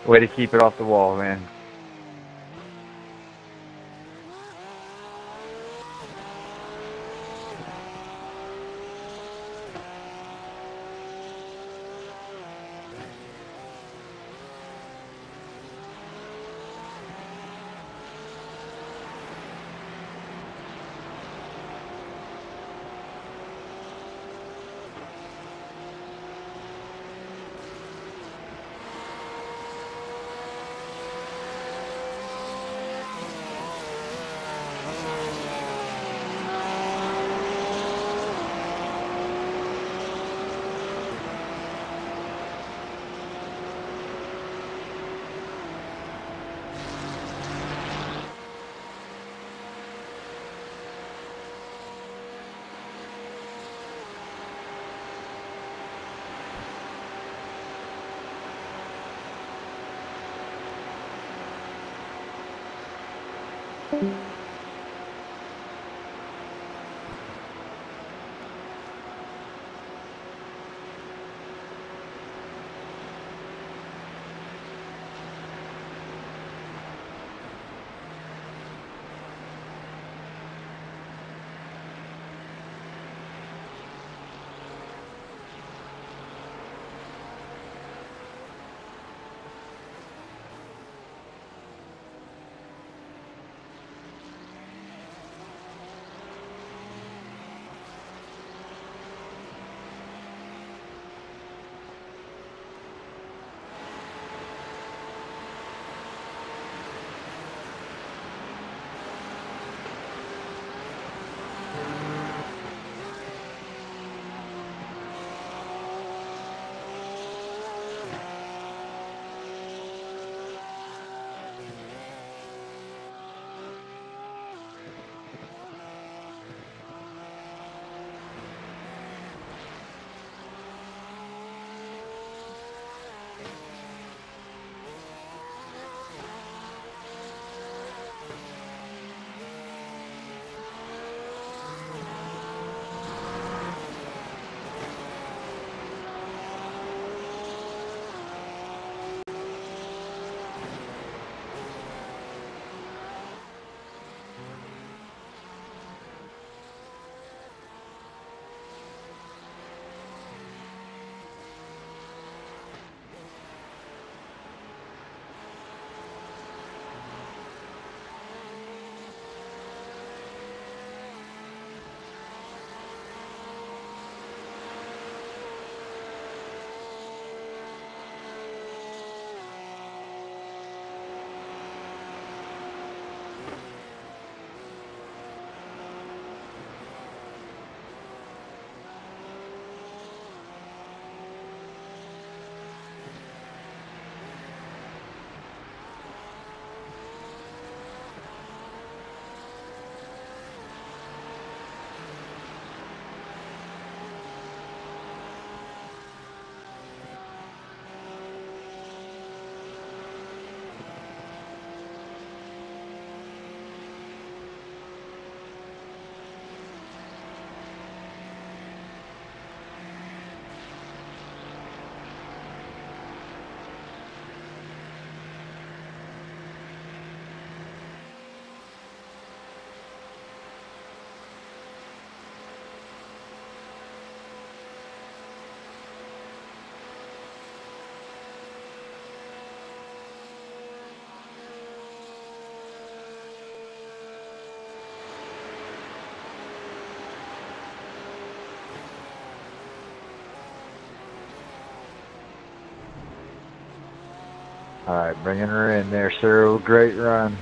Way to keep it off the wall, man. All right, bringing her in there, Cyril. Great run.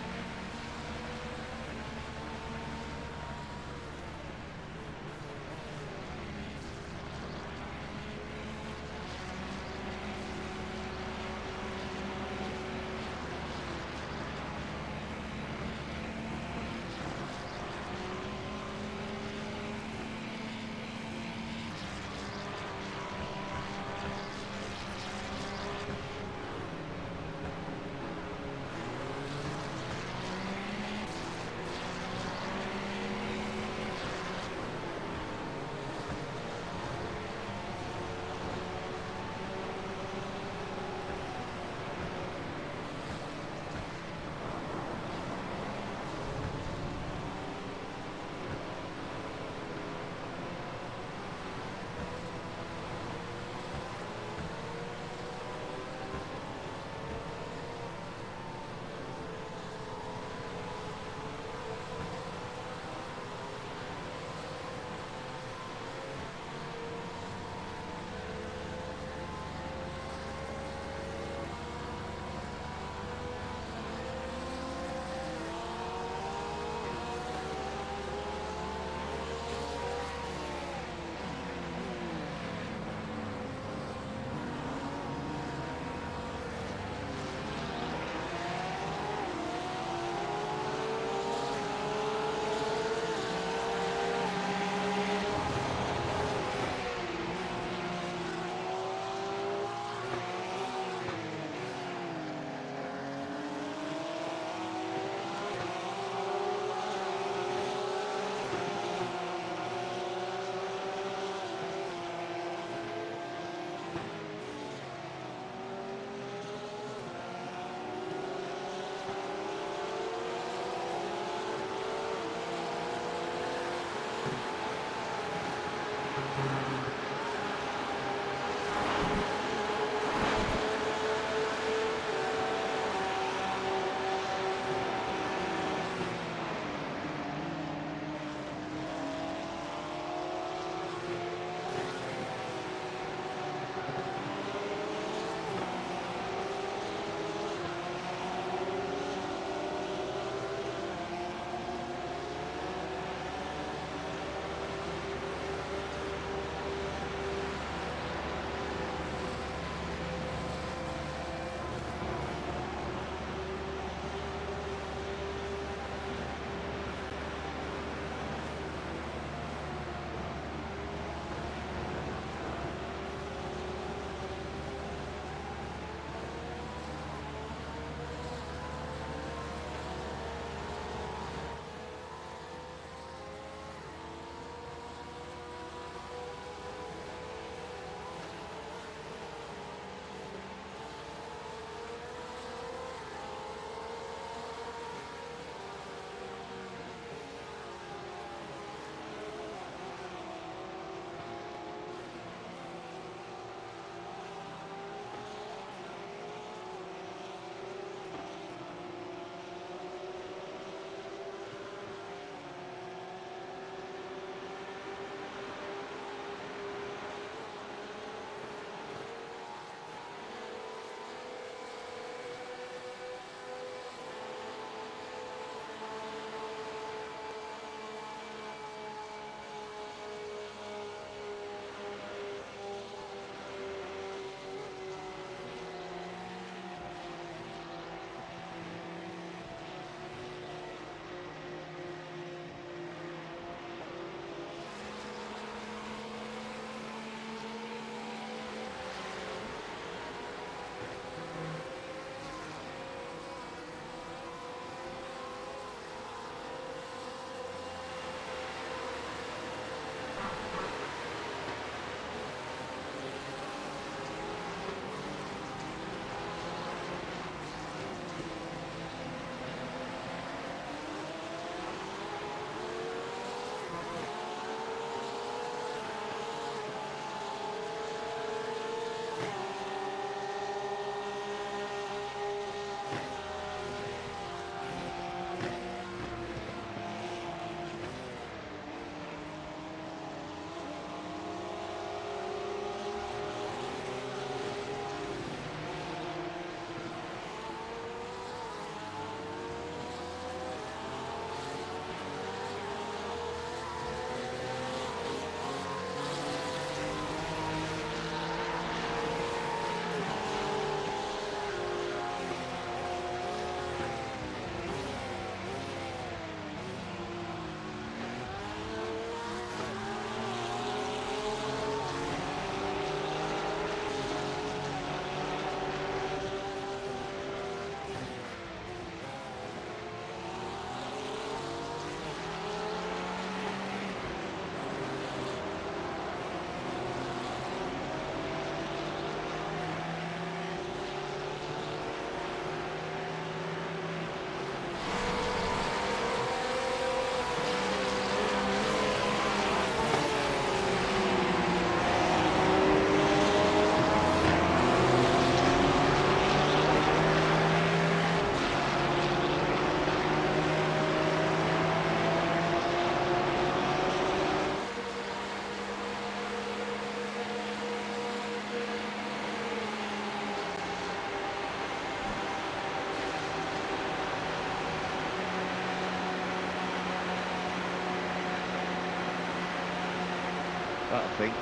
I think.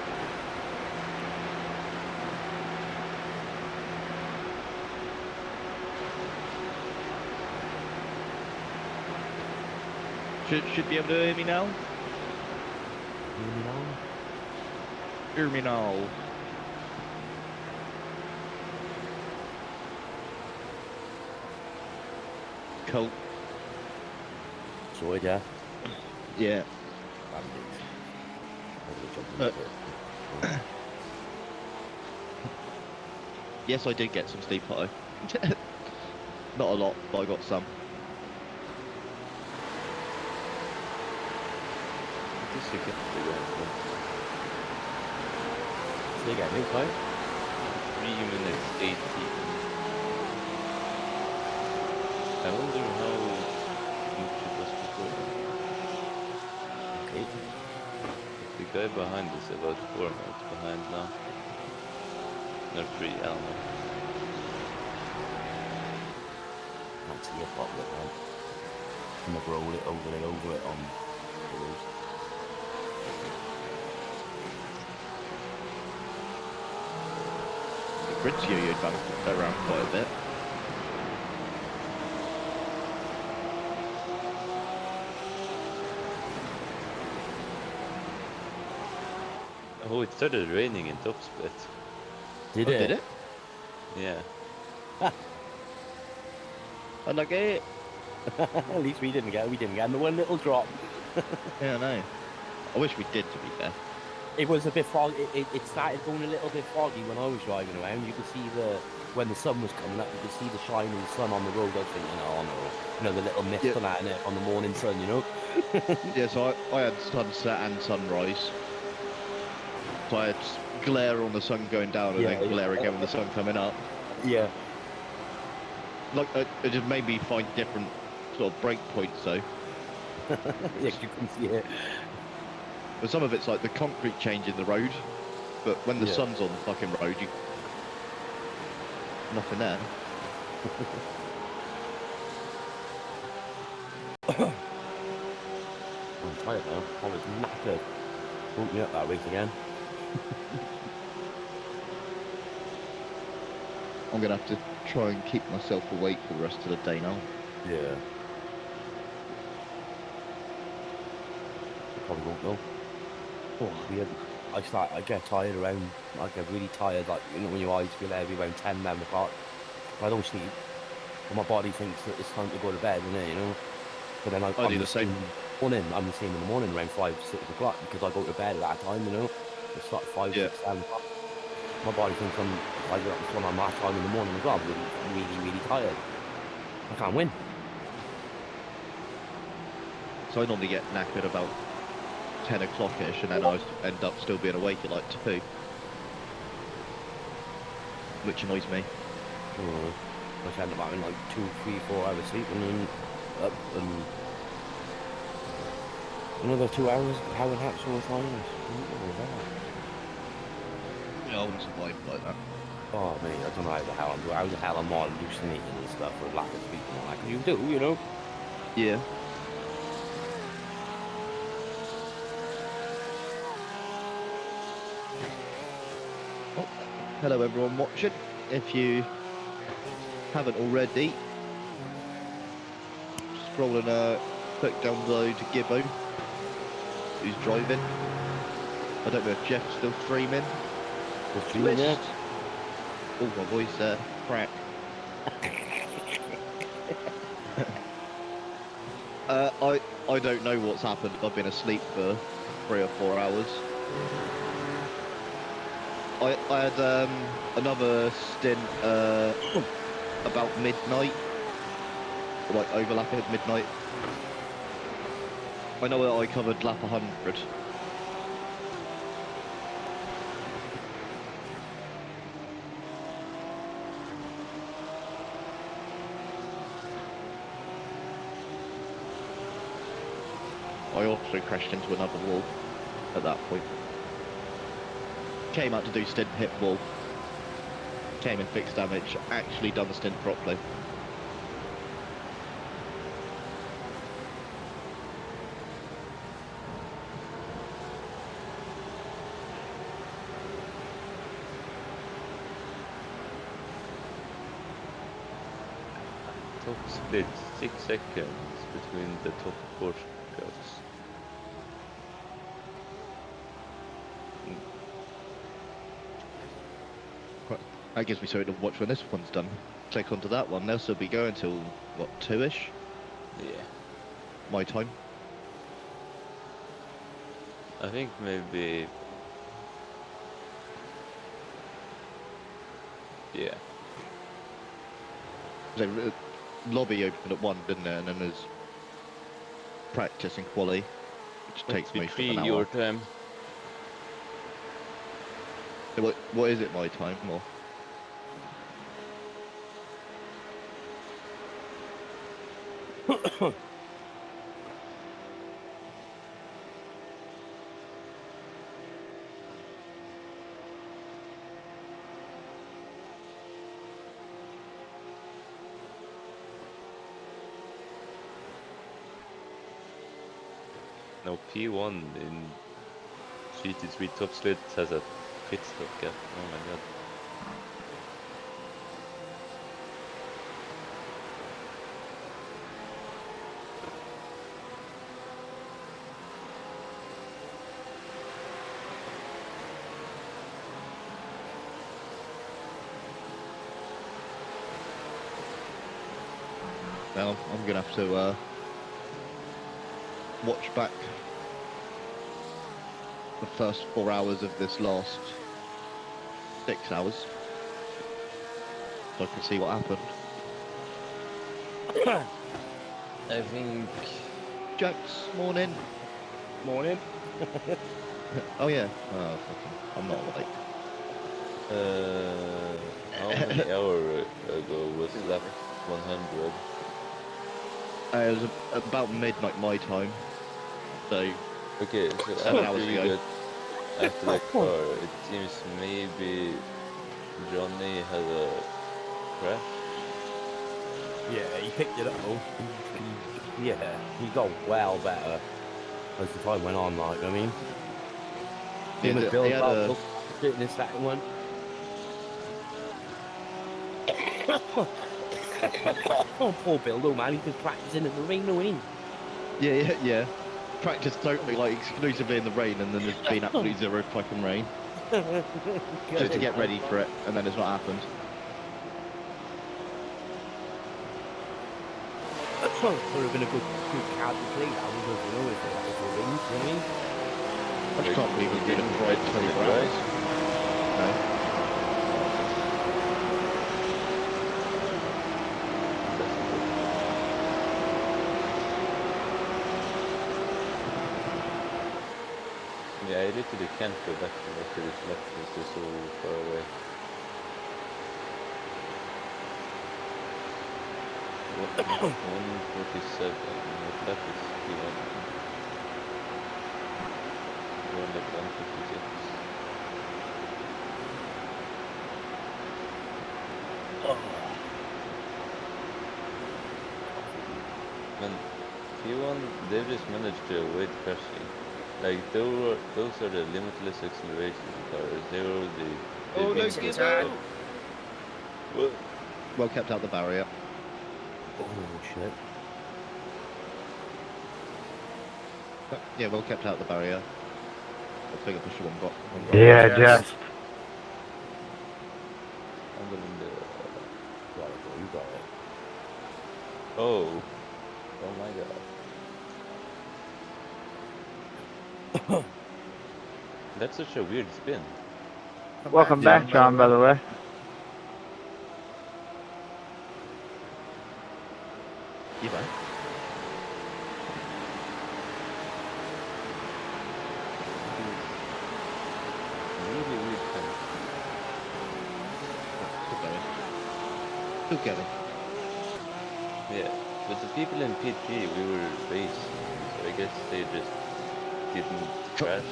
Should be able to hear me now? Hear me now? Hear me now. Cool. Sorted, yeah? Yeah. Yes, I did get some Steve Potto. Not a lot, but I got some. This you get the guy. Say again, mate, right? 3 minutes 18. I wonder how much it was before. Okay. The guy behind is about 4 minutes behind now. No, 3, I don't know. Can't see a problem, man. I'm gonna roll it over it on the road. The grid's yo-yoed back around quite a bit. Oh, it started raining in top split. Did it? Did it? Yeah. Unlucky. At least we didn't get the one little drop. Yeah, I know. I wish we did, to be fair. It was a bit foggy. It started going a little bit foggy when I was driving around. You could see when the sun was coming up, you could see the shining sun on the road. I was thinking, oh no, you know, the little mist on the morning sun, you know. Yeah, so I had sunset and sunrise. So I had glare on the sun going down and then glare again when the sun coming up. Yeah. Like it just made me find different sort of break points though. Yes, you can see it. But some of it's like the concrete changing the road, but when the sun's on the fucking road, you nothing there. I'm tired now. I was knackered. Woke me up that week again. I'm gonna have to try and keep myself awake for the rest of the day now. Yeah. Probably won't though. Oh, weird. I get tired around, I get really tired, like, you know, when your eyes feel heavy around 10, 11 o'clock. If I don't sleep, but my body thinks that it's time to go to bed, isn't it, you know? But then I'm do the same. I'm the same in the morning around 5, 6 o'clock because I go to bed at that time, you know? It's like 5, 6, 7 o'clock. My body thinks if I get up before my time in the morning as well, I'm really tired. I can't win. So I normally get knackered about 10 o'clock-ish, and then I end up still being awake at like 2. Which annoys me. I end up having like 2, 3, 4 hours sleep and then up and another 2 hours powering naps all the time. Yeah, I wouldn't survive like that. Oh mate, I don't know how the hell I'm all hallucinating and stuff with lack of sleep and all that. 'Cause you do, you know? Yeah. Oh, hello everyone watching. If you haven't already, scroll and click download Gibbo, who's driving. I don't know if Jeff's still streaming. Yeah. Oh, my voice crack. I don't know what's happened. I've been asleep for 3 or 4 hours. I had another stint about midnight, like overlapping at midnight. I know that I covered lap 100. I also crashed into another wall at that point. Came out to do stint, hit wall. Came in, fixed damage, actually done the stint properly. Top split, 6 seconds between the top 4 cars. That gives me something to watch when this one's done. Click onto that one, they'll still be going till, what, 2-ish? Yeah. My time. I think maybe... Yeah. So, lobby opened at 1, didn't it? And then there's practice and quali. which takes most of 53 an your hour. time. So what is it, my time, or? No, P1 in GT3 top split has a pit stop gap. Oh my god. Now I'm gonna have to watch back the first 4 hours of this last 6 hours so I can see what happened. I think. Jokes, morning. Morning. Oh yeah. Oh, fucking, I'm not awake. How many hours ago was lap 100? It was about midnight my time. So Okay, so 7 hours after we ago. got after the car, it seems maybe Johnny had a crash. Yeah, he picked it up. Yeah, he got well better as the time went on. Like, I mean, He him had and Bill a- both in the second one. Oh, poor Bill, though, man. He's been practicing in the rain, no in. Yeah. Practice totally, like, exclusively in the rain, and then there's been absolutely zero fucking rain. Just to get ready for it, and then it's not happened. Would have been a good card to play. That was, you know, if that was the rain, you know what I mean? I just can't believe we've been in bright 24 hours. No. Yeah, I literally can't go back to after this lap because they're so far away. What, 147, what lap is P1? We're on lap 156. Man, P1, they just managed to avoid crashing. Like, those are the limitless acceleration cars. They were already... Oh, no, been get good out! stuff. What? Well kept out the barrier. Oh, shit. Yeah, well kept out the barrier. I think I pushed one got. Yeah, just. I'm gonna do it. Got it, bro. You got it. Oh. Oh my god. That's such a weird spin. Welcome back, John, by the way. You back? Really weird spin. Still going. Yeah, but the people in P3 we were racing, so I guess they just didn't crash.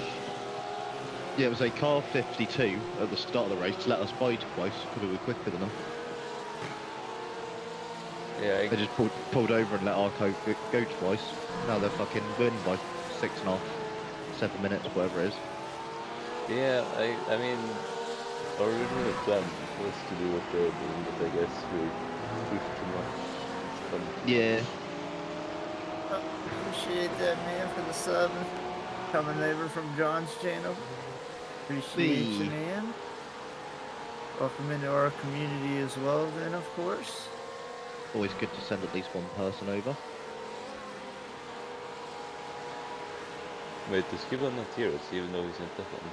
Yeah, it was a car 52 at the start of the race. Let us by twice because we were quicker than them. Yeah, they just pulled over and let our car go twice. Now they're fucking winning by 6.5, 7 minutes, whatever it is. Yeah, I mean, our original plan was to do what they're doing, but I guess we pushed too much. It's fun. Yeah. Appreciate that, man, for the sub. Coming over from John's channel. Appreciate you, man. Welcome into our community as well, then, of course. Always good to send at least one person over. Wait, does Skibble not hear us, even though he's in Teflon?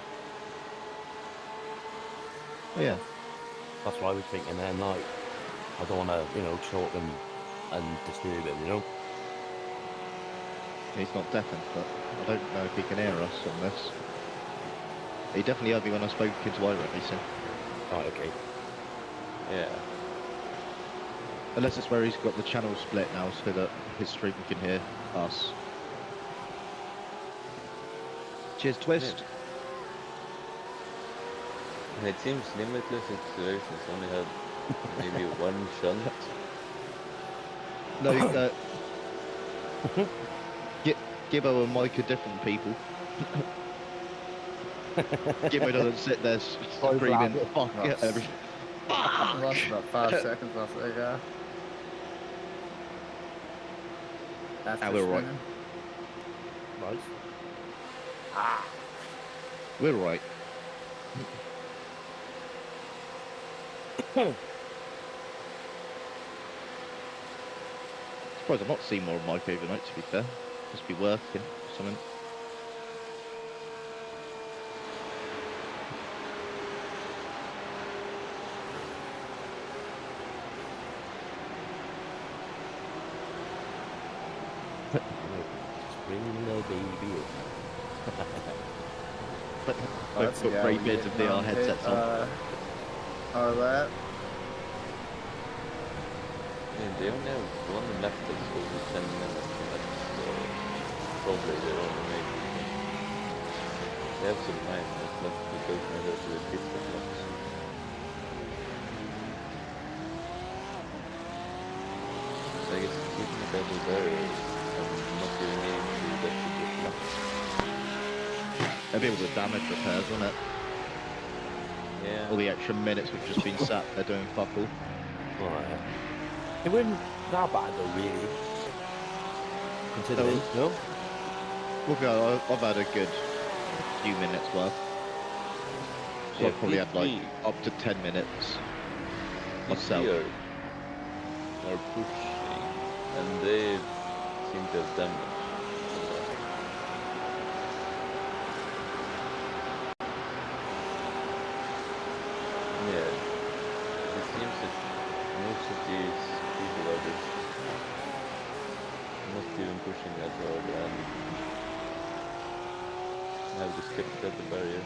Oh, yeah. That's what I was thinking then, like, I don't want to, you know, choke him and disturb him, you know? he's not deafened, but I don't know if he can hear us on this. He definitely heard me when I spoke into iRacing. Right, okay. Yeah. Unless it's where he's got the channel split now so that his stream can hear us. Cheers, Twist. Yeah. It seems Limitless Accelerations only had maybe one shunt. No, Gibbo and Mike are different people. Gibbo doesn't sit there screaming, fuck everything. I lost about 5 seconds off that guy. After we're right. spinning. Nice. We're right. Surprised I've not seen more of Mike overnight, to be fair. Must be working or something. Just bring the baby in. Both got grey beards and VR headsets on. Our lap. Yeah, they only have one left that's over 10 minutes, and that's probably their only major thing. They have some 9 minutes left because now they're to the pit blocks. So I guess keeping it double barrier and not giving aim to that should be blocks. They'll be able to damage repairs, won't it? Yeah. All the extra minutes we've just been sat there doing fuck all. Right. It wasn't that bad though, really. Considering, no? Well, I've had a good few minutes worth. So Yeah, I've probably had like PP up to 10 minutes myself. Are pushing, and they seem to have damage. Yeah, it seems that most of these people are just not even pushing that hard and have just kept at the barrier.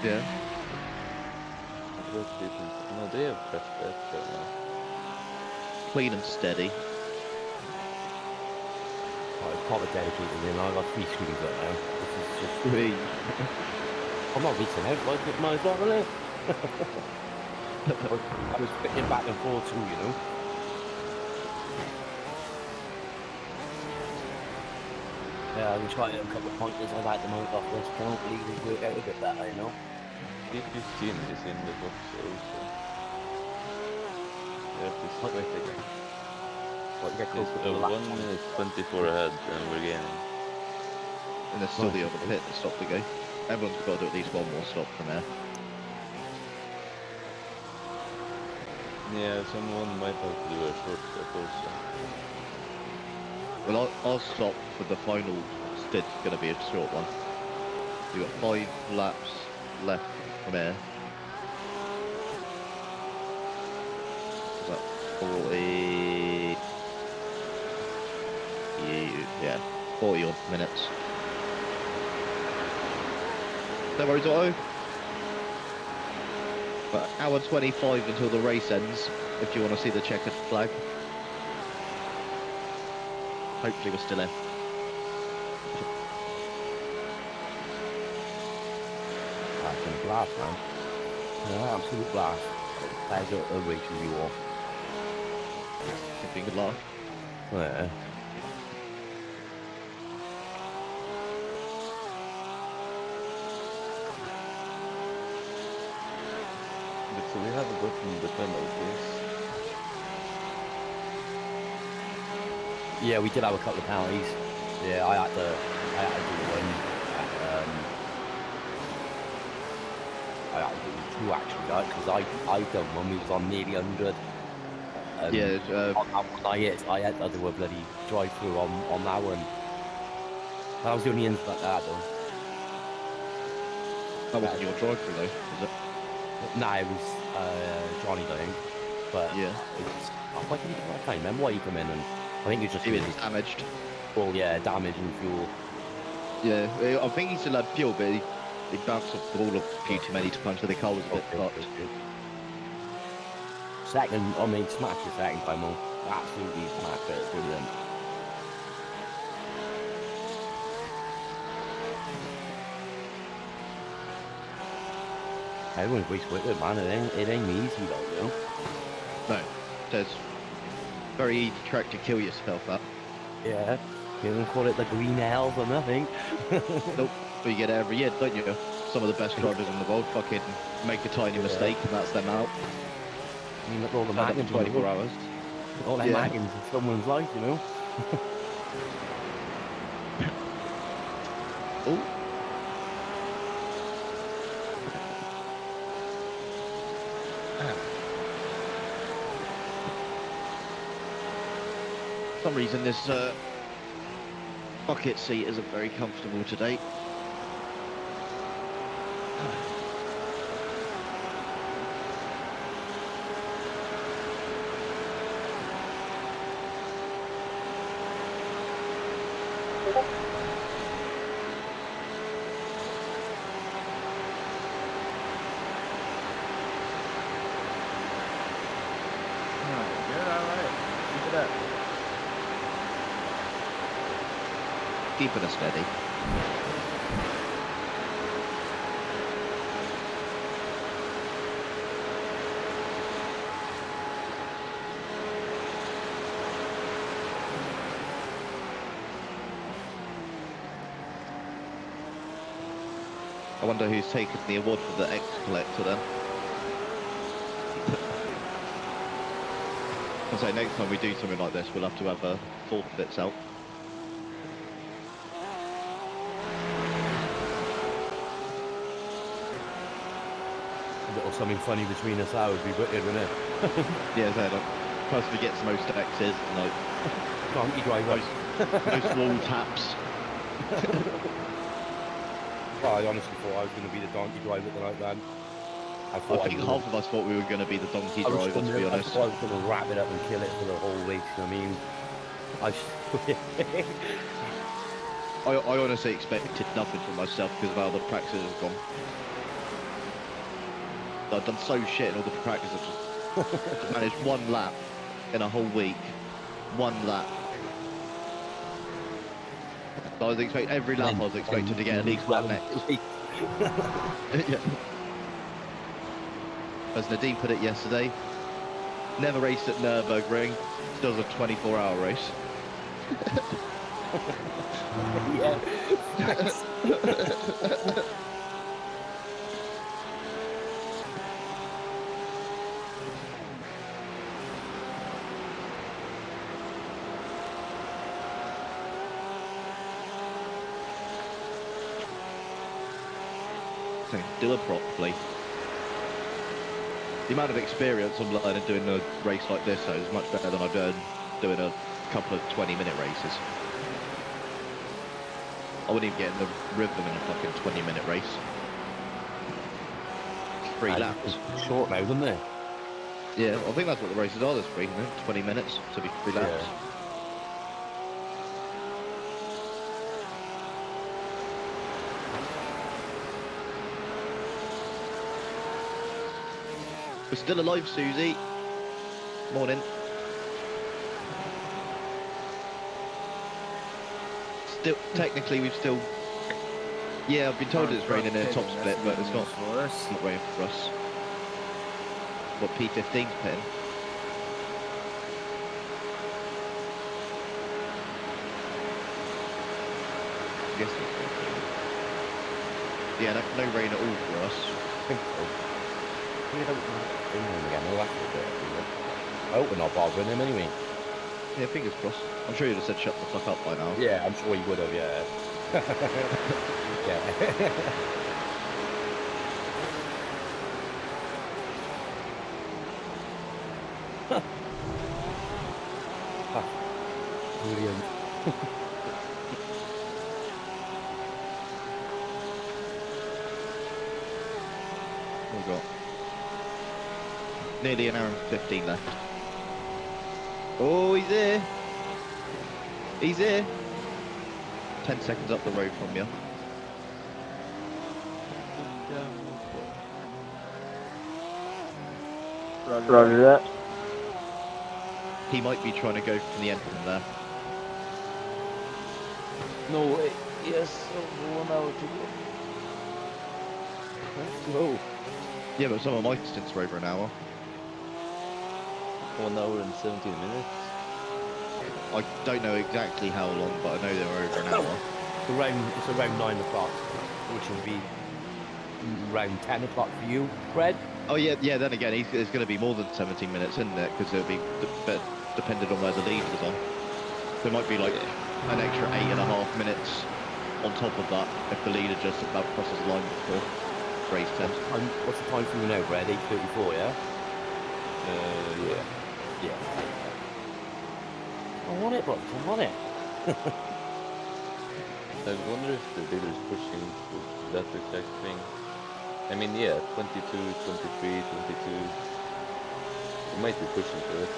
Yeah. Those people, no, they have crashed that right now. Clean and steady. Oh, it's proper dedicated in. I've got 3 screens right now. This is just... I'm not reaching out, like, it might as well, isn't it? I was fitting back and forth too, you know. Yeah, I've been trying a couple of pointers I've had to mount off this. Can't believe we work out a bit better, you know. P15 is in the box also. You have to split again. What, you get close to the 1 minute 24 ahead and we're gaining. And there's still the other pit that stopped to go. Everyone's got to do at least one more stop from there. Yeah, someone might have to do a short stop also. Well, I'll stop for the final stint. It's going to be a short one. You've got 5 laps left from here. Is that 40? Yeah, 40 odd minutes. No worries, Otto. But hour 25 until the race ends, if you want to see the checkered flag. Hopefully we're still in. That's been a blast, man. Yeah, absolute blast. Pleasure of racing you all. It's been good luck. Yeah. But so we haven't gotten the penalties. Yeah, we did have a couple of penalties. Yeah, I had to do one. I had to do 2 actually, because I done one. We was on nearly 100. Yeah. I had to do a bloody drive through on that one. That was the only incident I had though. That wasn't your drive through though, was it? No, it was Johnny, I think. But yeah, I can't remember why he came in, and I think he was just he was damaged. Well, yeah, damage and fuel. Yeah, I think he still had fuel, but he bounced off the wall a few too many times, so the car was a bit fucked. Second, I mean, smash the second time on. Absolutely smash it. Brilliant. Everyone's race with it, man. It ain't easy though, you know. No, there's very easy track to kill yourself at. Yeah, you don't call it the green hell for nothing. Nope, but you get it every year, don't you? Some of the best drivers in the world fucking make a tiny mistake and that's them out. I mean, look at all the maggots 24 hours. All them maggots in someone's life, you know. Oh. For some reason this bucket seat isn't very comfortable today. Keeping us steady. I wonder who's taken the award for the X Collector then. I'll say next time we do something like this, we'll have to have forfeits out. Or something funny between us, that would be wicked, wouldn't it? Yeah, so like, person who gets most X's, like donkey driver, most wall taps. Well, I honestly thought I was going to be the donkey driver tonight, man. I think half of us thought we were going to be the donkey driver, to be honest. I thought I was going to wrap it up and kill it for the whole race. I mean, I honestly expected nothing from myself because of how the practices have gone. I've done so shit in all the practices. I've just managed one lap in a whole week. One lap. So I was expecting every lap I was expecting to get at least one next. Yeah. As Nadeem put it yesterday, never raced at Nurburgring, still does a 24-hour race. So do it properly. The amount of experience I'm learning doing a race like this though is much better than I've done doing a couple of 20-minute races. I wouldn't even get in the rhythm in a fucking 20-minute race. 3 laps. Short now, isn't it? Yeah, I think that's what the races are this week, 20 minutes to be 3 laps. Yeah. We're still alive, Susie. Morning. Still, technically, we've still. Yeah, I've been told it's raining in a top split, but it's not. It's not raining for us. What P15's putting? I guess. Yeah, no rain at all for us. I think so. I hope we're not bothering him anyway. Yeah, fingers crossed. I'm sure you'd have said shut the fuck up by now. Yeah, I'm sure he would have, yeah. Yeah. Brilliant. What we got? Nearly an hour and 15 left. Oh, he's here. He's here. 10 seconds up the road from you. Roger that. He might be trying to go from the end from there. No way. Yes, over 1 hour to go. Let's go. Yeah, but some of my stints were over an hour. 1 hour and 17 minutes. I don't know exactly how long, but I know they were over an hour. It's around 9 o'clock, which will be around 10 o'clock for you, Fred. Oh yeah. Then again, it's going to be more than 17 minutes, isn't it? Because it'll be dependent on where the lead is on. There might be like an extra 8.5 minutes on top of that if the leader just about crosses the line before race 10. What's the time for you now, Brad? 8:34, yeah? Yeah. Yeah. I want it, look, I want it. I wonder if the leader is pushing for that exact thing. I mean, yeah, 22, 23, 22. He might be pushing for it.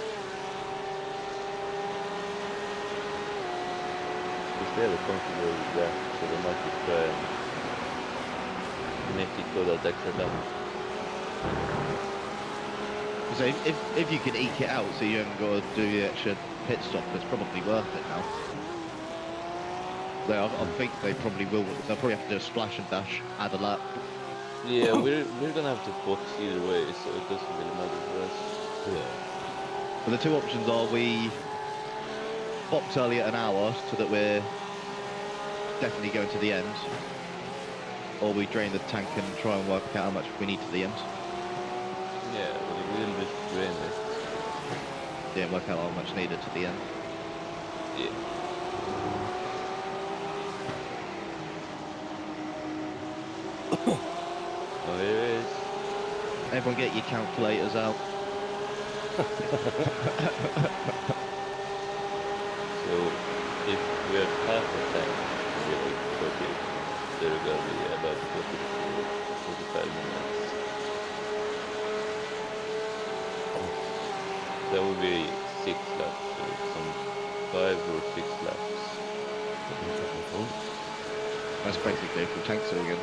Because they have a comfortable with that, so they might be trying to make it go that extra level. So if you can eke it out so you haven't got to do the extra pit stop, it's probably worth it now. So I think they probably will. They'll probably have to do a splash and dash, add a lap. Yeah, we're gonna have to box either way, so it doesn't really matter for us. Yeah. But the two options are we box early at an hour so that we're definitely going to the end, or we drain the tank and try and work out how much we need to the end. Yeah, we'll just drain it. Yeah, work out how much needed to the end. Yeah. Oh, here it is. Everyone get your calculators out. So, if we are half a tank, we're like 40, they're gonna be about 45 minutes. That would be 6 laps, so some 5 or 6 laps. That's basically full tank still again.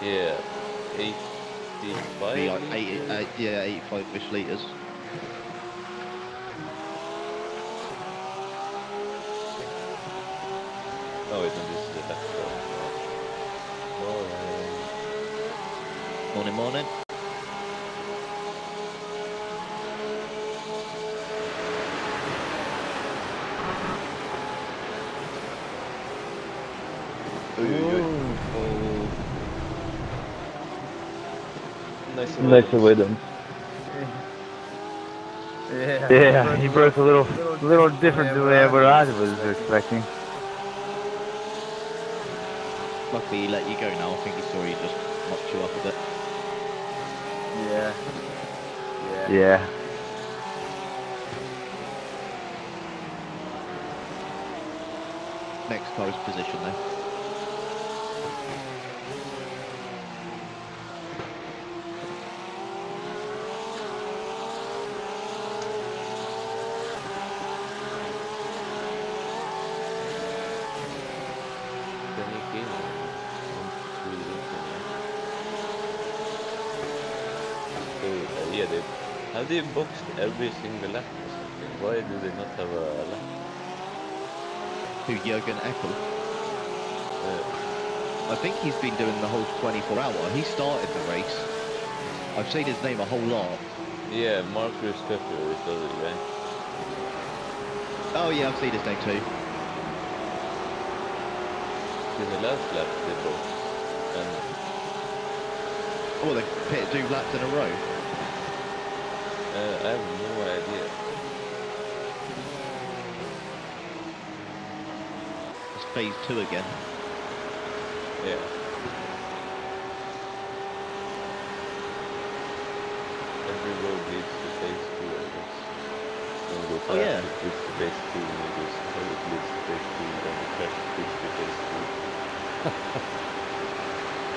Yeah, 85. Be like 85-ish litres. Oh wait, no, this is the left one. Morning, morning. Nice avoidance. Yeah, he broke a little different than what I was expecting. Luckily he let you go now. I think he saw you just knocked you up a bit. Yeah. Next car's position there. Have they boxed every single lap or something? Why do they not have a lap? Who, Jürgen Eckel? I think he's been doing the whole 24-hour. He started the race. I've seen his name a whole lot. Yeah, Marcus Pepper is the other guy. Oh yeah, I've seen his name too. In the last lap they boxed. And oh, they pitted 2 laps in a row. I have no idea. It's phase 2 again. Yeah. Every road leads to phase 2, I guess. When we go fast, yeah. it leads to phase 2, and it goes, oh, it leads to phase 2, then the crash leads to phase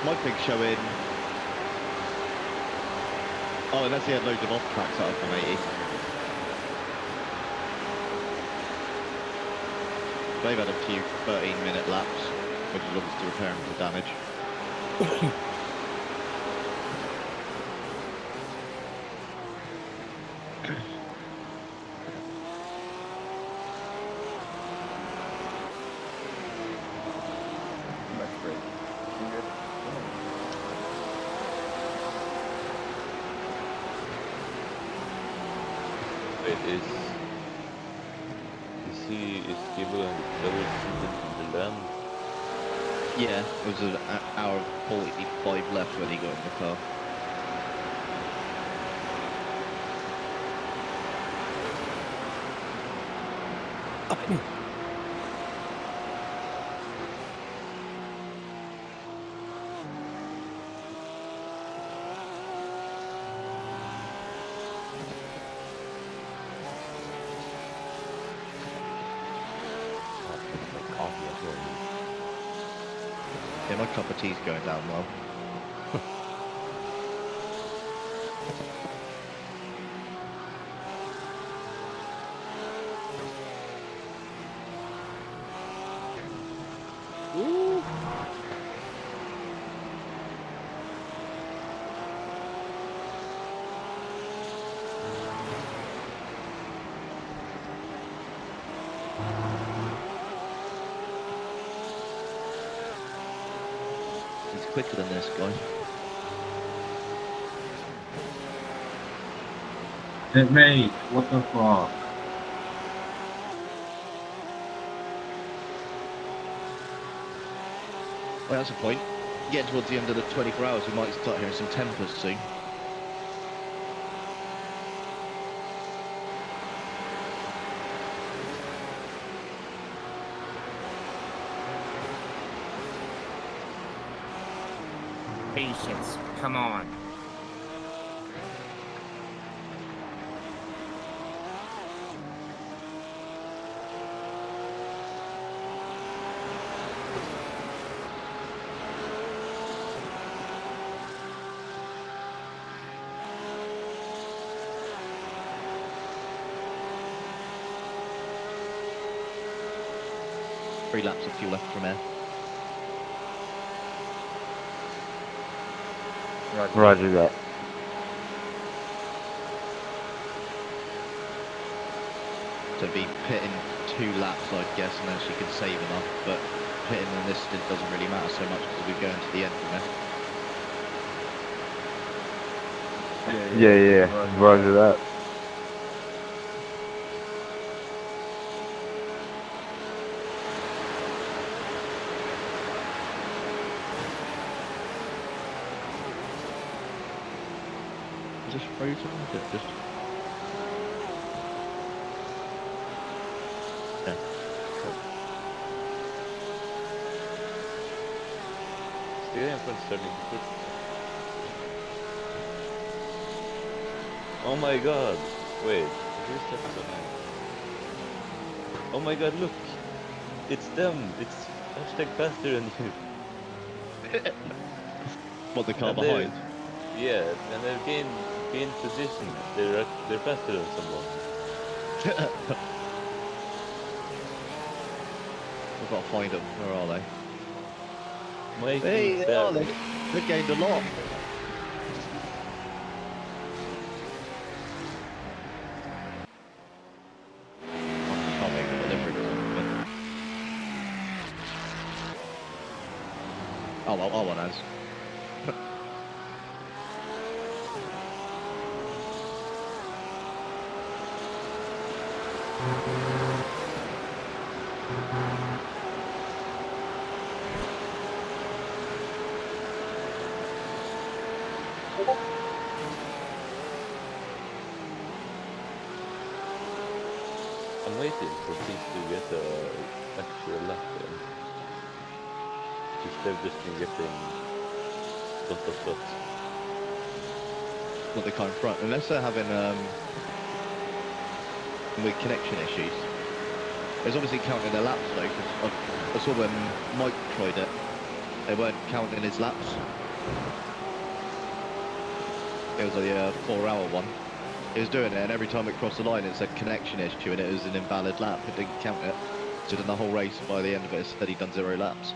2. My thing's showing. Oh, unless he had loads of off tracks out of 180. They've had a few 13-minute laps, which is obviously repairing the damage. Wait, is he able to double seated in the land? Yeah, it was an hour and 45 left when he got in the car. Yeah, my cup of tea's going down well. Ooh. He's quicker than this guy. It's me. What the fuck? Well, that's a point. Getting towards the end of the 24 hours, we might start hearing some tempers soon. Patience, come on. Three laps of fuel left from here. Roger that. So be pitting 2 laps, I'd guess, and then she can save enough. But pitting in this stint doesn't really matter so much because we're going to the end from there. Yeah. Roger that. Is this frozen? Is it just... Yeah. Cool. Still in front starting to push. Oh my god! Wait, who's that behind? Oh my god, look! It's them! It's hashtag faster than you! What, the car And they're- behind? Yeah, and they've gained position. They're faster than someone. We've got to find them. Where are they? Mikey, Hey, they are. They've gained a lot. Can't make a delivery or something. Oh well, R1 has. I'm waiting for things to get actual lap in. Instead of just been getting dot. Not the car in front, unless they're having with connection issues. It's obviously counting their laps though, because I saw when Mike tried it, they weren't counting his laps. It was a 4-hour one. He was doing it, and every time it crossed the line, it said connection issue, and it was an invalid lap. It didn't count it. So done the whole race. By the end of it, it said he'd done 0 laps.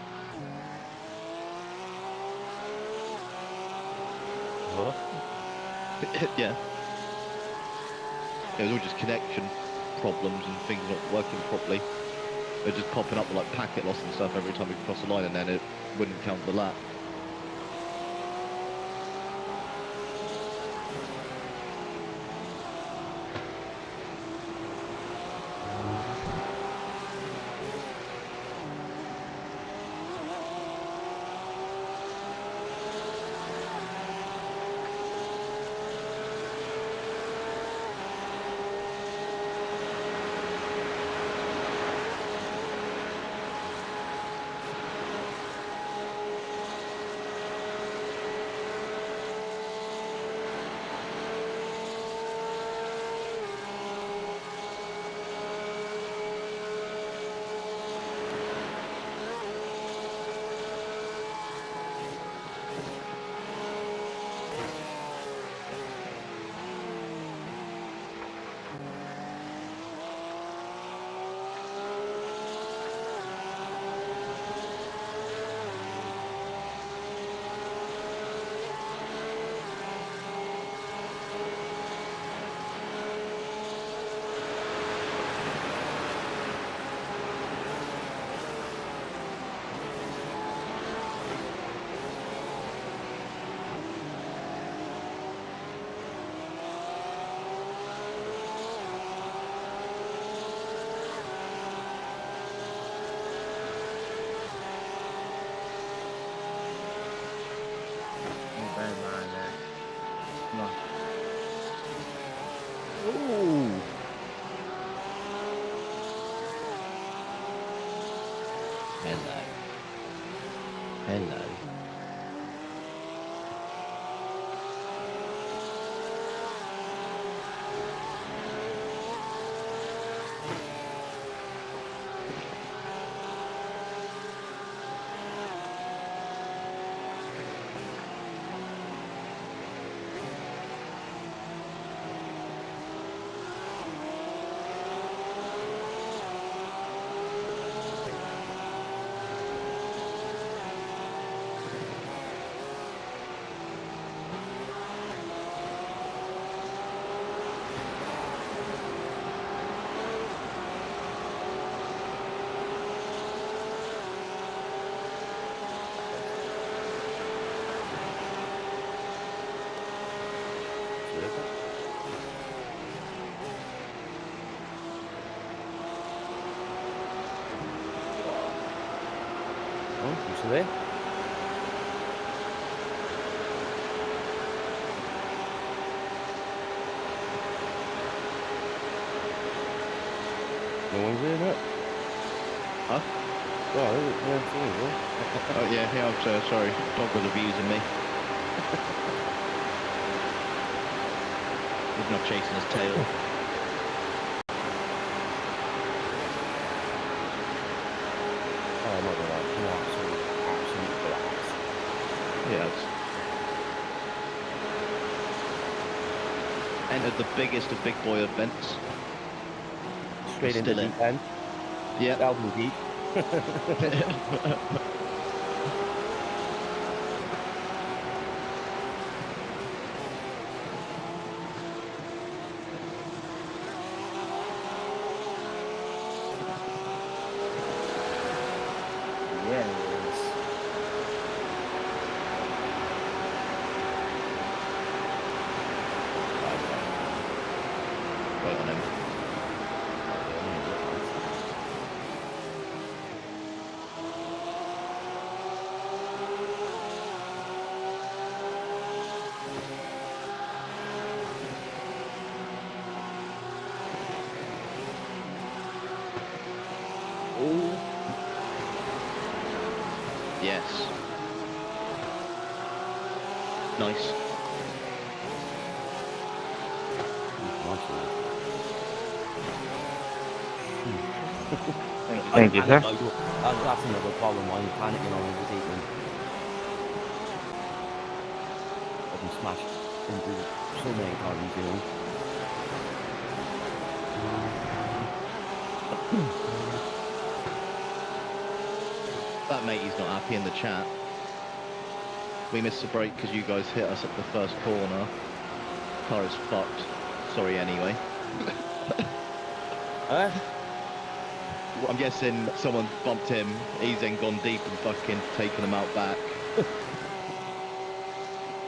What? Yeah. It was all just connection problems and things not working properly. They're just popping up with like packet loss and stuff every time we cross the line, and then it wouldn't count the lap. Ooh. Hello. Hello. There. No one's in it. Huh? Oh, yeah, I'm so sorry. Dog was abusing me. He's not chasing his tail. Oh, not that. Absolute blast. Yeah. Entered the biggest of big boy events. Straight into the deep end. Yeah. Elbow deep. Yes. Nice. Thank you, sir. That's another problem when you're panicking on overtaking. I've been smashed into so many times, you know. Matey's not happy in the chat. We missed the break because you guys hit us at the first corner. Car is fucked. Sorry anyway. I'm guessing someone bumped him. He's then gone deep and fucking taken him out back.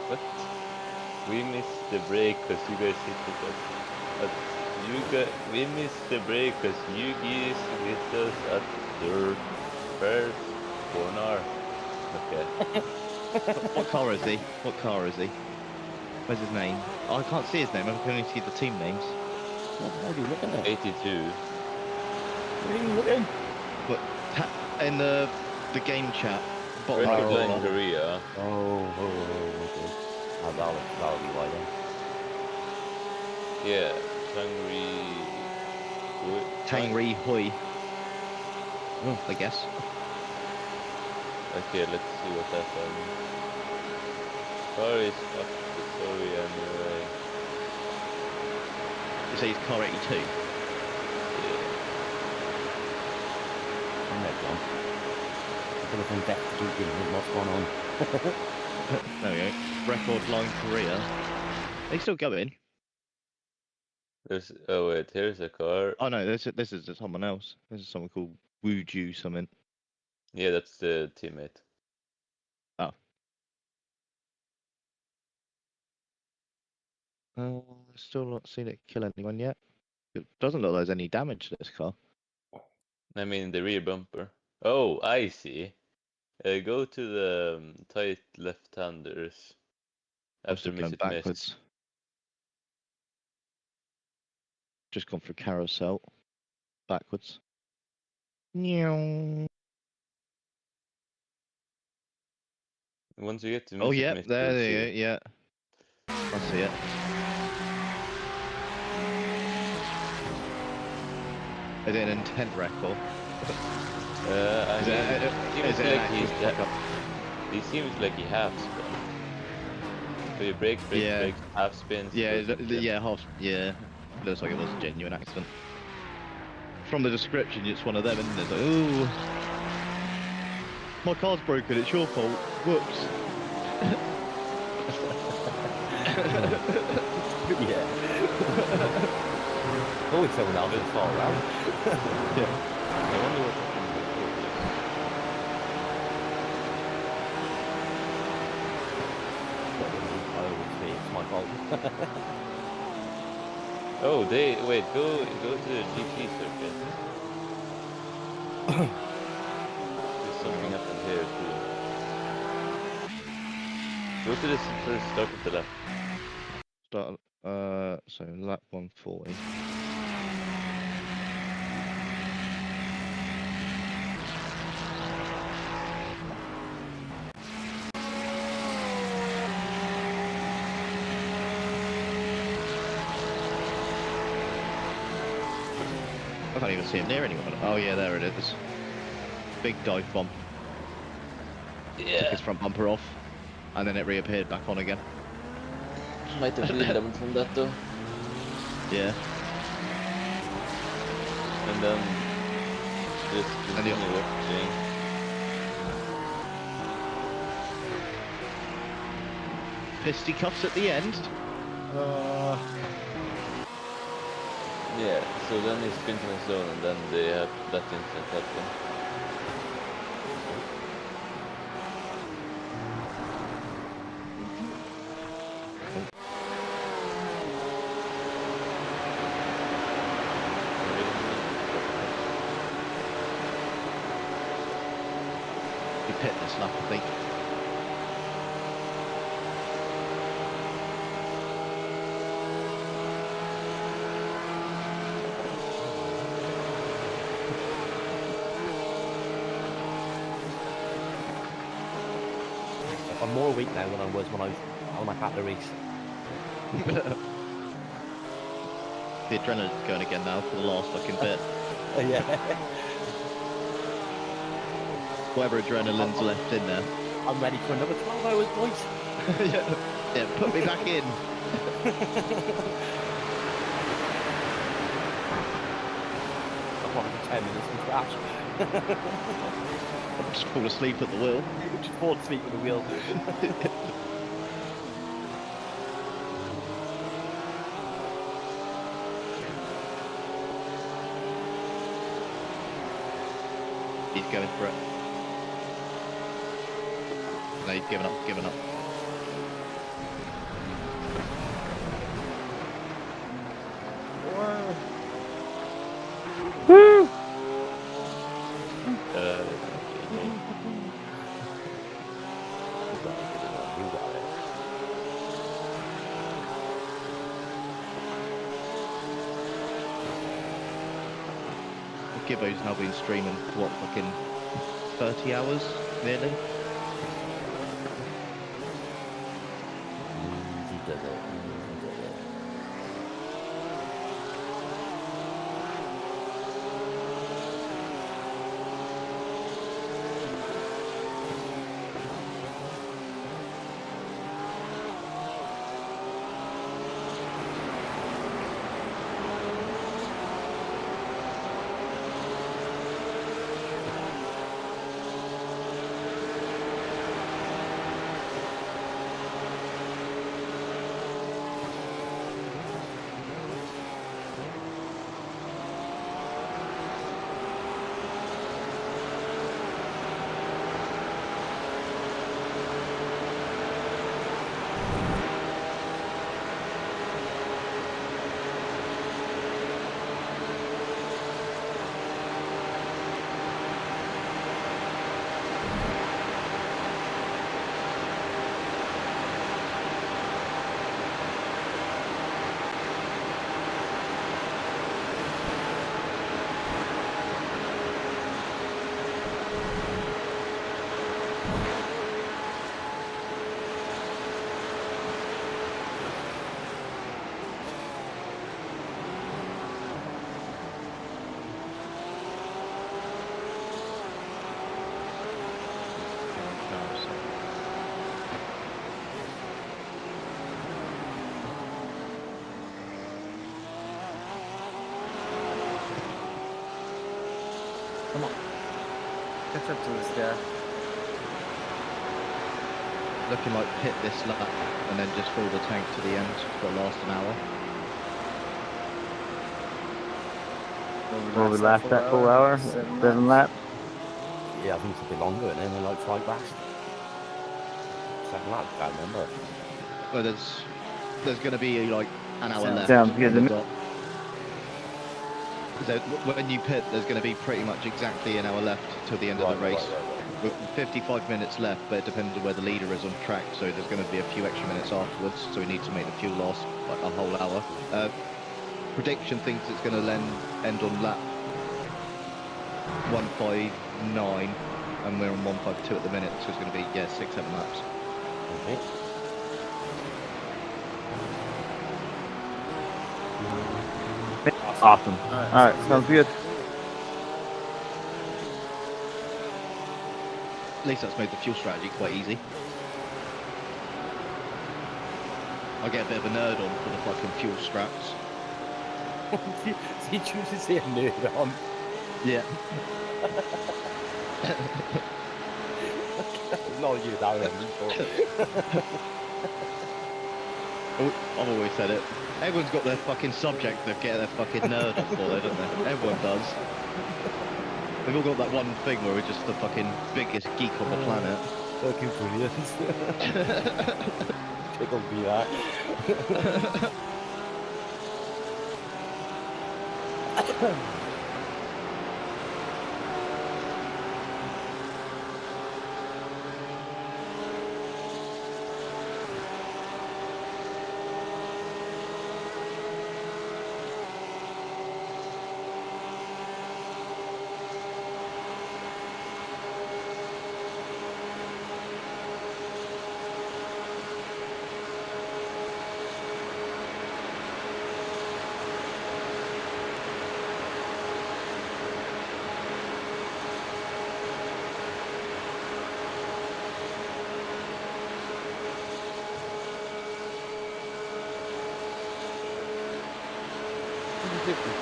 What? We missed the break because you guys hit us. We missed the break because you guys hit us at the first corner. Okay. What car is he? What car is he? Where's his name? Oh, I can't see his name. I can only see the team names. What the hell are you looking at? 82. What are you looking? But in the game chat, bottom Red right Line corner. Korea. Okay. Oh, that'll be why then. Yeah, Tangri Hui. I guess. Okay, let's see what that is. Car is up the story anyway. You say he's car 82? I'm not done. I've got to think back to what's going on. There we go. Record Line Korea. Are they still going? Oh wait, here's a car. Oh no, this is someone else. This is someone called Wuju something. Yeah, that's the teammate. Oh. Still not seen it kill anyone yet. It doesn't look like there's any damage to this car. I mean the rear bumper. Oh, I see. Go to the tight left-handers. After Going backwards. Just gone for carousel. Backwards. Once you get to Oh yeah, Mist, there you go, yeah. I see it. Is it an intent record? He seems like he half spin. So he breaks, half spins. Yeah. Looks like it was a genuine accident. From the description, it's one of them, isn't it? It's like, ooh, my car's broken. It's your fault. Whoops. Yeah. Always someone else's fault, right? Yeah. I wonder what I always say it's my fault. Oh, go to the GP circuit. There's something up in here too. Go to this first start at the left. Start. So lap 140. I can't even see him near anyone. Oh yeah, there it is. Big dive bomb. Yeah. Took his front bumper off, and then it reappeared back on again. Might have been damage from that though. Yeah. And then just continue watching. Fisticuffs at the end. Yeah, so then he spins on his own and then they have that instant happen. He pit this lap, I think. I'm more weak now than I was when I had the race. The adrenaline's going again now for the last fucking bit. Yeah. Whatever adrenaline's left in there. I'm ready for another 12 hours, boys. Yeah, put me back in. I'll probably 10 minutes and crash. Just fall asleep at the wheel. Just fall asleep at the wheel. He's going for it. No, he's given up. Woo! Gibbo's now been streaming for what, fucking 30 hours, nearly? He does it. Come on. Catch up to this guy. Looking like pit this lap and then just fill the tank to the end for the last an hour. Will we last that full hour? 7 laps? Yeah, I think it's a bit longer, and then they like 5 laps. 7 laps, I can't remember. Well, there's going to be like an hour left. Sounds good to me. So when you pit, there's going to be pretty much exactly an hour left till the end of the race. With 55 minutes left, but it depends on where the leader is on track, so there's going to be a few extra minutes afterwards, so we need to make the fuel last like a whole hour. Prediction thinks it's going to end on lap 159, and we're on 152 at the minute, so it's going to be, 6-7 laps. Okay. Awesome. Alright, sounds good. At least that's made the fuel strategy quite easy. I get a bit of a nerd on for the fucking fuel straps. So you choose to say a nerd on? Yeah. Not you, that I've always said it. Everyone's got their fucking subject they get their fucking nerd on for, though, don't they? Everyone does. They've all got that one thing where we're just the fucking biggest geek on the planet. Fucking brilliant. Tickles me that.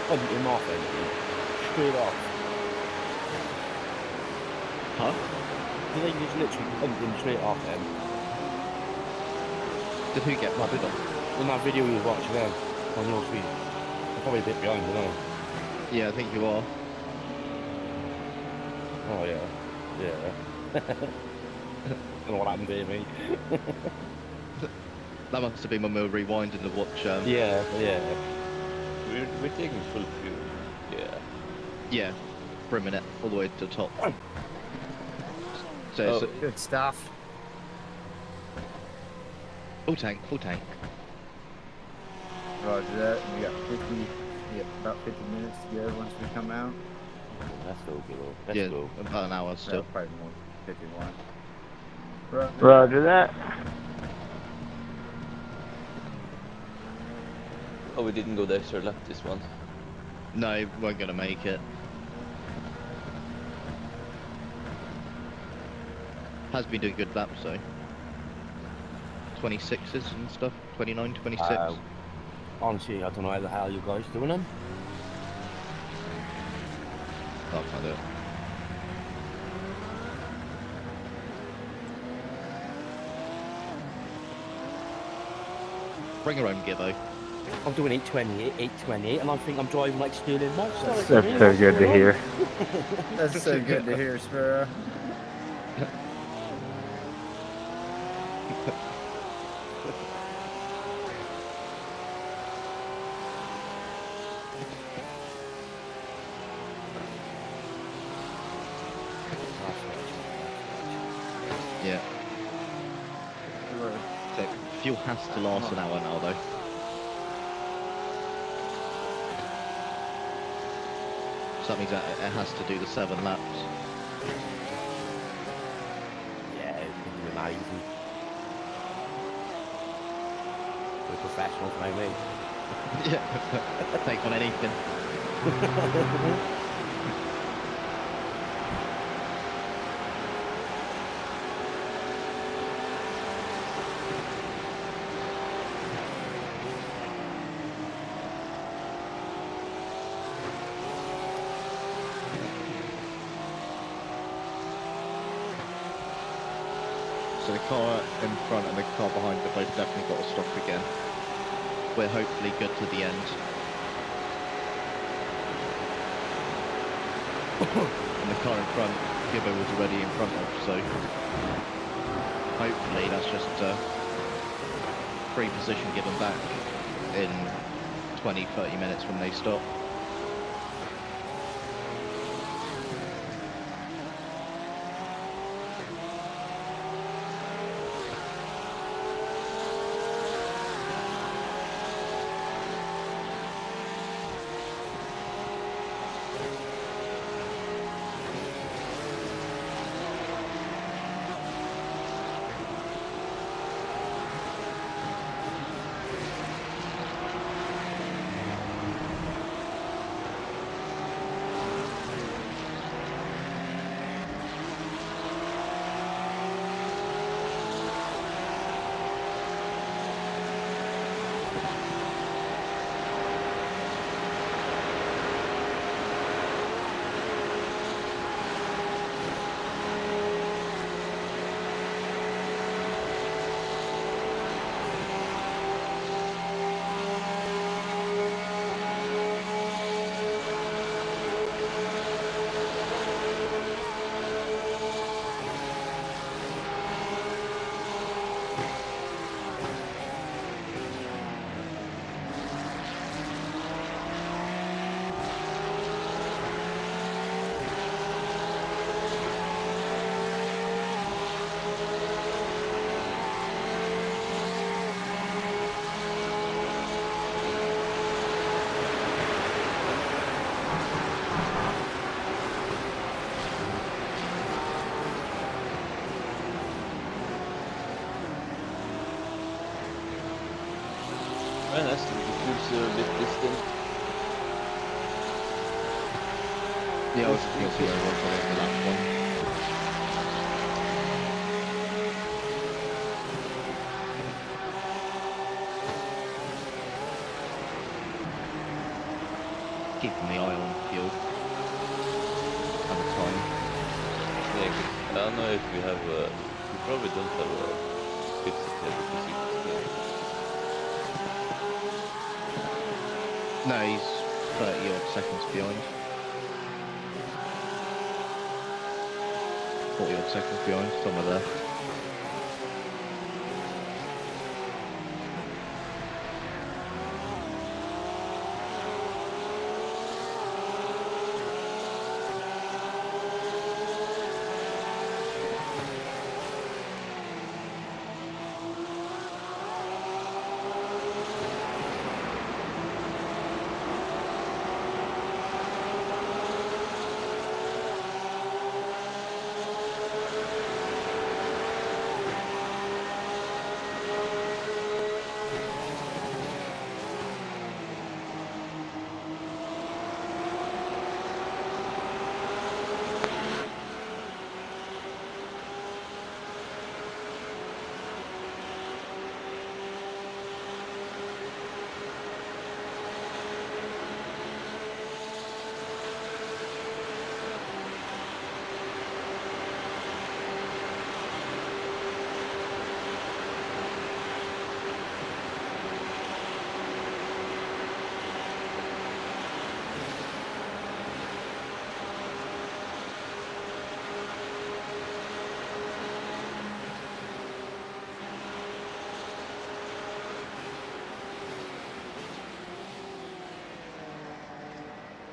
Punt him off, ain't he? Straight off. Huh? Did they just literally pumped him straight off him? Did who get pumped off? In that video you was watching then, on your feed. I'm probably a bit behind, don't I? Yeah, I think you are. Oh, yeah. Yeah. Don't know what happened there, mate. That must have been when we were rewinding the watch. Yeah. We're taking full fuel. Yeah. Yeah, brimming it all the way to the top. So Oh. it's Good stuff. full tank, full tank. Roger that. We got 50. Yeah, about 50 minutes to go once we come out. Let's go, Gillo. Let's Yeah, go. about an hour still. Probably more. 51. Roger that. Oh, we didn't go the extra lap this one. No, we weren't gonna make it. Has been doing good laps though. 26s and stuff. 29, 26. Honestly, I don't know how the hell you guys doing them. Oh, I can't do it. Bring your own gibbo. I'm doing 828, 828, and I think I'm driving like Sterling Moss. That's so good to hear. That's so good to hear, Sparrow. Yeah. So fuel has to last an hour now though. So that means that it has to do the 7 laps. Yeah, it's going to be that easy. We're professionals, right, mate? Yeah. Take on anything. So the car in front and the car behind have both definitely got to stop again. We're hopefully good to the end. And the car in front, Gibbo was already in front of, so hopefully that's just free position given back in 20-30 minutes when they stop. Well, that's the fuel's a bit distant. Yeah, I was going to see where I was on the last one. Keeping the eye on fuel and the time. Yeah, don't know if we have we probably don't have a pit stop here because he's here. No, he's 30 odd seconds behind. 40 odd seconds behind, somewhere there.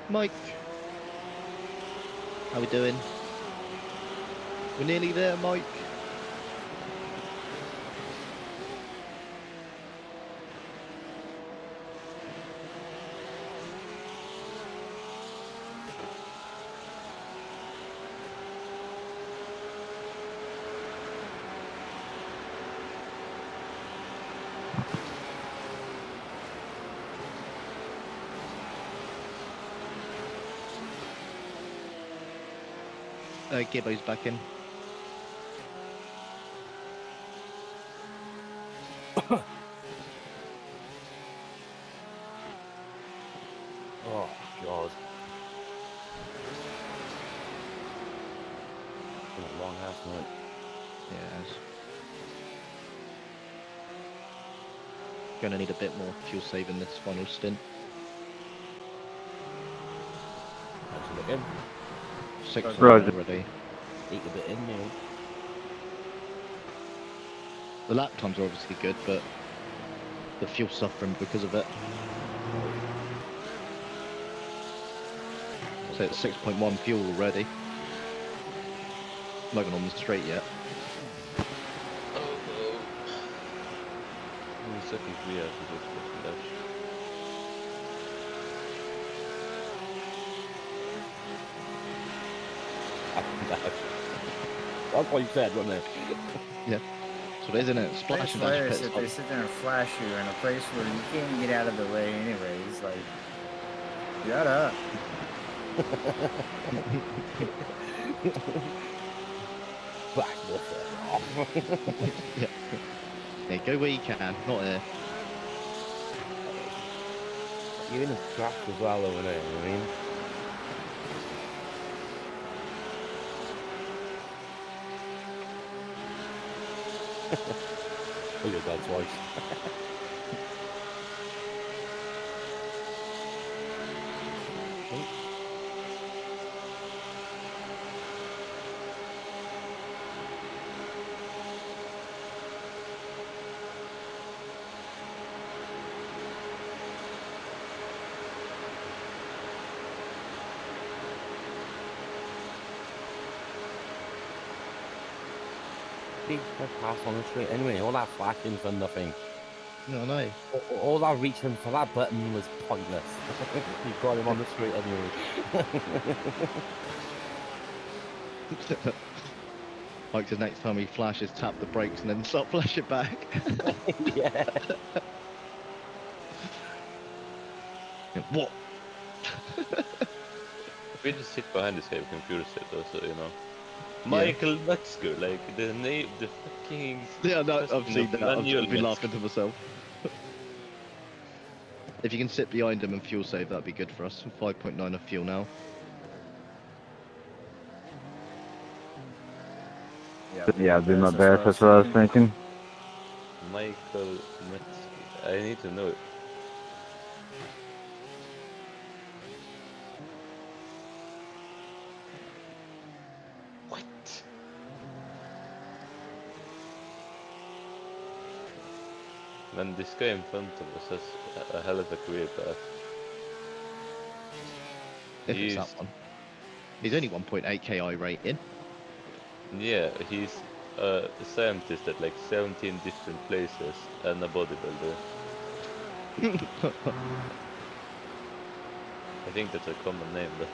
Mike, how we doing? We're nearly there, Mike. Gibbo's back in. Oh, God. Been a long half night. Yes. Gonna need a bit more fuel saving this final stint. How's it looking? 6 Roger. already. Eat a bit in, you know. The lap times are obviously good, but the fuel's suffering because of it. So it's 6.1 fuel already. Not even on the straight yet. Oh no. In a second we have to go to dash. That's what you said, wasn't it? Yeah. So isn't it? Splash It's and dash hilarious pit that they sit there and flash you in a place where you can't get out of the way anyways. Like, shut up. Back the fuck off. Yeah. Yeah, go where you can, not here. You're in a trap as well, though, innit? You know what I mean? Look at Dad's wife. Big pass on the straight anyway, all that flashing for nothing. No, no. All that reaching for that button was pointless. You got him on the straight anyway. Like the next time he flashes, tap the brakes and then start flashing back. Yeah. What? We just sit behind this guy with computer set though, so you know. Michael Metzger, like the name, the fucking. Yeah, no, I've seen that. I've Manuel been laughing Metzger. to myself. If you can sit behind him and fuel save, that'd be good for us. 5.9 of fuel now. Yeah, I'll do my best. That's what I was thinking. Michael Metzky. I need to know it. What? Man, this guy in front of us has a hell of a career path. If it's that one. He's only 1.8 KI rating. Yeah, he's a scientist at like 17 different places and a bodybuilder. I think that's a common name though.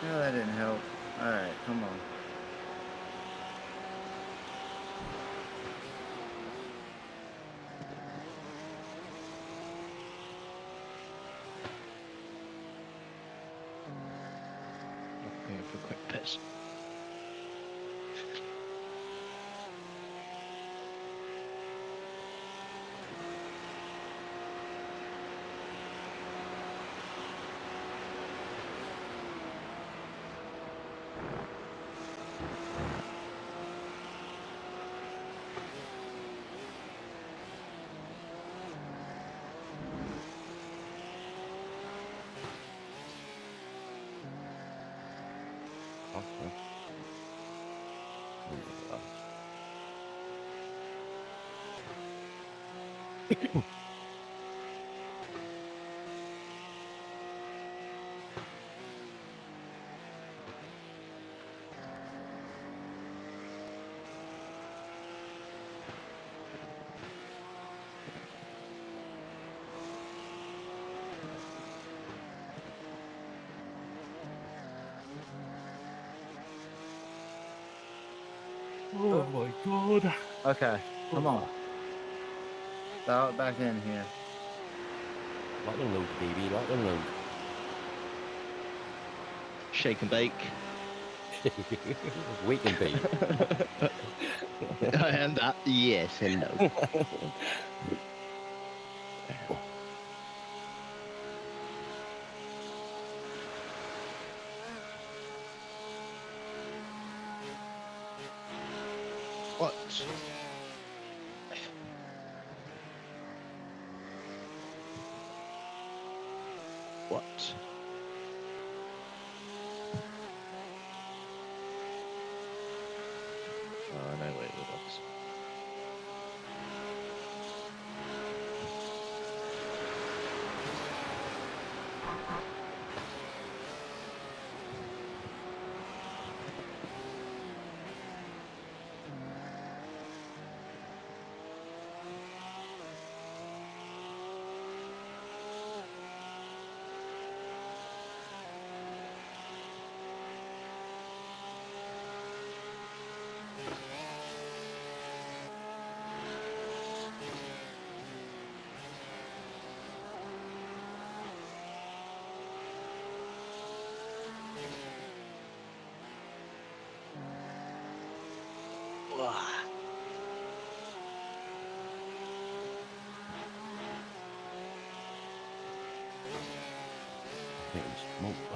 No, that didn't help. Alright, come on. Going for a quick piss. Oh my god. Okay, come on. Dial it back in here. Lock and load, baby, lock and load. Shake and bake. Wake and bake. And that, yes, hello. What? What? Oh, no, wait, what?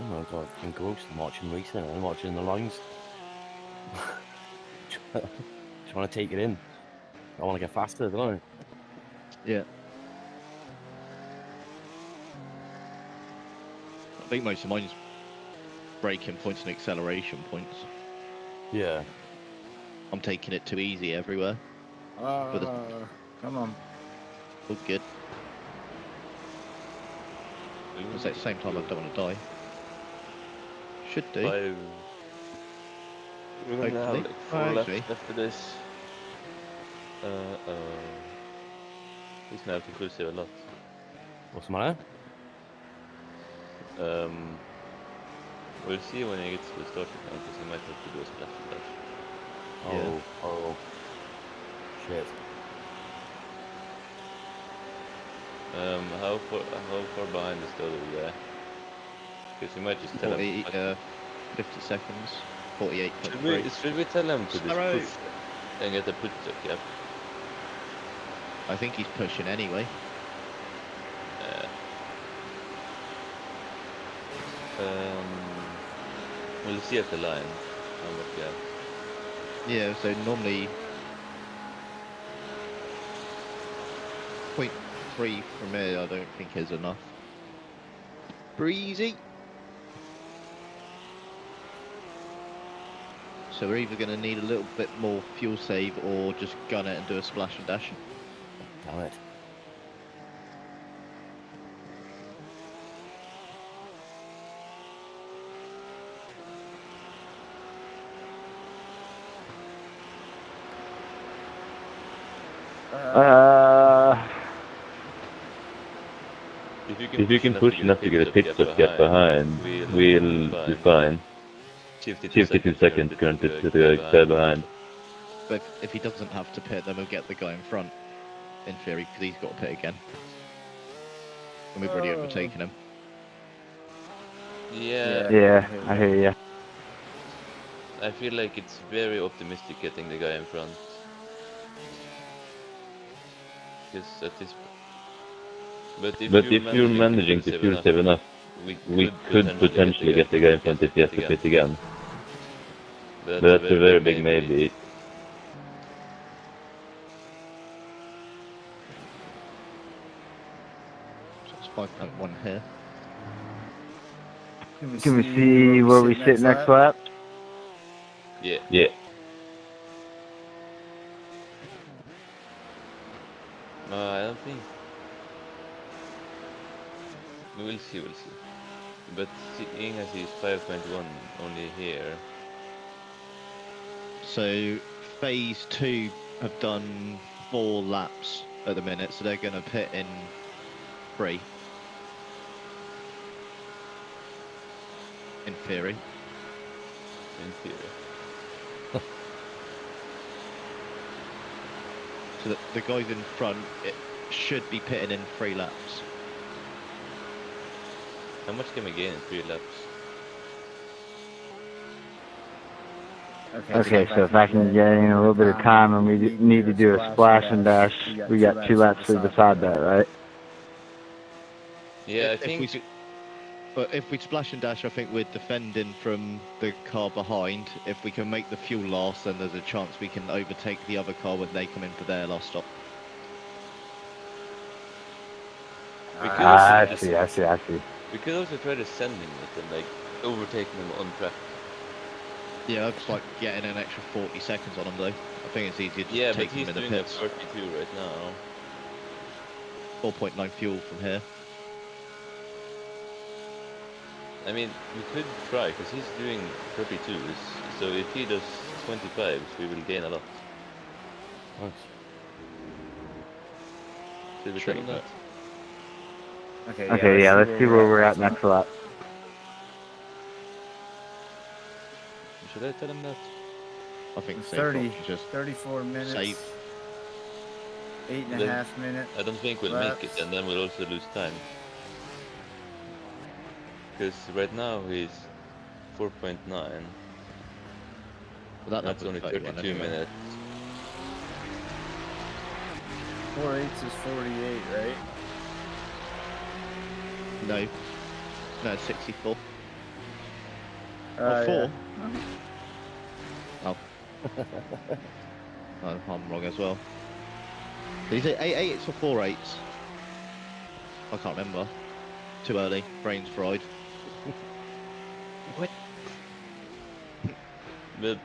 Oh my god, engrossed in watching racing and watching the lines. Trying to take it in. I want to get faster, don't I? Yeah. I think most of mine's braking points and acceleration points. Yeah. I'm taking it too easy everywhere. Come on. All good. Because at the same time, I don't want to die. Should do. We're gonna have like 4 actually. left after this. He's gonna have to cruise here a lot. What's the matter? We'll see when he gets to the starting line because he might have to do a splash dash. Oh, Yeah. oh. Shit. How far behind is the other guy? Because we might just tell him. 50 seconds. 48. Should we tell him to just push and get the push check? Yeah. I think he's pushing anyway. We'll see at the line how much we have. Yeah, so normally 0.3 from here I don't think is enough. Breezy. So we're either going to need a little bit more fuel save or just gun it and do a splash and dash. Damn it. If you can push enough to get a pit stop gap behind, we'll be fine. 52 seconds currently to the guy behind. But if he doesn't have to pit, then we'll get the guy in front, in theory, because he's got to pit again. And we've already overtaken him. Yeah. Yeah, I hear ya. I feel like it's very optimistic getting the guy in front. Because at this... But if you're managing to fuel save enough, we could potentially get the guy in front if he has to pit again. But that's a very big maybe. So it's 5.1 here. Can we see where we sit next lap? Yeah. Yeah. I don't think... We'll see. But seeing as he's 5.1 only here... So phase 2 have done 4 laps at the minute, so they're going to pit in 3. In theory. In theory. So the guys in front, it should be pitting in 3 laps. How much can we gain in 3 laps? Okay, so if I can gain a little bit of time and we need to do a splash and dash, we got 2 laps to decide that, right? Yeah, I think... But if we splash and dash, I think we're defending from the car behind. If we can make the fuel last, then there's a chance we can overtake the other car when they come in for their last stop. I see. We could also try descending it and like overtaking them on track. Yeah, that's like getting an extra 40 seconds on them though. I think it's easier to take them in the pits. Yeah, but he's doing a 32 right now. 4.9 fuel from here. I mean, we could try, because he's doing 32s, so if he does 25s, we will gain a lot. Nice. Should we tell him that? Okay, yeah, let's see where we're at next lap. Should I tell him that? I think 34 minutes. Save. 8.5 minutes. I don't think we'll make it, and then we'll also lose time. Because right now he's 4.9. Well, that's only 32 minutes. 4/8 is 48, right? No, 64. Oh, 4? yeah. Oh. No, I'm wrong as well. Did he say 8/8s or 4/8s? I can't remember. Too early. Brain's fried. What? But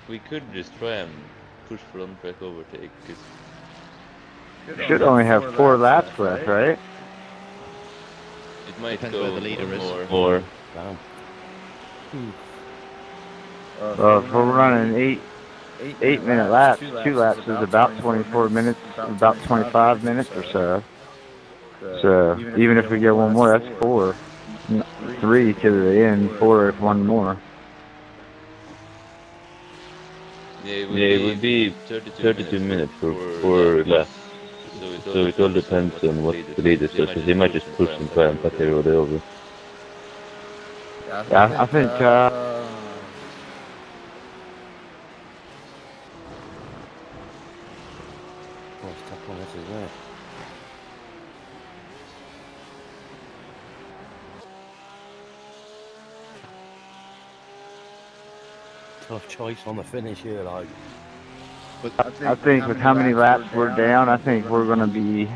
we could just try and push for on-track overtake. Should only have 4 laps left, right? It might Depends go where the leader is. More. Damn. If we're running 8-minute laps, 2 laps is about 24 minutes, about 25 minutes or so. So even if we get one more, that's 4. 3 to the end, 4 if one more. Yeah, it would be 32 minutes for 4 laps. So it all depends on what the leader says, because he might just push and try and pass everybody over. Yeah, I think What's tough one, this is it. tough choice on the finish here, like. I think with how many laps we're down, I think we're going to be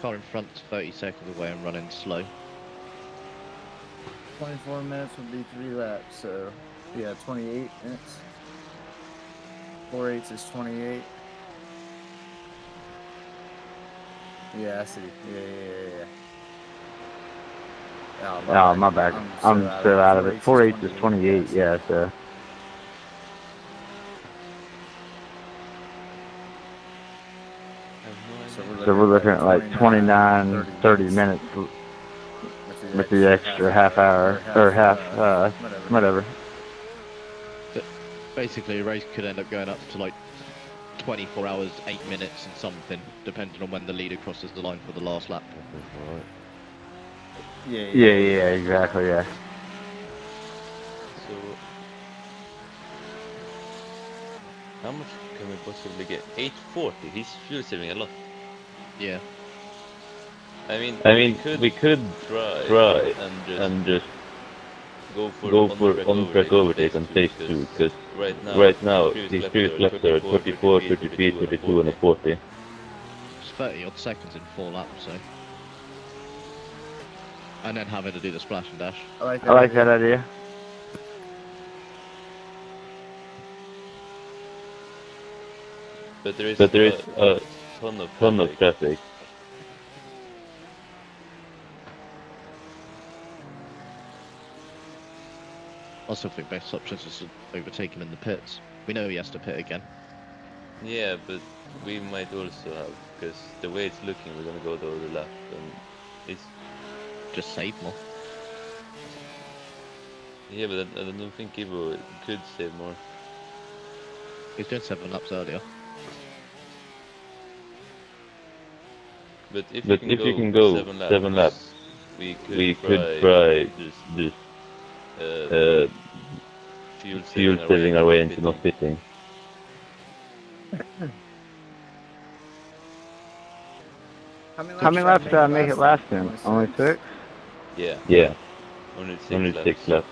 Car in front's 30 seconds away and running slow. 24 minutes would be 3 laps, so yeah, 28 minutes. 4/8 is 28. Yeah, I see. Yeah. Oh, my bad. I'm so out of it. 4/8 is 28, yeah, so. So we're looking at like 29, 30 minutes with the extra half hour, or half, whatever. But basically, a race could end up going up to like 24 hours, 8 minutes and something, depending on when the leader crosses the line for the last lap. Yeah, exactly, yeah. So, how much can we possibly get? 840. He's fuel saving a lot. Yeah. I mean, we could try and just go for on-track overtake on phase 2, because right now these previous laps are 34, 33, 32, and a 40. It's 30 odd seconds in 4 laps, so. And then having to do the splash and dash. I like that idea. But there is a ton of traffic. I still think best option is to overtake him in the pits. We know he has to pit again. Yeah, but we might also have, because the way it's looking, we're gonna go the other lap, and it's just save more. Yeah, but I don't think Ivo could save more. He's doing 7 laps earlier. But if you can go 7 laps, we could try just fuel saving our way into not pitting. How many laps did I make it last in? Only 6? Yeah. Only 6 laps.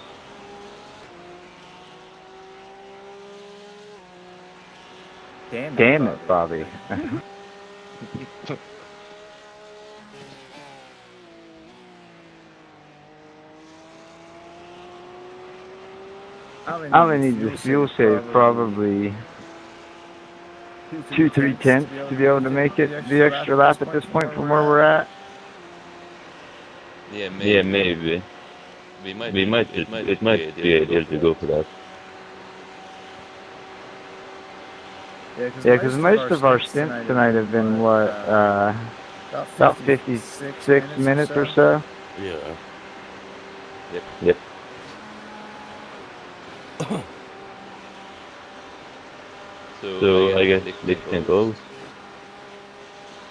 Damn it, Bobby. I only need the fuel save probably 2-3 tenths to be able to make it the extra lap at this point from where we're at. Yeah, maybe. It might be ideal to go for that. Yeah, because most of our stints tonight have been, what, about 56 minutes or so? Yeah. Yep. So I guess this can go.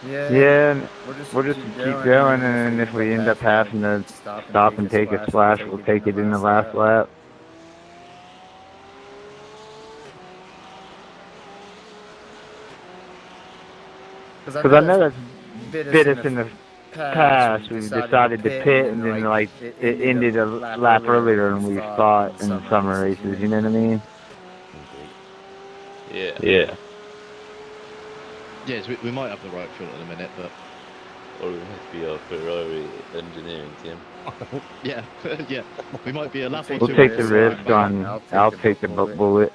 Yeah, we'll just keep going, and if we end up having to stop and take a splash, we'll take it in the last lap. Because I know that's bit us in the past. We decided to pit, and then like it ended a lap earlier than we thought in the summer races. You know what I mean? Yeah. Yes, we might have the right fuel in a minute, but... Or we might be a Ferrari engineering team. Yeah, we might be a lap or We'll two. take the risk on, I'll take the bullet,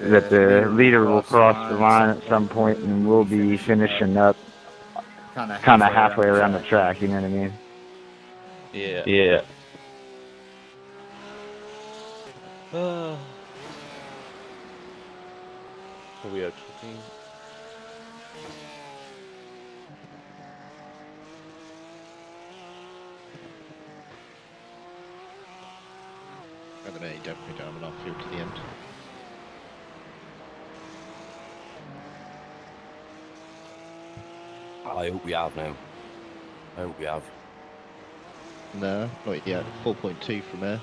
that the leader will cross the line at some point, and we'll be finishing up kind of halfway around the track, you know what I mean? Yeah. We are kicking. I don't know, you definitely don't have enough fuel to the end. I hope we have now. I hope we have. No, not yet. 4.2 from there.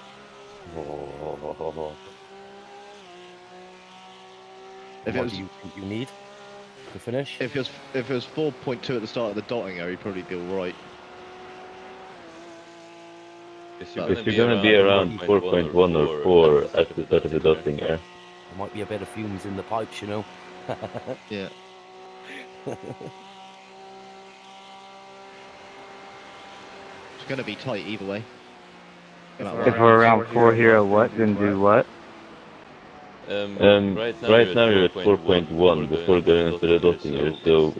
If What do you think you need to finish? If it was 4.2 at the start of the dotting area, he'd probably be all right. If you're gonna be around 4.1 or 4 at the start of the dotting area. There might be a bit of fumes in the pipes, you know. Yeah. It's going to be tight either way. If we're around 4 here at what, then do what? Right now you're at 4.1 before going into the dotting area, so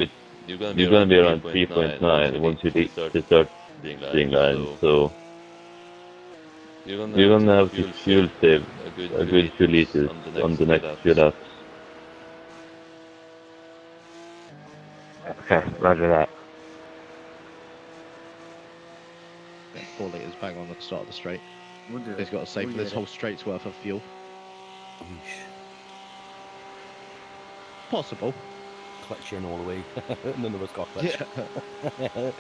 you're gonna be around 3.9 once you reach the starting line. So you're gonna have to fuel save a good 2 liters on the next few laps. Okay, roger that. Yeah, 4 litres bang on the start of the straight. We'll do He's it. got to save We'll for this get whole it. straight's worth of fuel. Possible. Clutch in all the way. None of us got clutch. Yeah.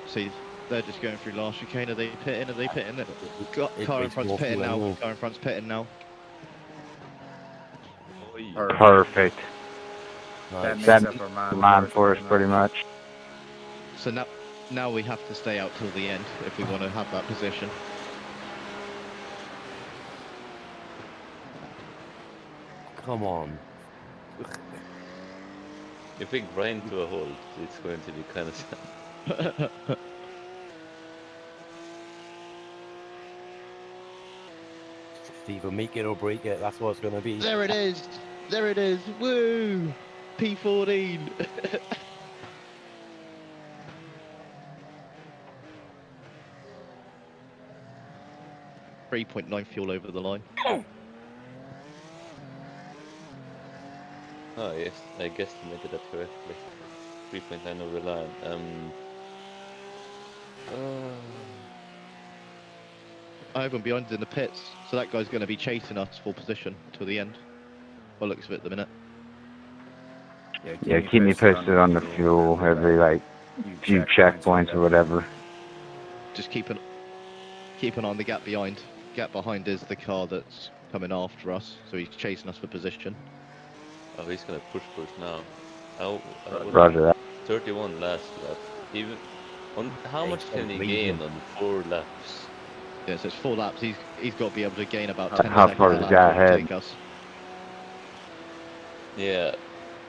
See, they're just going through last chicane. Are they pitting? Are they pitting? Car in front's pitting now. Car in front's pitting now. Perfect. That makes That's up our mine for us pretty much. So now we have to stay out till the end if we want to have that position. Come on. If we grind to a halt, it's going to be kind of sad. It's either make it or break it. That's what it's gonna be. There it is. There it is. Woo! P14. 3.9 fuel over the line. Oh yes, I guesstimated that correctly. 3.9 over the line. I have him behind in the pits, so that guy's going to be chasing us for position till the end. By the looks of it at the minute. Yeah, keep me posted on the fuel every like few checkpoints or whatever. Just keep an eye on the gap behind. Gap behind is the car that's coming after us, so he's chasing us for position. Oh, he's gonna push now. Roger that. 31 last lap. Even on how much can he gain on 4 laps? Yeah, so it's 4 laps. He's got to be able to gain about 10 How seconds far a is the lap guy to ahead? take us. Yeah.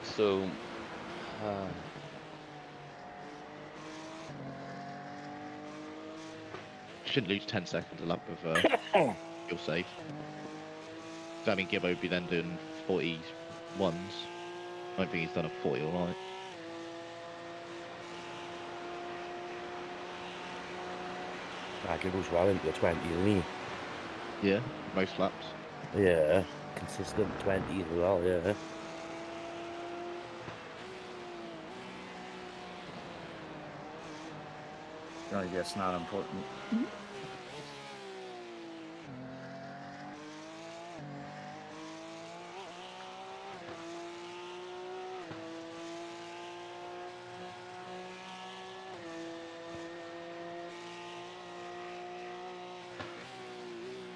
So. Shouldn't lose 10 seconds a lap with fuel save. So, I mean, Gibbo would be then doing 41s. I don't think he's done a 40 all night. I could goes well into 20, isn't he? Yeah, most laps. Yeah, consistent 20 as well, yeah. I guess not important.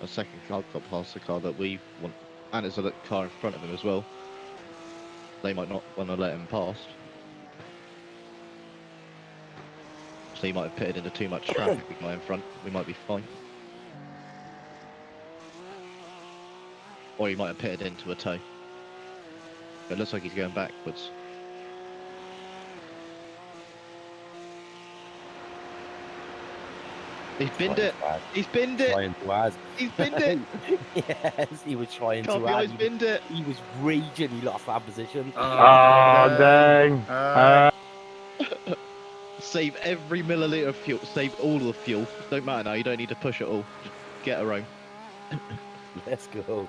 A second car got past the car that we want, and there's a car in front of him as well. They might not want to let him past. So he might have pitted into too much traffic, the guy in front. We might be fine. Or he might have pitted into a tow. But it looks like he's going backwards. He's binned it! He's binned it! Trying to add. He's binned it! Yes, he was trying Can't to be add. he's binned it! He was raging, he lost that position. Oh, dang. Save every milliliter of fuel. Save all the fuel. Don't matter now, you don't need to push it all. Just get her home. Let's go.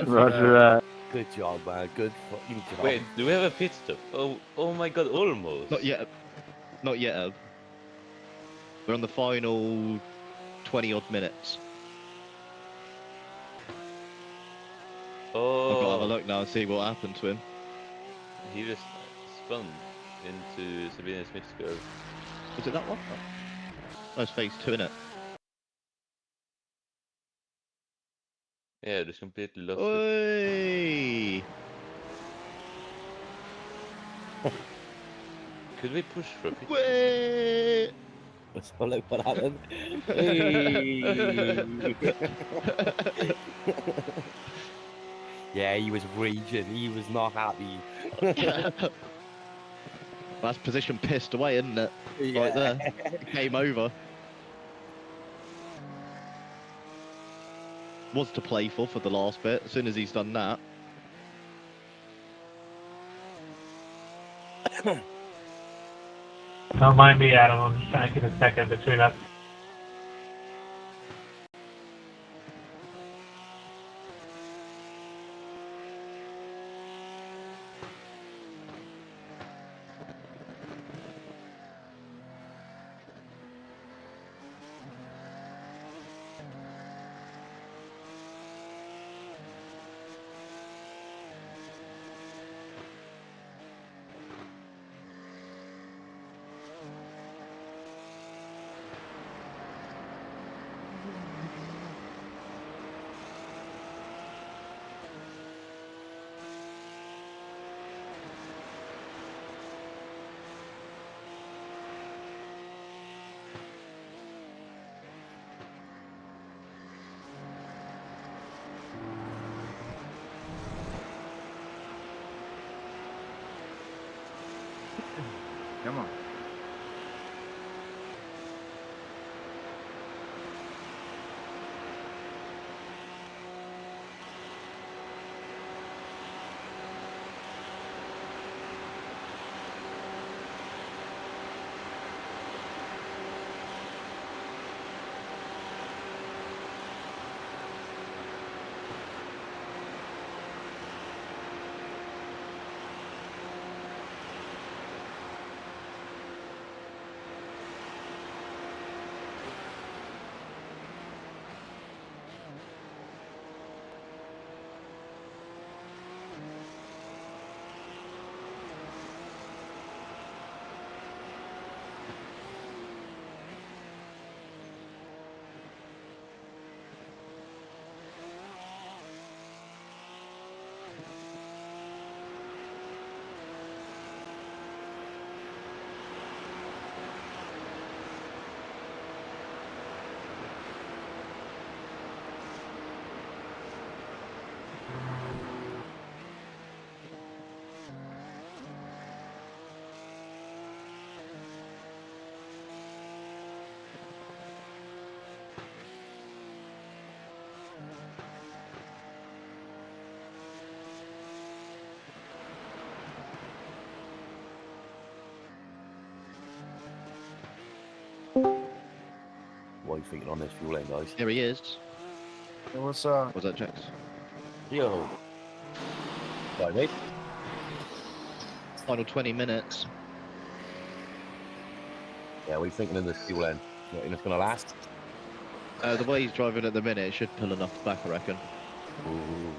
Roger that. Good job, man. Good fucking job. Wait, do we have a pit stop? Oh my god, almost. Not yet. Not yet, Eb. We're on the final 20 odd minutes. Oh. I've got to have a look now and see what happened to him. He was spun into Sabina Smith's curve. Was it that one? That's phase 2, innit? Yeah, just completely lost it. Could we push for a pit? Wait! Let's have a look what happened. Hey! Yeah, he was raging. He was not happy. That's position pissed away, isn't it? Yeah. Right there. Game over. Was to play for the last bit. As soon as he's done that. Don't mind me, Adam. I'm just trying to get a second between us. Come on. What are you thinking on this fuel lane, guys? Here he is. Hey, what's up? Was that Jax? Yo. Right, mate. Final 20 minutes. Yeah, what are you thinking in this fuel lane? You think it's going to last? The way he's driving at the minute, it should pull enough back, I reckon. Ooh.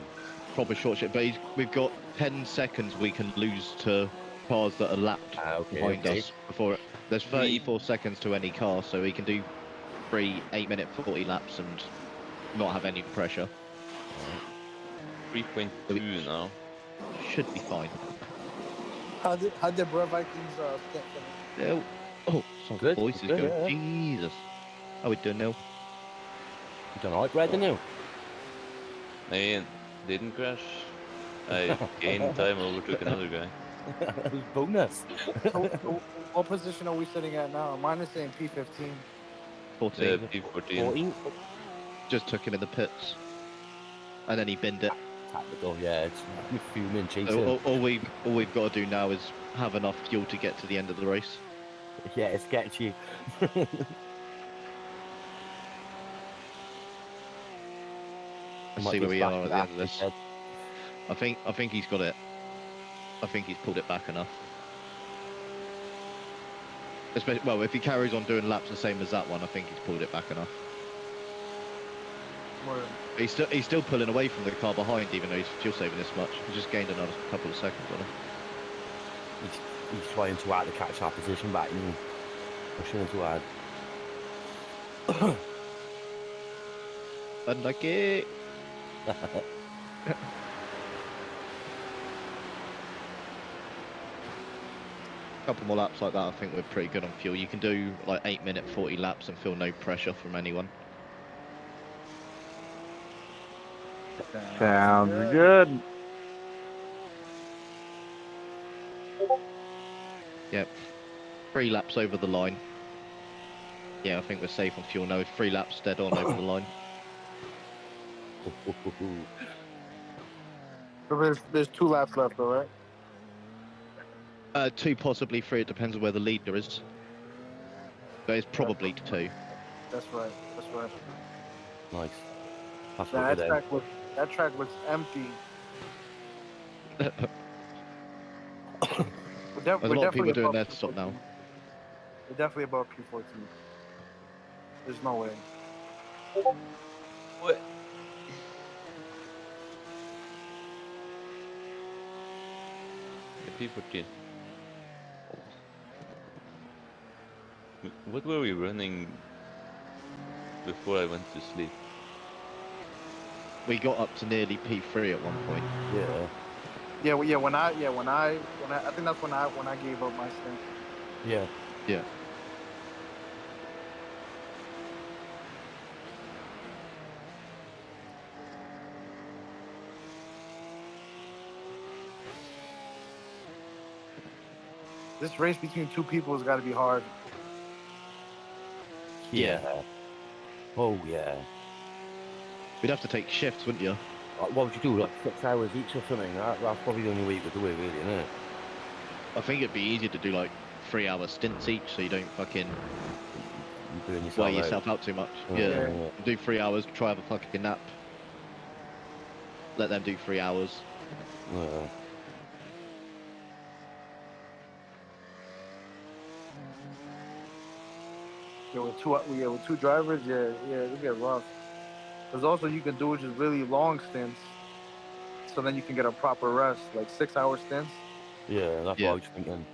Proper short shit, but we've got 10 seconds we can lose to cars that are lapped behind us before it. There's 34 seconds to any car, so we can do 3 8-minute 40 laps and not have any pressure. 3.2 now. Should be fine. How did Bro Vikings step Yeah. Oh, some Good, voices good, go. yeah. Jesus. How we doing now? You done alright, Brad, didn't you? I didn't crash. I gained time, overtook another guy. That was bonus. What position are we sitting at now? Mine is saying P15. 14. Yeah, P14. Just took him in the pits. And then he binned it. Tactical, yeah. It's fuming, chasing. So all we've got to do now is have enough fuel to get to the end of the race. Yeah, it's sketchy. Let's see where we are at the end of this. I think he's got it. I think he's pulled it back enough. Especially, well, if he carries on doing laps the same as that one, I think he's pulled it back enough. He's still pulling away from the car behind, even though he's fuel saving this much. He's just gained another couple of seconds on him. He's trying to add the catch-up position back and pushing him to add. Unlucky. Couple more laps like that, I think we're pretty good on fuel. You can do like 8-minute 40 laps and feel no pressure from anyone. Sounds good. Yep. 3 laps over the line. Yeah, I think we're safe on fuel now. 3 laps dead on over the line. There's 2 laps left, though, right? 2, possibly 3. It depends on where the leader is. But it's probably 2. That's right. That's right. Nice. That's Nah, what that track was empty. There's a lot of people doing their stop now. We're definitely above P14. There's no way. What? P14. What were we running before I went to sleep? We got up to nearly P3 at one point. Yeah. When I think that's when I gave up my stint. Yeah. Yeah. This race between 2 people has got to be hard. Yeah. Oh yeah. We'd have to take shifts, wouldn't you? What would you do? Like 6 hours each or something? That's probably the only way you could do it, really, isn't it? I think it'd be easier to do like 3-hour stints each, so you don't fucking wear yourself out too much. Yeah. Do 3 hours, try have a fucking nap. Let them do 3 hours. Yeah. With 2 drivers, it'll get rough. Because also you can do just really long stints, so then you can get a proper rest, like 6-hour stints. Yeah, that's what I was thinking.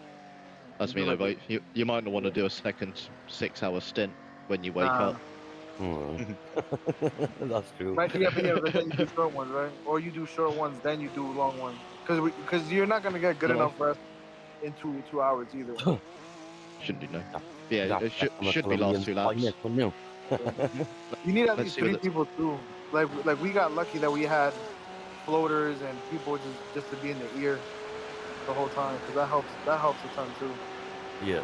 That's me though, but you might not want to do a second 6-hour stint when you wake up. That's true. Right, but then you do short ones, right? Or you do short ones, then you do long ones. Because you're not gonna get good enough rest in 2 hours either. Shouldn't do no. Yeah, it should be last 2 laps. You need at least 3 people too. Like we got lucky that we had floaters and people just to be in the ear the whole time, because that helps a ton too. Yeah.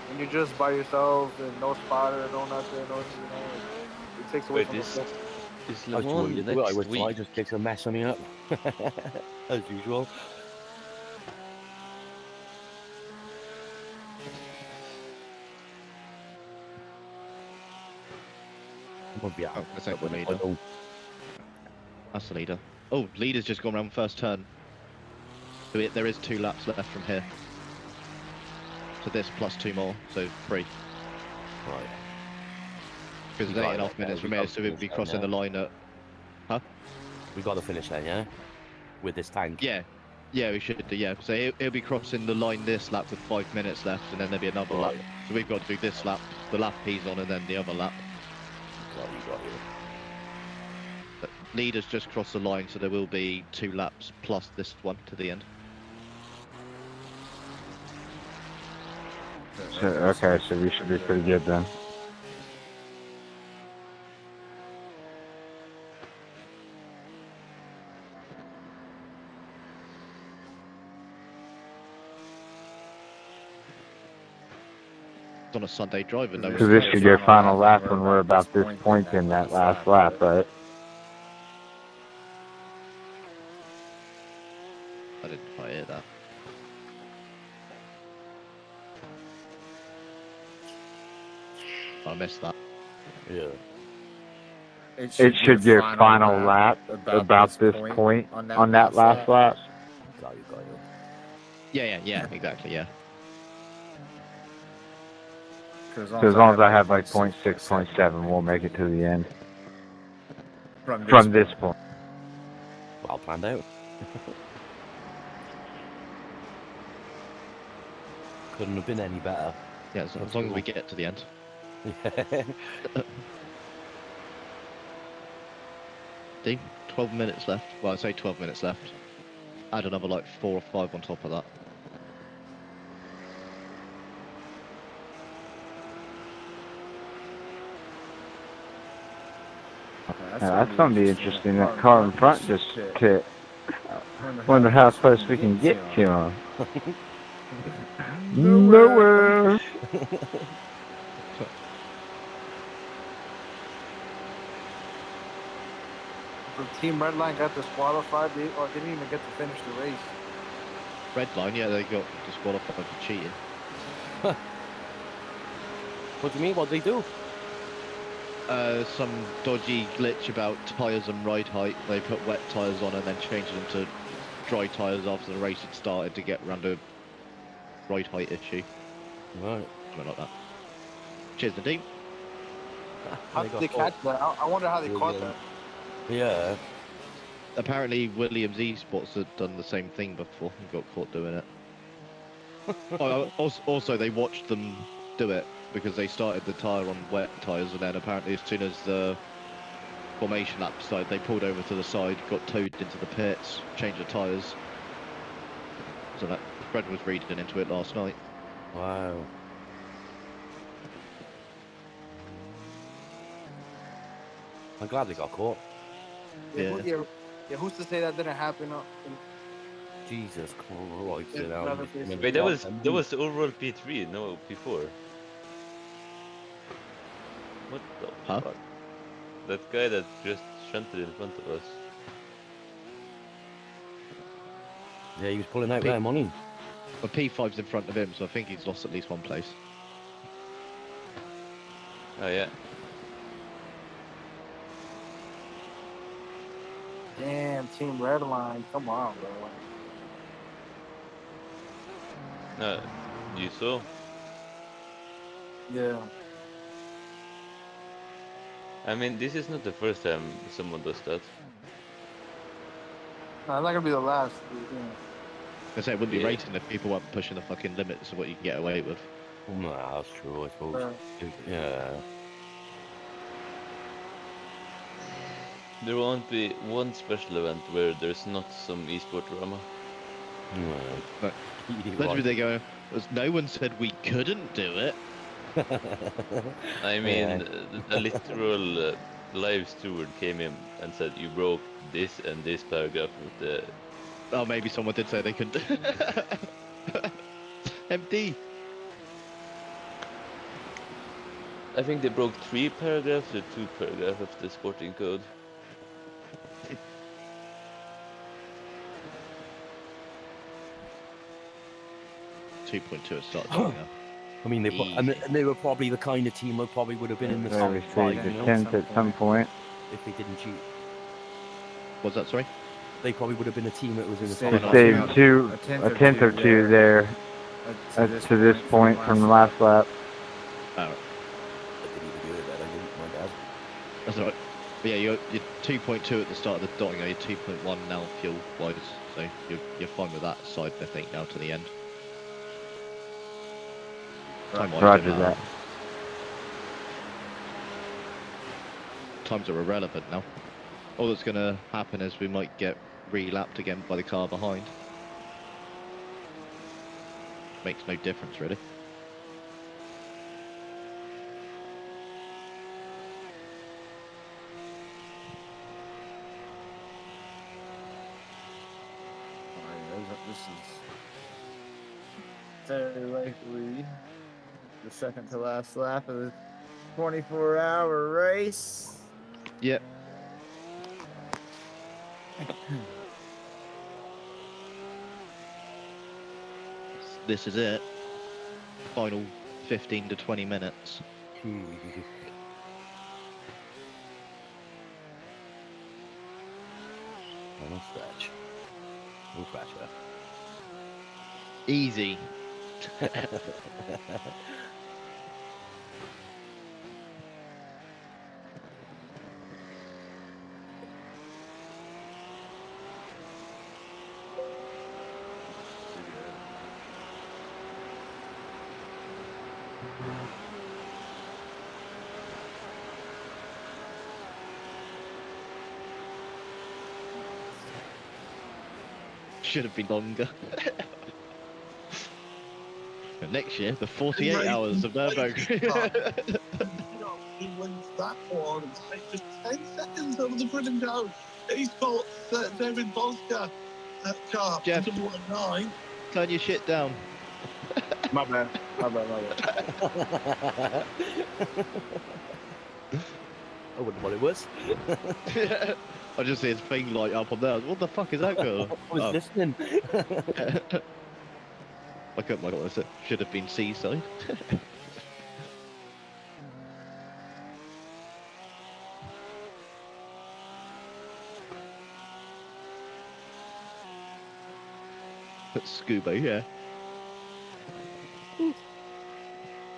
When you're just by yourself and no spotter, no nothing, it takes away from the flow. Is Le Mans next week? I just kicked a mess on me up, as usual. That's the leader. That's the leader. Oh, leader's just gone around first turn. So there is 2 laps left from here. So this plus 2 more, so 3. Right. Because there's 8.5 minutes from here, so we'll be crossing the line at... Huh? We got to finish then, yeah? With this tank. Yeah. Yeah, we should do, yeah. So he'll be crossing the line this lap with 5 minutes left, and then there'll be another lap. So we've got to do this lap, the lap he's on, and then the other lap. Got you. But leaders just crossed the line, so there will be 2 laps plus this one to the end. Okay, so we should be pretty good then. It's on a Sunday drive, and no. So this should get final lap when we're about this point in that last lap, right? I didn't quite hear that. I missed that. Yeah. It should get final lap about this point on that last lap. Got you. Yeah, exactly, yeah. So as long as I have like 0.6, 0.7, we'll make it to the end. From this point. Well planned out. Couldn't have been any better. Yeah, as long as we get to the end. Dean, 12 minutes left. Well, I say 12 minutes left. Add another like 4 or 5 on top of that. That's gonna be interesting. That car in front just hit. Wonder how close we can get to him. Nowhere. The Team Redline got disqualified, or didn't even get to finish the race. Redline, yeah, they got disqualified for cheating. What do you mean? What did they do? Some dodgy glitch about tyres and ride height. They put wet tyres on and then changed them to dry tyres after the race had started to get around a ride height issue. Right. Something like that. Cheers, Nadeem. How did they catch that? I wonder how they caught that. Yeah. Apparently, Williams Esports had done the same thing before and got caught doing it. Also, they watched them do it because they started the tyre on wet tyres, and then apparently as soon as the formation lap started, they pulled over to the side, got towed into the pits, changed the tyres. So that Fred was reading into it last night. Wow. I'm glad they got caught. Yeah, who's to say that didn't happen? Jesus Christ! Wait, that was the overall P3, no P4. What the fuck? That guy that just shunted in front of us. Yeah, he was pulling out there, money. But P5's in front of him, so I think he's lost at least one place. Oh yeah. Damn, Team Redline, come on, bro. No, you saw? Yeah. I mean, this is not the first time someone does that. No, it's not gonna be the last. I say it wouldn't be racing if people weren't pushing the fucking limits of what you can get away with. No, that's true, I suppose. Yeah. There won't be one special event where there's not some esport drama. But literally they go, no one said we couldn't do it. I mean, a literal live steward came in and said you broke this and this paragraph with the... Oh, maybe someone did say they couldn't. MD. I think they broke 3 paragraphs or 2 paragraphs of the sporting code. .2 started doing that. I mean, they were probably the kind of team that probably would have been in the top 5, you know, at some point. if they didn't cheat. What's that, sorry? They probably would have been a team that was in the top Just 5. saved a tenth or two there to this point from the last lap. Oh. I didn't even do that, I didn't, my bad. That's alright. But yeah, you're 2.2 at the start of the dot, you're 2.1 now fuel-wise, so you're fine with that side, I think, now to the end. Roger that. Times are irrelevant now. All that's going to happen is we might get re-lapped again by the car behind. Makes no difference, really. This is very likely the second to last lap of the 24-hour race. Yep. This is it. Final 15 to 20 minutes. No scratch. No scratch there. Easy. Should have been longer. And next year, the 48 hours of Nurburgring. He wins that one by just 10 seconds over the front go. He spots David Bolska car, Jeff, double 9. turn your shit down. My bad. My bad. I wonder what it was. I just see his thing light up on there. What the fuck is that girl? I was listening. I couldn't mind what it should have been Seaside. But scuba, yeah.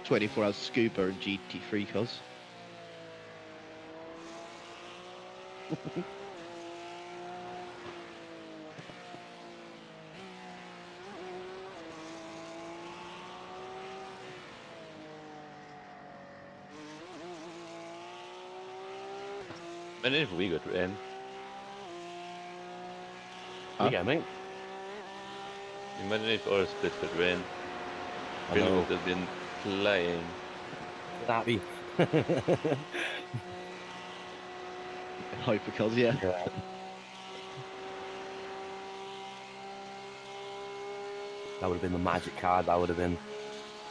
24 hours scuba and GT3 cars. Men if we got rain. Yeah, mate. Imagine if our split got rain. I Bill know. would have been flying. Happy. Hypercars, yeah. That would have been the magic card. That would have been.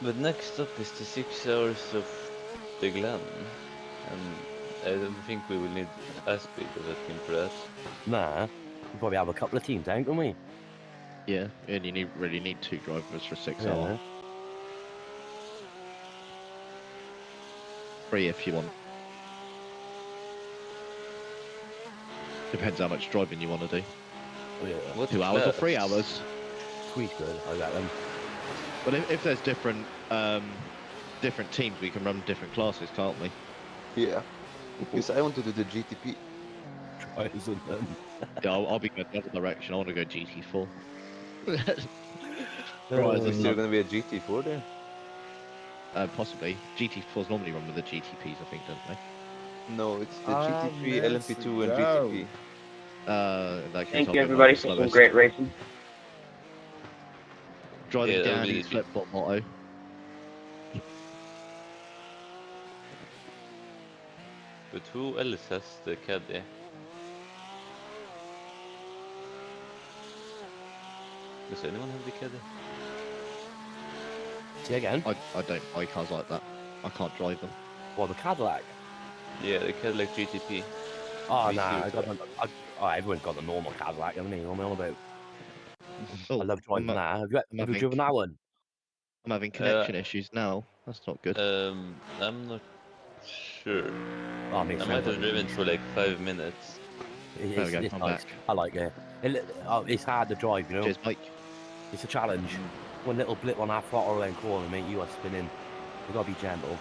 But next up is the 6 hours of the Glen. And I don't think we will need as big of a team for that. Nah. We probably have a couple of teams, don't we? Yeah, and you really need 2 drivers for 6 Yeah. hours. 3 if you want. Depends how much driving you want to do. Oh, yeah. What 2 hours or class? 3 hours? 3's good. I got them. But if there's different different teams, we can run different classes, can't we? Yeah. Because I want to do the GTP. Yeah, I'll be going the other direction. I want to go GT4. Is there going to be a GT4 there? Possibly. GT4s normally run with the GTPs, I think, don't they? No, it's the GT3, LMP2, and GTP. In that case, Thank I'll you, go everybody, with the for some slowest. great racing. Driving Yeah, that'll down be in easy. flip-flop motto. But who else has the caddy? Does anyone have the caddy? See again? I don't buy cars like that. I can't drive them. Well, the Cadillac. Yeah, the Cadillac GTP. Oh, V nah. Zero. Everyone's got the normal Cadillac, haven't they? What am I on about? Oh, I love driving I'm that. Have you driven that one? I'm having connection issues now. That's not good. I'm not sure. Oh, I might have driven for like 5 minutes. There we go, It's I'm nice. back. I like it. It's hard to drive, you know. Cheers, Mike. It's a challenge. One little blip on that throttle and corner, mate, you are spinning. You gotta be gentle.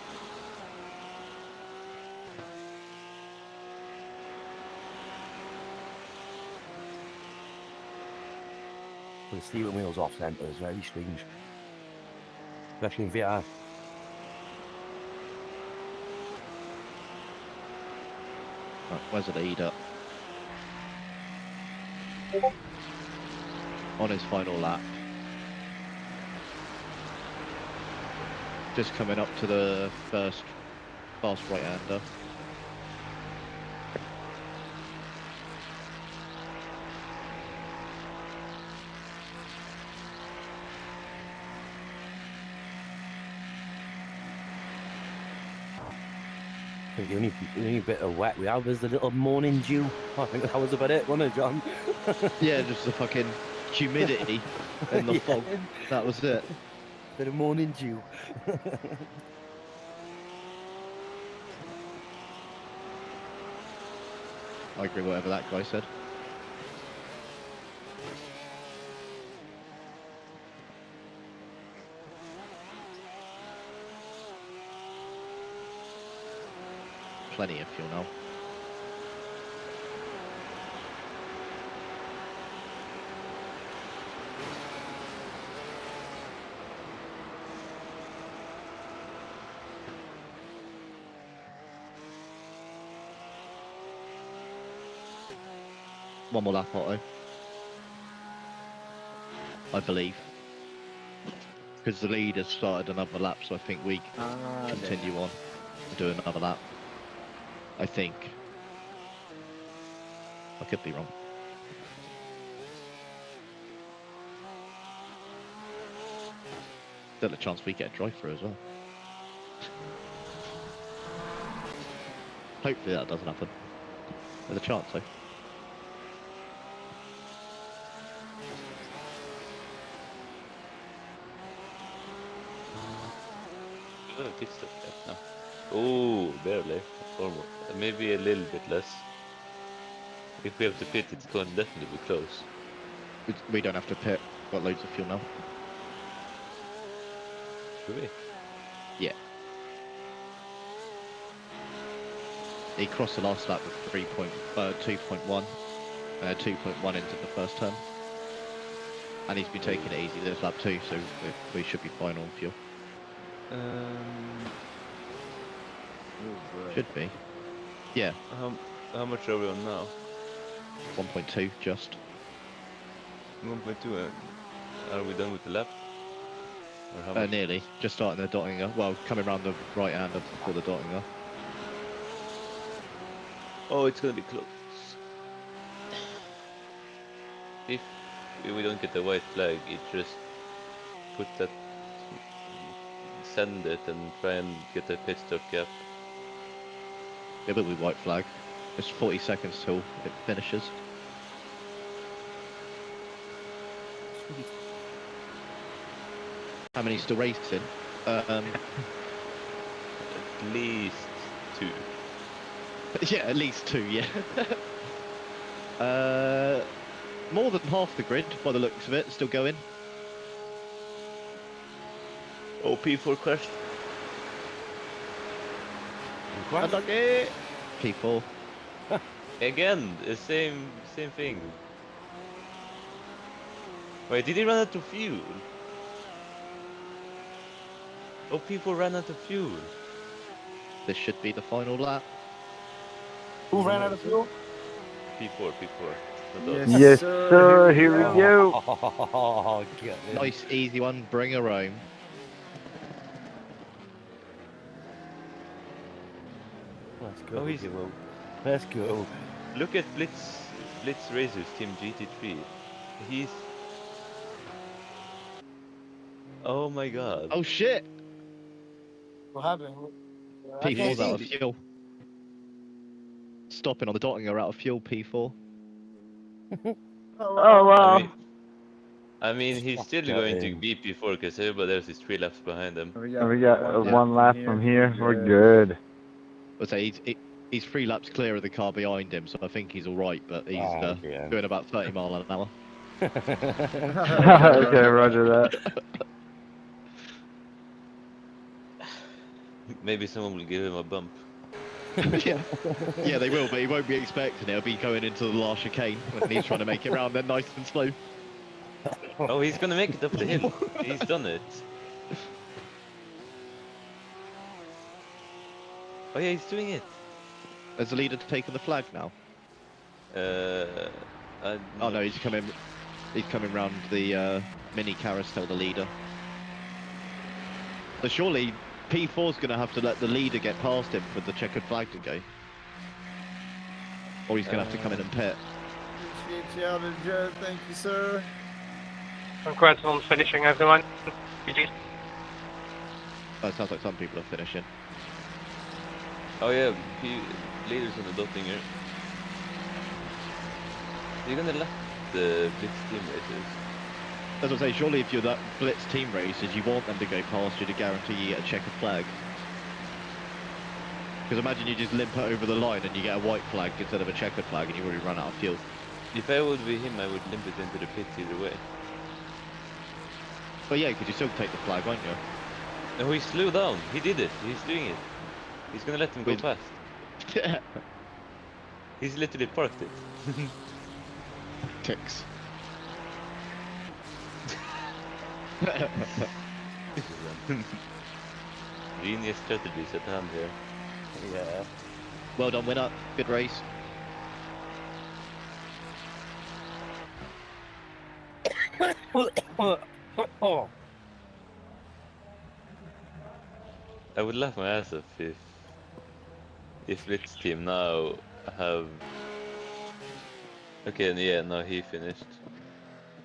The steering wheels off centre is very strange. Especially in VR. Right, where's the lead up? On his final lap. Just coming up to the first fast right-hander. I think the only bit of wet we have is the little morning dew. I think that was about it, wasn't it, John? Yeah, just the fucking humidity and the Yeah. fog. That was it. Bit of morning dew. I agree with whatever that guy said. Plenty of fuel now. One more lap, Otto. I believe. Because the leader started another lap, so I think we continue on and do another lap. I think. I could be wrong. Still a chance we get a drive through as well. Hopefully that doesn't happen. There's a chance though. Pit stop left now. Oh, barely. Almost. Maybe a little bit less. If we have to pit, it's going to definitely be close. We don't have to pit. Got loads of fuel now. Should we? Yeah. He crossed the last lap with 2.1, 2.1 into the first turn. And he's been taking it easy this lap too, so we should be fine on fuel. Should be. Yeah. How much are we on now? 1.2 just. 1.2. Are we done with the lap? Or how much? Nearly. Just starting the dotting up. Well, coming around the right hand before the dotting up. Oh, it's gonna be close. If we don't get the white flag, it just put that, send it and try and get the pit stop gap. Yeah, but with white flag. It's 40 seconds till it finishes. How many still racing? At least 2. Yeah, at least 2, yeah. More than half the grid, by the looks of it, still going. Oh, P4 crashed. Unlucky. P4. Again, the same thing. Wait, did he run out of fuel? Oh, P4 ran out of fuel. This should be the final lap. Who ran out of fuel? P4. Yes, sir. Here we go. Oh, nice, easy one. Bring her home. Let's go. Oh, he's... Let's go. Look at Blitz Razor's Team GT3. He's... Oh my god. Oh shit! What happened? P4's out of fuel. Stopping on the dotting are out of fuel, P4. Oh, wow. I mean, he's still going to beat P4 because everybody else is 3 laps behind him. We got one lap from here. We're good. I'd say he's 3 laps clear of the car behind him, so I think he's alright, but he's doing about 30 mile an hour. Okay, roger that. Maybe someone will give him a bump. Yeah, they will, but he won't be expecting it. He'll be going into the last chicane when he's trying to make it round there nice and slow. Oh, he's gonna make it up the hill. He's done it. Oh yeah, he's doing it. Has the leader taken the flag now? Oh no, he's coming round the mini carousel, the leader. So surely P4's going to have to let the leader get past him for the checkered flag to go. Or he's going to have to come in and pit. Appreciate you out, Joe. Thank you, sir. Congrats on finishing, everyone. GG. That sounds like some people are finishing. Oh yeah, leaders on the dotting here. You're gonna let the Blitz team races. As I say, surely if you're that Blitz team races, you want them to go past you to guarantee you get a checkered flag. Because imagine you just limp over the line and you get a white flag instead of a checkered flag and you've already run out of fuel. If I would be him, I would limp it into the pits either way. Well yeah, because you still take the flag, won't you? No, he slowed down. He did it. He's doing it. He's gonna let him go fast. He's literally parked it. Ticks. Genius strategies at hand here. Yeah. Well done, winner. Good race. I would laugh my ass off if Blitz team now have. Okay, yeah, now he finished.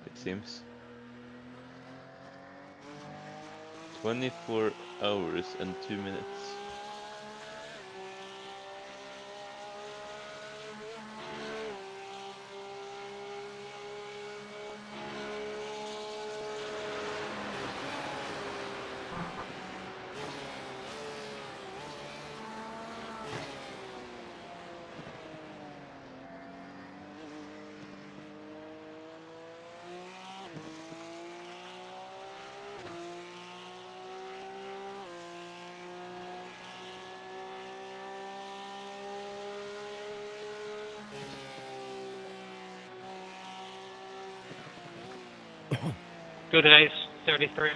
It seems. 24 hours and 2 minutes. Good days, 33.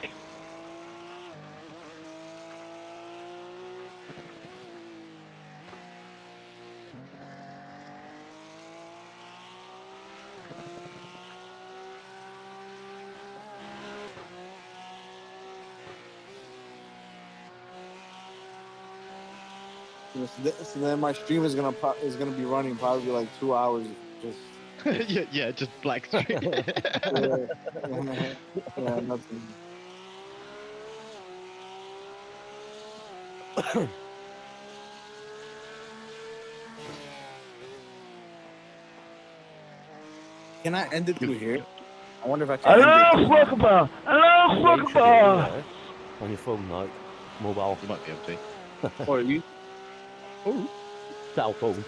So then my stream is gonna be running probably like 2 hours. Just yeah, just black screen. yeah, nothing. Can I end it through here? I wonder if I can. On your phone, like mobile. You might be able to. Or you? Cell phone.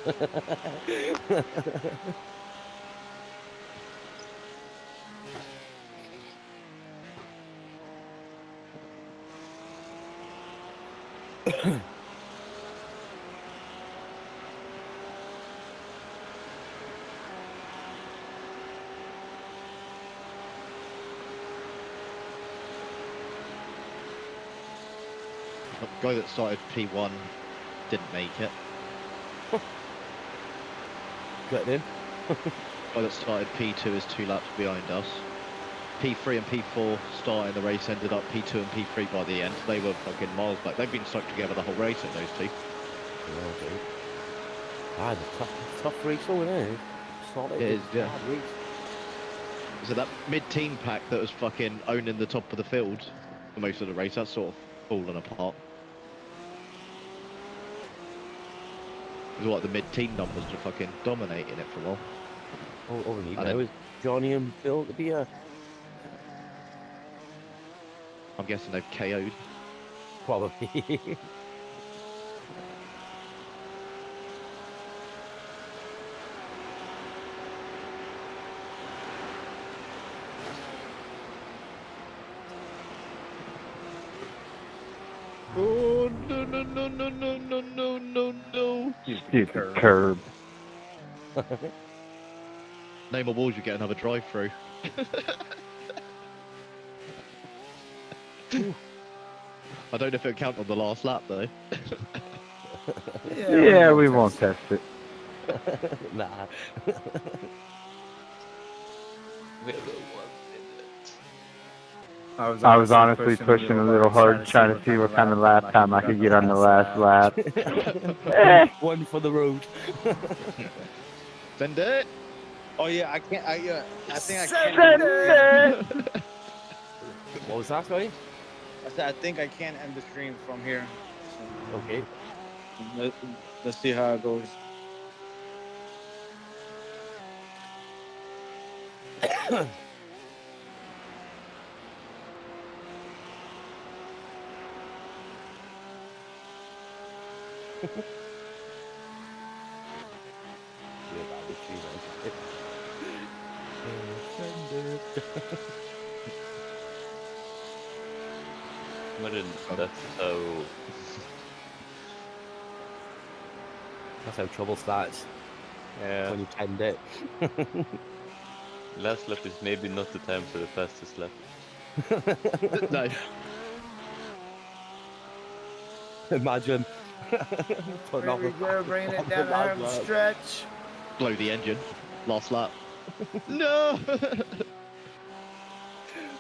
The guy that started P1 didn't make it. Get in. The guy that started P2 is 2 laps behind us. P3 and P4 starting the race ended up P2 and P3 by the end. They were fucking miles back. They've been stuck together the whole race at those two. Yeah, dude. Ah, the tough race, isn't it? Solid. It is, yeah. So that mid-team pack that was fucking owning the top of the field for most of the race, that's sort of fallen apart. It was like the mid-team numbers are fucking dominating it for a while. All we need now is Johnny and Phil to be a... I'm guessing they've KO'd. Probably. Oh, no, no, no, no, no, no, no, no, no. You stupid curb. Name of walls, you get another drive-through. I don't know if it'll count on the last lap, though. Yeah, we won't test it. Nah. I was honestly pushing a little hard, trying to see what kind of lap time I could get on the last lap. One for the road. Send it. Oh yeah, I can't. I think I Send can't. it. What was that, sorry? I said I think I can end the stream from here. Okay. Let's see how it goes. Imagine that's how... That's how trouble starts. Yeah. When you tend it. Last lap is maybe not the time for the fastest lap. No. Imagine. There we go, bringing it down the home stretch. Blow the engine. Last lap. No!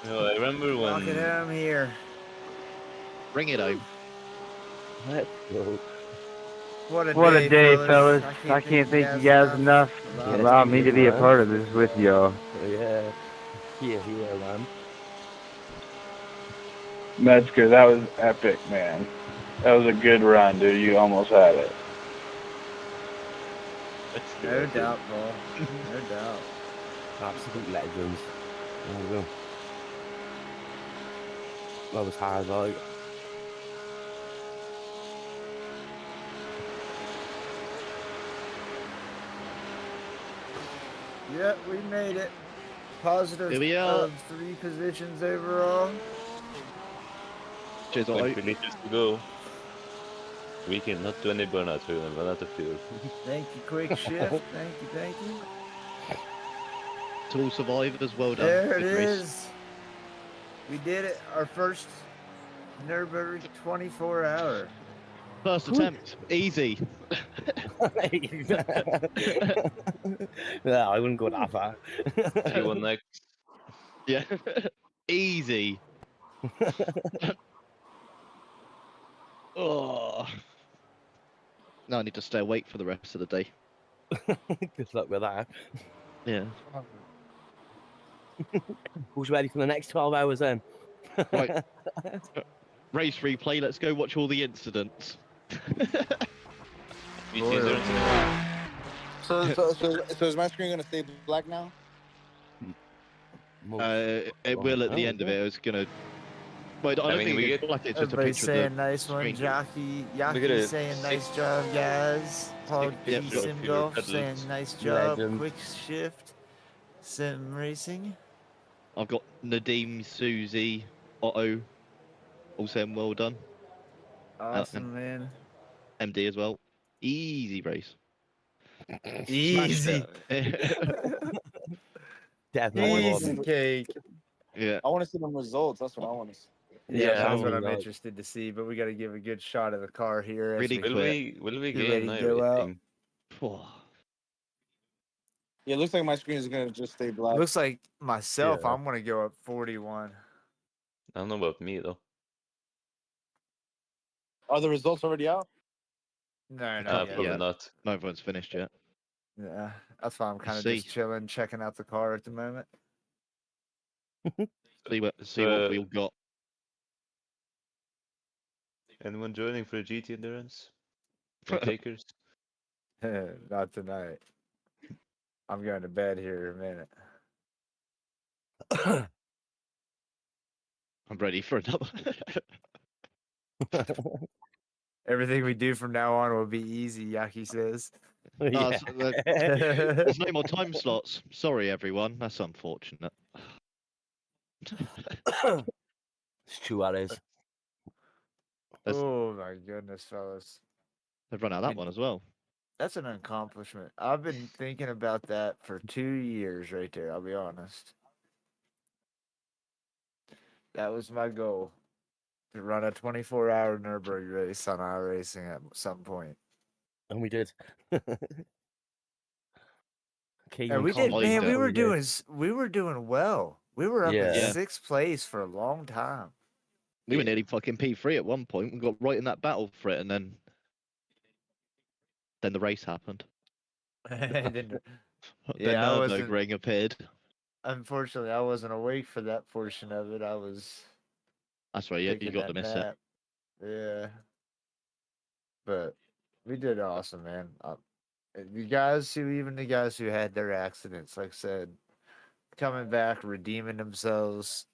No, I remember Rock it when home here. Bring it home. Let's go. What a What a day, fellas. I I can't can't thank you guys enough. Yeah, Allow me to be a man. part of this with y'all. Yeah. Yeah, man. Metzger, that was epic, man. That was a good run, dude. You almost had it. No doubt, Paul. No doubt. Absolute legends. There we go. That was hard, like. Yep, we made it. Positive Here we are. of 3 positions overall. Cheers, 20 liters to go. We can not do any burnouts, we're gonna run out of fuel. Thank you, quick shift. Thank you. To all survivors, well done. There it Good race. is. We did it. Our first Nurburgring 24-hour. First attempt. Easy. No, I wouldn't go that far. You won next. Yeah. Easy. Oh. Now I need to stay awake for the rest of the day. Good luck with that. Yeah. Who's ready for the next 12 hours then? Right. Race replay. Let's go watch all the incidents. So is my screen gonna stay black now? It will at the end of it. It's gonna. But I don't think we it's black. It's just a Everybody picture saying of the nice one. screen. Jockey Look at Yaki it. saying nice job, guys. Paul Yep. G Sim Golf saying Pedals. nice job. Legend. Quick shift. Sim Racing. I've got Nadim, Susie, Otto, all saying well done. Awesome, man. MD as well. Easy race. Easy. Definitely Easy wasn't. cake. Yeah. I want to see them results. That's what I want to see. Yeah, Yeah, that's what I I'm mean, interested to see. But we got to give a good shot of the car here. As Really we quick. Will we get gain ready to go out. rating? Yeah, it looks like my screen is gonna just stay black. Looks like myself. Yeah. I'm gonna go up 41. I don't know about me though. Are the results already out? No, Probably Yeah. not. No one's finished yet. Yeah, that's why I'm kind of See. just chilling, checking out the car at the moment. See what we've got. Anyone joining for a GT endurance? No takers? Not tonight. I'm going to bed here in a minute. I'm ready for another. Everything we do from now on will be easy, Yaki says. There's no more time slots. Sorry, everyone. That's unfortunate. It's true, that is. Oh my goodness, fellas. They've run out that one as well. That's an accomplishment. I've been thinking about that for 2 years right there, I'll be honest. That was my goal. To run a 24-hour Nurburgring race on iRacing at some point. And we did. And we did, man. We were doing well. We were up in Yeah. 6th place for a long time. We were nearly fucking P3 at one point. We got right in that battle for it, and then the race happened. Then, The yeah, I wasn't. Nurburgring appeared. Unfortunately, I wasn't awake for that portion of it. I was. That's right. Yeah, you taking got to that miss nap. Yeah. But we did awesome, man. The guys who had their accidents, like I said, coming back, redeeming themselves,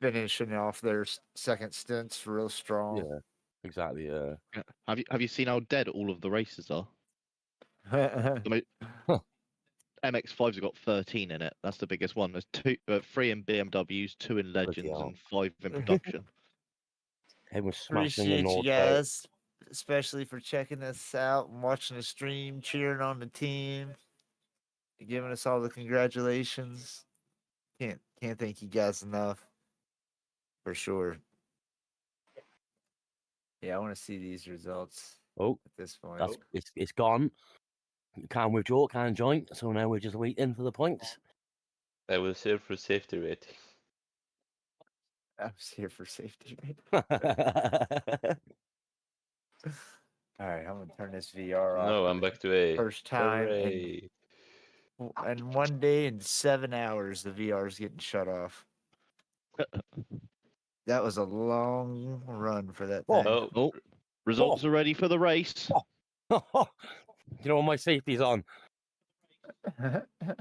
finishing off their second stints real strong. Yeah, exactly. Yeah. Have you seen how dead all of the races are? MX5's have got 13 in it. That's the biggest one. There's 3 in BMWs, 2 in Legends, hell. and 5 in production. Everyone's smashing Appreciate the you North guys, especially for checking us out and watching the stream, cheering on the team, giving us all the congratulations. Can't thank you guys enough. For sure. Yeah, I want to see these results. Oh, at this point. It's gone. Can't withdraw, can't join. So now we're just waiting for the points. I will serve for safety rating. I was here for safety. All right, I'm gonna turn this VR off. No, I'm back to A. First time Hooray. and 1 day and 7 hours the VR is getting shut off. That was a long run for that thing. Oh, results are ready for the race. You know what my safety's on?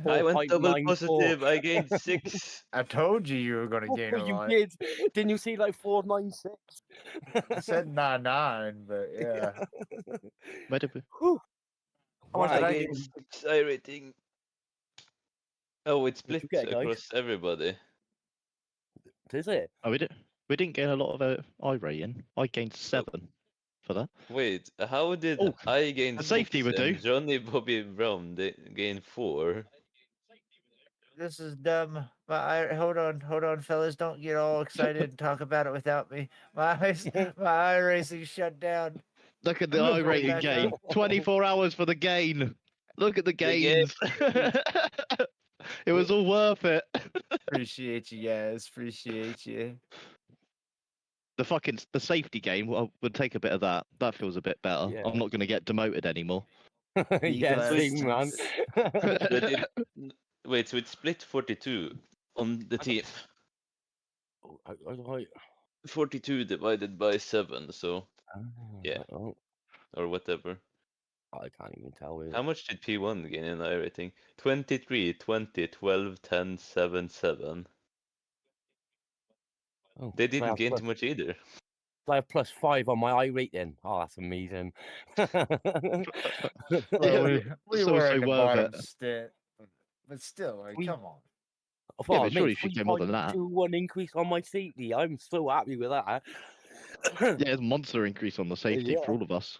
I went double 4.94. positive. I gained 6. I told you were gonna gain a You lot. did. Didn't you see like 496? I said 9.9, but yeah. Whew. How much I did I gained gain? 6 I rating. Oh, it split you get, guys? across everybody. Is it? Oh, we didn't gain a lot of I rating. I gained 7 for that. Wait, how did I gain the 6 safety would and do. Johnny Bobby Brown gain 4? This is dumb. Hold on, fellas. Don't get all excited and talk about it without me. My iRacing shut down. Look at the I'm I going rating back gain. up. 24 hours for the gain. Look at the gain. gains. It was all worth it. Appreciate you guys. Appreciate you. The safety game, well, would take a bit of that. That feels a bit better. Yeah. I'm not going to get demoted anymore. Yeah, same, man. Wait, so it split 42 on the team. 42 divided by 7, so yeah. Or whatever. I can't even tell. How much did P1 gain in iRating? 23, 20, 12, 10, 7, 7. Oh, They didn't gain too much either. I have +5 on my I rating. Oh, that's amazing. Well, we so were at the worth bottom it. stint, but still, like, come on. Yeah, Oh, but surely you should get more than that. 3.21 increase on my safety. I'm so happy with that. Yeah, it's a monster increase on the safety Yeah. for all of us,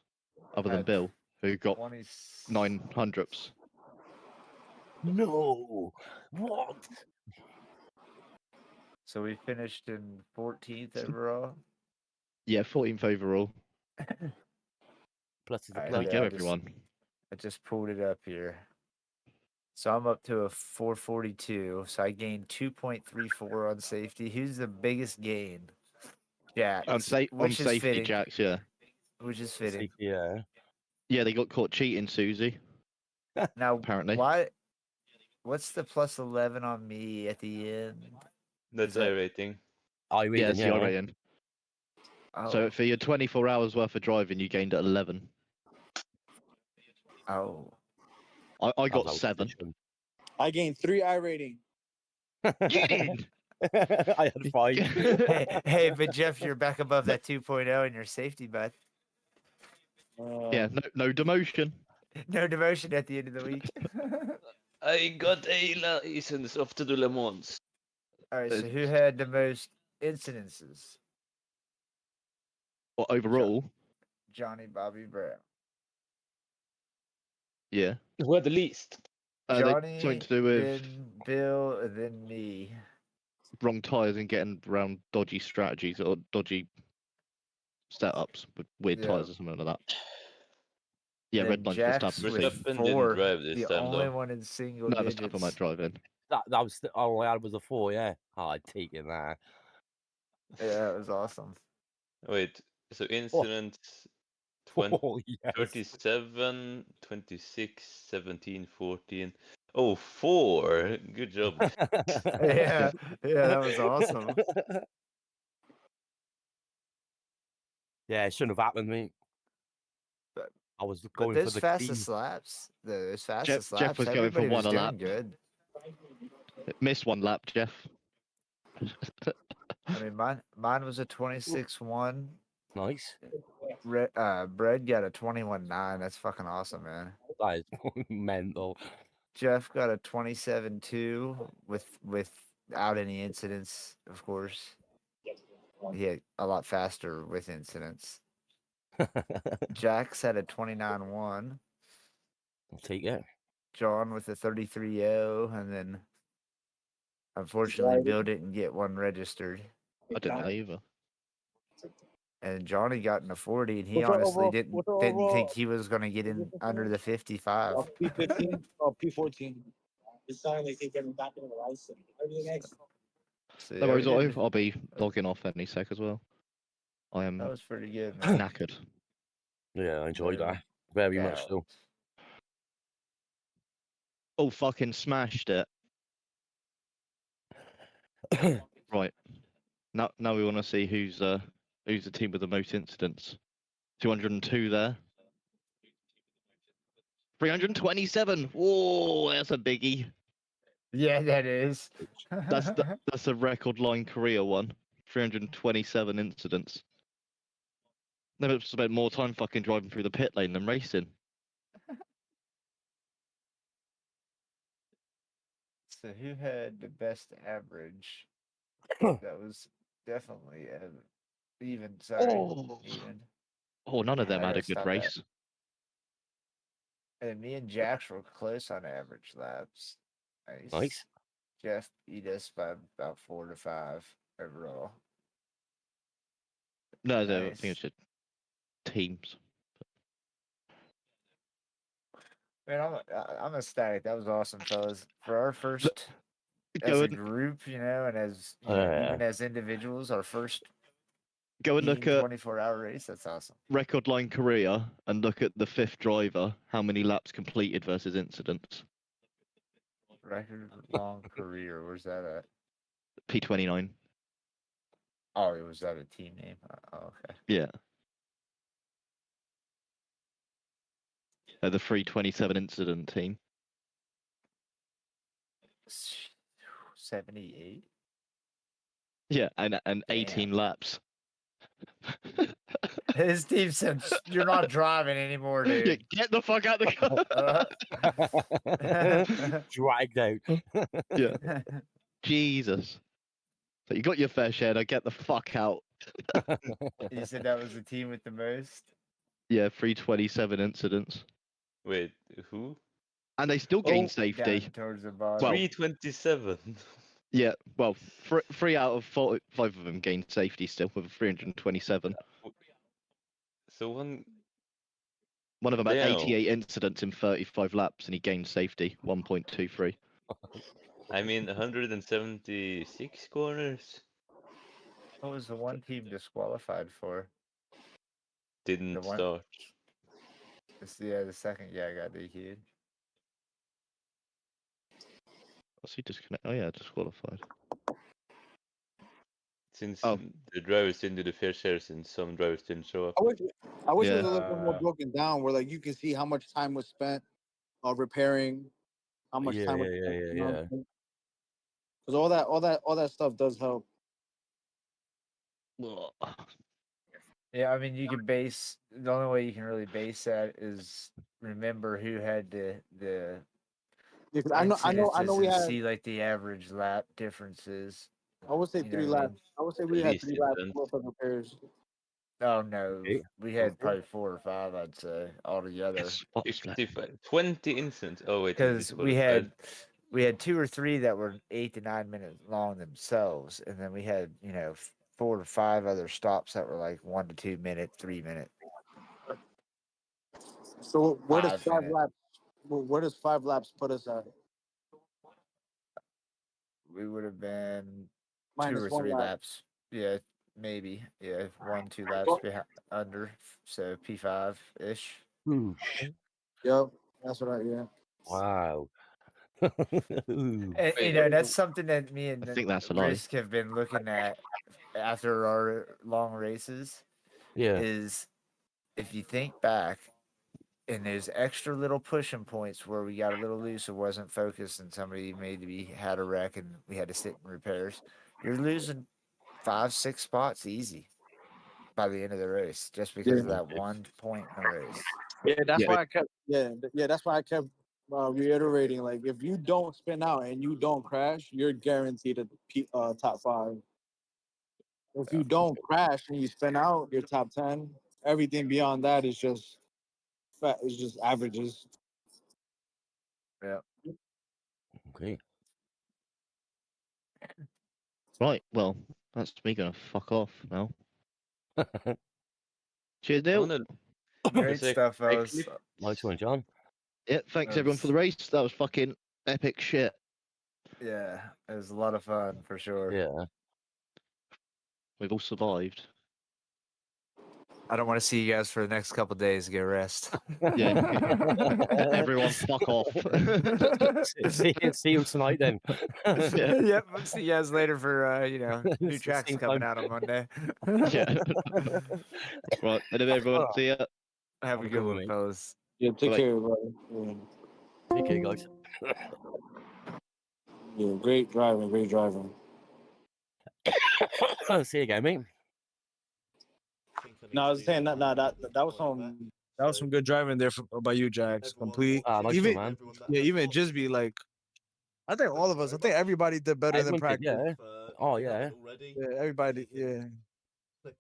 other than Bill, who got 900ths. No, what? So we finished in 14th overall. Yeah, 14th overall. Plus, it's a All There right, you yeah, go, everyone. I just pulled it up here. So I'm up to a 442. So I gained 2.34 on safety. Who's the biggest gain? Jax. On which is safety, fitting. Jax, yeah. Which is fitting. Yeah. Yeah, they got caught cheating, Susie. Now, apparently. What's the plus 11 on me at the end? That's iRating. iRating, Yeah, it's the iRating. Oh. So for your 24 hours worth of driving, you gained at 11. Oh. I got 7. I gained 3 iRating. You did. I had 5. hey, but Jeff, you're back above that 2.0 in your safety, bud. Yeah, no demotion. No demotion at the end of the week. I got a license off to do Le Mans. All right, so who had the most incidences? Well, overall, Johnny Bobby Brown. yeah. Who had the least? Johnny, something to do with then Bill, then me. wrong tires and getting around dodgy strategies or dodgy setups with weird tires or something like that. Yeah, Then red line's Jax Verstappen. with Verstappen 4, didn't drive this the time, only though. one in single No, digits. Verstappen might drive in. That was all I had was a 4. Yeah. Oh, I'd take it that. Yeah, it was awesome. Wait, so incidents 20, Oh, yes. 37, 26, 17, 14. Oh, 4. Good job. yeah, that was awesome. Yeah, it shouldn't have happened, mate. I was going Those for the fastest clean. laps, those fastest Jeff slaps, was going for everybody was one a doing lap. good. Missed one lap, Jeff. I mean, mine was a 26.1. Nice. Bread got a 21.9. That's fucking awesome, man. That is mental. Jeff got a 27.2 without any incidents, of course. He had a lot faster with incidents. Jax had a 29.1. I'll take it. John with a 33.0, and then unfortunately Bill didn't get one registered. I didn't know either. And Johnny got in the 40, and he honestly didn't think he was going to get in under the 55. P15 or P14. It's not like he's getting back into the license. Everything else. See, No worries, we did- Otto. I'll be logging off any sec as well. I am That was pretty good, man. knackered. Yeah, I enjoyed that very Yeah. much so. Oh, fucking smashed it. Right. Now we want to see who's the team with the most incidents. 202 there. 327. Whoa, that's a biggie. Yeah, that is. That's a record line career one. 327 incidents. Never spent more time fucking driving through the pit lane than racing. So who had the best average? That was definitely even. Sorry, even. Oh, none of them I had gotta a good stop race. that. And me and Jax were close on average laps. Nice. Jeff beat us by about 4 to 5 overall. No, I Nice. think it's just teams. Man, I'm ecstatic. That was awesome, fellas. For our first as Go a and- group, and as even as individuals, our first Go and look at 24-hour race. That's awesome. record line career and look at the fifth driver. How many laps completed versus incidents? Record long career. Where's that at? P29. Oh, was that a team name? Oh, okay. Yeah. The 327 incident team. 78. Yeah, and 18 laps. His team said, "You're not driving anymore, dude. Yeah, get the fuck out the car." Dragged out. Yeah. Jesus. So you got your fair share. Now get the fuck out. You said that was the team with the most? Yeah, 327 incidents. Wait, who? And they still gain safety. Down towards the bottom. 327. Yeah, well, three out of five of them gained safety still with 327. So one of them had Damn. 88 incidents in 35 laps, and he gained safety 1.23. I mean, 176 corners. What was the one team disqualified for? Didn't start. The second guy got DQ'd. What's he disconnect? Oh yeah, disqualified. Since the drivers didn't do the fair share, since some drivers didn't show up. I wish it was Yeah. a little bit more broken down, where like you can see how much time was spent repairing, how much time was spent. Yeah. Because all that stuff does help. Yeah, I mean, you can base the only way you can really base that is remember who had the Because I know we and had. see like the average lap differences. I would say You know 3 what I laps. mean? I would say we had 3 laps worth of repairs. Oh no, we had probably 4 or 5. I'd say altogether. 20 incidents. Oh wait, Because we had 2 or 3 that were 8 to 9 minutes long themselves, and then we had 4 or 5 other stops that were like 1 to 2 minute, 3 minute. So where does 5 minute. laps? Where does 5 laps put us at? We would have been Minus 2 or 1 3 lap. laps. Yeah, maybe. Yeah, 1, 2 laps behind under. So P5 ish. Yep, that's what Wow. And, that's something that me and I think that's a lie. Risk have been looking at after our long races. Yeah. Is if you think back, and there's extra little pushing points where we got a little loose or wasn't focused, and somebody maybe had a wreck, and we had to sit in repairs. You're losing 5, 6 spots easy by the end of the race just because of that 1 point in the race. Yeah, that's why I kept. Yeah, that's why I kept reiterating. Like, if you don't spin out and you don't crash, you're guaranteed a top 5. If you don't crash and you spin out, you're top 10. Everything beyond that is just averages. Yeah. Okay. Right, well, that's me gonna fuck off now. Cheers, Neil. Great stuff, fellas. Nice one, John. Yeah, thanks everyone for the race. That was fucking epic shit. Yeah, it was a lot of fun for sure. Yeah. We've all survived. I don't want to see you guys for the next couple of days. Get rest. Yeah. Everyone, fuck off. see you tonight then. Yep. We'll see you guys later for new tracks Same coming time. out on Monday. Yeah. Right. Anyway, everyone, see ya. Have a good one, fellas. Yeah, take Bye. care, brother. Yeah. Take care, guys. Yeah, great driving, great driving. See you again, mate. No, I was saying that was some good driving there by you, Jax. Complete. Nice Even one, man. even just be like, I think all of us. I think everybody did better than Everyone did, practice. yeah. Oh, yeah. Yeah, everybody. Yeah. You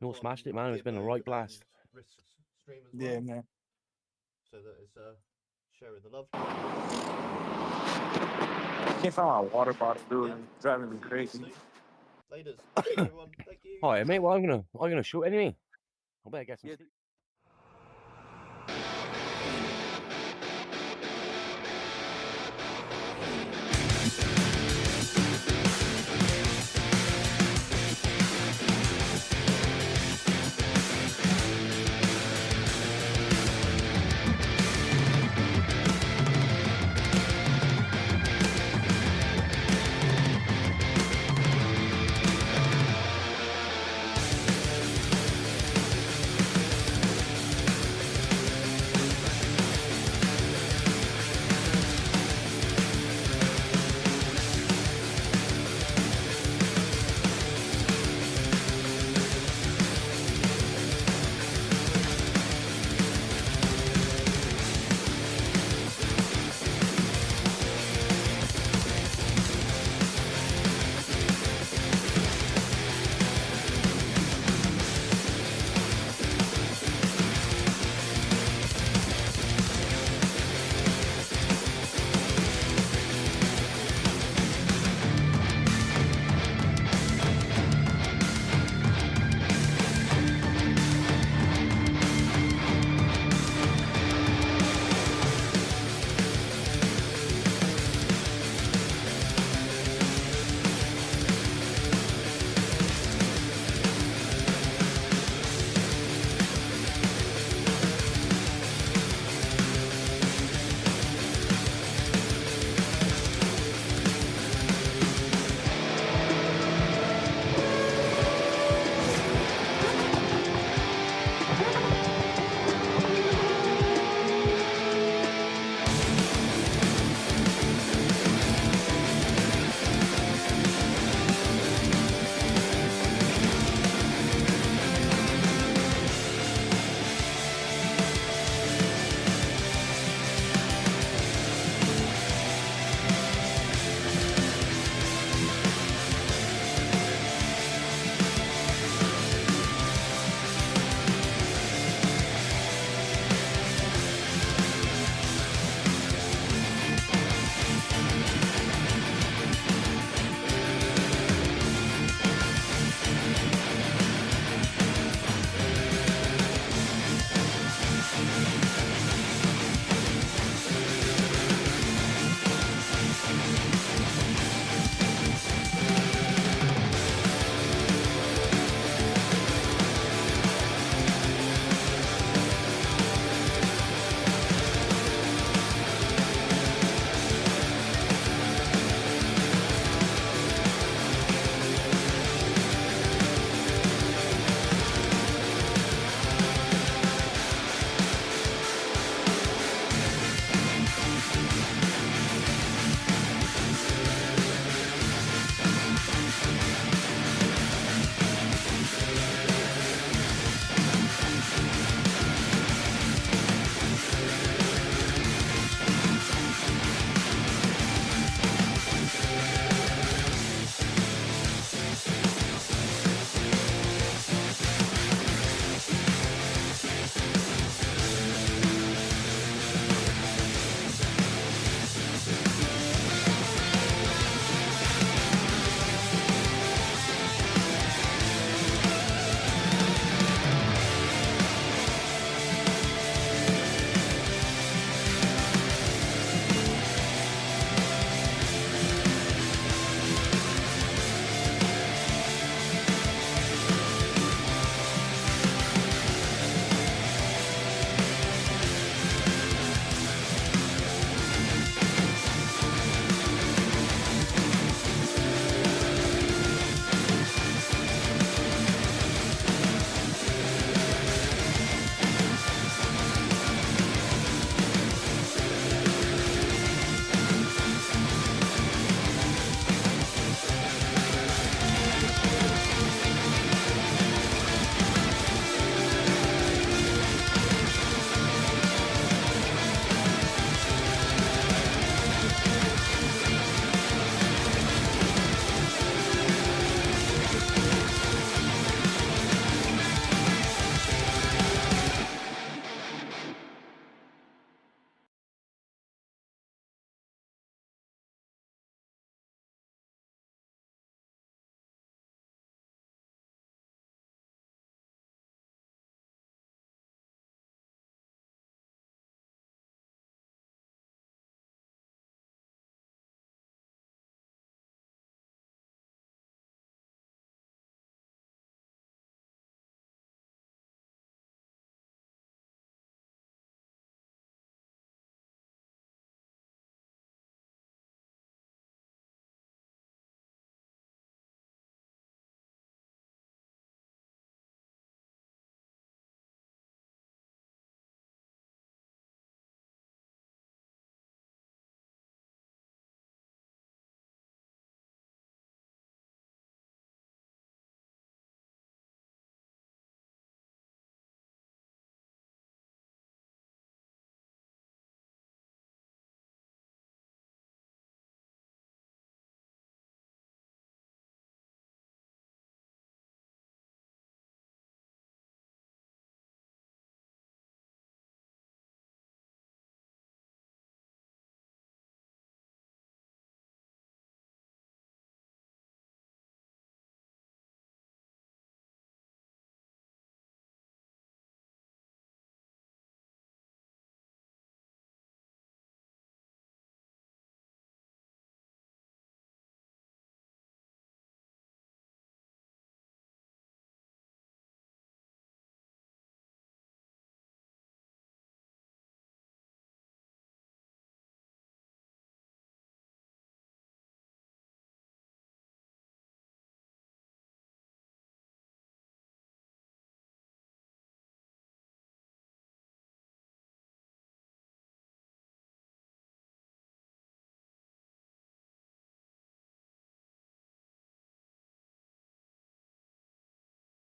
all smashed it, man. It's been a right blast. Yeah, man. So that is sharing the love. I can't find my water bottle, dude. It's driving me crazy. Ladies, everyone, thank you. All right, mate. Well, I'm gonna shoot anyway. I better get some sleep.